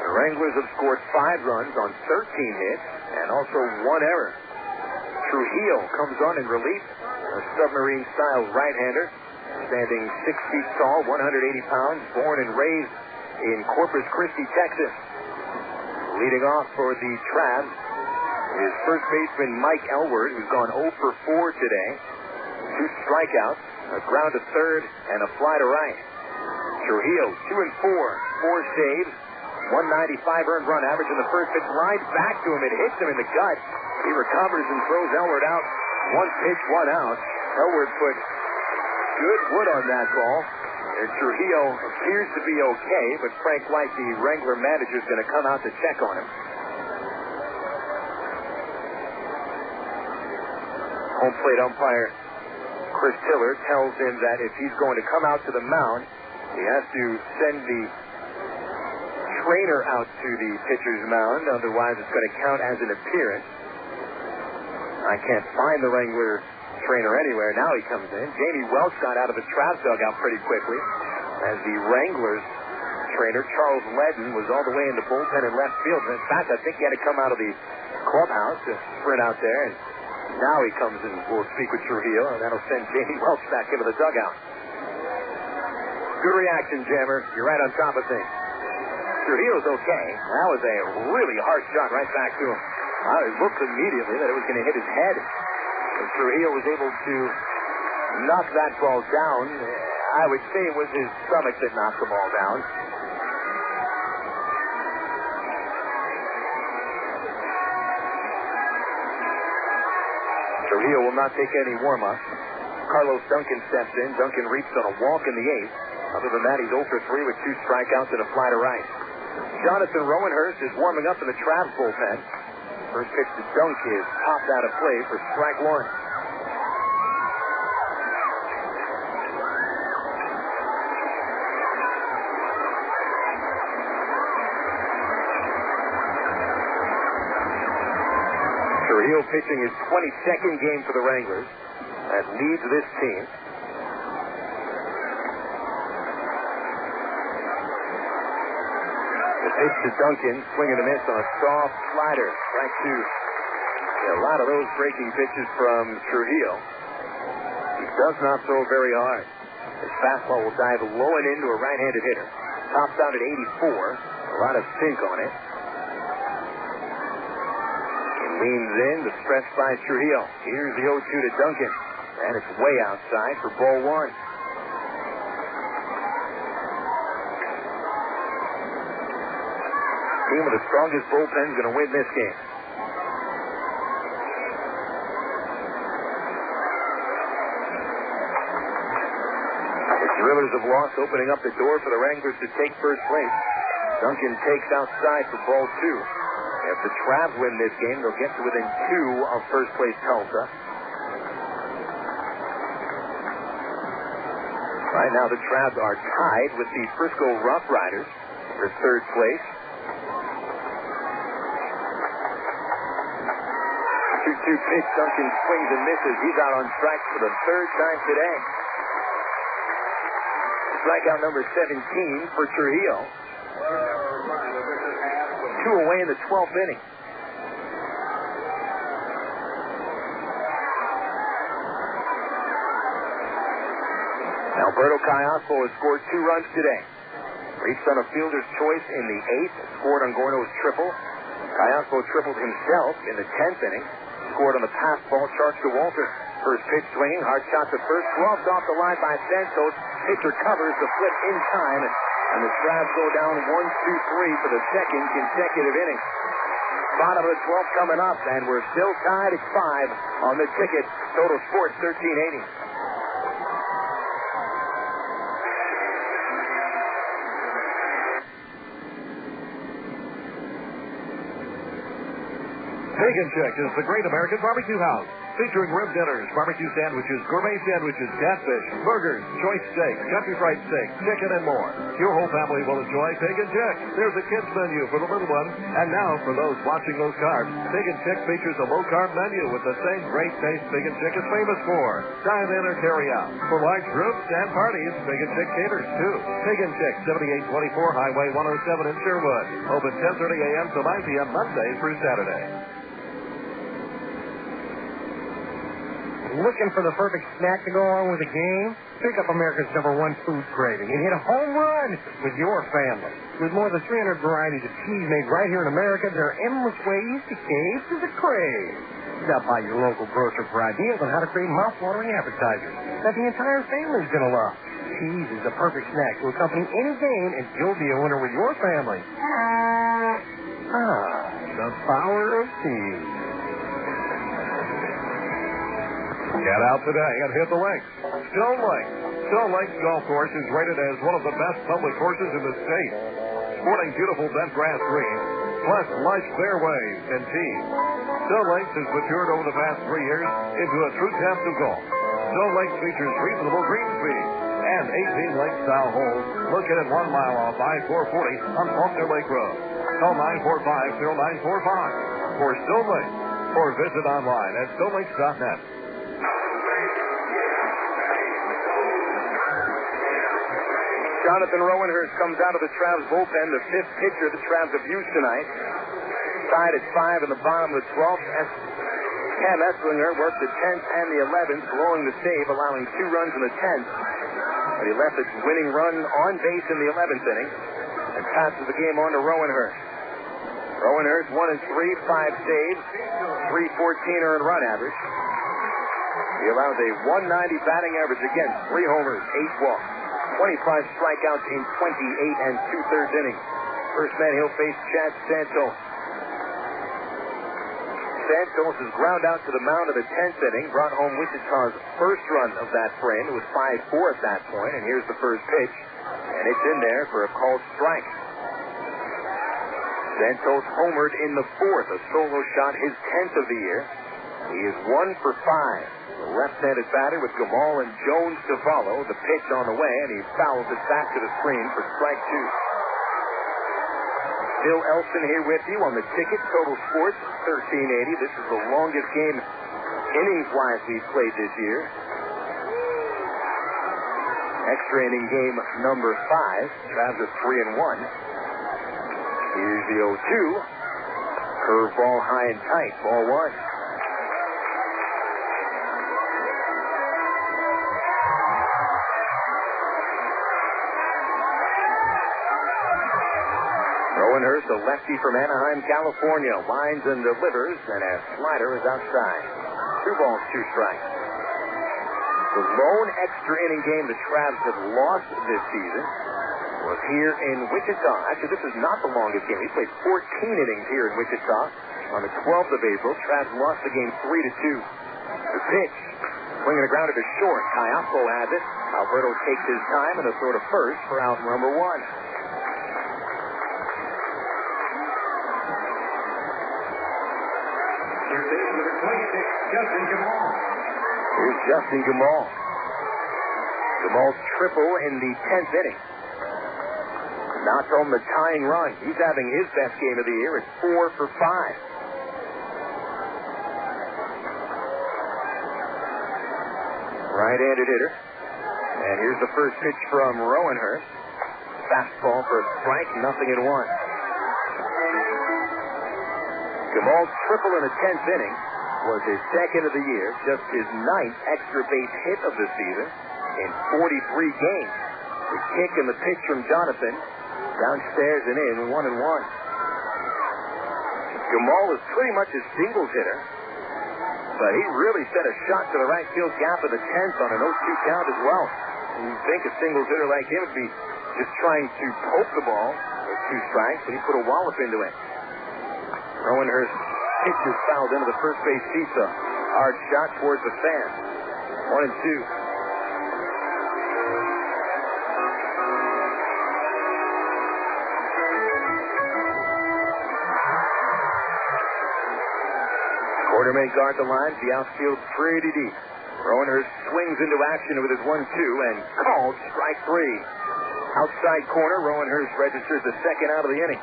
The Wranglers have scored 5 runs on 13 hits and also 1 error. Trujillo comes on in relief, a submarine-style right-hander, standing 6 feet tall, 180 pounds, born and raised in Corpus Christi, Texas. Leading off for the Travs is first baseman Mike Elward, who's gone 0 for 4 today. 2 strikeouts, a ground to third, and a fly to right. Trujillo, 2 and 4, 4 saves, 195 earned run average in the first pitch. Lines back to him, it hits him in the gut. He recovers and throws Elward out. 1 pitch, 1 out. Elward put good wood on that ball. And Trujillo appears to be okay, but Frank White, the Wrangler manager, is going to come out to check on him. Home plate umpire Chris Tiller tells him that if he's going to come out to the mound, he has to send the trainer out to the pitcher's mound, otherwise it's going to count as an appearance. I can't find the Wrangler trainer anywhere. Now he comes in. Jamie Welch got out of the Travs dugout pretty quickly as the Wranglers trainer, Charles Ledden, was all the way in the bullpen in left field. In fact, I think he had to come out of the clubhouse to sprint out there, and now he comes and will speak with Trujillo, and that'll send Jamie Welch back into the dugout. Good reaction, Jammer. You're right on top of things. Trujillo's okay. That was a really hard shot right back to him. It looked immediately that it was going to hit his head. And Trujillo was able to knock that ball down. I would say it was his stomach that knocked the ball down. Trujillo will not take any warm-up. Carlos Duncan steps in. Duncan reached on a walk in the 8th. Other than that, he's 0 for 3 with 2 strikeouts and a fly to right. Jonathan Rowenhurst is warming up in the Travs bullpen. First pitch to Dunk is popped out of play for strike 1. Trujillo pitching his 22nd game for the Wranglers. that leads this team. The pitch to Duncan, swing and a miss on a soft slider. Strike two. A lot of those breaking pitches from Trujillo. He does not throw very hard. His fastball will dive low and into a right-handed hitter. Tops out at 84. A lot of sink on it. He leans in, the stretch by Trujillo. Here's the 0-2 to Duncan. And it's way outside for ball one. Team with the strongest bullpen is going to win this game. The Drillers have lost, opening up the door for the Wranglers to take first place. Duncan takes outside for ball two. If the Travs win this game, they'll get to within two of first place Tulsa. Right now, the Travs are tied with the Frisco Rough Riders for third place. 2-2 pitch. Duncan swings and misses. He's out on strikes for the third time today. Strikeout number 17 for Trujillo. 2 away in the 12th inning. Alberto Cayaspo has scored 2 runs today. Reached on a fielder's choice in the 8th. Scored on Gorno's triple. Cayaspo tripled himself in the 10th inning. Scored on the pass ball charged to Walter. First pitch swinging, hard shot to first, gloves off the line by Santos. Pitcher covers the flip in time, and the Travs go down 1-2-3 for the second consecutive inning. Bottom of the 12th coming up, and we're still tied at 5 on the ticket. Total Sports 1380. Big and Chick is the Great American Barbecue House, featuring rib dinners, barbecue sandwiches, gourmet sandwiches, catfish, burgers, choice steaks, country fried steak, chicken, and more. Your whole family will enjoy Big and Chick. There's a kids menu for the little ones, and now for those watching those carbs, Big and Chick features a low-carb menu with the same great taste Big and Chick is famous for. Dine in or carry out. For large groups and parties, Big and Chick caters too. Big and Chick, 7824 Highway 107 in Sherwood. Open 10:30 a.m. to 9 p.m. Monday through Saturday. Looking for the perfect snack to go along with the game? Pick up America's #1 food craving and hit a home run with your family. With more than 300 varieties of cheese made right here in America, there are endless ways to cave to the crave. Stop by your local grocer for ideas on how to create mouth-watering appetizers that the entire family's going to love. Cheese is the perfect snack to accompany any game, and you'll be a winner with your family. The power of cheese. Get out today and hit the links. Stone Lake. Stone Lake's golf course is rated as one of the best public courses in the state. Sporting beautiful bent grass greens, plus lush fairways and tees. Stone Lakes has matured over the past 3 years into a true test of golf. Stone Lakes features reasonable green speed and 18 lake-style holes located 1 mile off I-440 on Faulkner Lake Road. Call 945-0945 for Stone Lake or visit online at stonelakes.net. Jonathan Rowenhurst comes out of the Travs bullpen, the 5th pitcher the Travs have used tonight. Tied at 5 in the bottom of the 12th. Cam Esslinger worked the 10th and the 11th, blowing the save, allowing 2 runs in the 10th. But he left a winning run on base in the 11th inning and passes the game on to Rowenhurst. Rowenhurst 1 and 3, 5 saves, 314 earned run average. He allows a 190 batting average against, 3 homers, 8 walks. 25 strikeouts in 28 and 2/3 innings. First man he'll face Chad Santos. Santos is ground out to the mound of the 10th inning, brought home Wichita's first run of that frame. It was 5-4 at that point, and here's the first pitch, and it's in there for a called strike. Santos homered in the 4th, a solo shot, his 10th of the year. He is 1 for 5. The left-handed batter with Gamal and Jones to follow. The pitch on the way, and he fouls it back to the screen for strike 2. Bill Elson here with you on the ticket. Total Sports 1380. This is the longest game innings-wise we've played this year. Extra inning game number 5. Travs are 3-1. Here's the 0-2. Curveball high and tight. Ball 1. Rowanhurst, a lefty from Anaheim, California, lines and delivers, and a slider is outside. 2 balls, 2 strikes. The lone extra inning game the Travs have lost this season was here in Wichita. Actually, this is not the longest game. We played 14 innings here in Wichita on the 12th of April. Travs lost the game 3-2. The pitch, swinging the ground to short. Kayako has it. Alberto takes his time and a throw to first for out number 1. Here's Justin Gamal. Gamal's triple in the 10th inning. Knocks home the tying run. He's having his best game of the year. It's 4 for 5. Right-handed hitter. And here's the first pitch from Rowanhurst. Fastball for a strike, 0-1. Gamal's triple in the 10th inning was his second of the year, just his 9th extra base hit of the season in 43 games. The kick and the pitch from Jonathan, downstairs and in, 1-1. Gamal is pretty much a singles hitter, but he really sent a shot to the right field gap of the 10th on an 0-2 count as well. And you'd think a singles hitter like him would be just trying to poke the ball with 2 strikes, but he put a wallop into it. Rowanhurst pitch is fouled into the first base seesaw. Hard shot towards the fence. 1-2. Quarter may guard the lines. The outfield pretty deep. Rowanhurst swings into action with his 1-2 and called strike 3. Outside corner, Rowanhurst registers the second out of the inning.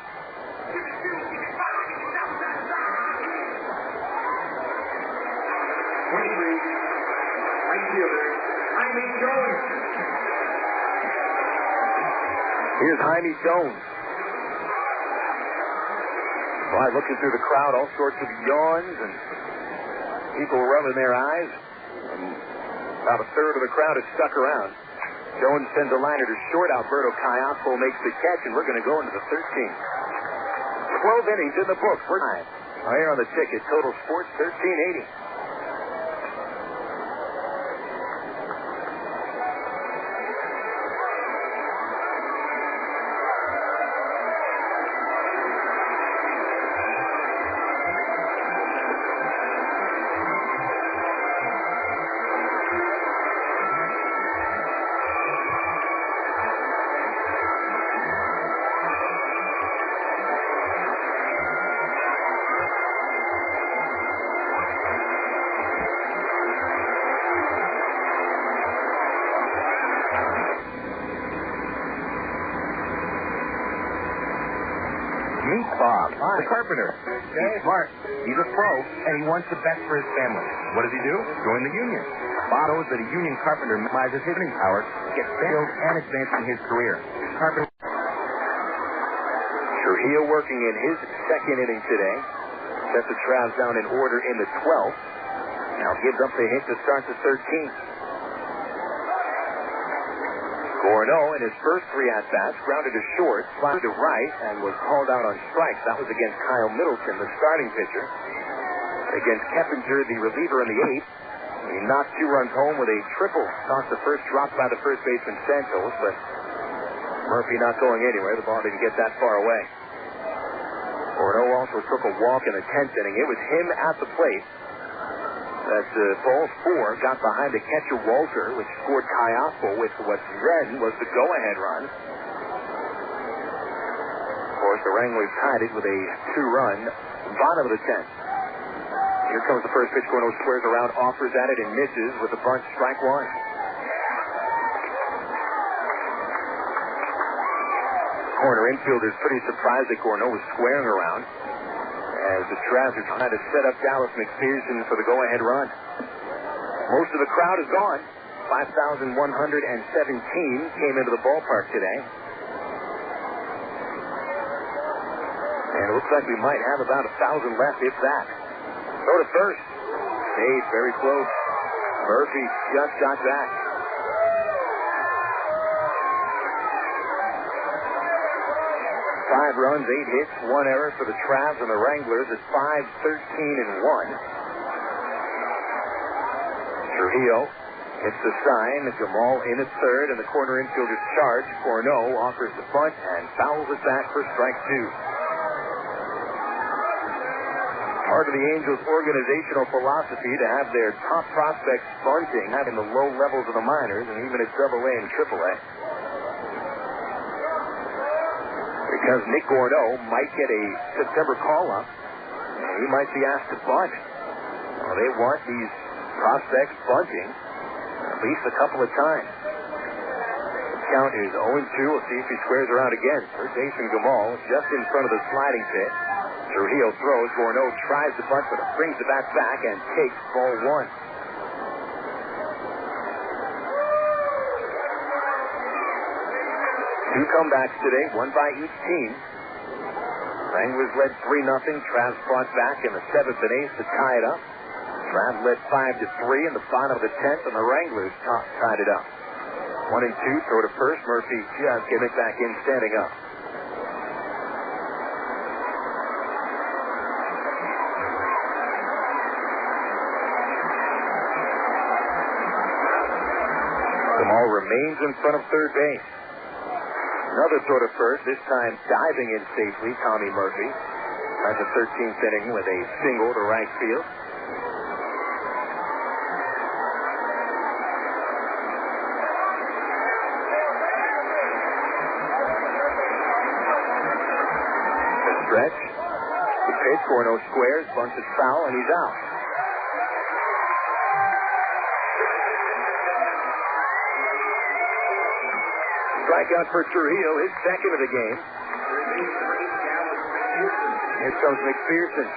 Here's Jaime Jones. Boy, looking through the crowd, all sorts of yawns and people rubbing their eyes. About a third of the crowd is stuck around. Jones sends a liner to short. Alberto Kayako makes the catch, and we're going to go into the 13th. 12 innings in the books. We're here on the ticket. Total Sports 1380. Meet Bob, the carpenter. He's smart. He's a pro, and he wants the best for his family. What does he do? Join the union. Bob knows that a union carpenter minimizes his earning power, gets skills, and advances in his career. Carpenter. Trujillo working in his second inning today. Sets the Travs down in order in the 12th. Now gives up the hit to start the 13th. Gorno, in his first 3 at-bats, grounded to short, flied to right, and was called out on strikes. That was against Kyle Middleton, the starting pitcher. Against Keppinger, the reliever in the 8th. He knocked 2 runs home with a triple. Tossed the first drop by the first baseman Santos, but Murphy not going anywhere. The ball didn't get that far away. Gorno also took a walk in the 10th inning. It was him at the plate. That ball 4 got behind the catcher Walter, which scored Kayako with what then was the go-ahead run. Of course, the Wranglers tied it with a 2-run bottom of the 10th. Here comes the first pitch. Gorno squares around, offers at it, and misses with a bunt, strike 1. Corner infielders pretty surprised that Gorno was squaring around. as the Travs are trying to set up Dallas McPherson for the go-ahead run. Most of the crowd is gone. 5,117 came into the ballpark today. And it looks like we might have about 1,000 left, if that. Throw to first. Stayed very close. Murphy just got back. Five runs, 8 hits, 1 error for the Travs and the Wranglers at 5-13-1. Trujillo hits the sign. Jamal in at third, and the corner infielder's charge. Corneau offers the bunt and fouls it back for strike 2. Part of the Angels' organizational philosophy to have their top prospects bunting in the low levels of the minors and even at AA and AAA. Because Nick Corneau might get a September call-up, and he might be asked to bunt. Well, they want these prospects bunting at least a couple of times. The count is 0-2. We'll see if he squares her out again. First baseman Gamal just in front of the sliding pit. Trujillo throws. Corneau tries the bunt, but brings the bat back and takes ball 1. Two comebacks today, one by each team. Wranglers led 3-0. Travs fought back in the 7th and 8th to tie it up. Travs led 5-3 in the bottom of the 10th, and the Wranglers tied it up. 1-2, throw to first. Murphy just getting it back in, standing up. Jamal remains in front of third base. Another throw to first, this time diving in safely, Tommy Murphy. That's the 13th inning with a single to right field. The stretch. The pitch, Corneau squares, bunts it foul, and he's out. Strikeout for Trujillo, his second of the game. Here comes McPherson.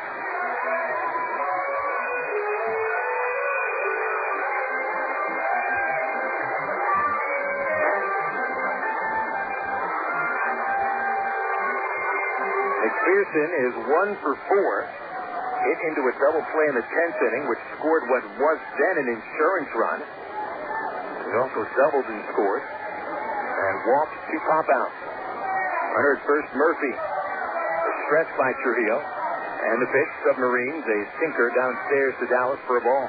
McPherson is 1 for 4. Hit into a double play in the 10th inning, which scored what was then an insurance run. He also doubled and scored. And walked 2 pop-outs. Runner at first, Murphy. A stretch by Trujillo. And the pitch, Submarines, a sinker downstairs to Dallas for a ball.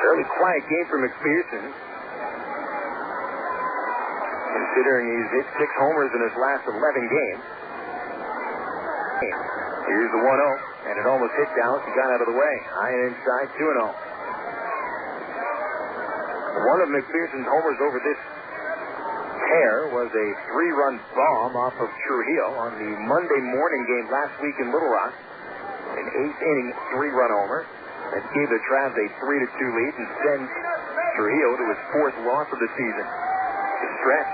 Fairly quiet game for McPherson. Considering he's hit 6 homers in his last 11 games. Here's the 1-0. And it almost hit Dallas. He got out of the way. High and inside, 2-0. One of McPherson's homers over this pair was a 3-run bomb off of Trujillo on the Monday morning game last week in Little Rock. An 8th inning 3-run homer that gave the Travs a 3-2 lead and sends Trujillo to his 4th loss of the season. The stretch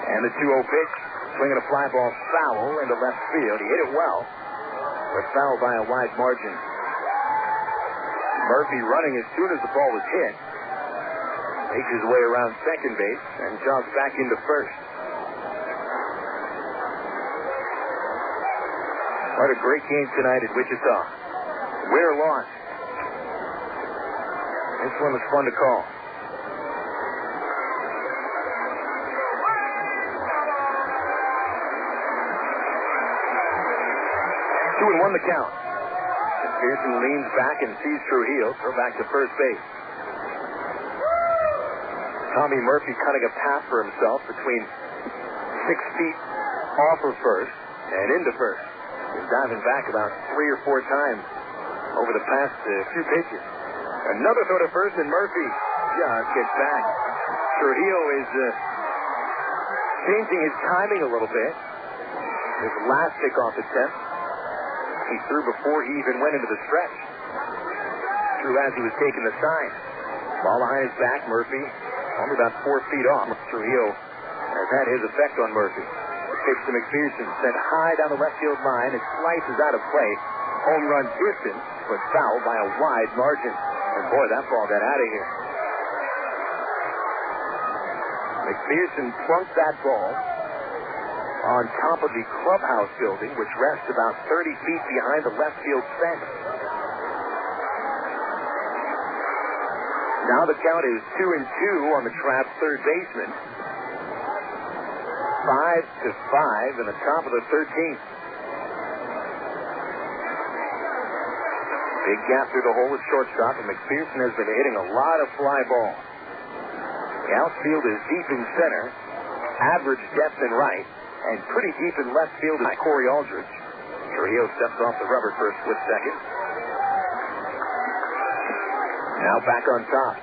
and the 2-0 pitch, swinging a fly ball foul into left field. He hit it well, but foul by a wide margin. Murphy running as soon as the ball was hit. Makes his way around second base and jogs back into first. What a great game tonight at Wichita. Win or loss. This one was fun to call. Two and 1 the count. Pearson leans back and sees Trujillo throw back to first base. Tommy Murphy cutting a path for himself between 6 feet off of first and into first. He's diving back about 3 or 4 times over the past few pitches. Another throw to first, and Murphy just gets back. Trujillo is changing his timing a little bit. His last pickoff attempt, he threw before he even went into the stretch. Threw as he was taking the sign. Ball behind his back, Murphy only about 4 feet off. Trujillo has had his effect on Murphy. Pitch to McPherson, sent high down the left field line. It slices out of play. Home run distance, but foul by a wide margin. And boy, that ball got out of here. McPherson plunked that ball on top of the clubhouse building, which rests about 30 feet behind the left field fence. Now the count is 2-2 on the Traps' third baseman. 5-5 in the top of the 13th. Big gap through the hole at shortstop, and McPherson has been hitting a lot of fly balls. The outfield is deep in center, average depth in right, and pretty deep in left field is Corey Aldridge. Trujillo steps off the rubber for a split second. Now back on top.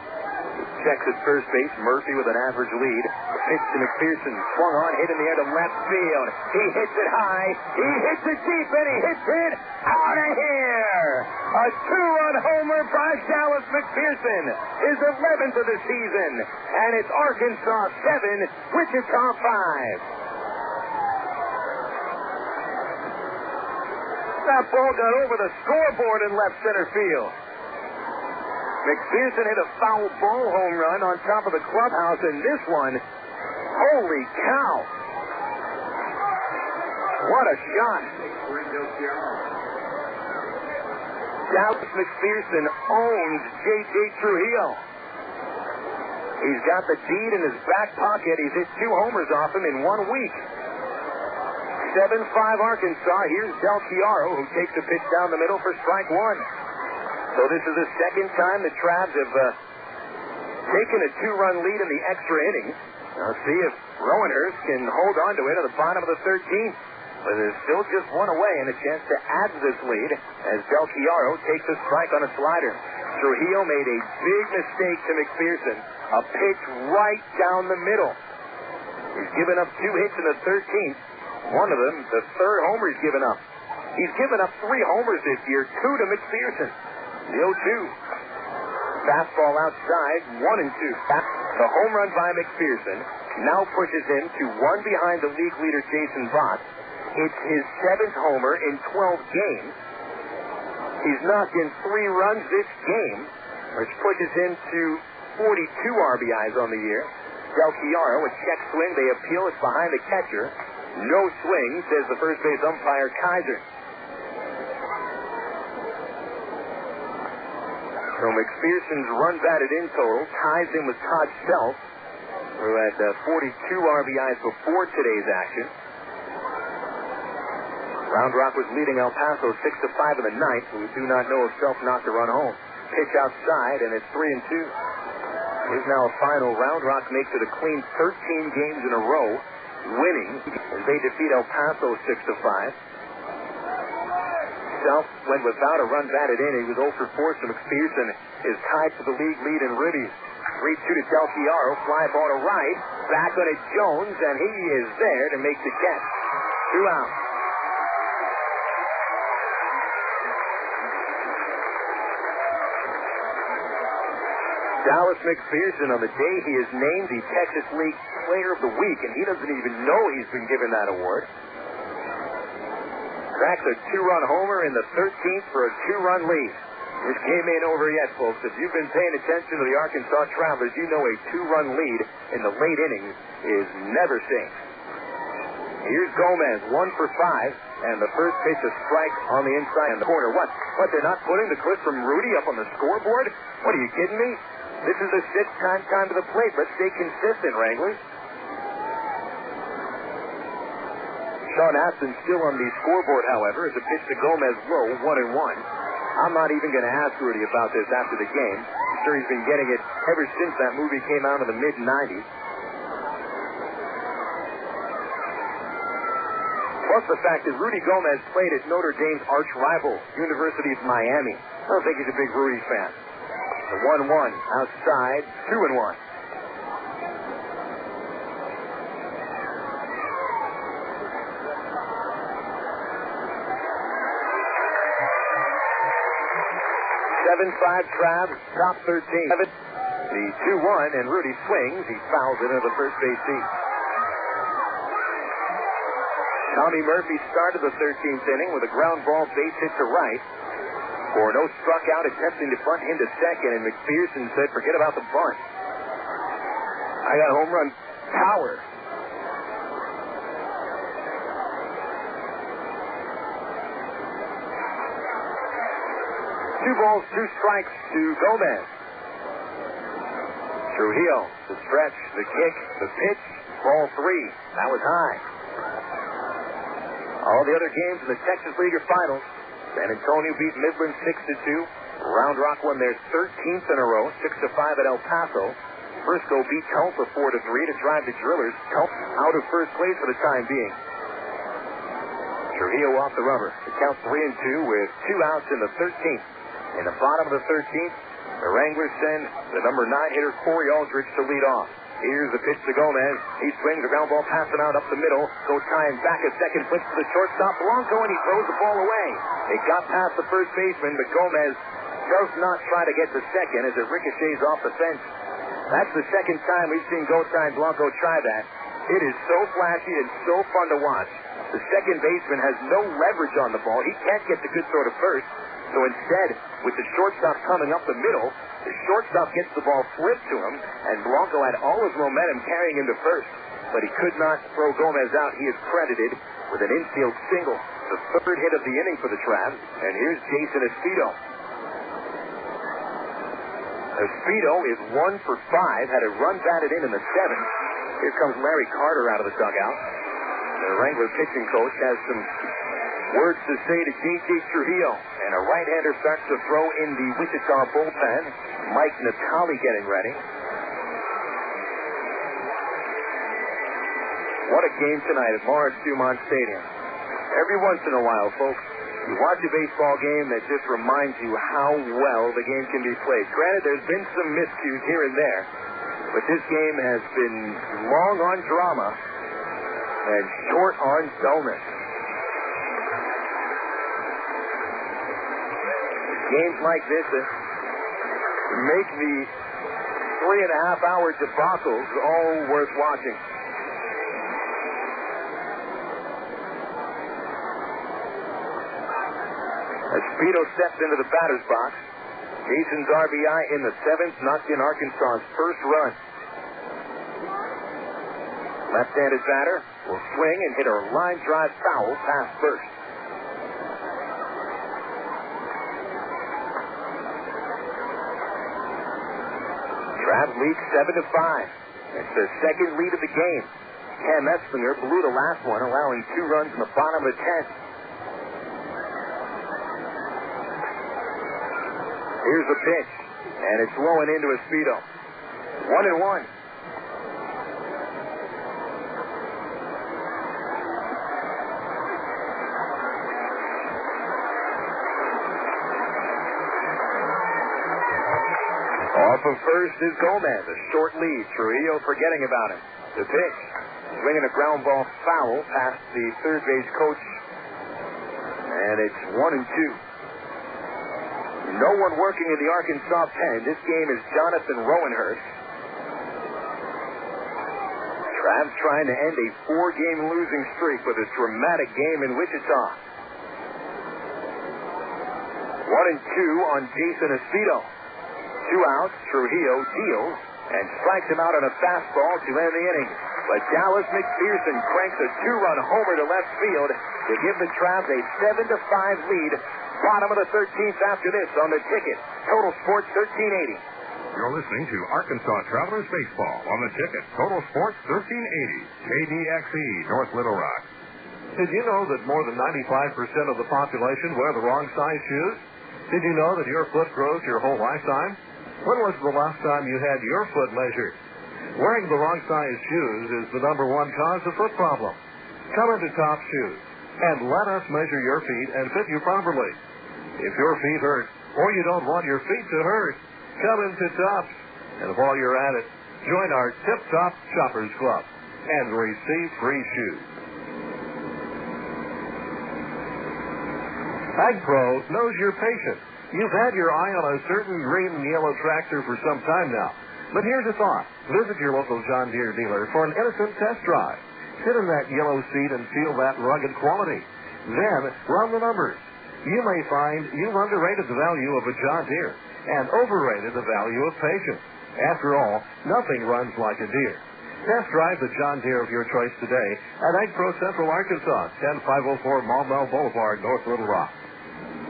Checks at first base. Murphy with an average lead. Pitch to McPherson. Swung on, hit in the air to left field. He hits it high. He hits it deep, and he hits it out of here. A two-run homer by Dallas McPherson. His 11th of the season. And it's Arkansas 7, Wichita 5. That ball got over the scoreboard in left center field. McPherson hit a foul ball home run on top of the clubhouse, and this one, holy cow. What a shot. Dallas McPherson owns J.J. Trujillo. He's got the deed in his back pocket. He's hit 2 homers off him in 1 week. 7-5 Arkansas. Here's Del Chiaro, who takes a pitch down the middle for strike 1. So this is the second time the Traps have taken a 2-run lead in the extra innings. Let's see if Rowanhurst can hold on to it at the bottom of the 13th. But there's still just 1 away and a chance to add to this lead as Del Chiaro takes a strike on a slider. Trujillo made a big mistake to McPherson. A pitch right down the middle. He's given up 2 hits in the 13th. One of them, the third homer he's given up. He's given up 3 homers this year, 2 to McPherson. The 0-2. Fastball outside, 1-2. The home run by McPherson now pushes him to 1 behind the league leader Jason Bott. It's his 7th homer in 12 games. He's knocked in 3 runs this game, which pushes him to 42 RBIs on the year. Del Chiaro, a check swing. They appeal. It's behind the catcher. No swing, says the first base umpire, Kaiser. So McPherson's run batted in total ties in with Todd Self, who had 42 RBIs before today's action. Round Rock was leading El Paso 6-5 in the ninth, but we do not know if Self knocked a run home. Pitch outside, and it's 3-2. Here's now a final. Round Rock makes it a clean 13 games in a row, winning as they defeat El Paso 6-5. Self went without a run batted in. He was 0 for 4, so McPherson is tied for the league lead in ribbies. 3-2 to Del Chiaro. Fly ball to right. Back on it, Jones, and he is there to make the catch. 2 out. Dallas McPherson, on the day he is named the Texas League Player of the Week, and he doesn't even know he's been given that award. Cracks a 2-run homer in the 13th for a 2-run lead. This game ain't over yet, folks. If you've been paying attention to the Arkansas Travelers, you know a 2-run lead in the late innings is never safe. Here's Gomez, 1 for 5, and the first pitch a strike on the inside in the corner. What, they're not putting the clip from Rudy up on the scoreboard? What, are you kidding me? This is the 6th time to the plate. Let's stay consistent, Wranglers. Sean Astin still on the scoreboard, however, as a pitch to Gomez low, 1-1. I'm not even going to ask Rudy about this after the game. I'm sure he's been getting it ever since that movie came out in the mid-90s. Plus the fact that Rudy Gomez played at Notre Dame's arch rival, University of Miami. I don't think he's a big Rudy fan. The 1-1 outside, 2-1. Trav, top 13. The 2-1, and Rudy swings. He fouls it into the first base seat. Tommy Murphy started the 13th inning with a ground ball base hit to right. Corno struck out attempting to bunt into second, and McPherson said, forget about the bunt. I got home run power. Two balls, two strikes to Gomez. Trujillo, the stretch, the kick, the pitch, ball three. That was high. All the other games in the Texas League Finals. San Antonio beat Midland 6-2. Round Rock won their 13th in a row, 6-5 at El Paso. Frisco beat Tulsa 4-3 to drive the Drillers. Tulsa out of first place for the time being. Trujillo off the rubber. The count 3-2 with 2 outs in the 13th. In the bottom of the 13th, the Wranglers send the number 9 hitter Corey Aldridge to lead off. Here's the pitch to Gomez. He swings a ground ball, passing out up the middle. Goes tying back a second, flips to the shortstop. Blanco, and he throws the ball away. It got past the first baseman, but Gomez does not try to get to second as it ricochets off the fence. That's the second time we've seen Gotay and Blanco try that. It is so flashy and so fun to watch. The second baseman has no leverage on the ball. He can't get the good throw to first. So instead, with the shortstop coming up the middle, the shortstop gets the ball flipped to him, and Blanco had all his momentum carrying him to first. But he could not throw Gomez out. He is credited with an infield single, the third hit of the inning for the Travs. And here's Jason Espedo. Espedo is 1 for 5, had a run batted in the 7th. Here comes Larry Carter out of the dugout. The Wrangler pitching coach has some words to say to J.J. Trujillo. And a right-hander starts to throw in the Wichita bullpen. Mike Natale getting ready. What a game tonight at Lawrence Dumont Stadium. Every once in a while, folks, you watch a baseball game that just reminds you how well the game can be played. Granted, there's been some miscues here and there, but this game has been long on drama and short on dullness. Games like this that make the 3.5-hour debacles all worth watching. Espedo steps into the batter's box. Jason's RBI in the 7th knocked in Arkansas's first run. Left-handed batter will swing and hit a line drive foul past first. Travs lead 7-5. It's the second lead of the game. Cam Eslinger blew the last one, allowing 2 runs in the bottom of the 10th. Here's the pitch, and it's blowing into Espedo. 1-1. Off of first is Gomez, a short lead. Trujillo forgetting about him. The pitch, swinging a ground ball foul past the third base coach, and it's 1-2. No one working in the Arkansas pen. This game is Jonathan Rowenhurst. Travs trying to end a 4-game losing streak with a dramatic game in Wichita. 1-2 on Jason Espedo. 2 outs. Trujillo deals and strikes him out on a fastball to end the inning. But Dallas McPherson cranks a 2-run homer to left field to give the Travs a 7-5 lead. Bottom of the 13th after this on the ticket. Total Sports 1380. You're listening to Arkansas Travelers Baseball on the ticket. Total Sports 1380. KDXE, North Little Rock. Did you know that more than 95% of the population wear the wrong size shoes? Did you know that your foot grows your whole lifetime? When was the last time you had your foot measured? Wearing the wrong size shoes is the number 1 cause of foot problems. Come into Top Shoes and let us measure your feet and fit you properly. If your feet hurt or you don't want your feet to hurt, come into Tops. And while you're at it, join our Tip Top Shoppers Club and receive free shoes. AgPro knows you're patient. You've had your eye on a certain green and yellow tractor for some time now. But here's a thought. Visit your local John Deere dealer for an innocent test drive. Sit in that yellow seat and feel that rugged quality. Then run the numbers. You may find you've underrated the value of a John Deere and overrated the value of patience. After all, nothing runs like a Deere. Test drive the John Deere of your choice today at Ag Pro Central, Arkansas, 10504 Maumelle Boulevard, North Little Rock.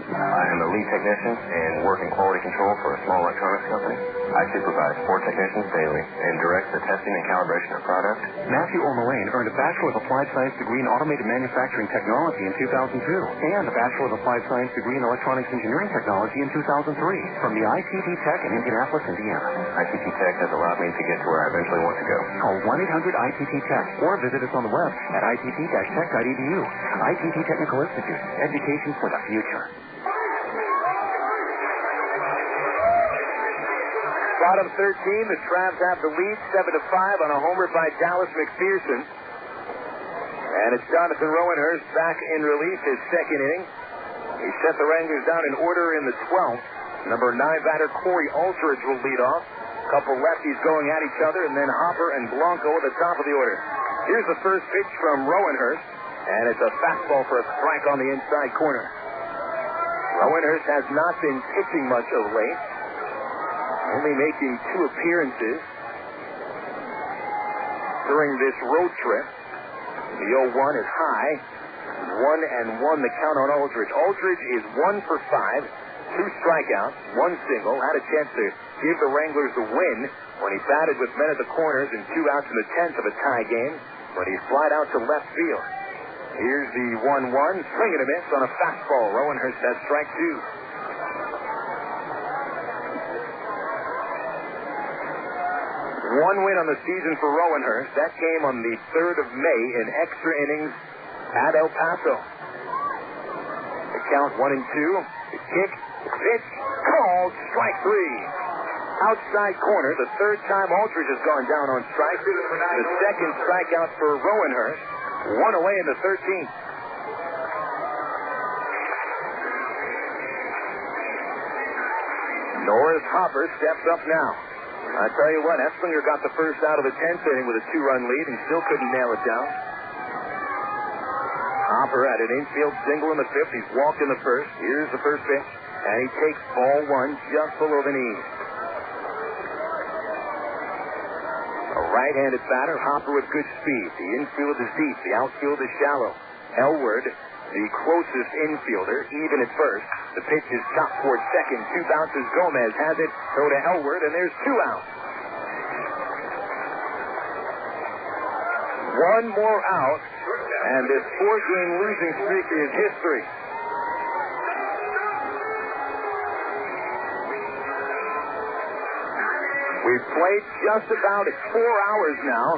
I am a lead technician and work in quality control for a small electronics company. I supervise 4 technicians daily and direct the testing and calibration of products. Matthew O'Mullane earned a Bachelor of Applied Science degree in Automated Manufacturing Technology in 2002 and a Bachelor of Applied Science degree in Electronics Engineering Technology in 2003 from the ITT Tech in Indianapolis, Indiana. ITT Tech has allowed me to get to where I eventually want to go. Call 1-800-ITT-TECH or visit us on the web at itt-tech.edu. ITT Technical Institute, education for the future. Bottom 13, the Travs have the lead, 7-5 on a homer by Dallas McPherson. And it's Jonathan Rowenhurst back in relief, his second inning. He set the Wranglers down in order in the 12th. Number 9 batter Corey Aldridge will lead off. A couple lefties going at each other, and then Hopper and Blanco at the top of the order. Here's the first pitch from Rowenhurst, and it's a fastball for a strike on the inside corner. Rowenhurst has not been pitching much of late, only making 2 appearances during this road trip. The 0-1 is high. 1-1 the count on Aldridge. Aldridge is 1 for 5, 2 strikeouts, 1 single. Had a chance to give the Wranglers the win when he batted with men at the corners and 2 outs in the 10th of a tie game when he flied out to left field. Here's the 1-1, swing and a miss on a fastball. Rowenhurst has strike 2. 1 win on the season for Rowenhurst. That came on the 3rd of May in extra innings at El Paso. The count 1-2. The kick, the pitch, called, strike 3. Outside corner, the 3rd time Aldridge has gone down on strike. The 2nd strikeout for Rowenhurst. 1 away in the 13th. Norris Hopper steps up now. I tell you what, Esslinger got the first out of the 10th inning with a 2-run lead and still couldn't nail it down. Hopper had an infield single in the 5th. He's walked in the 1st. Here's the first pitch, and he takes ball 1 just below the knee. A right-handed batter, Hopper with good speed. The infield is deep. The outfield is shallow. Elward, the closest infielder, even at first. The pitch is chopped towards second. 2 bounces. Gomez has it. Throw to Elward, and there's 2 outs. 1 more out, and this 4-game losing streak is history. We've played just about 4 hours now.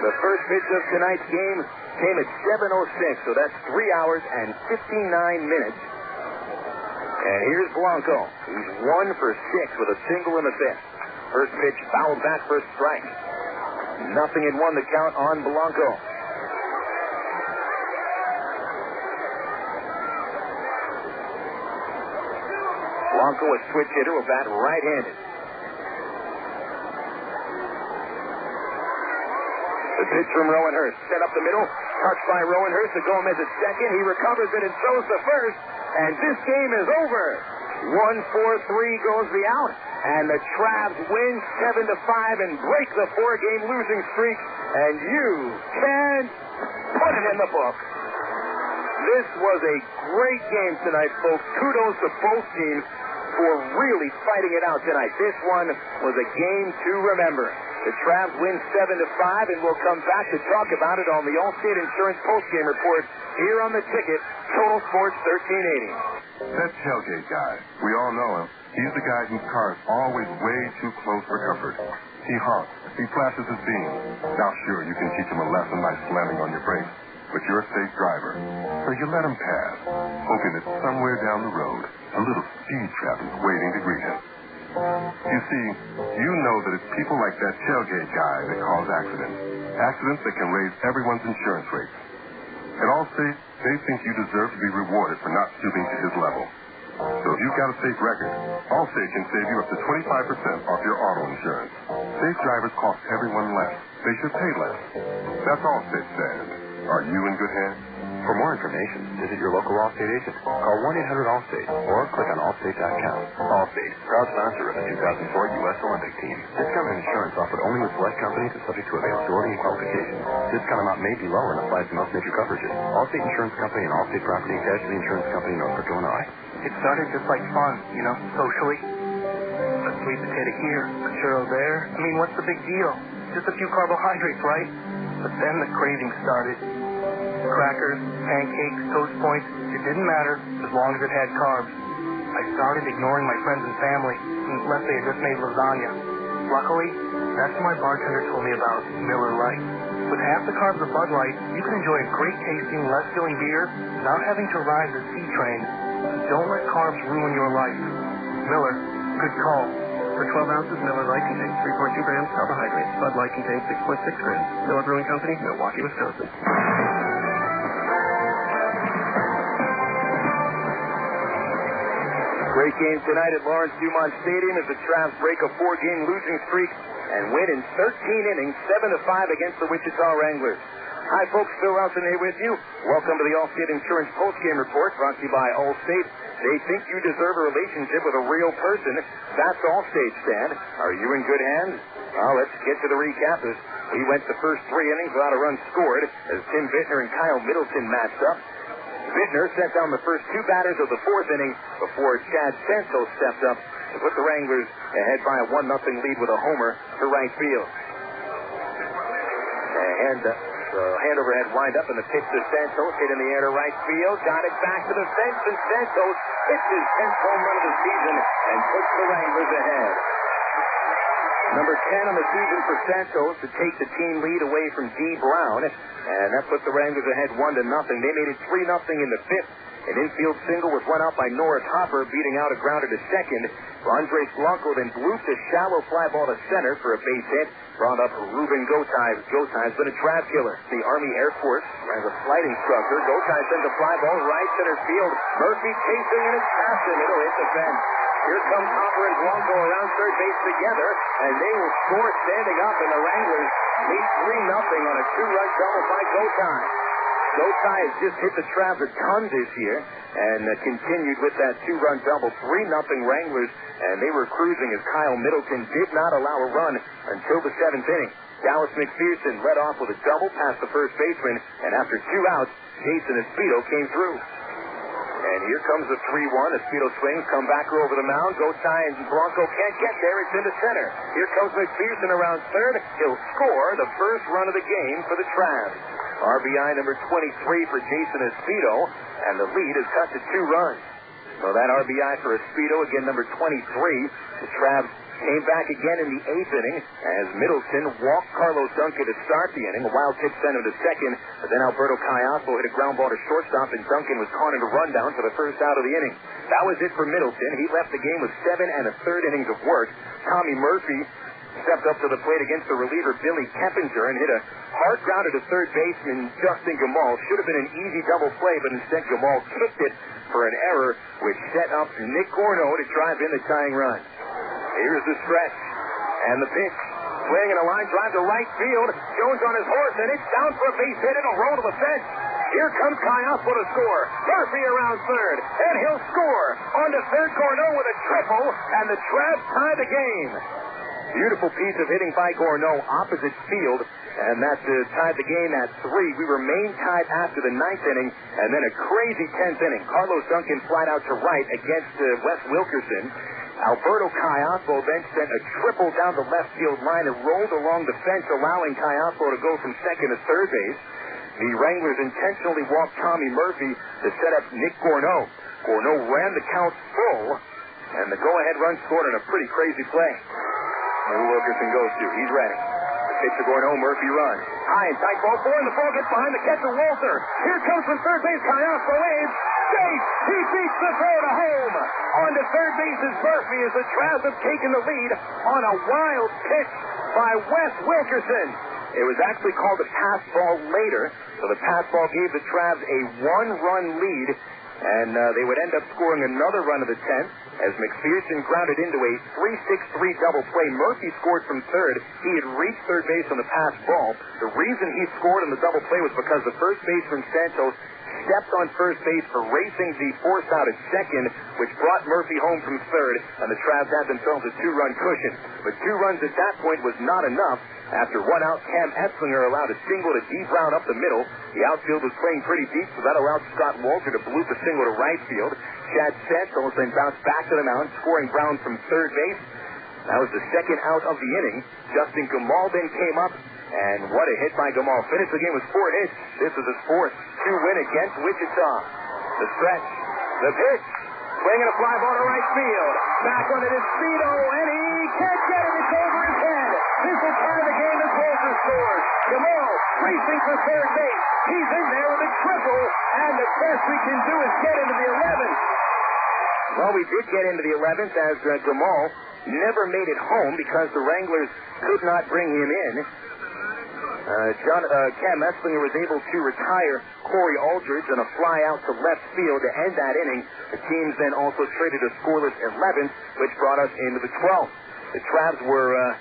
The first pitch of tonight's game came at 7:06, so that's 3 hours and 59 minutes. And here's Blanco. He's 1 for 6 with a single in the 5th. First pitch fouled back for a strike. 0-1 the count on Blanco. Blanco, a switch hitter, will bat right-handed. The pitch from Rowenhurst. Set up the middle. Touched by Rowenhurst. The Gomez at second. He recovers it and throws to first. And this game is over. 1-4-3 goes the out. And the Travs win 7-5 and break the 4-game losing streak. And you can put it in the book. This was a great game tonight, folks. Kudos to both teams for really fighting it out tonight. This one was a game to remember. The Travs win 7-5, and we'll come back to talk about it on the Allstate Insurance postgame report here on the ticket, Total Sports 1380. That tailgate guy, we all know him. He's the guy whose car is always way too close for comfort. He honks. He flashes his beam. Now, sure, you can teach him a lesson by slamming on your brakes, but you're a safe driver. So you let him pass, hoping that somewhere down the road, a little speed trap is waiting to greet him. You see, you know that it's people like that tailgate guy that cause accidents. Accidents that can raise everyone's insurance rates. At Allstate, they think you deserve to be rewarded for not stooping to his level. So if you've got a safe record, Allstate can save you up to 25% off your auto insurance. Safe drivers cost everyone less. They should pay less. That's Allstate stand. Are you in good hands? For more information, visit your local Allstate agent. Call 1-800-ALLSTATE or click on Allstate.com. Allstate, proud sponsor of the 2004 U.S. Olympic team. Discounted insurance offered only with select companies and subject to availability and qualifications. Discount amount may be lower and applies to most major coverages. Allstate Insurance Company and Allstate Property and Casualty Insurance Company, Northbrook, Illinois. It started just like fun, socially. A sweet potato here, a churro there. I mean, what's the big deal? Just a few carbohydrates, right? But then the craving started. Crackers, pancakes, toast points, it didn't matter as long as it had carbs. I started ignoring my friends and family unless they had just made lasagna. Luckily, that's when my bartender told me about Miller Lite. With half the carbs of Bud Light, you can enjoy a great tasting, less filling beer without having to ride the C train. Don't let carbs ruin your life. Miller, good call. For 12 ounces, Miller Lite contains 3.2 grams carbohydrates. Bud Light contains 6.6 grams. Miller Brewing Company, Milwaukee, Wisconsin. Great game tonight at Lawrence Dumont Stadium as the Travs break a 4-game losing streak and win in 13 innings, 7-5 against the Wichita Wranglers. Hi, folks. Phil Elson here with you. Welcome to the Allstate Insurance Postgame Report brought to you by Allstate. They think you deserve a relationship with a real person. That's Allstate, Stan. Are you in good hands? Well, let's get to the recap as we went the first 3 innings without a run scored as Tim Bittner and Kyle Middleton matched up. Bittner sent down the first 2 batters of the 4th inning before Chad Santos stepped up to put the Wranglers ahead by a 1-0 lead with a homer to right field. And the handover had wind up, and the pitch to Santos hit in the air to right field. Got it back to the fence, and Santos hits his 10th home run of the season and puts the Wranglers ahead. Number 10 on the season for Santos to take the team lead away from D. Brown, and that put the Wranglers ahead 1-0. They made it 3-0 in the 5th. An infield single was run out by Norris Hopper, beating out a grounder to second. Andres Blanco then blooped a shallow fly ball to center for a base hit. Brought up Ruben Gotay. Gotay's been a trap killer. The Army Air Force as a flight instructor. Gotay sends a fly ball right center field. Murphy chasing, and it's past him. It'll hit the fence. Here come Hopper and Blanco around third base together, and they will score standing up, and the Wranglers lead 3-0 on a 2-run double by Gotay. Gotay has just hit the Travs a ton this year and continued with that 2-run double. 3-0 Wranglers, and they were cruising as Kyle Middleton did not allow a run until the 7th inning. Dallas McPherson led off with a double past the first baseman, and after 2 outs, Jason Espino came through. And here comes the 3-1. Espino swings, come back over the mound. Gotay and Blanco can't get there. It's into center. Here comes McPherson around third. He'll score the first run of the game for the Travs. RBI number 23 for Jason Espino, and the lead is cut to 2 runs. So that RBI for Espino, again number 23. The Travs came back again in the 8th inning as Middleton walked Carlos Duncan to start the inning. A wild pitch sent him to second, but then Alberto Caiazzo hit a ground ball to shortstop, and Duncan was caught into rundown for the first out of the inning. That was it for Middleton. He left the game with 7 1/3 innings of work. Tommy Murphy stepped up to the plate against the reliever Billy Keppinger and hit a hard grounder to third baseman Justin Gamal. Should have been an easy double play, but instead Gamal kicked it for an error, which set up Nick Gorno to drive in the tying run. Here's the stretch and the pitch. Swing and a line drive to right field. Jones on his horse, and it's down for a base hit. It'll roll to the fence. Here comes Caiazzo to score. Murphy around third, and he'll score. On to third, Gorno with a triple, and the Travs tie the game. Beautiful piece of hitting by Gorno opposite field, and that tied the game at 3. We remain tied after the 9th inning, and then a crazy 10th inning. Carlos Duncan flied out to right against Wes Wilkerson. Alberto Caiazzo then sent a triple down the left field line and rolled along the fence, allowing Caiazzo to go from second to third base. The Wranglers intentionally walked Tommy Murphy to set up Nick Gorno. Gorno ran the count full, and the go-ahead run scored on a pretty crazy play. Who Wilkerson goes to. He's ready. The pitch to Gorno. Murphy runs. High and tight ball 4, and the ball gets behind the catcher, Walter. Here comes from third base, Caiazzo waves. Chase! He beats the throw to home. On to third base is Murphy as the Travs have taken the lead on a wild pitch by Wes Wilkerson. It was actually called a pass ball later, so the pass ball gave the Travs a 1-run lead. And they would end up scoring another run of the 10th as McPherson grounded into a 3-6-3 double play. Murphy scored from third. He had reached third base on the pass ball. The reason he scored on the double play was because the first baseman Santos stepped on first base, erasing the force out at second, which brought Murphy home from third, and the Travs had themselves a 2-run cushion. But 2 runs at that point was not enough. After 1 out, Cam Esslinger allowed a single to deep round up the middle. The outfield was playing pretty deep, so that allowed Scott Walter to bloop a single to right field. Chad Santos then bounced back to the mound, scoring Brown from third base. That was the second out of the inning. Justin Gamal then came up, and what a hit by Gamal. Finished the game with 4 hits. This was his 4th to win against Wichita. The stretch, the pitch, swinging a fly ball to right field. Back on it is Speedo, and he can't get it. It's over his head. This will tie the game as Walter scores. Gamal racing for third base. He's in there with a triple, and the best we can do is get into the 11th. Well, we did get into the 11th as Gamal never made it home because the Wranglers could not bring him in. Cam Esslinger was able to retire Corey Aldridge on a fly out to left field to end that inning. The teams then also traded a scoreless 11th, which brought us into the 12th. The Travs were...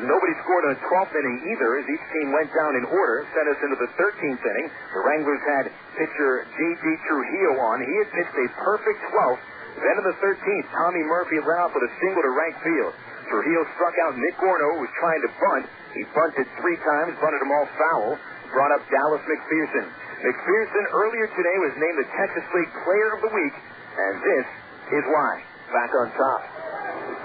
nobody scored on the 12th inning either as each team went down in order, sent us into the 13th inning. The Wranglers had pitcher J.G. Trujillo on. He had pitched a perfect 12th. Then in the 13th, Tommy Murphy led off with a single to right field. Trujillo struck out Nick Gorno, who was trying to bunt. He bunted 3 times, bunted them all foul. Brought up Dallas McPherson. McPherson earlier today was named the Texas League Player of the Week, and this is why. Back on top.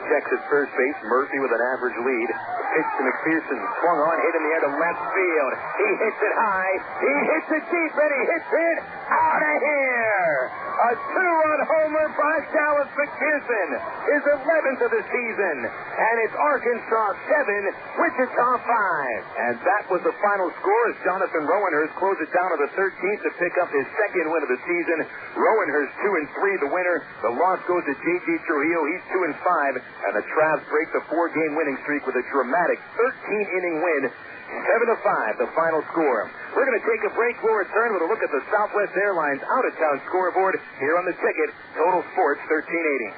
Checks at first base. Murphy with an average lead. Pitch to McPherson. Swung on, hit in the air to left field. He hits it high. He hits it deep, and he hits it out of here. A 2-run homer by Dallas McPherson. His 11th of the season. And it's Arkansas 7, Wichita 5. And that was the final score as Jonathan Rowenhurst closed it down to the 13th to pick up his 2nd win of the season. Rowenhurst 2-3, the winner. The loss goes to J.G. Trujillo. He's 2-5. And the Travs break the 4-game winning streak with a dramatic 13-inning win. 7-5, the final score. We're going to take a break. We'll return with a look at the Southwest Airlines out-of-town scoreboard here on the ticket. Total Sports 1380.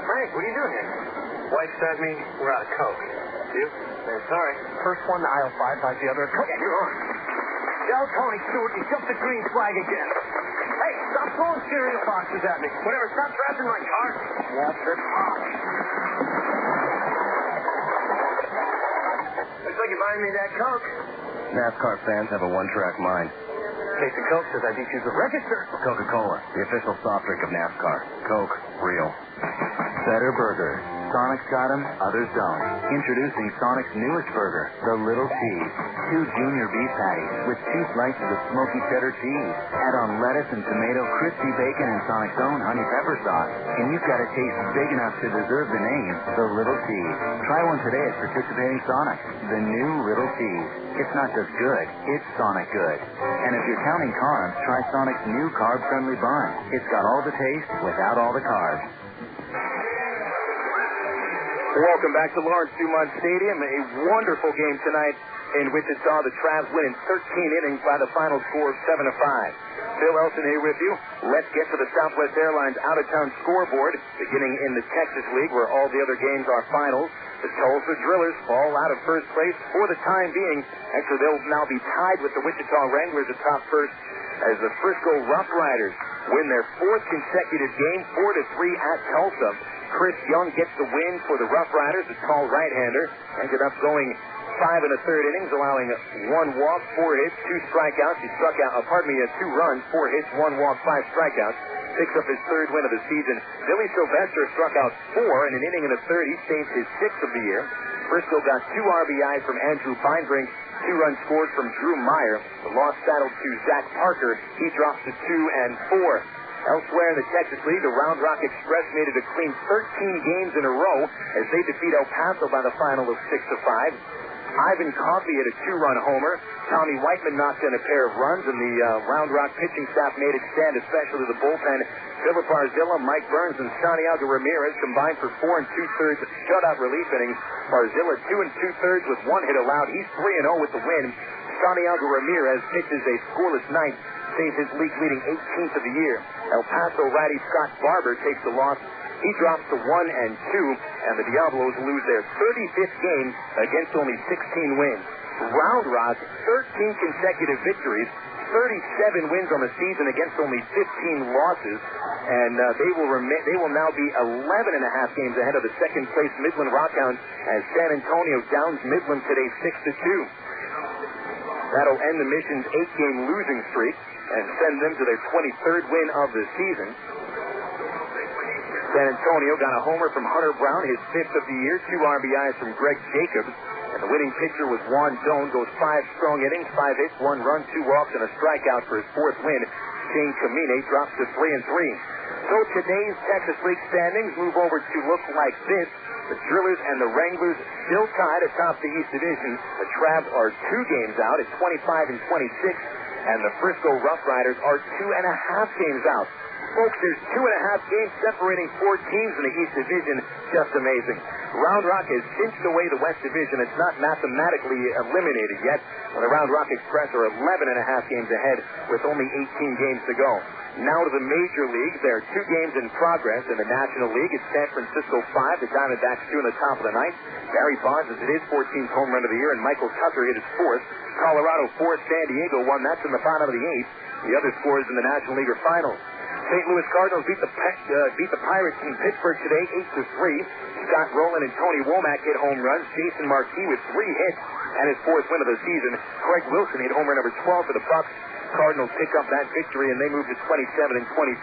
Frank, what are you doing here? Wife sent me. We're out of Coke. You? Sorry. First one to aisle 5 by the other. Coke. Yeah, you're on. Tell Tony Stewart he jumped the green flag again. Hey, stop throwing cereal boxes at me. Whatever, stop driving my car. Yeah, sure. Looks like you're buying me that Coke. NASCAR fans have a one-track mind. Case of Coke says I beat you to register. Coca-Cola, the official soft drink of NASCAR. Coke, real. Better burger. Sonic's got them, others don't. Introducing Sonic's newest burger, the Little Cheese. 2 junior beef patties with 2 slices of smoky cheddar cheese. Add on lettuce and tomato, crispy bacon, and Sonic's own honey pepper sauce. And you've got a taste big enough to deserve the name, the Little Cheese. Try one today at participating Sonic. The new Little Cheese. It's not just good, it's Sonic good. And if you're counting carbs, try Sonic's new carb-friendly bun. It's got all the taste without all the carbs. Welcome back to Lawrence Dumont Stadium. A wonderful game tonight in Wichita. The Travs win in 13 innings by the final score of 7-5. Phil Elson here with you. Let's get to the Southwest Airlines out-of-town scoreboard, beginning in the Texas League, where all the other games are finals. The Tulsa Drillers fall out of first place for the time being. Actually, they'll now be tied with the Wichita Wranglers atop first as the Frisco Rough Riders win their 4th consecutive game, 4-3 at Tulsa. Chris Young gets the win for the Rough Riders, a tall right-hander. Ended up going 5 1/3 innings, allowing 1 walk, 4 hits, 2 strikeouts. He struck out, 2 runs, 4 hits, 1 walk, 5 strikeouts. Picks up his 3rd win of the season. Billy Sylvester struck out 4 in an inning and a third. He saved his 6th of the year. Frisco got 2 RBIs from Andrew Feinbrink, 2 runs scored from Drew Meyer. The loss saddled to Zach Parker. He drops to 2 and 4. Elsewhere in the Texas League, the Round Rock Express made it a clean 13 games in a row as they defeat El Paso by the final of 6-5. Ivan Coffey hit a 2-run homer. Tommy Whiteman knocked in a pair of runs, and the Round Rock pitching staff made it stand, especially the bullpen. Philip Barzilla, Mike Burns, and Santiago Ramirez combined for 4 2/3 shutout relief innings. Barzilla 2 2/3 with 1 hit allowed. He's 3-0 with the win. Santiago Ramirez pitches a scoreless ninth. save his league-leading 18th of the year. El Paso righty Scott Barber takes the loss. He drops to 1-2, and the Diablos lose their 35th game against only 16 wins. Round Rock, 13 consecutive victories, 37 wins on the season against only 15 losses, and they will now be 11.5 games ahead of the second-place Midland Rockhounds as San Antonio downs Midland today 6-2. That'll end the Mission's 8-game losing streak and send them to their 23rd win of the season. San Antonio got a homer from Hunter Brown, his 5th of the year, 2 RBIs from Greg Jacobs, and the winning pitcher was Juan Doan, goes 5 strong innings, 5 hits, 1 run, 2 walks, and a strikeout for his 4th win. Shane Camine drops to 3-3. So today's Texas League standings move over to look like this. The Drillers and the Wranglers still tied atop the East Division. The Travs are 2 games out at 25 and 26, and the Frisco Rough Riders are 2.5 games out. Folks, there's 2.5 games separating 4 teams in the East Division. Just amazing. Round Rock has cinched away the West Division. It's not mathematically eliminated yet. The Round Rock Express are 11.5 games ahead with only 18 games to go. Now to the major leagues. There are 2 games in progress in the National League. It's San Francisco 5, the Diamondbacks 2 in the top of the ninth. Barry Bonds has hit his 14th home run of the year, and Michael Tucker hit his 4th. Colorado 4, San Diego 1. That's in the bottom of the 8th. The other scores in the National League are finals. St. Louis Cardinals beat the Pirates in Pittsburgh today, 8-3. Scott Rowland and Tony Womack hit home runs. Jason Marquis with 3 hits and his 4th win of the season. Craig Wilson hit homer number 12 for the Bucks. Cardinals pick up that victory, and they move to 27 and 23.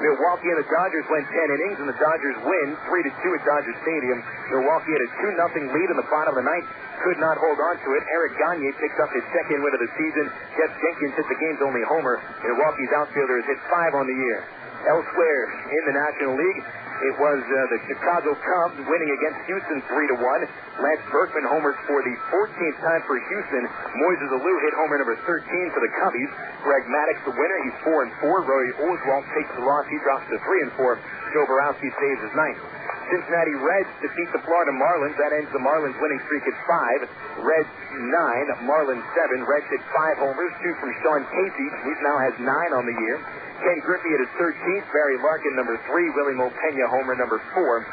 Milwaukee and the Dodgers went 10 innings, and the Dodgers win 3-2 at Dodger Stadium. Milwaukee had a 2-0 lead in the bottom of the ninth, could not hold on to it. Eric Gagne picks up his 2nd win of the season. Jeff Jenkins hit the game's only homer. Milwaukee's outfielder has hit 5 on the year. Elsewhere in the National League, it was the Chicago Cubs winning against Houston 3-1. Lance Berkman homers for the 14th time for Houston. Moises Alou hit homer number 13 for the Cubbies. Greg Maddux the winner. He's 4-4. Roy Oswalt takes the loss. He drops to 3-4. Joe Borowski saves his 9th. Cincinnati Reds defeat the Florida Marlins. That ends the Marlins winning streak at 5. Reds 9, Marlins 7. Reds hit 5 homers, 2 from Sean Casey. He now has 9 on the year. Ken Griffey at his 13th. Barry Larkin number 3. Willie Mopena homer number 4.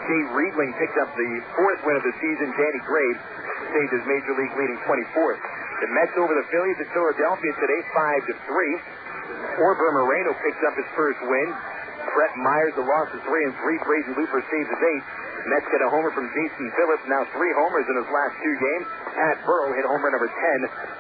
Jay Riedling picked up the 4th win of the season. Danny Graves saved his major league leading 24th. The Mets over the Phillies at Philadelphia today, 5-3. Orber Moreno picks up his 1st win. Brett Myers, the loss is 3-3. Brady Looper saves his 8th. Mets get a homer from Jason Phillips, now 3 homers in his last 2 games. Pat Burrow hit homer number 10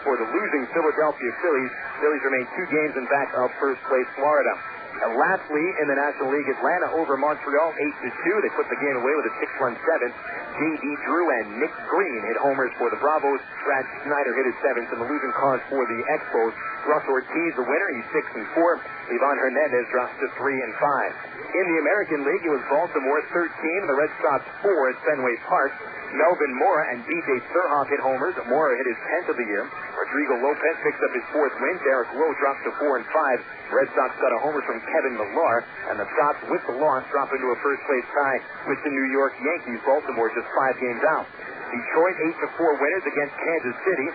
for the losing Philadelphia Phillies. Phillies remain 2 games in back of first place Florida. And lastly, in the National League, Atlanta over Montreal 8-2. They put the game away with a 6-run 7th. J.D. Drew and Nick Green hit homers for the Bravos. Brad Snyder hit his 7th, and the losing cause for the Expos. Russ Ortiz, the winner, he's 6-4. Ivan Hernandez drops to 3-5. In the American League, it was Baltimore 13, the Red Sox 4 at Fenway Park. Melvin Mora and DJ Surhoff hit homers. Mora hit his 10th of the year. Rodrigo Lopez picks up his 4th win. Derek Lowe drops to 4-5. Red Sox got a homer from Kevin Millar, and the Sox, with the loss, drop into a first-place tie with the New York Yankees. Baltimore just 5 games out. Detroit 8-4 winners against Kansas City,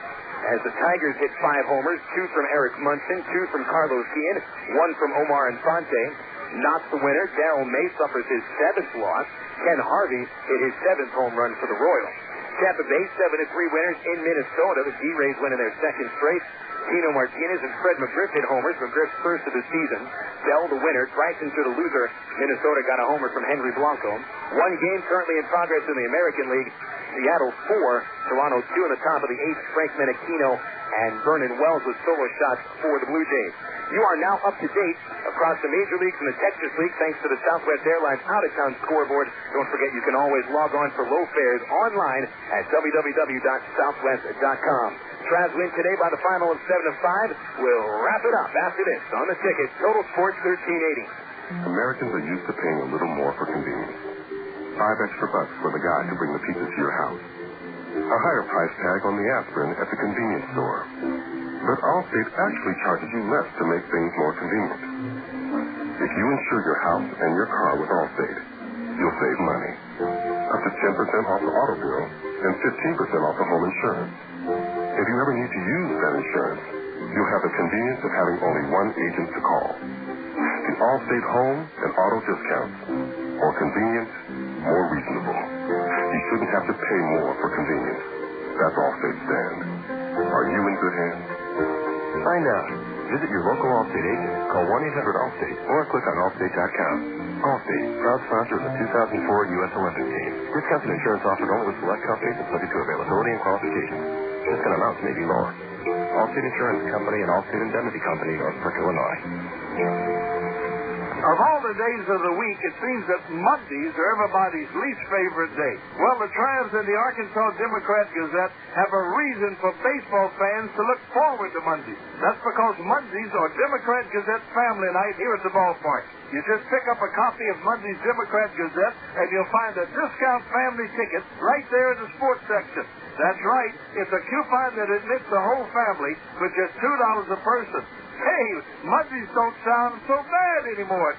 as the Tigers hit 5 homers, 2 from Eric Munson, 2 from Carlos Guillen, 1 from Omar Infante. Not the winner. Darrell May suffers his 7th loss. Ken Harvey hit his 7th home run for the Royals. Tampa Bay 7-3 winners in Minnesota. The D-Rays win in their 2nd straight. Tino Martinez and Fred McGriff hit homers. McGriff's 1st of the season. Bell the winner. Bryson to the loser. Minnesota got a homer from Henry Blanco. 1 game currently in progress in the American League. Seattle 4, Toronto 2 in the top of the 8th. Frank Menechino and Vernon Wells with solo shots for the Blue Jays. You are now up to date across the major leagues and the Texas League thanks to the Southwest Airlines out-of-town scoreboard. Don't forget you can always log on for low fares online at www.southwest.com. Travs win today by the final of 7-5. We'll wrap it up after this on the ticket. Total Sports 1380. Americans are used to paying a little more for convenience. $5 extra for the guy to bring the pizza to your house. A higher price tag on the aspirin at the convenience store. But Allstate actually charges you less to make things more convenient. If you insure your house and your car with Allstate, you'll save money. Up to 10% off the auto bill and 15% off the home insurance. If you ever need to use that insurance, you'll have the convenience of having only one agent to call. The Allstate home and auto discounts. More convenient, more reasonable. You shouldn't have to pay more for convenience. That's Allstate's stand. Are you in good hands? Find out. Visit your local Allstate agent. Call 1-800-ALLSTATE or click on Allstate.com. Allstate, proud sponsor of the 2004 U.S. Olympic team. Discounts and insurance offered only with select companies and subject to availability and qualifications. Discount amounts may be lower. Allstate Insurance Company and Allstate Indemnity Company, Northbrook, Illinois. Of all the days of the week, it seems that Mondays are everybody's least favorite day. Well, the Travs and the Arkansas Democrat-Gazette have a reason for baseball fans to look forward to Mondays. That's because Mondays are Democrat-Gazette family night here at the ballpark. You just pick up a copy of Monday's Democrat-Gazette, and you'll find a discount family ticket right there in the sports section. That's right. It's a coupon that admits the whole family for just $2 a person. Hey, Mondays don't sound so bad anymore.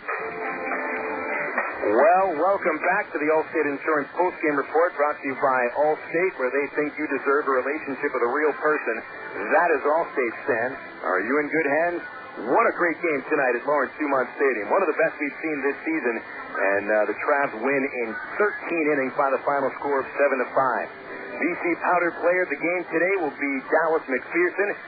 Well, welcome back to the Allstate Insurance Postgame Report, brought to you by Allstate, where they think you deserve a relationship with a real person. That is Allstate's stand. Are you in good hands? What a great game tonight at Lawrence Dumont Stadium. One of the best we've seen this season, and the Travs win in 13 innings by the final score of 7-5. BC Powder player of the game today will be Dallas McPherson.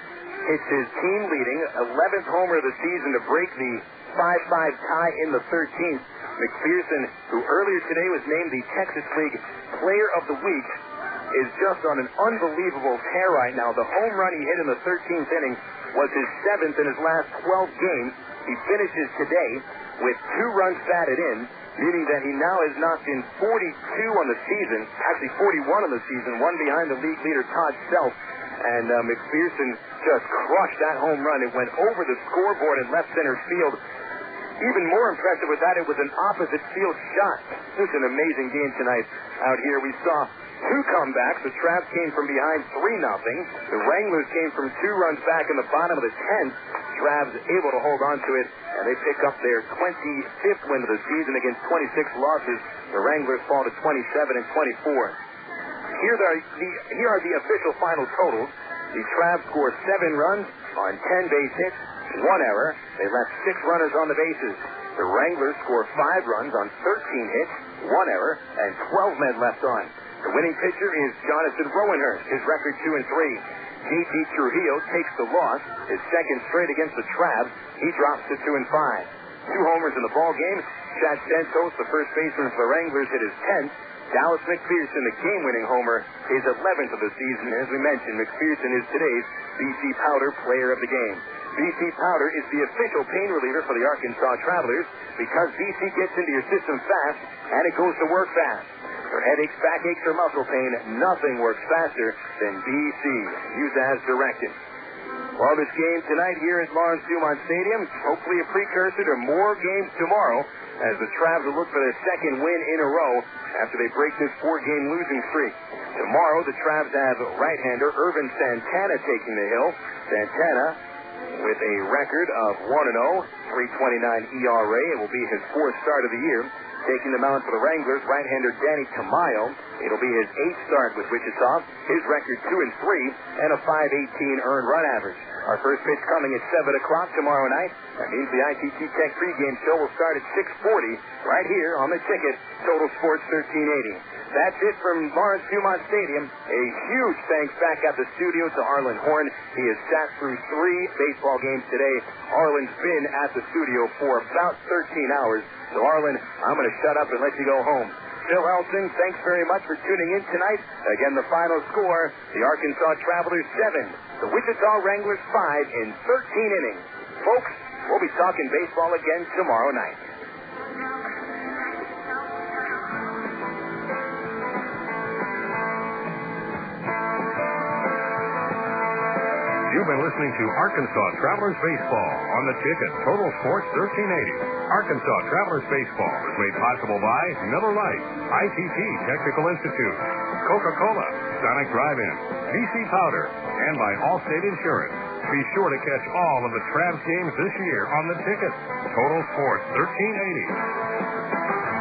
It's his team-leading 11th homer of the season to break the 5-5 tie in the 13th. McPherson, who earlier today was named the Texas League Player of the Week, is just on an unbelievable tear right now. The home run he hit in the 13th inning was his 7th in his last 12 games. He finishes today with 2 runs batted in, meaning that he now has knocked in 42 on the season, actually 41 on the season, one behind the league leader Todd Self. And McPherson just crushed that home run. It went over the scoreboard in left center field. Even more impressive with that, it was an opposite field shot. Just an amazing game tonight out here. We saw 2 comebacks. The Travs came from behind 3-0. The Wranglers came from 2 runs back in the bottom of the 10th. Travs able to hold on to it, and they pick up their 25th win of the season against 26 losses. The Wranglers fall to 27 and 24. Here are the official final totals. The Travs score 7 runs on 10 base hits, 1 error. They left 6 runners on the bases. The Wranglers score 5 runs on 13 hits, 1 error, and 12 men left on. The winning pitcher is Jonathan Rowenhurst. His record 2-3. J.T. Trujillo takes the loss, his second straight against the Travs. He drops to 2-5. 2 homers in the ball game. Chad Santos, the first baseman for the Wranglers, hit his 10th. Dallas McPherson, the game-winning homer, his 11th of the season. As we mentioned, McPherson is today's BC Powder Player of the Game. BC Powder is the official pain reliever for the Arkansas Travelers because BC gets into your system fast and it goes to work fast. For headaches, backaches, or muscle pain, nothing works faster than BC. Use as directed. Well, this game tonight here at Lawrence Dumont Stadium, hopefully a precursor to more games tomorrow as the Travs will look for their second win in a row after they break this 4-game losing streak. Tomorrow, the Travs have right-hander Irvin Santana taking the hill. Santana with a record of 1-0, 3.29 ERA. It will be his 4th start of the year. Taking the mound for the Wranglers, right-hander Danny Tamayo. It'll be his 8th start with Wichita. His record 2-3 and a 5.18 earned run average. Our first pitch coming at 7 o'clock tomorrow night. That means the ITT Tech pregame show will start at 6:40 right here on the ticket, Total Sports 1380. That's it from Lawrence Dumont Stadium. A huge thanks back at the studio to Arlen Horn. He has sat through 3 baseball games today. Arlen's been at the studio for about 13 hours. So, Arlen, I'm going to shut up and let you go home. Phil Elson, thanks very much for tuning in tonight. Again, the final score, the Arkansas Travelers 7, the Wichita Wranglers 5 in 13 innings. Folks, we'll be talking baseball again tomorrow night. You've been listening to Arkansas Travelers Baseball on the ticket, Total Sports 1380. Arkansas Travelers Baseball is made possible by Miller Lite, ITT Technical Institute, Coca-Cola, Sonic Drive-In, BC Powder, and by Allstate Insurance. Be sure to catch all of the Travs games this year on the ticket, Total Sports 1380.